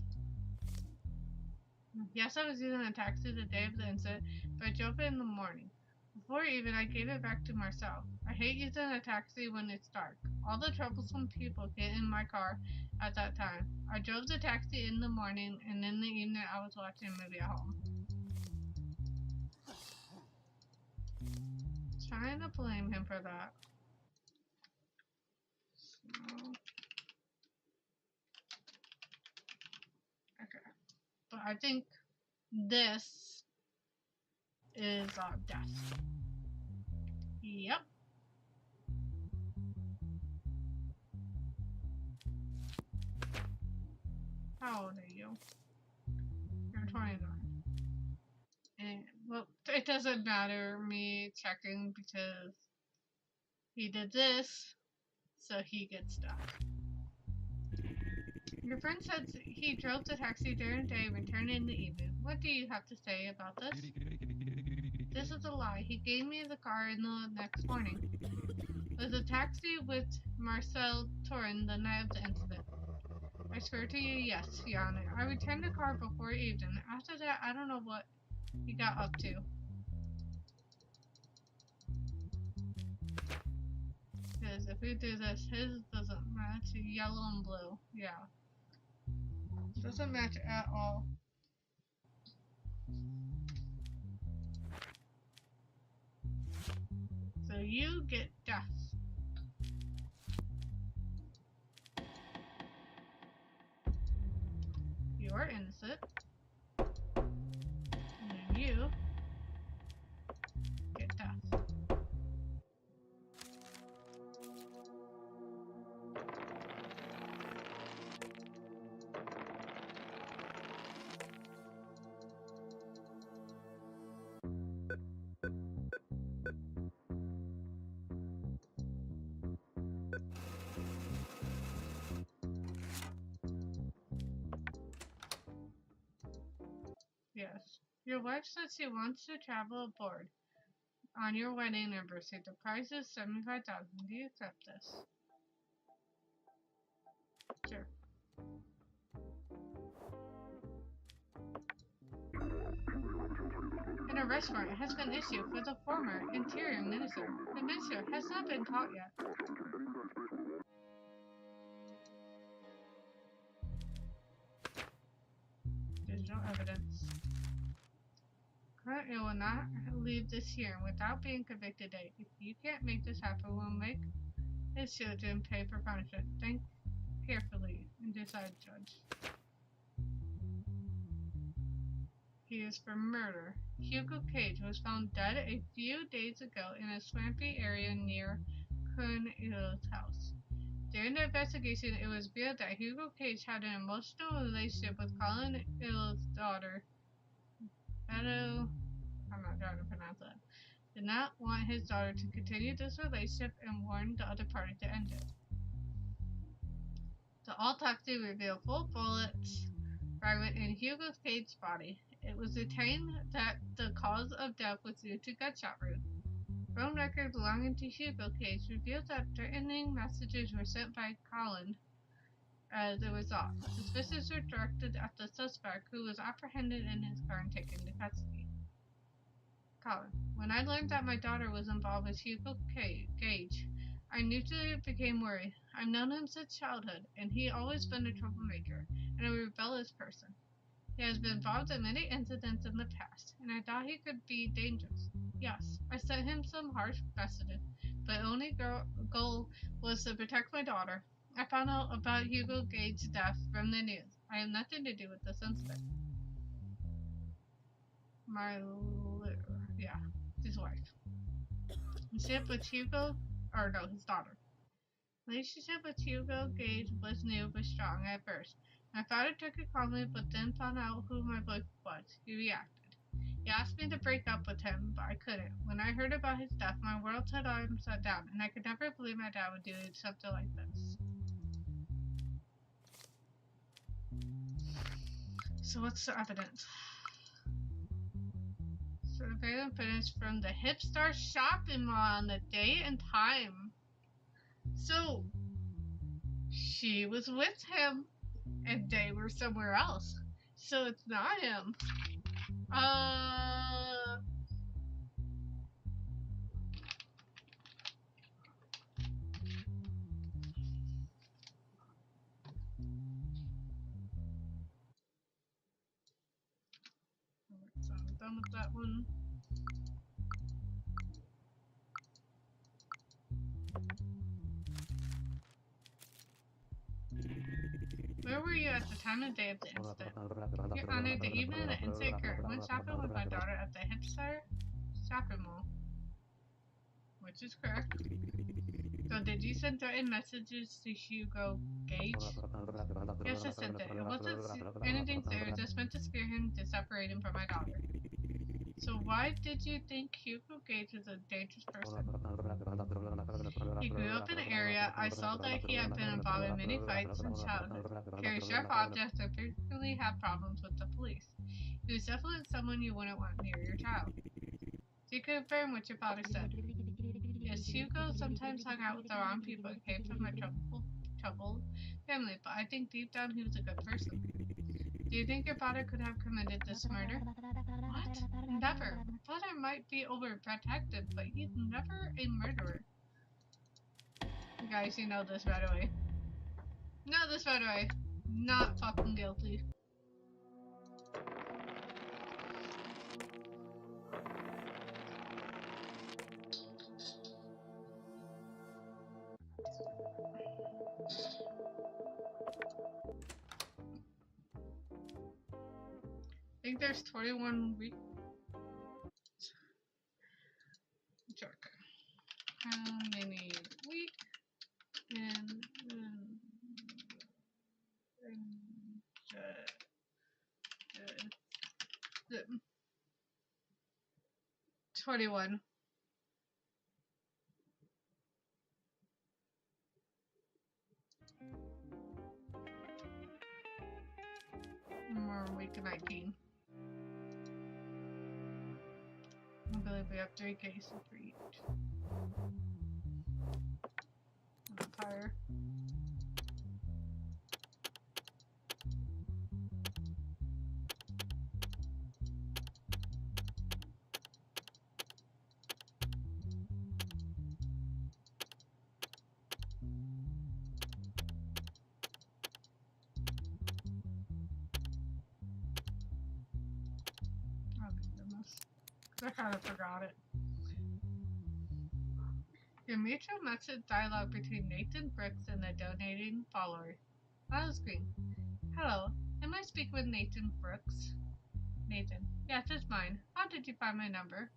S1: Yes, I was using a taxi the day of the incident, but I drove it in the morning. Before even, I gave it back to Marcel. I hate using a taxi when it's dark. All the troublesome people get in my car at that time. I drove the taxi in the morning, and in the evening I was watching a movie at home. Trying to blame him for that. Okay. But I think this is our death. Yep. How old are you? You're 29. And, well, it doesn't matter me checking because he did this, so he gets stuck. Your friend said he drove the taxi during the day and returned in the evening. What do you have to say about this? This is a lie. He gave me the car in the next morning. Was the taxi with Marcel Torin the night of the incident? I swear to you, yes, Your Honor. I returned the car before evening. After that, I don't know what he got up to. Because if we do this, his doesn't match yellow and blue. Yeah. Doesn't match at all. So you get death. You are innocent. And then you get death. Your wife said she wants to travel aboard on your wedding anniversary. The price is $75,000. Do you accept this? Sure. An arrest warrant has been issued for the former Interior Minister. The minister has not been caught yet. Digital evidence. Currently will not leave this hearing without being convicted. If you can't make this happen, we'll make his children pay for punishment. Think carefully and decide, Judge. He is for murder. Hugo Cage was found dead a few days ago in a swampy area near Kern-Il's house. During the investigation, it was revealed that Hugo Cage had an emotional relationship with Colin Il's daughter. Beto, I'm not trying to pronounce that. Did not want his daughter to continue this relationship and warned the other party to end it. The autopsy revealed full bullets fragment in Hugo Cage's body. It was determined that the cause of death was due to gunshot wound. Phone records belonging to Hugo Cage revealed that threatening messages were sent by Colin as a result. Suspicions were directed at the suspect, who was apprehended in his car and taken into custody. Colin: when I learned that my daughter was involved with Hugo Cage, I immediately became worried. I've known him since childhood, and he always been a troublemaker and a rebellious person. He has been involved in many incidents in the past, and I thought he could be dangerous. Yes, I sent him some harsh messages, but only goal was to protect my daughter. I found out about Hugo Cage's death from the news. I have nothing to do with this incident. His wife. Relationship with Hugo, his daughter. Relationship with Hugo Cage was new but strong at first. My father took it calmly, but then found out who my boyfriend was. He reacted. He asked me to break up with him, but I couldn't. When I heard about his death, my world shut down, and I could never believe my dad would do something like this. So what's the evidence? Surveillance footage from the Hipstar shopping mall on the date and time. So she was with him and they were somewhere else. So it's not him. So I'm done with that one. Where were you at the time of day of the incident? Your Honor, the evening of the incident occurred. I went shopping with my daughter at the Hipstar shopping mall. Which is correct. So did you send threatening messages to Hugo Cage? Yes, I sent it. It wasn't anything serious, just meant to scare him to separate him from my daughter. So why did you think Hugo Cage was a dangerous person? He grew up in the area. I saw that he had been involved in many fights in childhood, carried sharp objects, and frequently had problems with the police. He was definitely someone you wouldn't want near your child. So you confirm what your father said. Yes, Hugo sometimes hung out with the wrong people and came from a troubled family, but I think deep down he was a good person. Do you think your father could have committed this murder? What? Never. My father might be overprotective, but he's never a murderer. You guys, you know this right away. Know this right away. Not fucking guilty. I think there's 21 weeks. Check. How many weeks in 21. More week 19. believe we have 3 cases for each. Vampire. I kind of forgot it. Your mutual message dialogue between Nathan Brooks and the donating follower. Miles Green. Hello, am I speaking with Nathan Brooks? Nathan. Yes, it's mine. How did you find my number?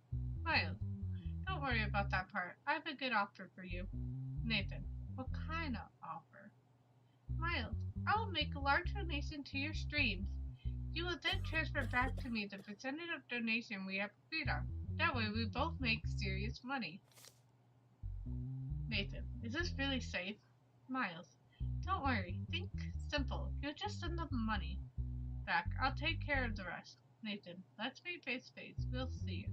S1: Miles. Don't worry about that part. I have a good offer for you. Nathan. What kind of offer? Miles. I will make a large donation to your streams. You will then transfer back to me the percentage of donation we have agreed on. That way we both make serious money. Nathan, is this really safe? Miles, don't worry. Think simple. You'll just send the money back. I'll take care of the rest. Nathan, let's meet face to face. We'll see you.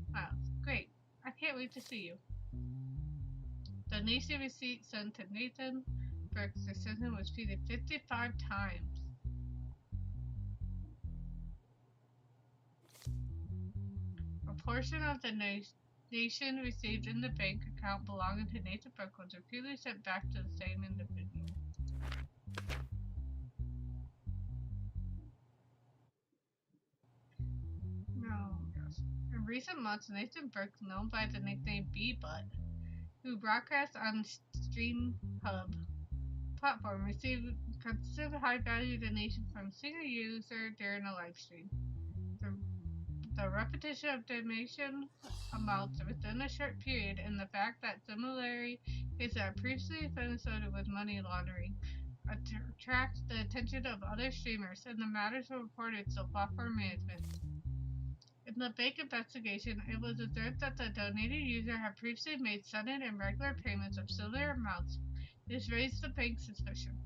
S1: Miles, great. I can't wait to see you. Donation receipt sent to Nathan Brooks. The sentence was repeated 55 times. A portion of the donation received in the bank account belonging to Nathan Brooks was repeatedly sent back to the same individual. No, yes. In recent months, Nathan Brooks, known by the nickname B-Butt, who broadcasts on StreamHub platform, received consistent high-value donation from a single user during a live stream. The repetition of donation amounts within a short period and the fact that similarly cases that previously been associated with money laundering attracts the attention of other streamers, and the matters were reported to platform management. In the bank investigation, it was observed that the donating user had previously made sudden and regular payments of similar amounts. This raised the bank's suspicion.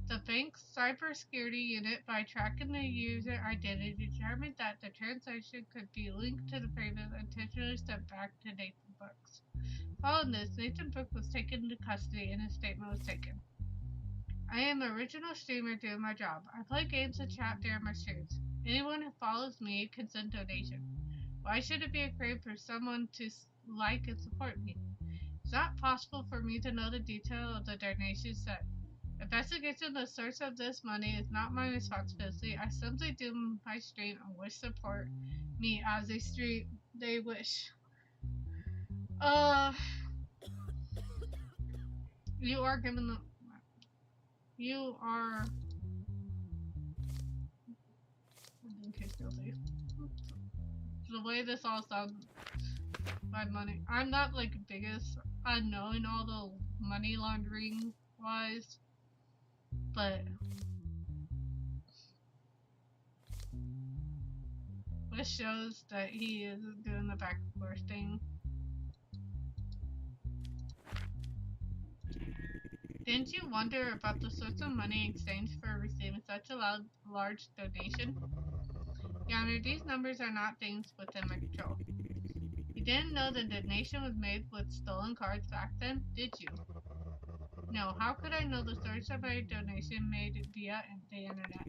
S1: The bank's cybersecurity unit, by tracking the user identity, determined that the transaction could be linked to the payment intentionally sent back to Nathan Brooks. Following this, Nathan Brooks was taken into custody and his statement was taken. I am an original streamer doing my job. I play games and chat during my streams. Anyone who follows me can send donation. Why should it be a crime for someone to like and support me? It's not possible for me to know the detail of the donation sent. Investigating the source of this money is not my responsibility. I simply do my stream and wish support me as a stream they wish. You are given the... You are... I think he's guilty. The way this all sounds... by money. I'm not like the biggest unknown in all the money laundering wise. But this shows that he is doing the back and forth thing. Didn't you wonder about the source of money in exchange for receiving such a large donation? Your Honor, these numbers are not things within my control. You didn't know the donation was made with stolen cards back then, did you? No, how could I know the source of a donation made via the internet?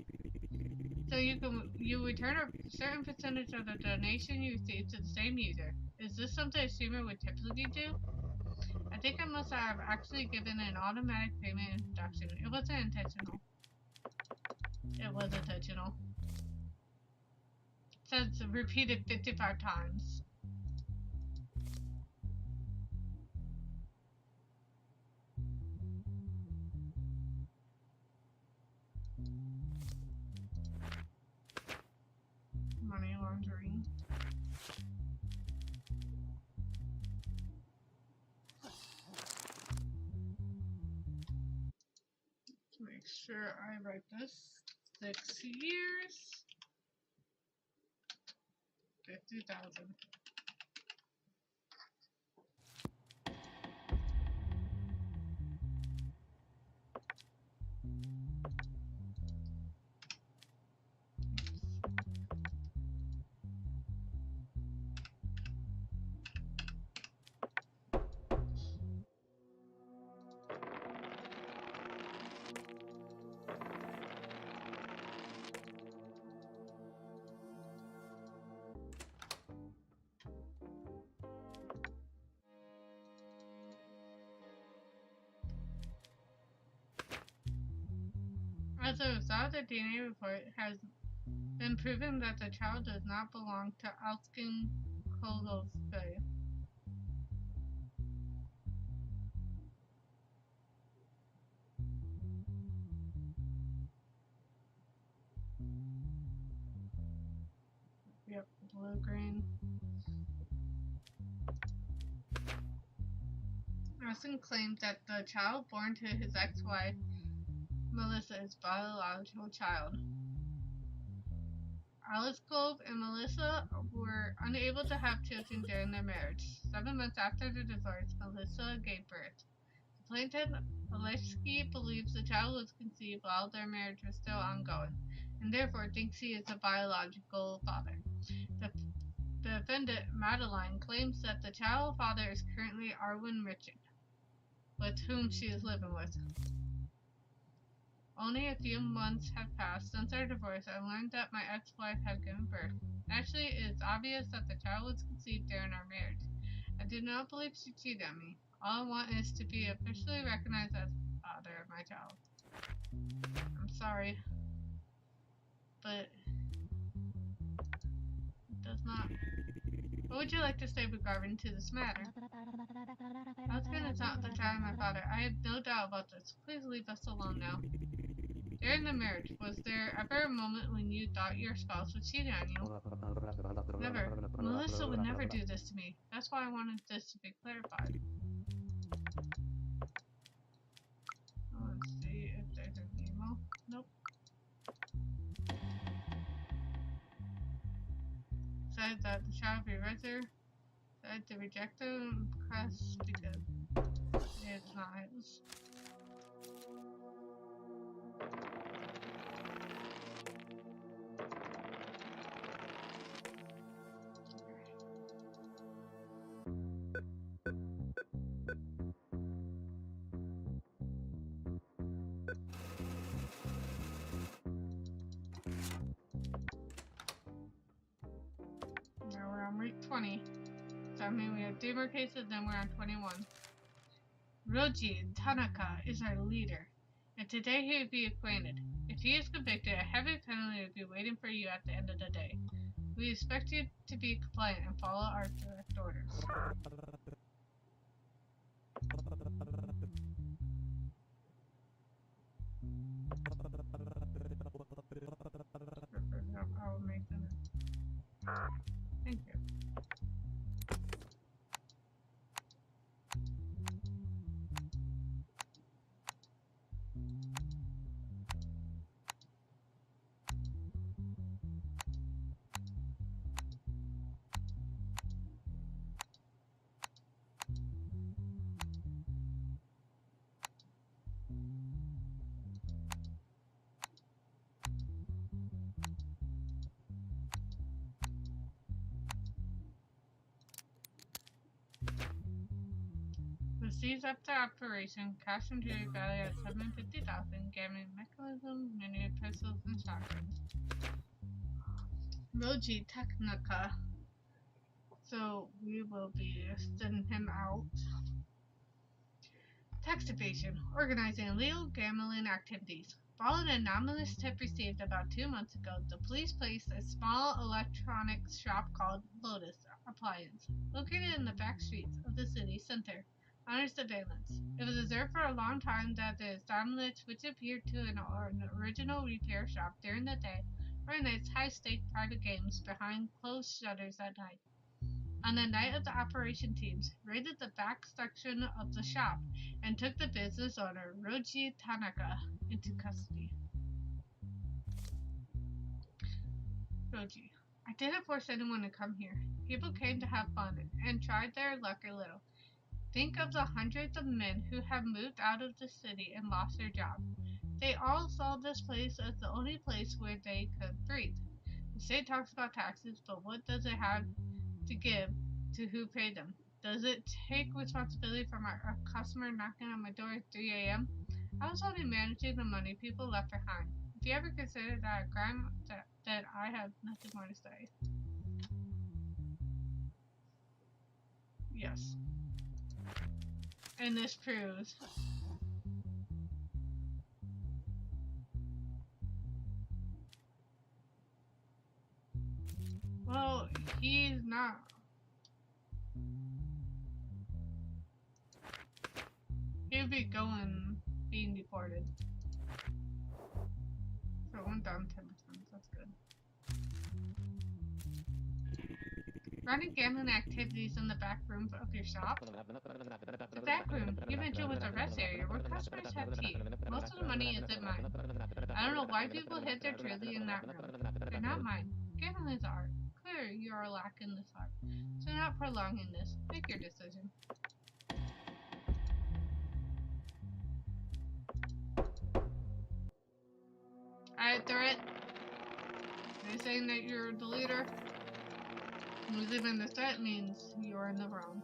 S1: So you return a certain percentage of the donation you received to the same user. Is this something a streamer would typically do? I think I must have actually given an automatic payment instruction. It wasn't intentional. It was intentional. It says repeated 55 times. Money laundering. Let's make sure I write this. 6 years. 50,000. As a result, the DNA report has been proven that the child does not belong to Alskin Kolovsky. Yep, blue-green. Austin claims that the child born to his ex-wife, Melissa, is biological child. Alice Cove and Melissa were unable to have children during their marriage. 7 months after the divorce, Melissa gave birth. The plaintiff, Alexsky, believes the child was conceived while their marriage was still ongoing, and therefore thinks he is the biological father. The defendant, Madeline, claims that the child father is currently Arwen Richard, with whom she is living with. Only a few months have passed since our divorce. I learned that my ex-wife had given birth. Actually, it is obvious that the child was conceived during our marriage. I do not believe she cheated on me. All I want is to be officially recognized as the father of my child. I'm sorry, but it does not. What would you like to say regarding to this matter? Husband is not the child of my father. I have no doubt about this. Please leave us alone now. During the marriage, was there ever a moment when you thought your spouse was cheating on you? Never. Melissa would never do this to me. That's why I wanted this to be clarified. Let's see if there's an email. Nope. Said that the child be registered. Said to reject the request because it's not his. Now we're on week 20. So I mean we have 3 more cases, then we're on 21. Roji Tanaka is our leader, and today he will be acquitted. If he is convicted, a heavy penalty will be waiting for you at the end of the day. We expect you to be compliant and follow our direct orders. I will make them. Thank you. The seized up to operation, cash and jewelry valued at $750,000, gambling mechanism, many pistols, and shotguns. Roji Technica. So we will be sending him out. Tax evasion, organizing illegal gambling activities. Following an anomalous tip received about 2 months ago, the police placed a small electronics shop called Lotus Appliance, located in the back streets of the city center, under surveillance. It was observed for a long time that the establishment, which appeared to an original repair shop during the day, organized high-stake private games behind closed shutters at night. On the night of the operation, teams raided the back section of the shop and took the business owner, Roji Tanaka, into custody. Roji, I didn't force anyone to come here. People came to have fun and tried their luck a little. Think of the hundreds of men who have moved out of the city and lost their job. They all saw this place as the only place where they could breathe. The state talks about taxes, but what does it have to give to who paid them? Does it take responsibility from a customer knocking on my door at 3 a.m.? I was only managing the money people left behind. If you ever consider that a crime, that I have nothing more to say. Yes. And this proves should be being deported. So it went down 10%. That's good. Running gambling activities in the back room of your shop? The back room, you mentioned, was a rest area where customers have tea. Most of the money isn't mine. I don't know why people hid their truly in that room. They're not mine. Gambling is art. Clearly, you are lacking this art. So not prolonging this. Make your decision. Alright, Threat. Are you saying that you're the leader? Leaving the threat means you're in the wrong.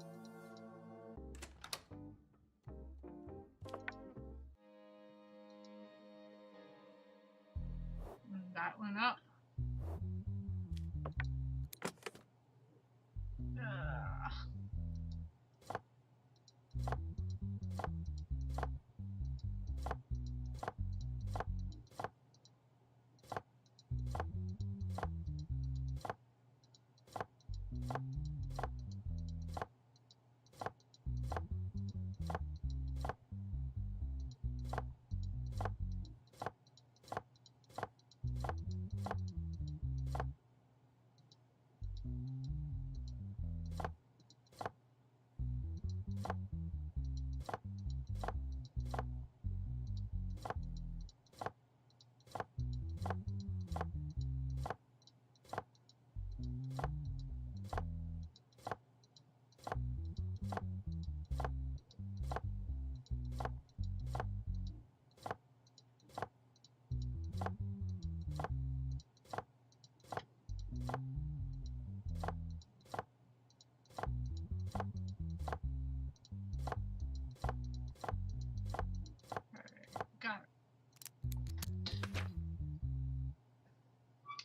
S1: That went up.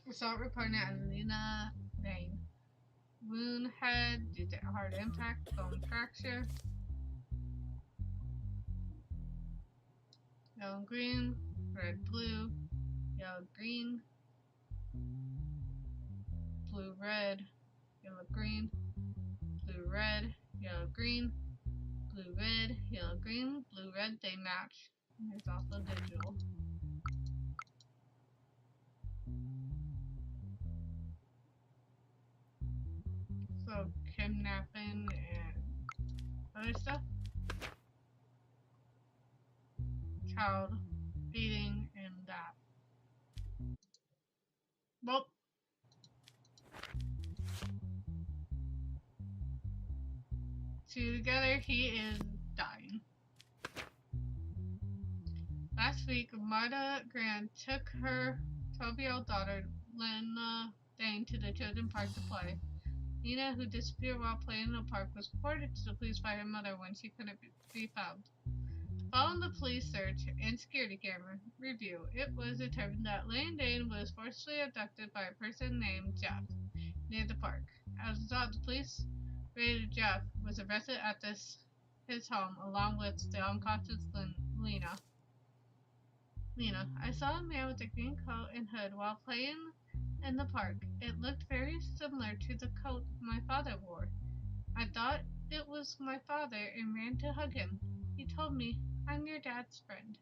S1: Assault reported on Lena Lane. Wound head due to hard impact, bone fracture. Yellow green, red blue, yellow green, blue red, yellow green, blue red, yellow green, blue red, yellow green, blue red, they match. And there's also digital. So kidnapping and other stuff. Child beating and that. Well, two together, he is dying. Last week, Marta Grant took her 12-year-old daughter, Lena Dane, to the children's park to play. Nina, who disappeared while playing in the park, was reported to the police by her mother when she couldn't be found. Following the police search and security camera review, it was determined that Lena Dane was forcibly abducted by a person named Jeff near the park. As a result, the police raided Jeff was arrested at his home along with the unconscious Lena. I saw a man with a green coat and hood while playing in the park. It looked very similar to the coat my father wore. I thought it was my father and ran to hug him. He told me, "I'm your dad's friend.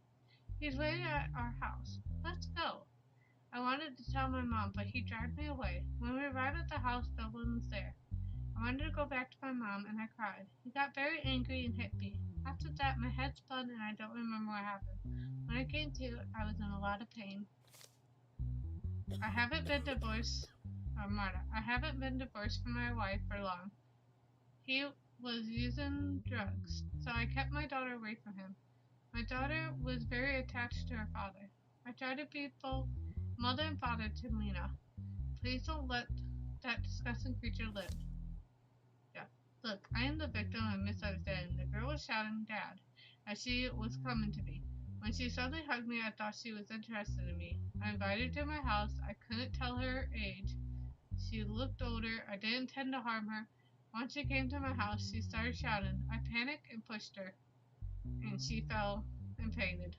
S1: He's waiting at our house. Let's go." I wanted to tell my mom, but he dragged me away. When we arrived at the house, no one was there. I wanted to go back to my mom, and I cried. He got very angry and hit me. After that, my head spun, and I don't remember what happened. When I came to, I was in a lot of pain. I haven't been divorced from my wife for long. He was using drugs, so I kept my daughter away from him. My daughter was very attached to her father. I tried to be both mother and father to Lena. Please don't let that disgusting creature live. Yeah. Look, I am the victim of misunderstanding. The girl was shouting, "Dad," as she was coming to me. When she suddenly hugged me, I thought she was interested in me. I invited her to my house. I couldn't tell her age. She looked older. I didn't intend to harm her. Once she came to my house, she started shouting. I panicked and pushed her, and she fell and fainted.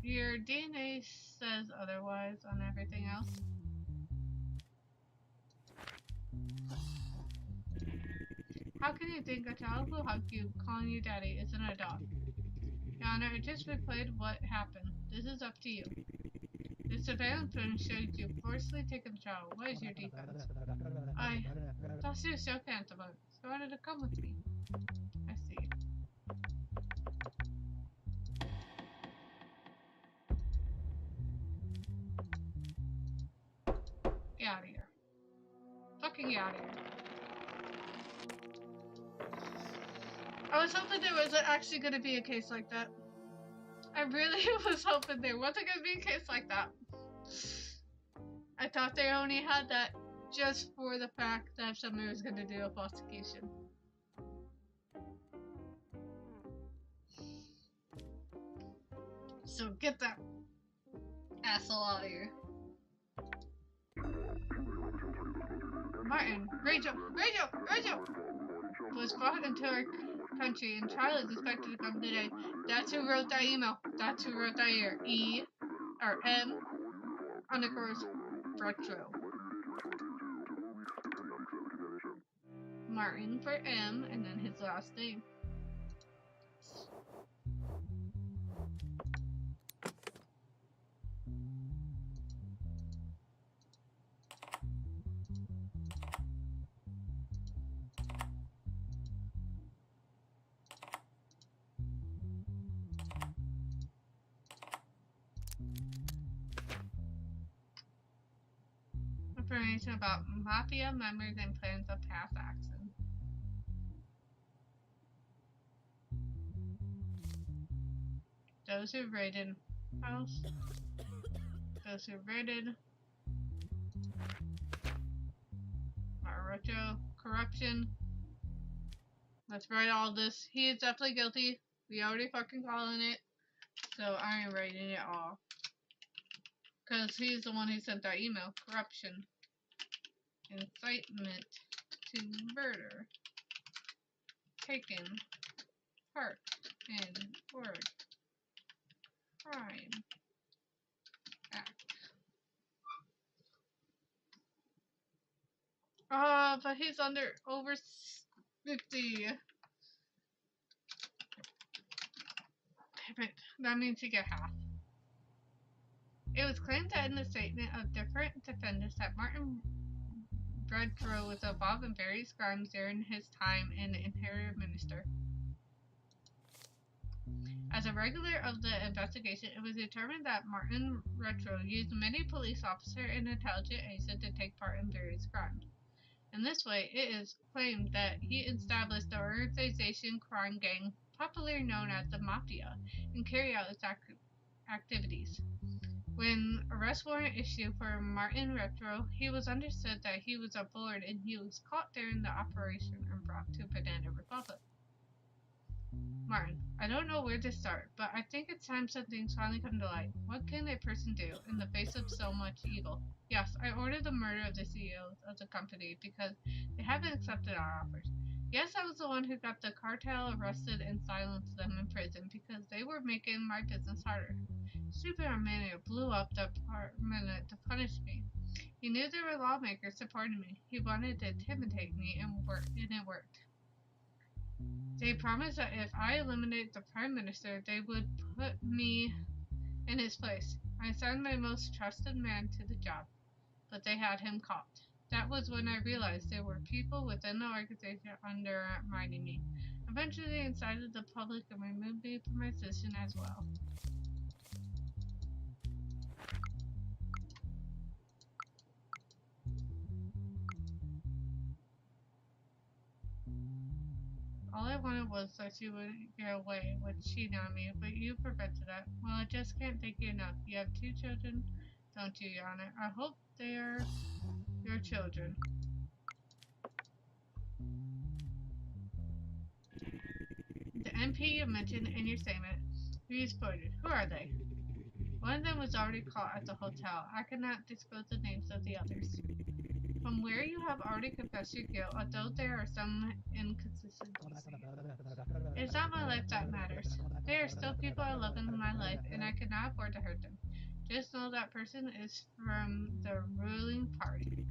S1: Your DNA says otherwise on everything else. How can you think a child who hugged you, calling you daddy, isn't a dog? Your Honor, I just replayed what happened. This is up to you. The surveillance footage shows you forcibly taking the child. What is your defense? I thought she was joking at the moment, so I wanted to come with me. I see. Get out of here. Fucking get out of here. I was hoping there wasn't actually going to be a case like that. I really was hoping there wasn't going to be a case like that. I thought they only had that just for the fact that somebody was going to do a prosecution. So get that asshole out of here. Martin, Rachel was brought into our country and trial is expected to come today. That's who wrote that email. That's who wrote that here. M _ retro. Martin for M and then his last name. Information about Mafia members and plans of past action. Those who raided house. Those who raided Retro corruption. Let's write all this. He is definitely guilty. We already fucking calling it. So I ain't writing it all. Because he's the one who sent that email. Corruption. Incitement to murder. Taken part in word. Crime. Act. But he's over 50. Damn it. That means he get half. It was claimed that in the statement of different defendants that Martin Redrow was involved in various crimes during his time in Interior Minister. As a regular of the investigation, it was determined that Martin Redrow used many police officers and intelligence agents to take part in various crimes. In this way, it is claimed that he established the organization crime gang, popularly known as the Mafia, and carried out its activities. When arrest warrant issued for Martin Redrow, he was understood that he was aboard and he was caught during the operation and brought to Banana Republic. Martin, I don't know where to start, but I think it's time some things finally come to light. What can a person do in the face of so much evil? Yes, I ordered the murder of the CEOs of the company because they haven't accepted our offers. Yes, I was the one who got the cartel arrested and silenced them in prison because they were making my business harder. Stupid Armenia blew up the department to punish me. He knew there were lawmakers supporting me. He wanted to intimidate me and it worked. They promised that if I eliminated the Prime Minister, they would put me in his place. I assigned my most trusted man to the job, but they had him caught. That was when I realized there were people within the organization undermining me. Eventually, they incited the public and removed me from my position as well. All I wanted was that you would get away with cheating on me, but you prevented that. Well, I just can't thank you enough. You have 2 children, don't you, Your Honor? I hope they are your children. The MP you mentioned in your statement, who you quoted, who are they? One of them was already caught at the hotel. I cannot disclose the names of the others. From where you have already confessed your guilt, although there are some inconsistencies. It's not my life that matters. There are still people I love in my life, and I cannot afford to hurt them. Just know that person is from the ruling party.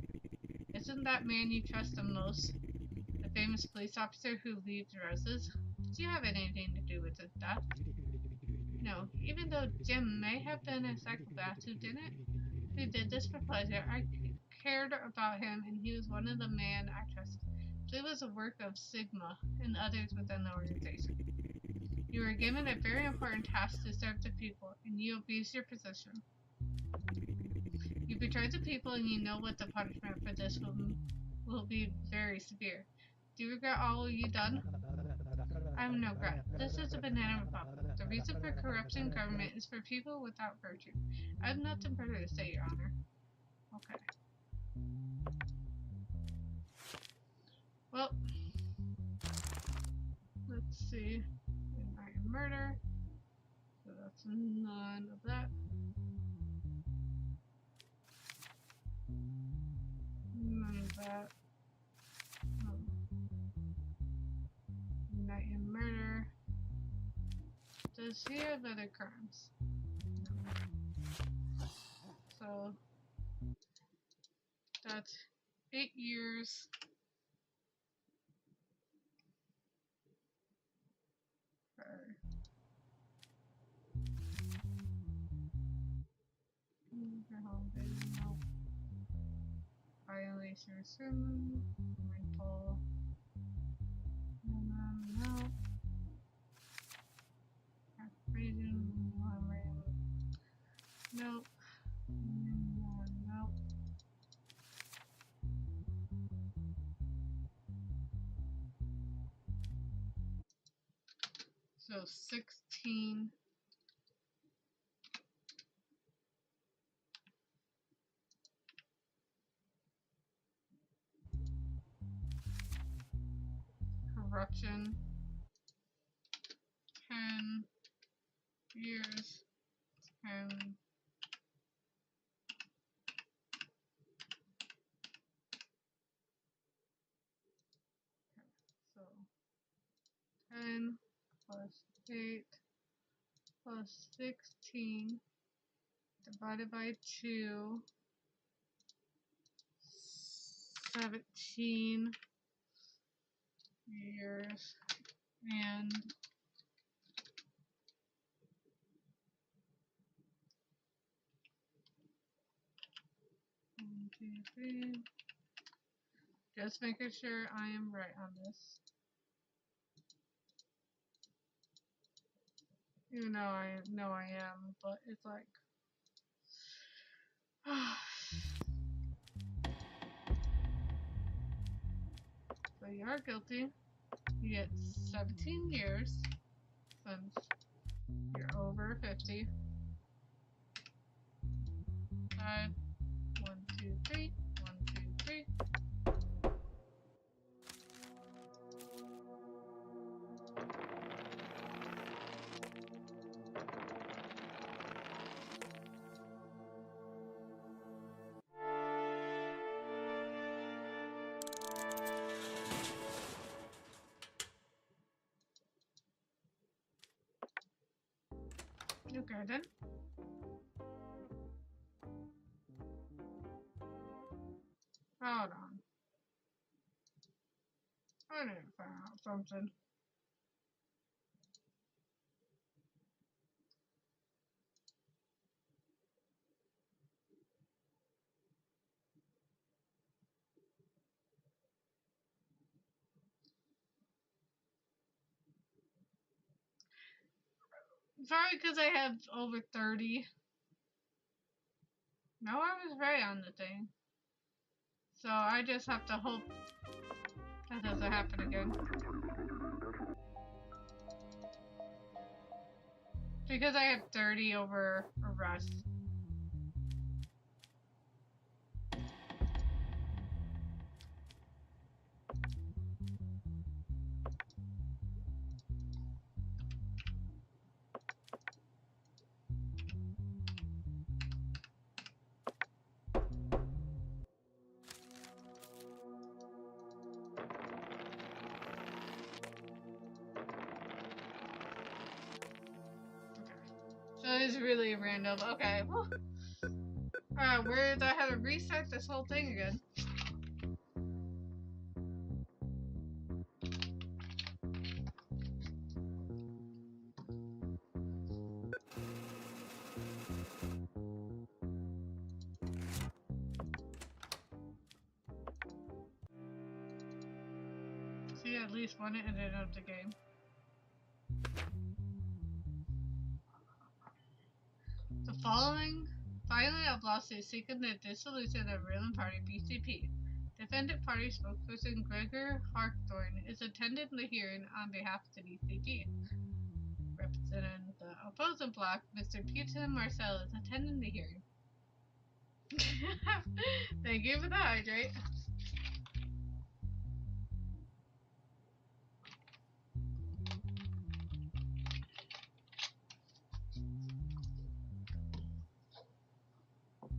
S1: Isn't that man you trust the most the famous police officer who leaves roses? Do you have anything to do with his death? No, even though Jim may have been a psychopath who did this for pleasure, I cared about him and he was one of the men I trusted. It was a work of Sigma and others within the organization. You were given a very important task to serve the people, and you abused your position. You betrayed the people, and you know what the punishment for this will be very severe. Do you regret all you've done? I have no regret. This is a banana republic. The reason for corruption in government is for people without virtue. I have nothing further to say, Your Honor. Okay. Well, let's see. Midnight and murder. So that's none of that. None of that. Midnight and murder. Does he have other crimes? No. So that's 8 years. No. Violation of sermon. Mental. No. Reason. Nope. Nope. So 16. Corruption. 10 years. 10. So 10 plus 8 plus 16 divided by 2. 17 years and 1, 2, 3. Just making sure I am right on this. Even though I know I am, but it's like so you are guilty. You get 17 years since you're over 50. 5, 1, 2, 3, 1, 2, 3. Okay then. Hold on. I need to find out something. Probably because I have over 30. No, I was right on the thing. So I just have to hope that doesn't happen again. Because I have 30 over arrest. So it's really random. Okay. Alright, weird. I had to reset this whole thing again. at least one ended of the game. The following filing of lawsuit seeking the dissolution of ruling party BCP. Defendant party spokesperson Gregor Harkthorne is attending the hearing on behalf of the BCP. Representing the opposing bloc, Mr. Peter Marcel is attending the hearing. Thank you for the hydrate.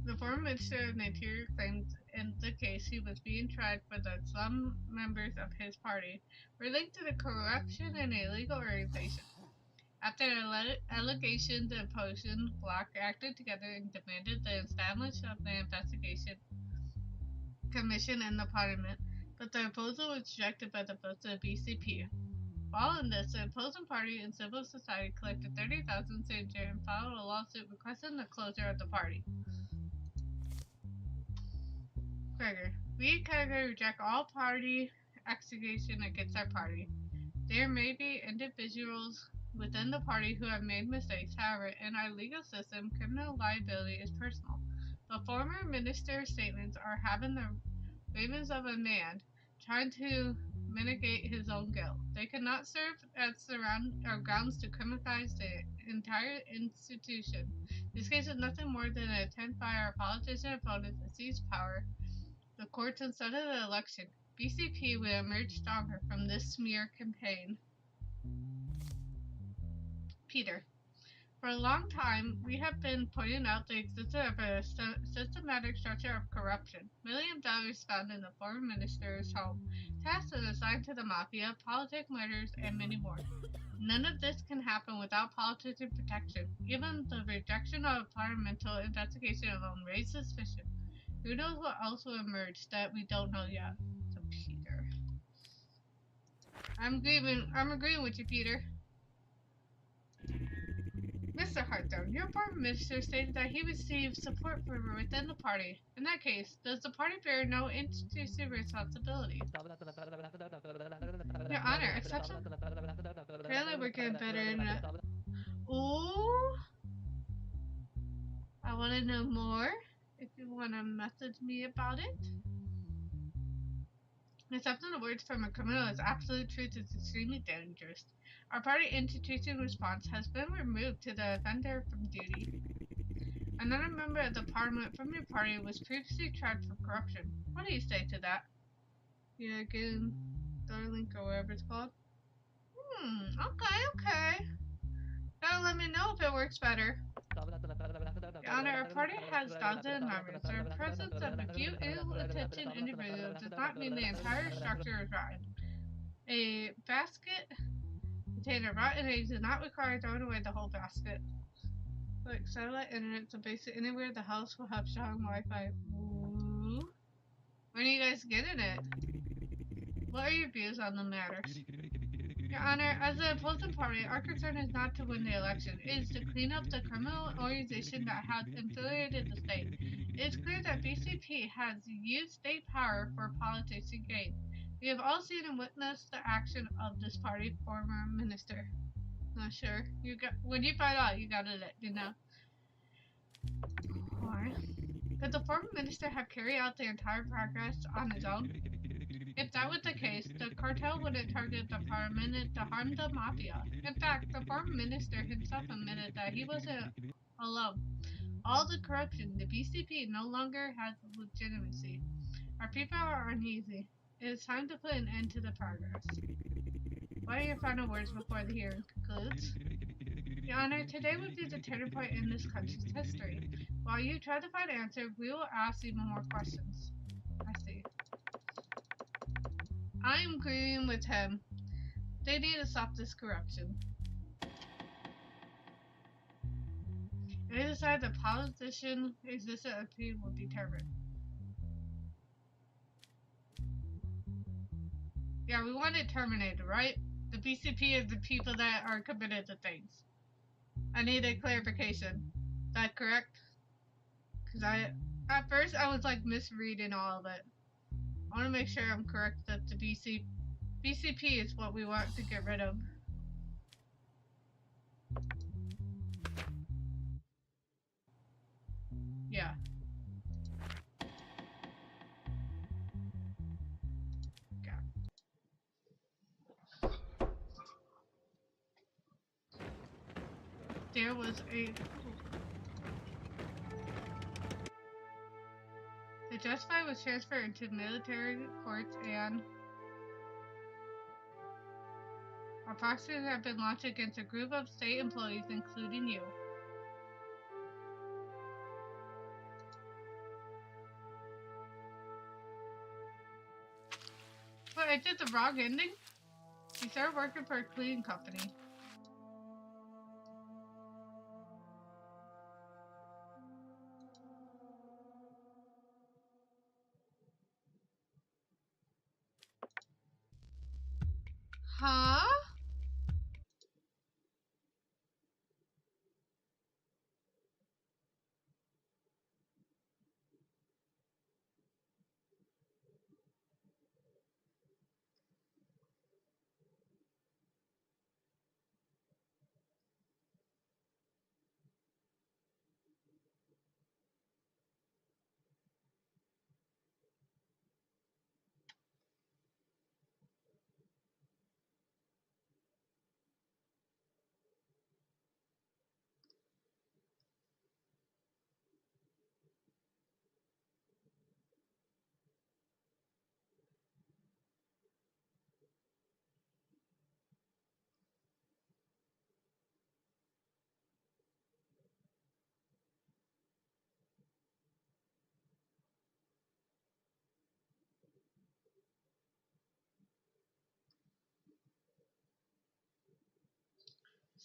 S1: The former Minister of the Interior claims in the case he was being tried for that some members of his party were linked to the corruption and illegal organization. After allegations, the opposition bloc acted together and demanded the establishment of the investigation commission in the parliament, but the proposal was rejected by the votes of the BCP. Following this, the opposing party and civil society collected 30,000 signatures and filed a lawsuit requesting the closure of the party. Gregor, we categorically reject all party accusation against our party. There may be individuals within the party who have made mistakes. However, in our legal system, criminal liability is personal. The former minister's statements are having the ravings of a man trying to mitigate his own guilt. They cannot serve as grounds to criminalize the entire institution. This case is nothing more than an attempt by our politician opponents to seize power, the courts instead of the election. BCP will emerge stronger from this smear campaign. Peter, for a long time, we have been pointing out the existence of a systematic structure of corruption. Millions of dollars found in the former minister's home, tasks assigned to the mafia, politic murders, and many more. None of this can happen without politician protection. Even the rejection of a parliamentary investigation alone raised suspicion. Who knows what else will emerge that we don't know yet? So Peter, I'm agreeing with you, Peter. Mr. Hartdown, your former minister stated that he received support from within the party. In that case, does the party bear no institutional responsibility? Your Honor, exception. Apparently we're getting better in that. Ooh. I want to know more. If you want to message me about it. Accepting the words from a criminal as absolute truth is extremely dangerous. Our party institution response has been removed to the offender from duty. Another member of the parliament from your party was previously tried for corruption. What do you say to that? Yeah, again, Starlink or whatever it's called. Okay. That'll let me know if it works better. Your Honor, our party has dozens of members. The presence of a few ill-intentioned individuals does not mean the entire structure is rotten. A basket containing rotten eggs does not require throwing away the whole basket. Like satellite internet, so basically anywhere the house will have strong Wi-Fi. Ooh. When are you guys getting it? What are your views on the matter? Your Honor, as the opposing party, our concern is not to win the election. It is to clean up the criminal organization that has infiltrated the state. It is clear that BCP has used state power for politics to gain. We have all seen and witnessed the action of this party former minister. Not sure. When you find out, you gotta let me know. Or could the former minister have carried out the entire progress on his own? If that was the case, the cartel wouldn't target the parliament to harm the mafia. In fact, the former minister himself admitted that he wasn't alone. All the corruption, the BCP no longer has legitimacy. Our people are uneasy. It is time to put an end to the progress. What are your final words before the hearing concludes? Your Honor, today would be the turning point in this country's history. While you try to find an answer, we will ask even more questions. I see. I'm agreeing with him. They need to stop this corruption. They decide the politician existence of people will determine. Yeah, we want it terminated, right? The BCP is the people that are committed to things. I need a clarification. Is that correct? Because at first I was like misreading all of it. I want to make sure I'm correct that the BCP BCP is what we want to get rid of. Yeah. There was a... The Justified was transferred into military courts and a prosecution have been launched against a group of state employees, including you. But I did the wrong ending? You started working for a cleaning company. Huh?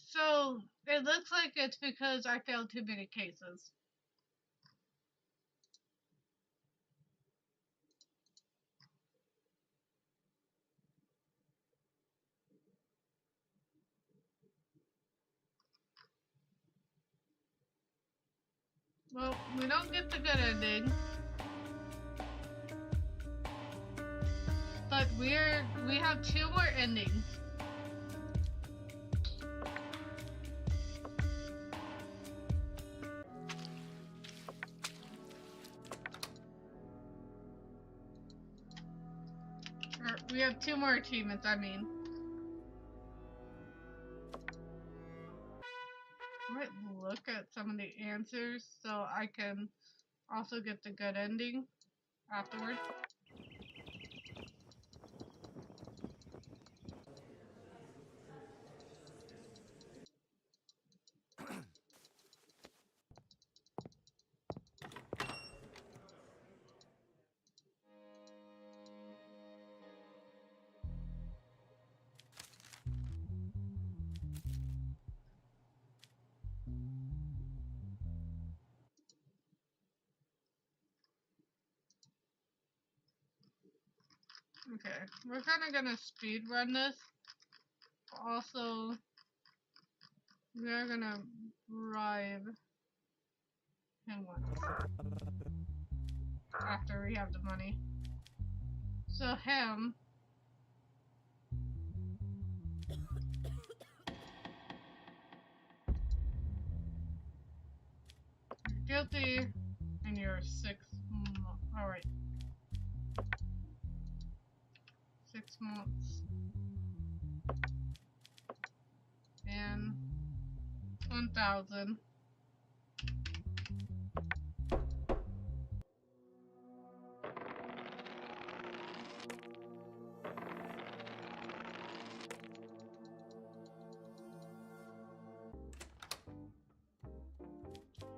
S1: So, it looks like it's because I failed too many cases. Well, we don't get the good ending. But we have 2 more endings. We have 2 more achievements, I mean. I might look at some of the answers so I can also get the good ending afterwards. Okay, we're kind of gonna speed run this. Also, we are gonna bribe him once after we have the money. So him. You're guilty, and you're 6 months. Alright. 6 months. And 1,000.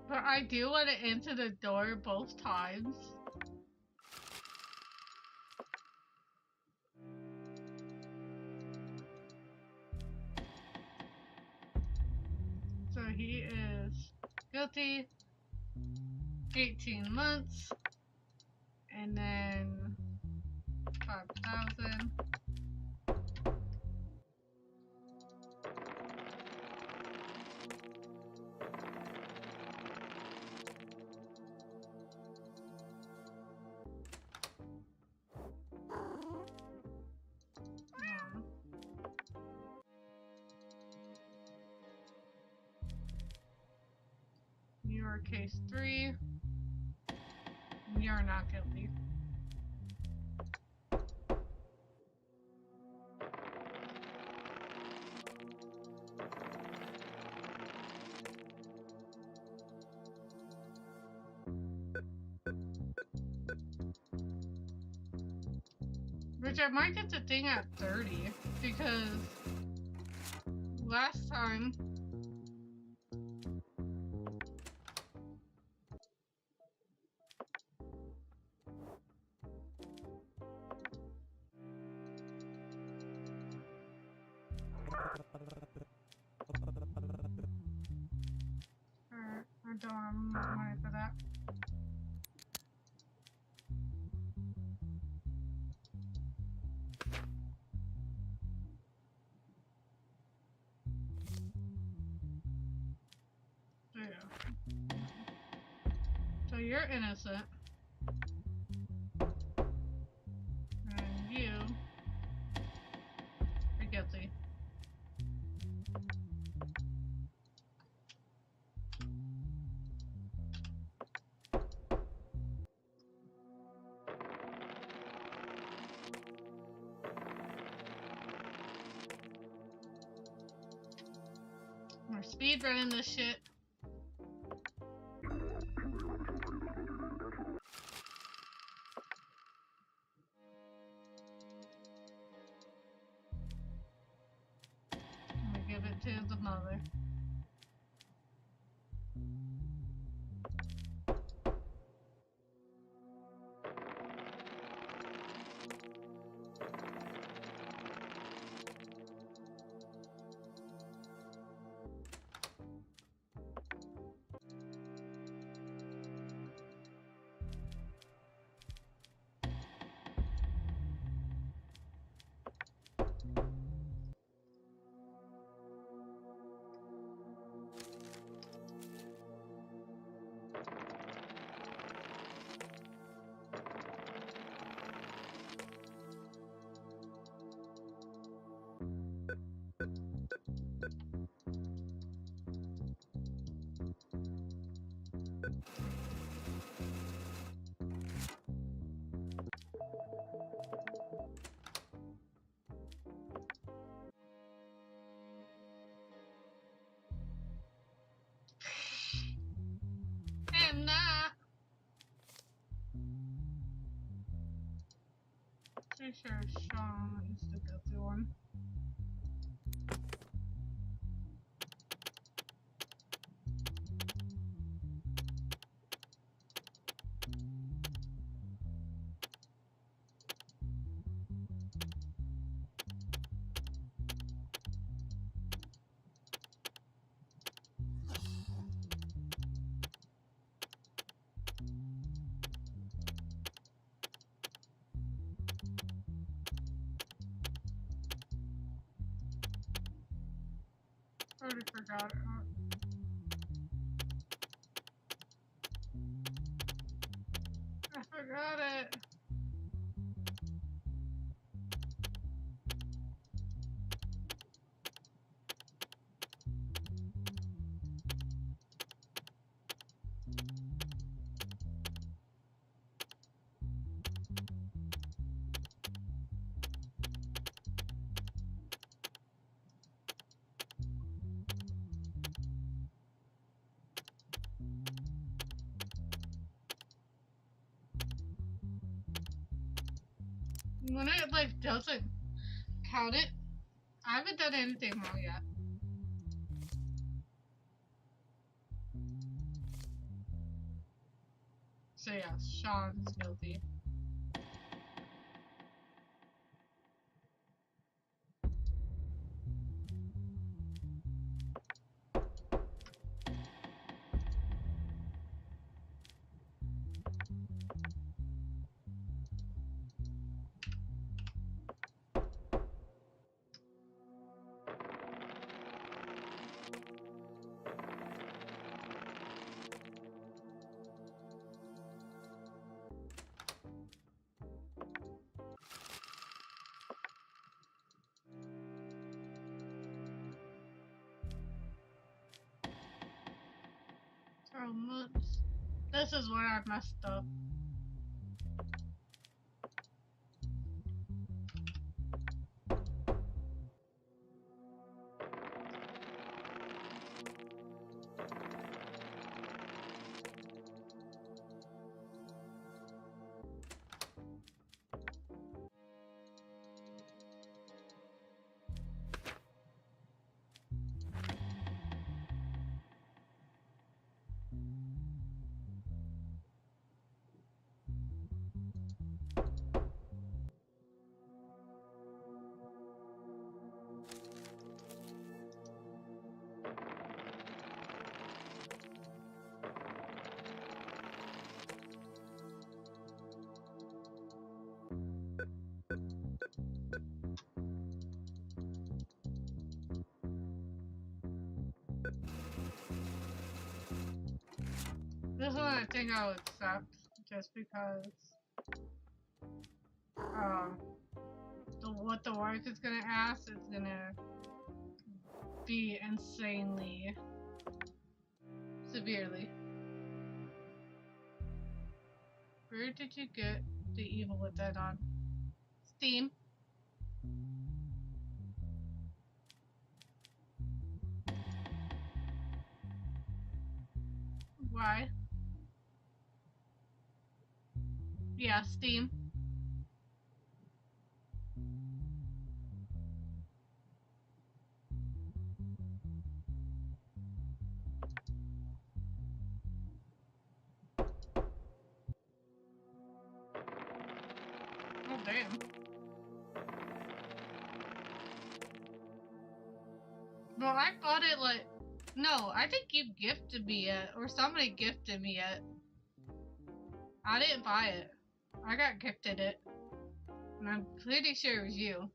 S1: But I do want to enter the door both times. So he is guilty, 18 months, and then 5,000. were case 3. You're not guilty. Which I might get the thing at 30, because last time I don't have money for that. So you're innocent. And you are guilty. We're speed running this shit. Give it to the mother. I'm not. Pretty sure Sean is the guilty one. Already forgot it. I forgot it. When it like doesn't count it, I haven't done anything wrong yet. So yeah, Sean's guilty. Oops. This is where I messed up. This one I think I'll accept just because what the wife is gonna ask is gonna be insanely severely. Where did you get the Evil Within on? Steam. Why? Yeah, Steam. Oh, damn. Well, I bought it like... No, I think you gifted me it, or somebody gifted me it. I didn't buy it. I got gifted it. And I'm pretty sure it was you.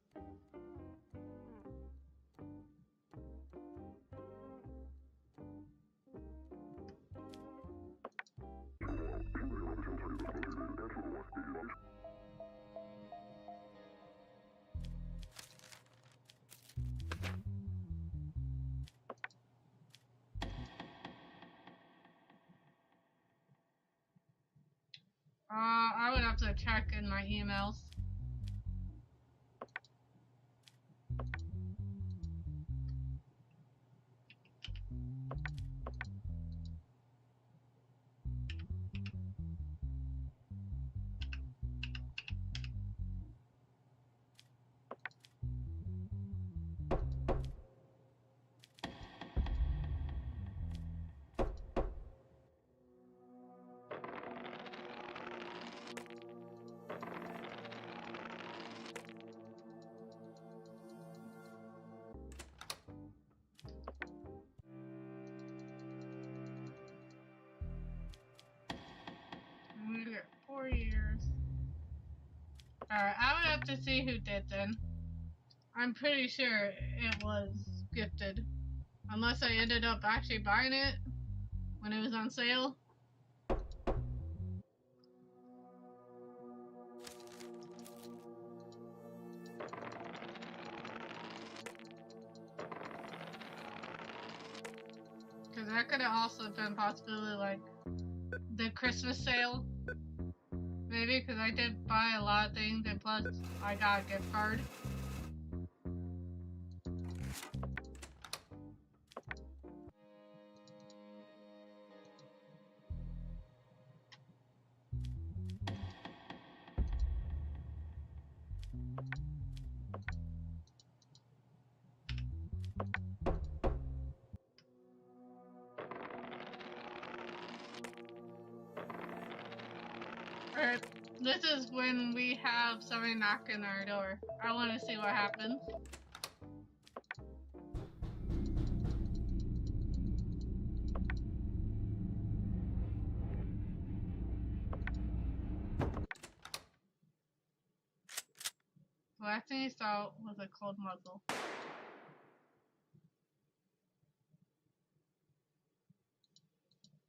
S1: I would have to check in my emails. We get 4 years. Alright, I would have to see who did then. I'm pretty sure it was gifted. Unless I ended up actually buying it when it was on sale. Because that could have also been possibly like the Christmas sale. Maybe because I did buy a lot of things and plus I got a gift card. Alright, this is when we have somebody knocking our door. I want to see what happens. The last thing he saw was a cold muzzle.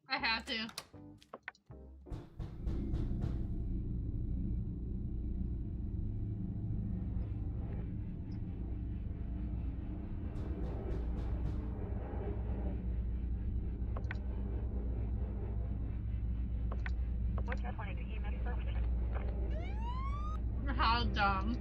S1: I had to. so dumb.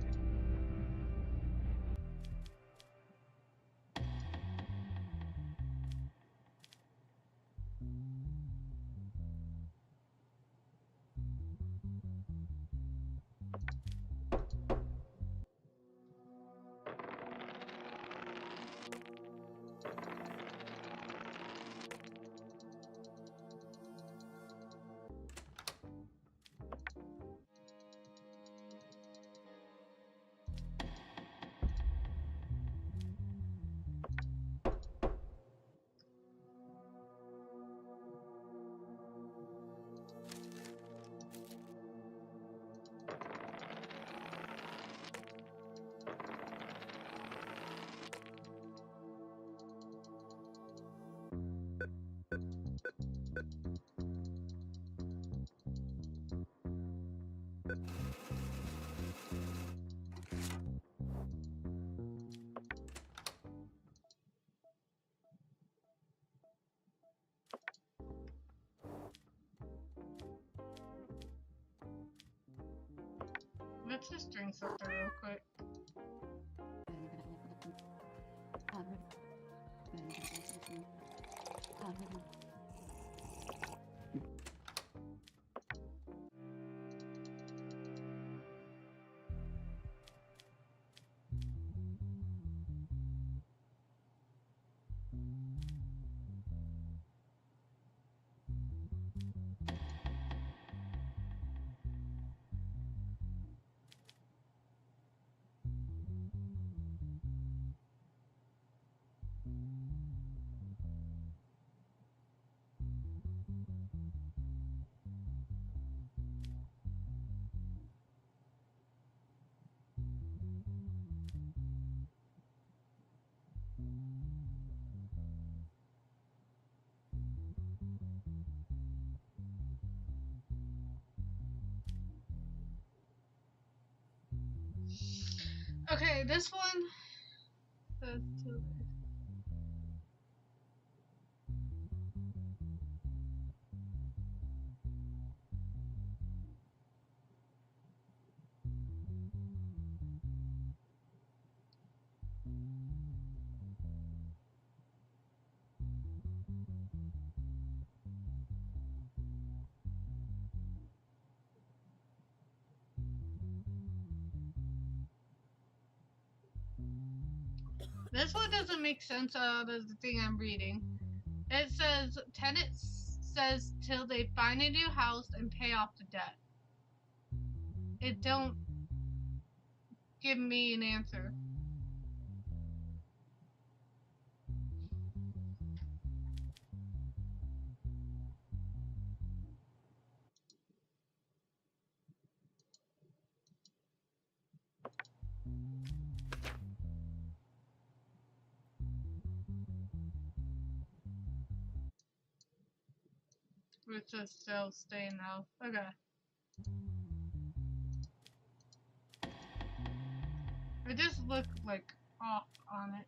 S1: Let's just drink something real quick. Okay, this one. This one doesn't make sense out of the thing I'm reading. It says, tenant says till they find a new house and pay off the debt. It don't give me an answer. It says still stay in the house. Okay. It just looked like off on it.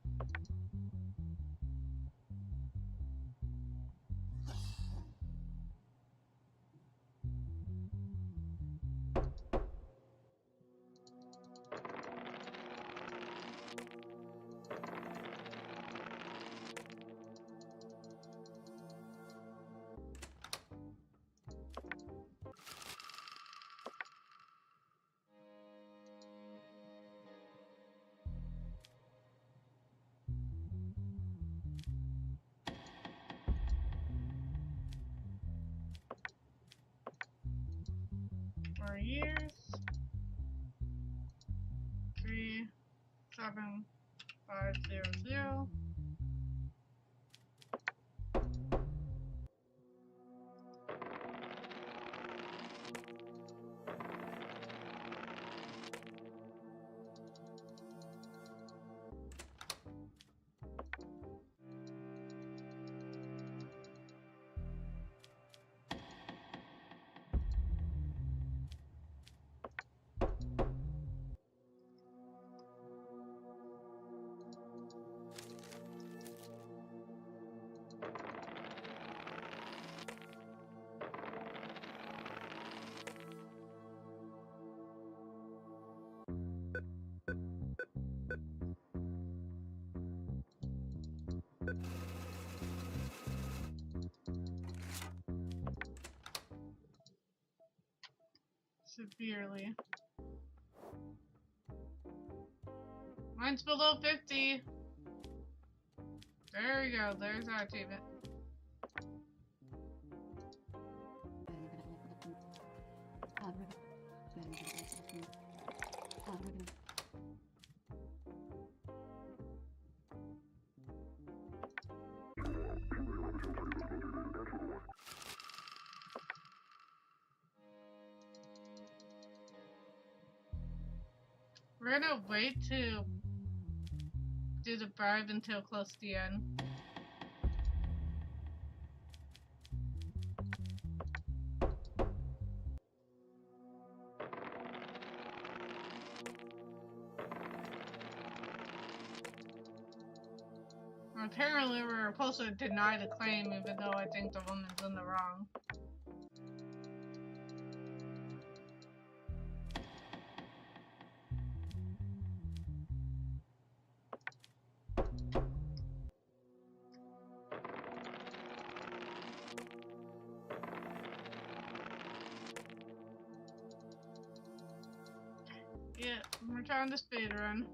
S1: For years. 37500. severely. Mine's below 50. There we go. There's our achievement. We're gonna wait to do the bribe until close to the end. Apparently we're supposed to deny the claim even though I think the woman's in the wrong. Yeah, we're trying to speed run.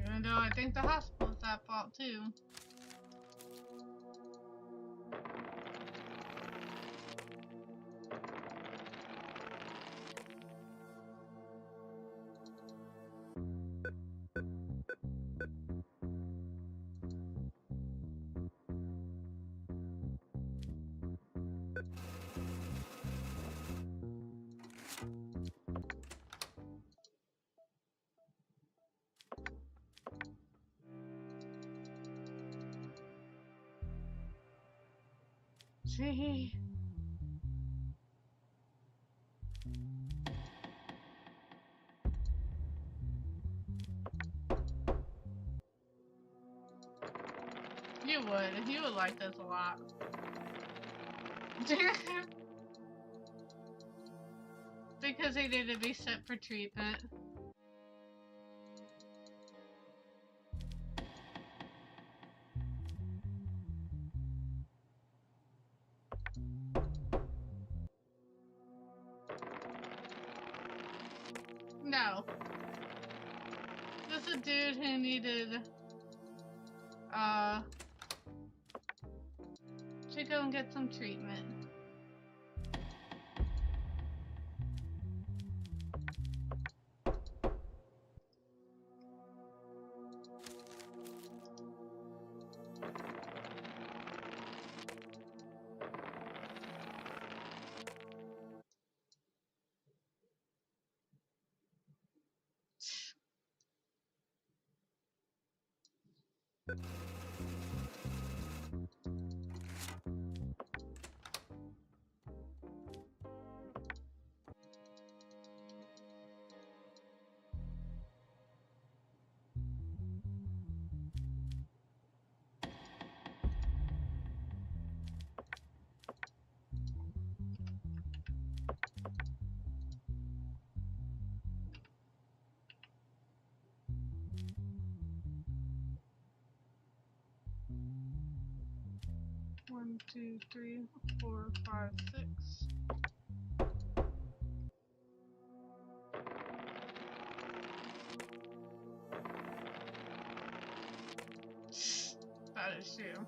S1: Even though I think the hospital's at fault too. See? You would like this a lot. Because he needed to be sent for treatment. No. This is a dude who needed, to go and get some treatment. One, two, three, 4, 5, 6. That is true.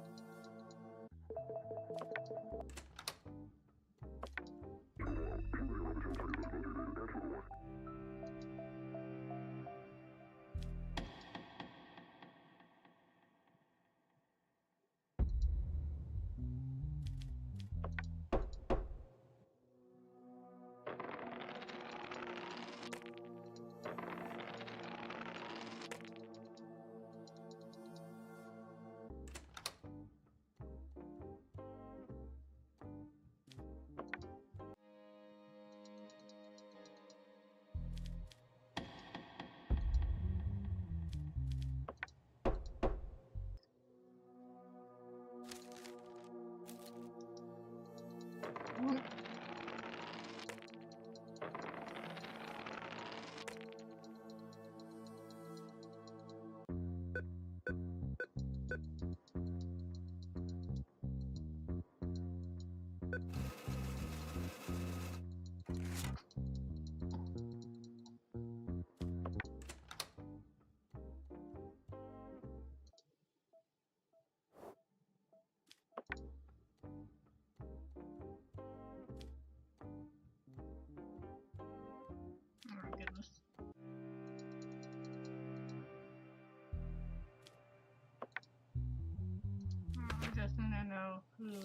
S1: Who?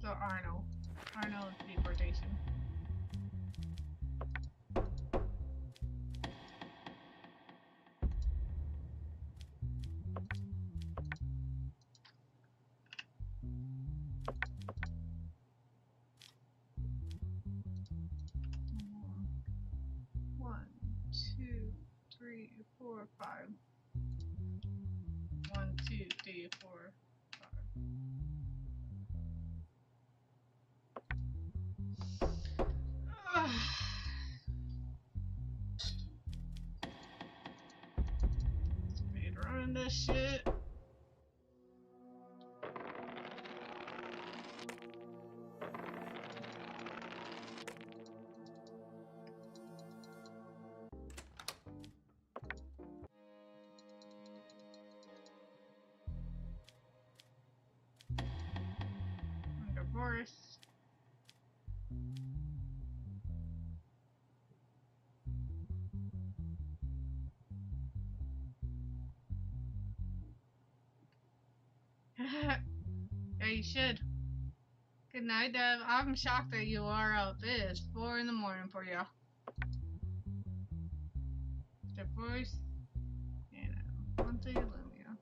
S1: So Arnold. Arnold's deportation. One, two, three, four, five. 1, 2, 3, 4, 5. Speed run this shit. Divorce. Yeah, you should. Good night, Dev. I'm shocked that you are up. It is 4 in the morning for you. Divorce. And one thing, Lumia.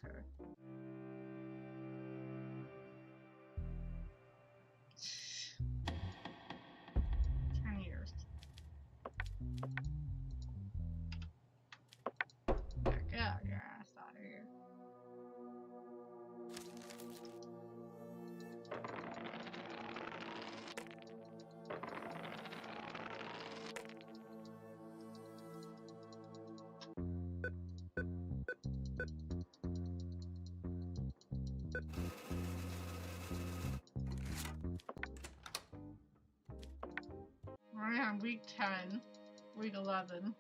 S1: Okay. Get your ass out of here. We're on week 10, week 11.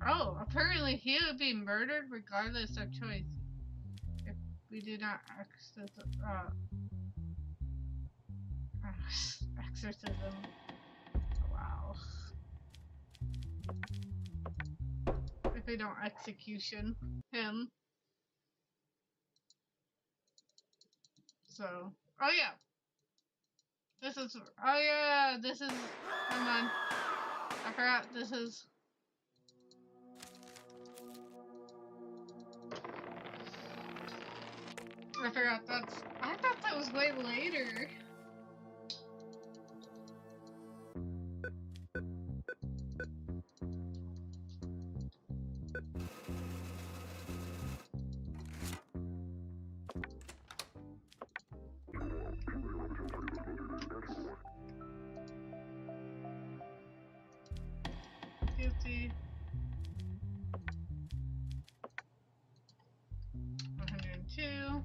S1: Oh, apparently he would be murdered regardless of choice if we do not access exorcism. Wow. If we don't execution him. So, oh yeah. This is, oh yeah, this is, come on. I forgot this is. I forgot I thought that was way later. Guilty. 102.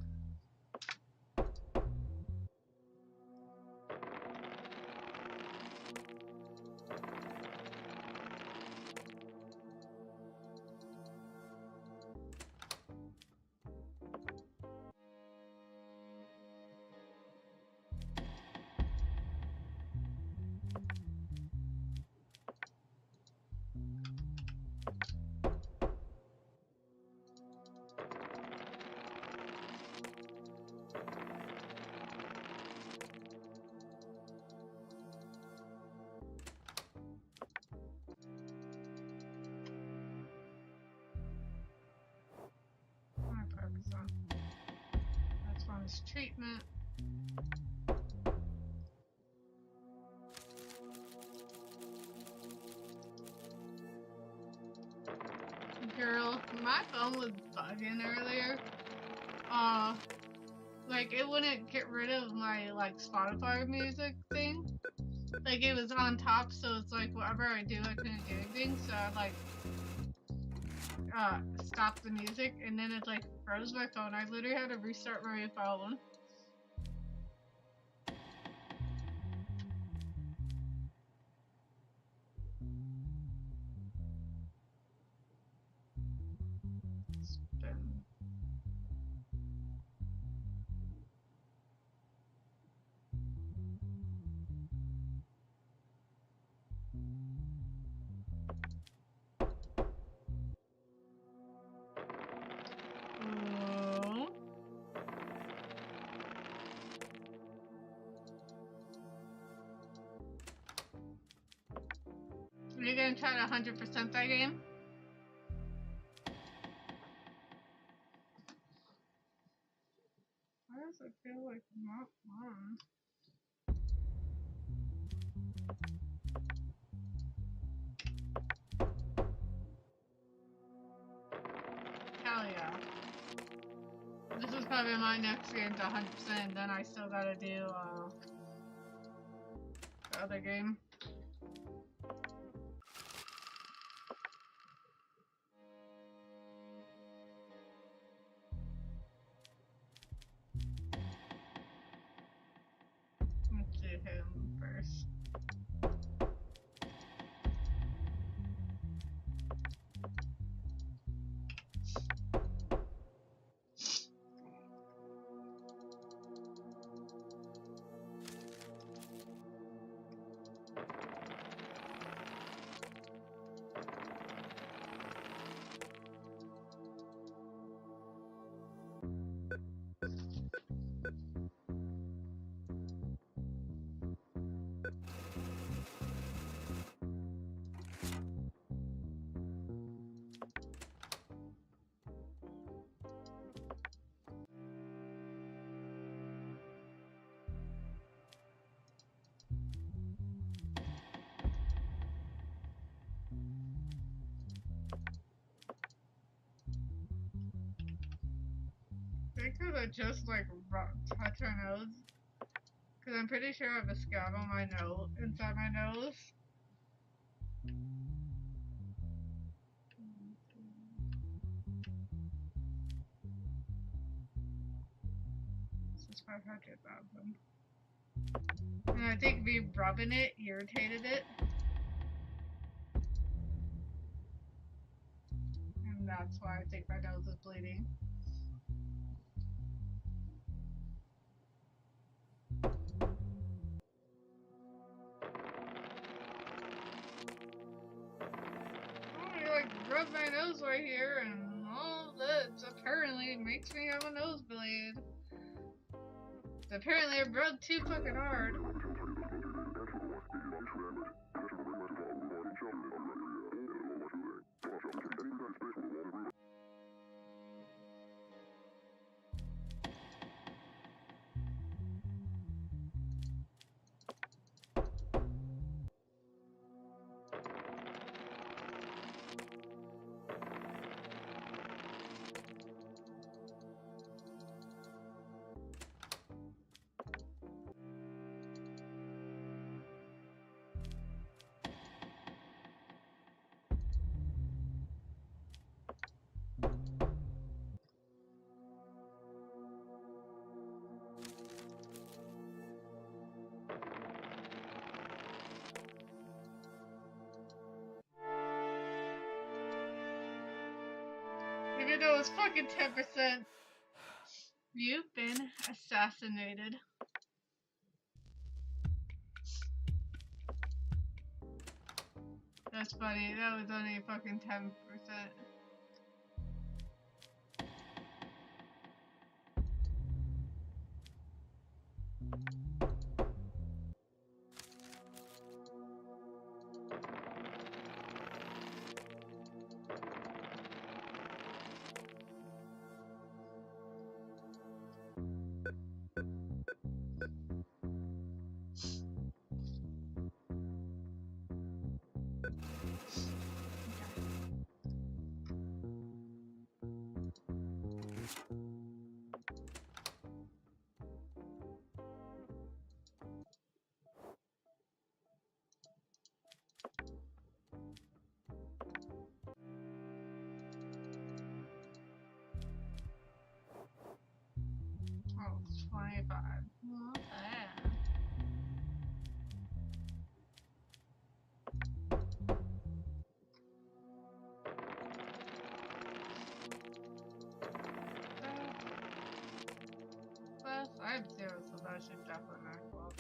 S1: That's one's treatment. my phone was bugging earlier. Like it wouldn't get rid of my like Spotify music thing. Like it was on top, so it's like whatever I do, I couldn't do anything. So I like stopped the music, and then it like froze my phone. I literally had to restart my phone. Spin. Oh. Are you gonna try to 100% that game? Why does it feel like not fun? Hell yeah. This is probably my next game to 100%, then I still gotta do the other game. Let's do him first. I think cause I just like touch my nose. Cause I'm pretty sure I have a scab on my nose, inside my nose. This is 500,000. And I think me rubbing it irritated it. And that's why I think my nose is bleeding. Like rub my nose right here and all this apparently makes me have a nosebleed. Apparently I rubbed too fucking hard. Even though it's fucking 10%. You've been assassinated. That's funny, that was only fucking 10%. Oh, 25. Not bad. Plus, I have 0, so that should definitely not go up.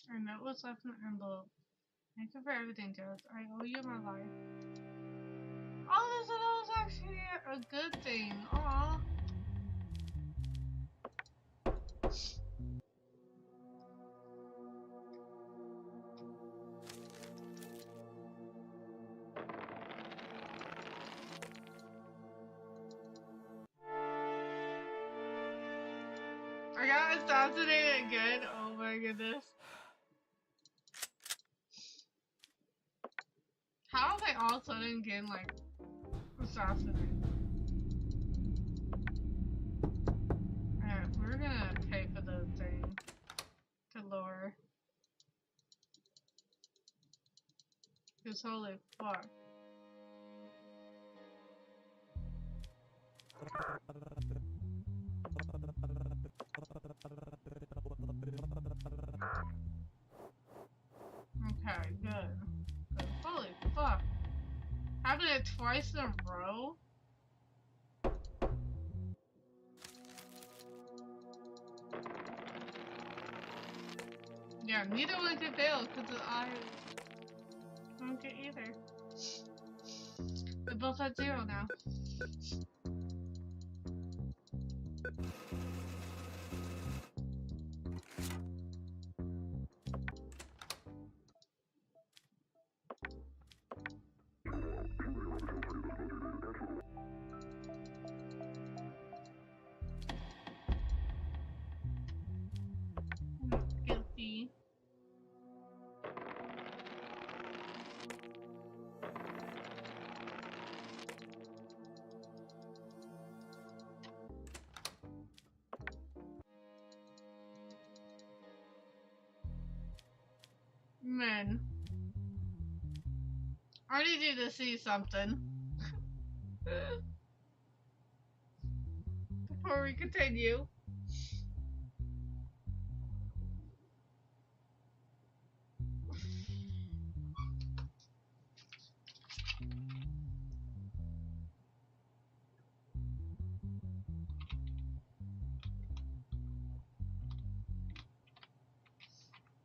S1: I know what's left in the envelope. Thank you for everything, Joe. I owe you my life. Oh, so that was actually a good thing. Aw. I got assassinated again. Oh my goodness. How am I all of a sudden getting like assassinated? Alright, we're gonna pay for the thing to lower. Cause holy fuck. Okay, good. Good. Holy fuck. Having it twice in a row? Yeah, neither one can fail because I don't get either. They're both at 0 now. Guilty. Man. I need you to see something. Before we continue.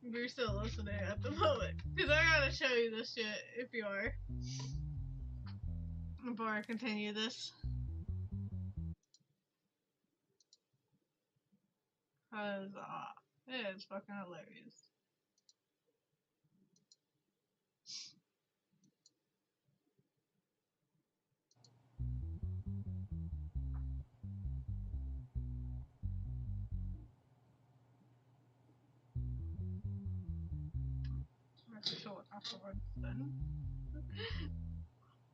S1: We're still listening at the moment. Because I gotta show you this shit if you are. Before I continue this. Because, it is fucking hilarious. I have to show it afterwards then.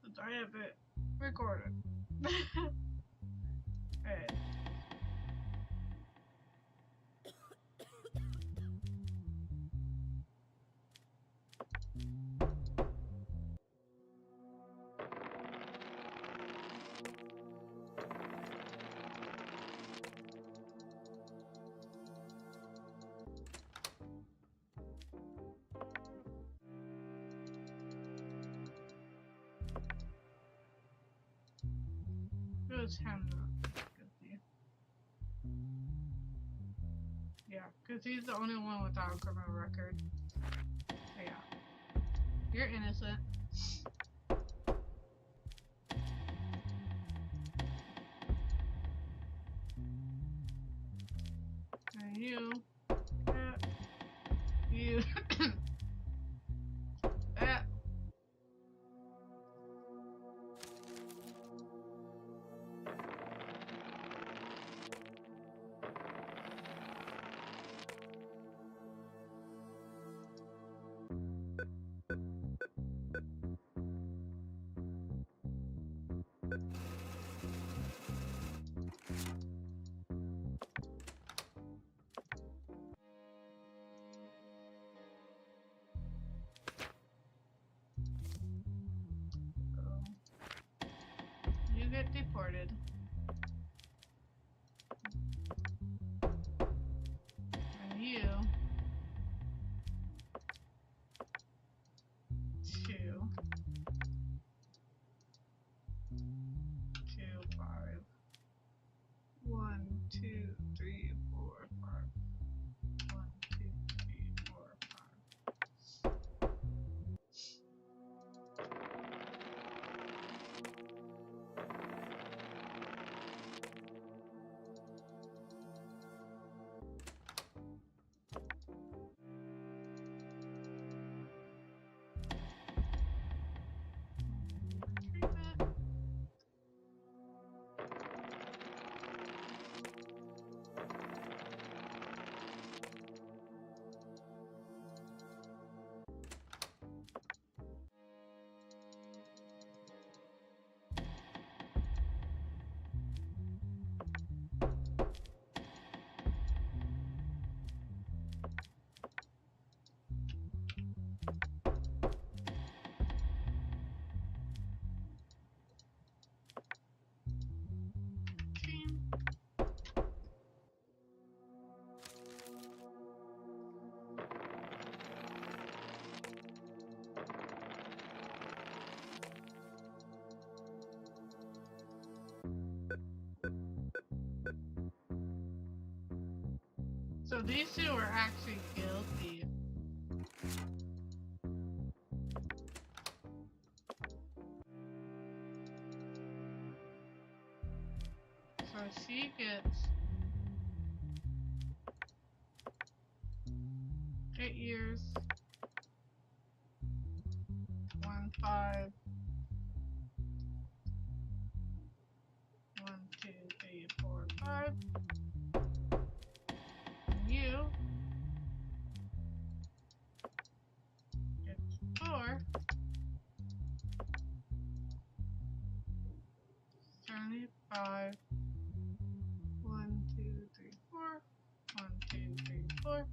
S1: Since I have it recorded. Alright. It was him though. Yeah, because he's the only one without a criminal record. You're innocent. And you. You. That. You get deported. And you to 5. 1, 2, 3, 4, 5. 1, 2, 3, 4, 5. Treatment. Team. So these two are actually guilty. So she gets 8 years, 1, 5, 1, 2, 3, 4, 5. And you get 4, 75. 1, 2, 3, 4. 1, 2, 3, 4.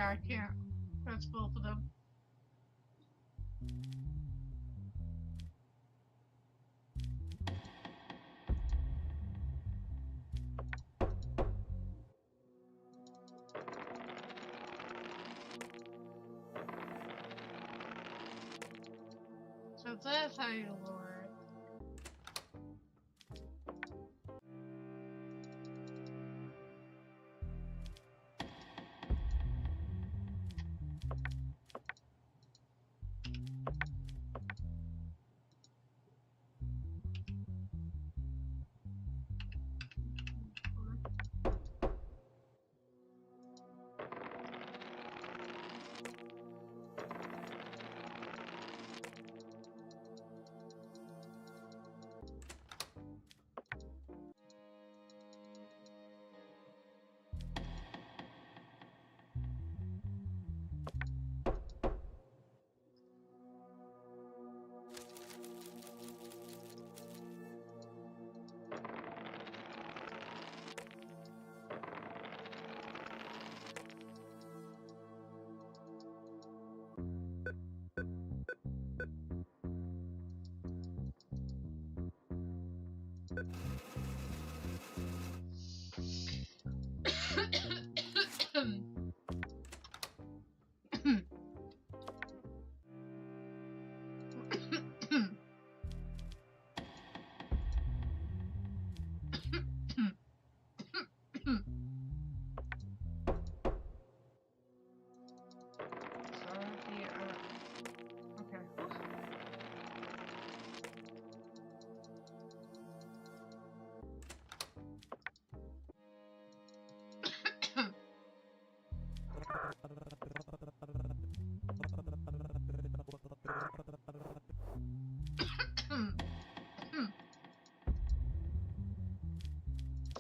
S1: Yeah, I can't. That's both of them. So that's how you lure it.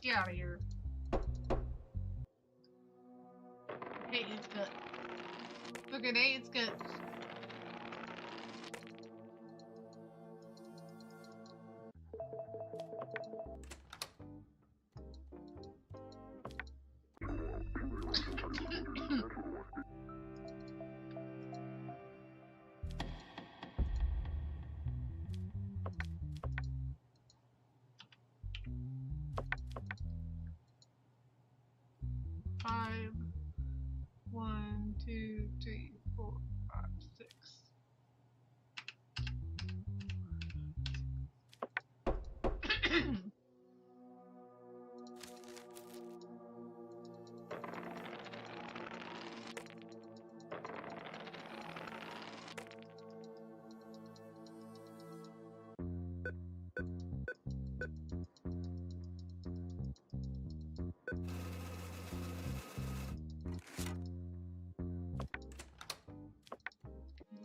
S1: Get out of here. Hate its guts. Look at its guts. Five. 1, 2, 3, 4, 5, 6.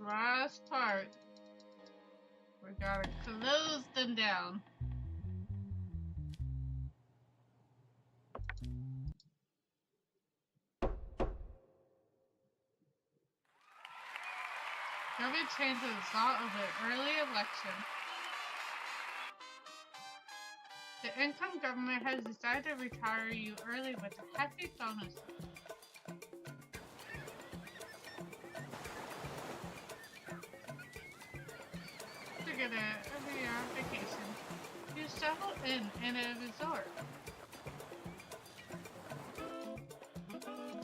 S1: Last part. We gotta close them down. Government changed the result of the early election. The income government has decided to retire you early with a hefty bonus. Look at it, every year on vacation. You settle in a resort.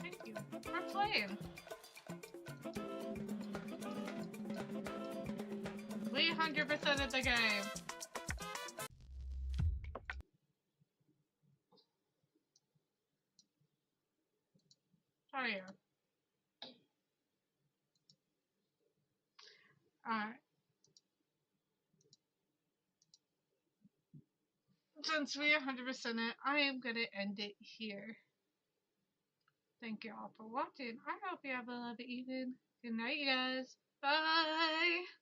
S1: Thank you for playing. We 100% of the game. Sorry. Alright. Since we 100% it, I am gonna end it here. Thank you all for watching. I hope you have a lovely evening. Good night, you guys. Bye!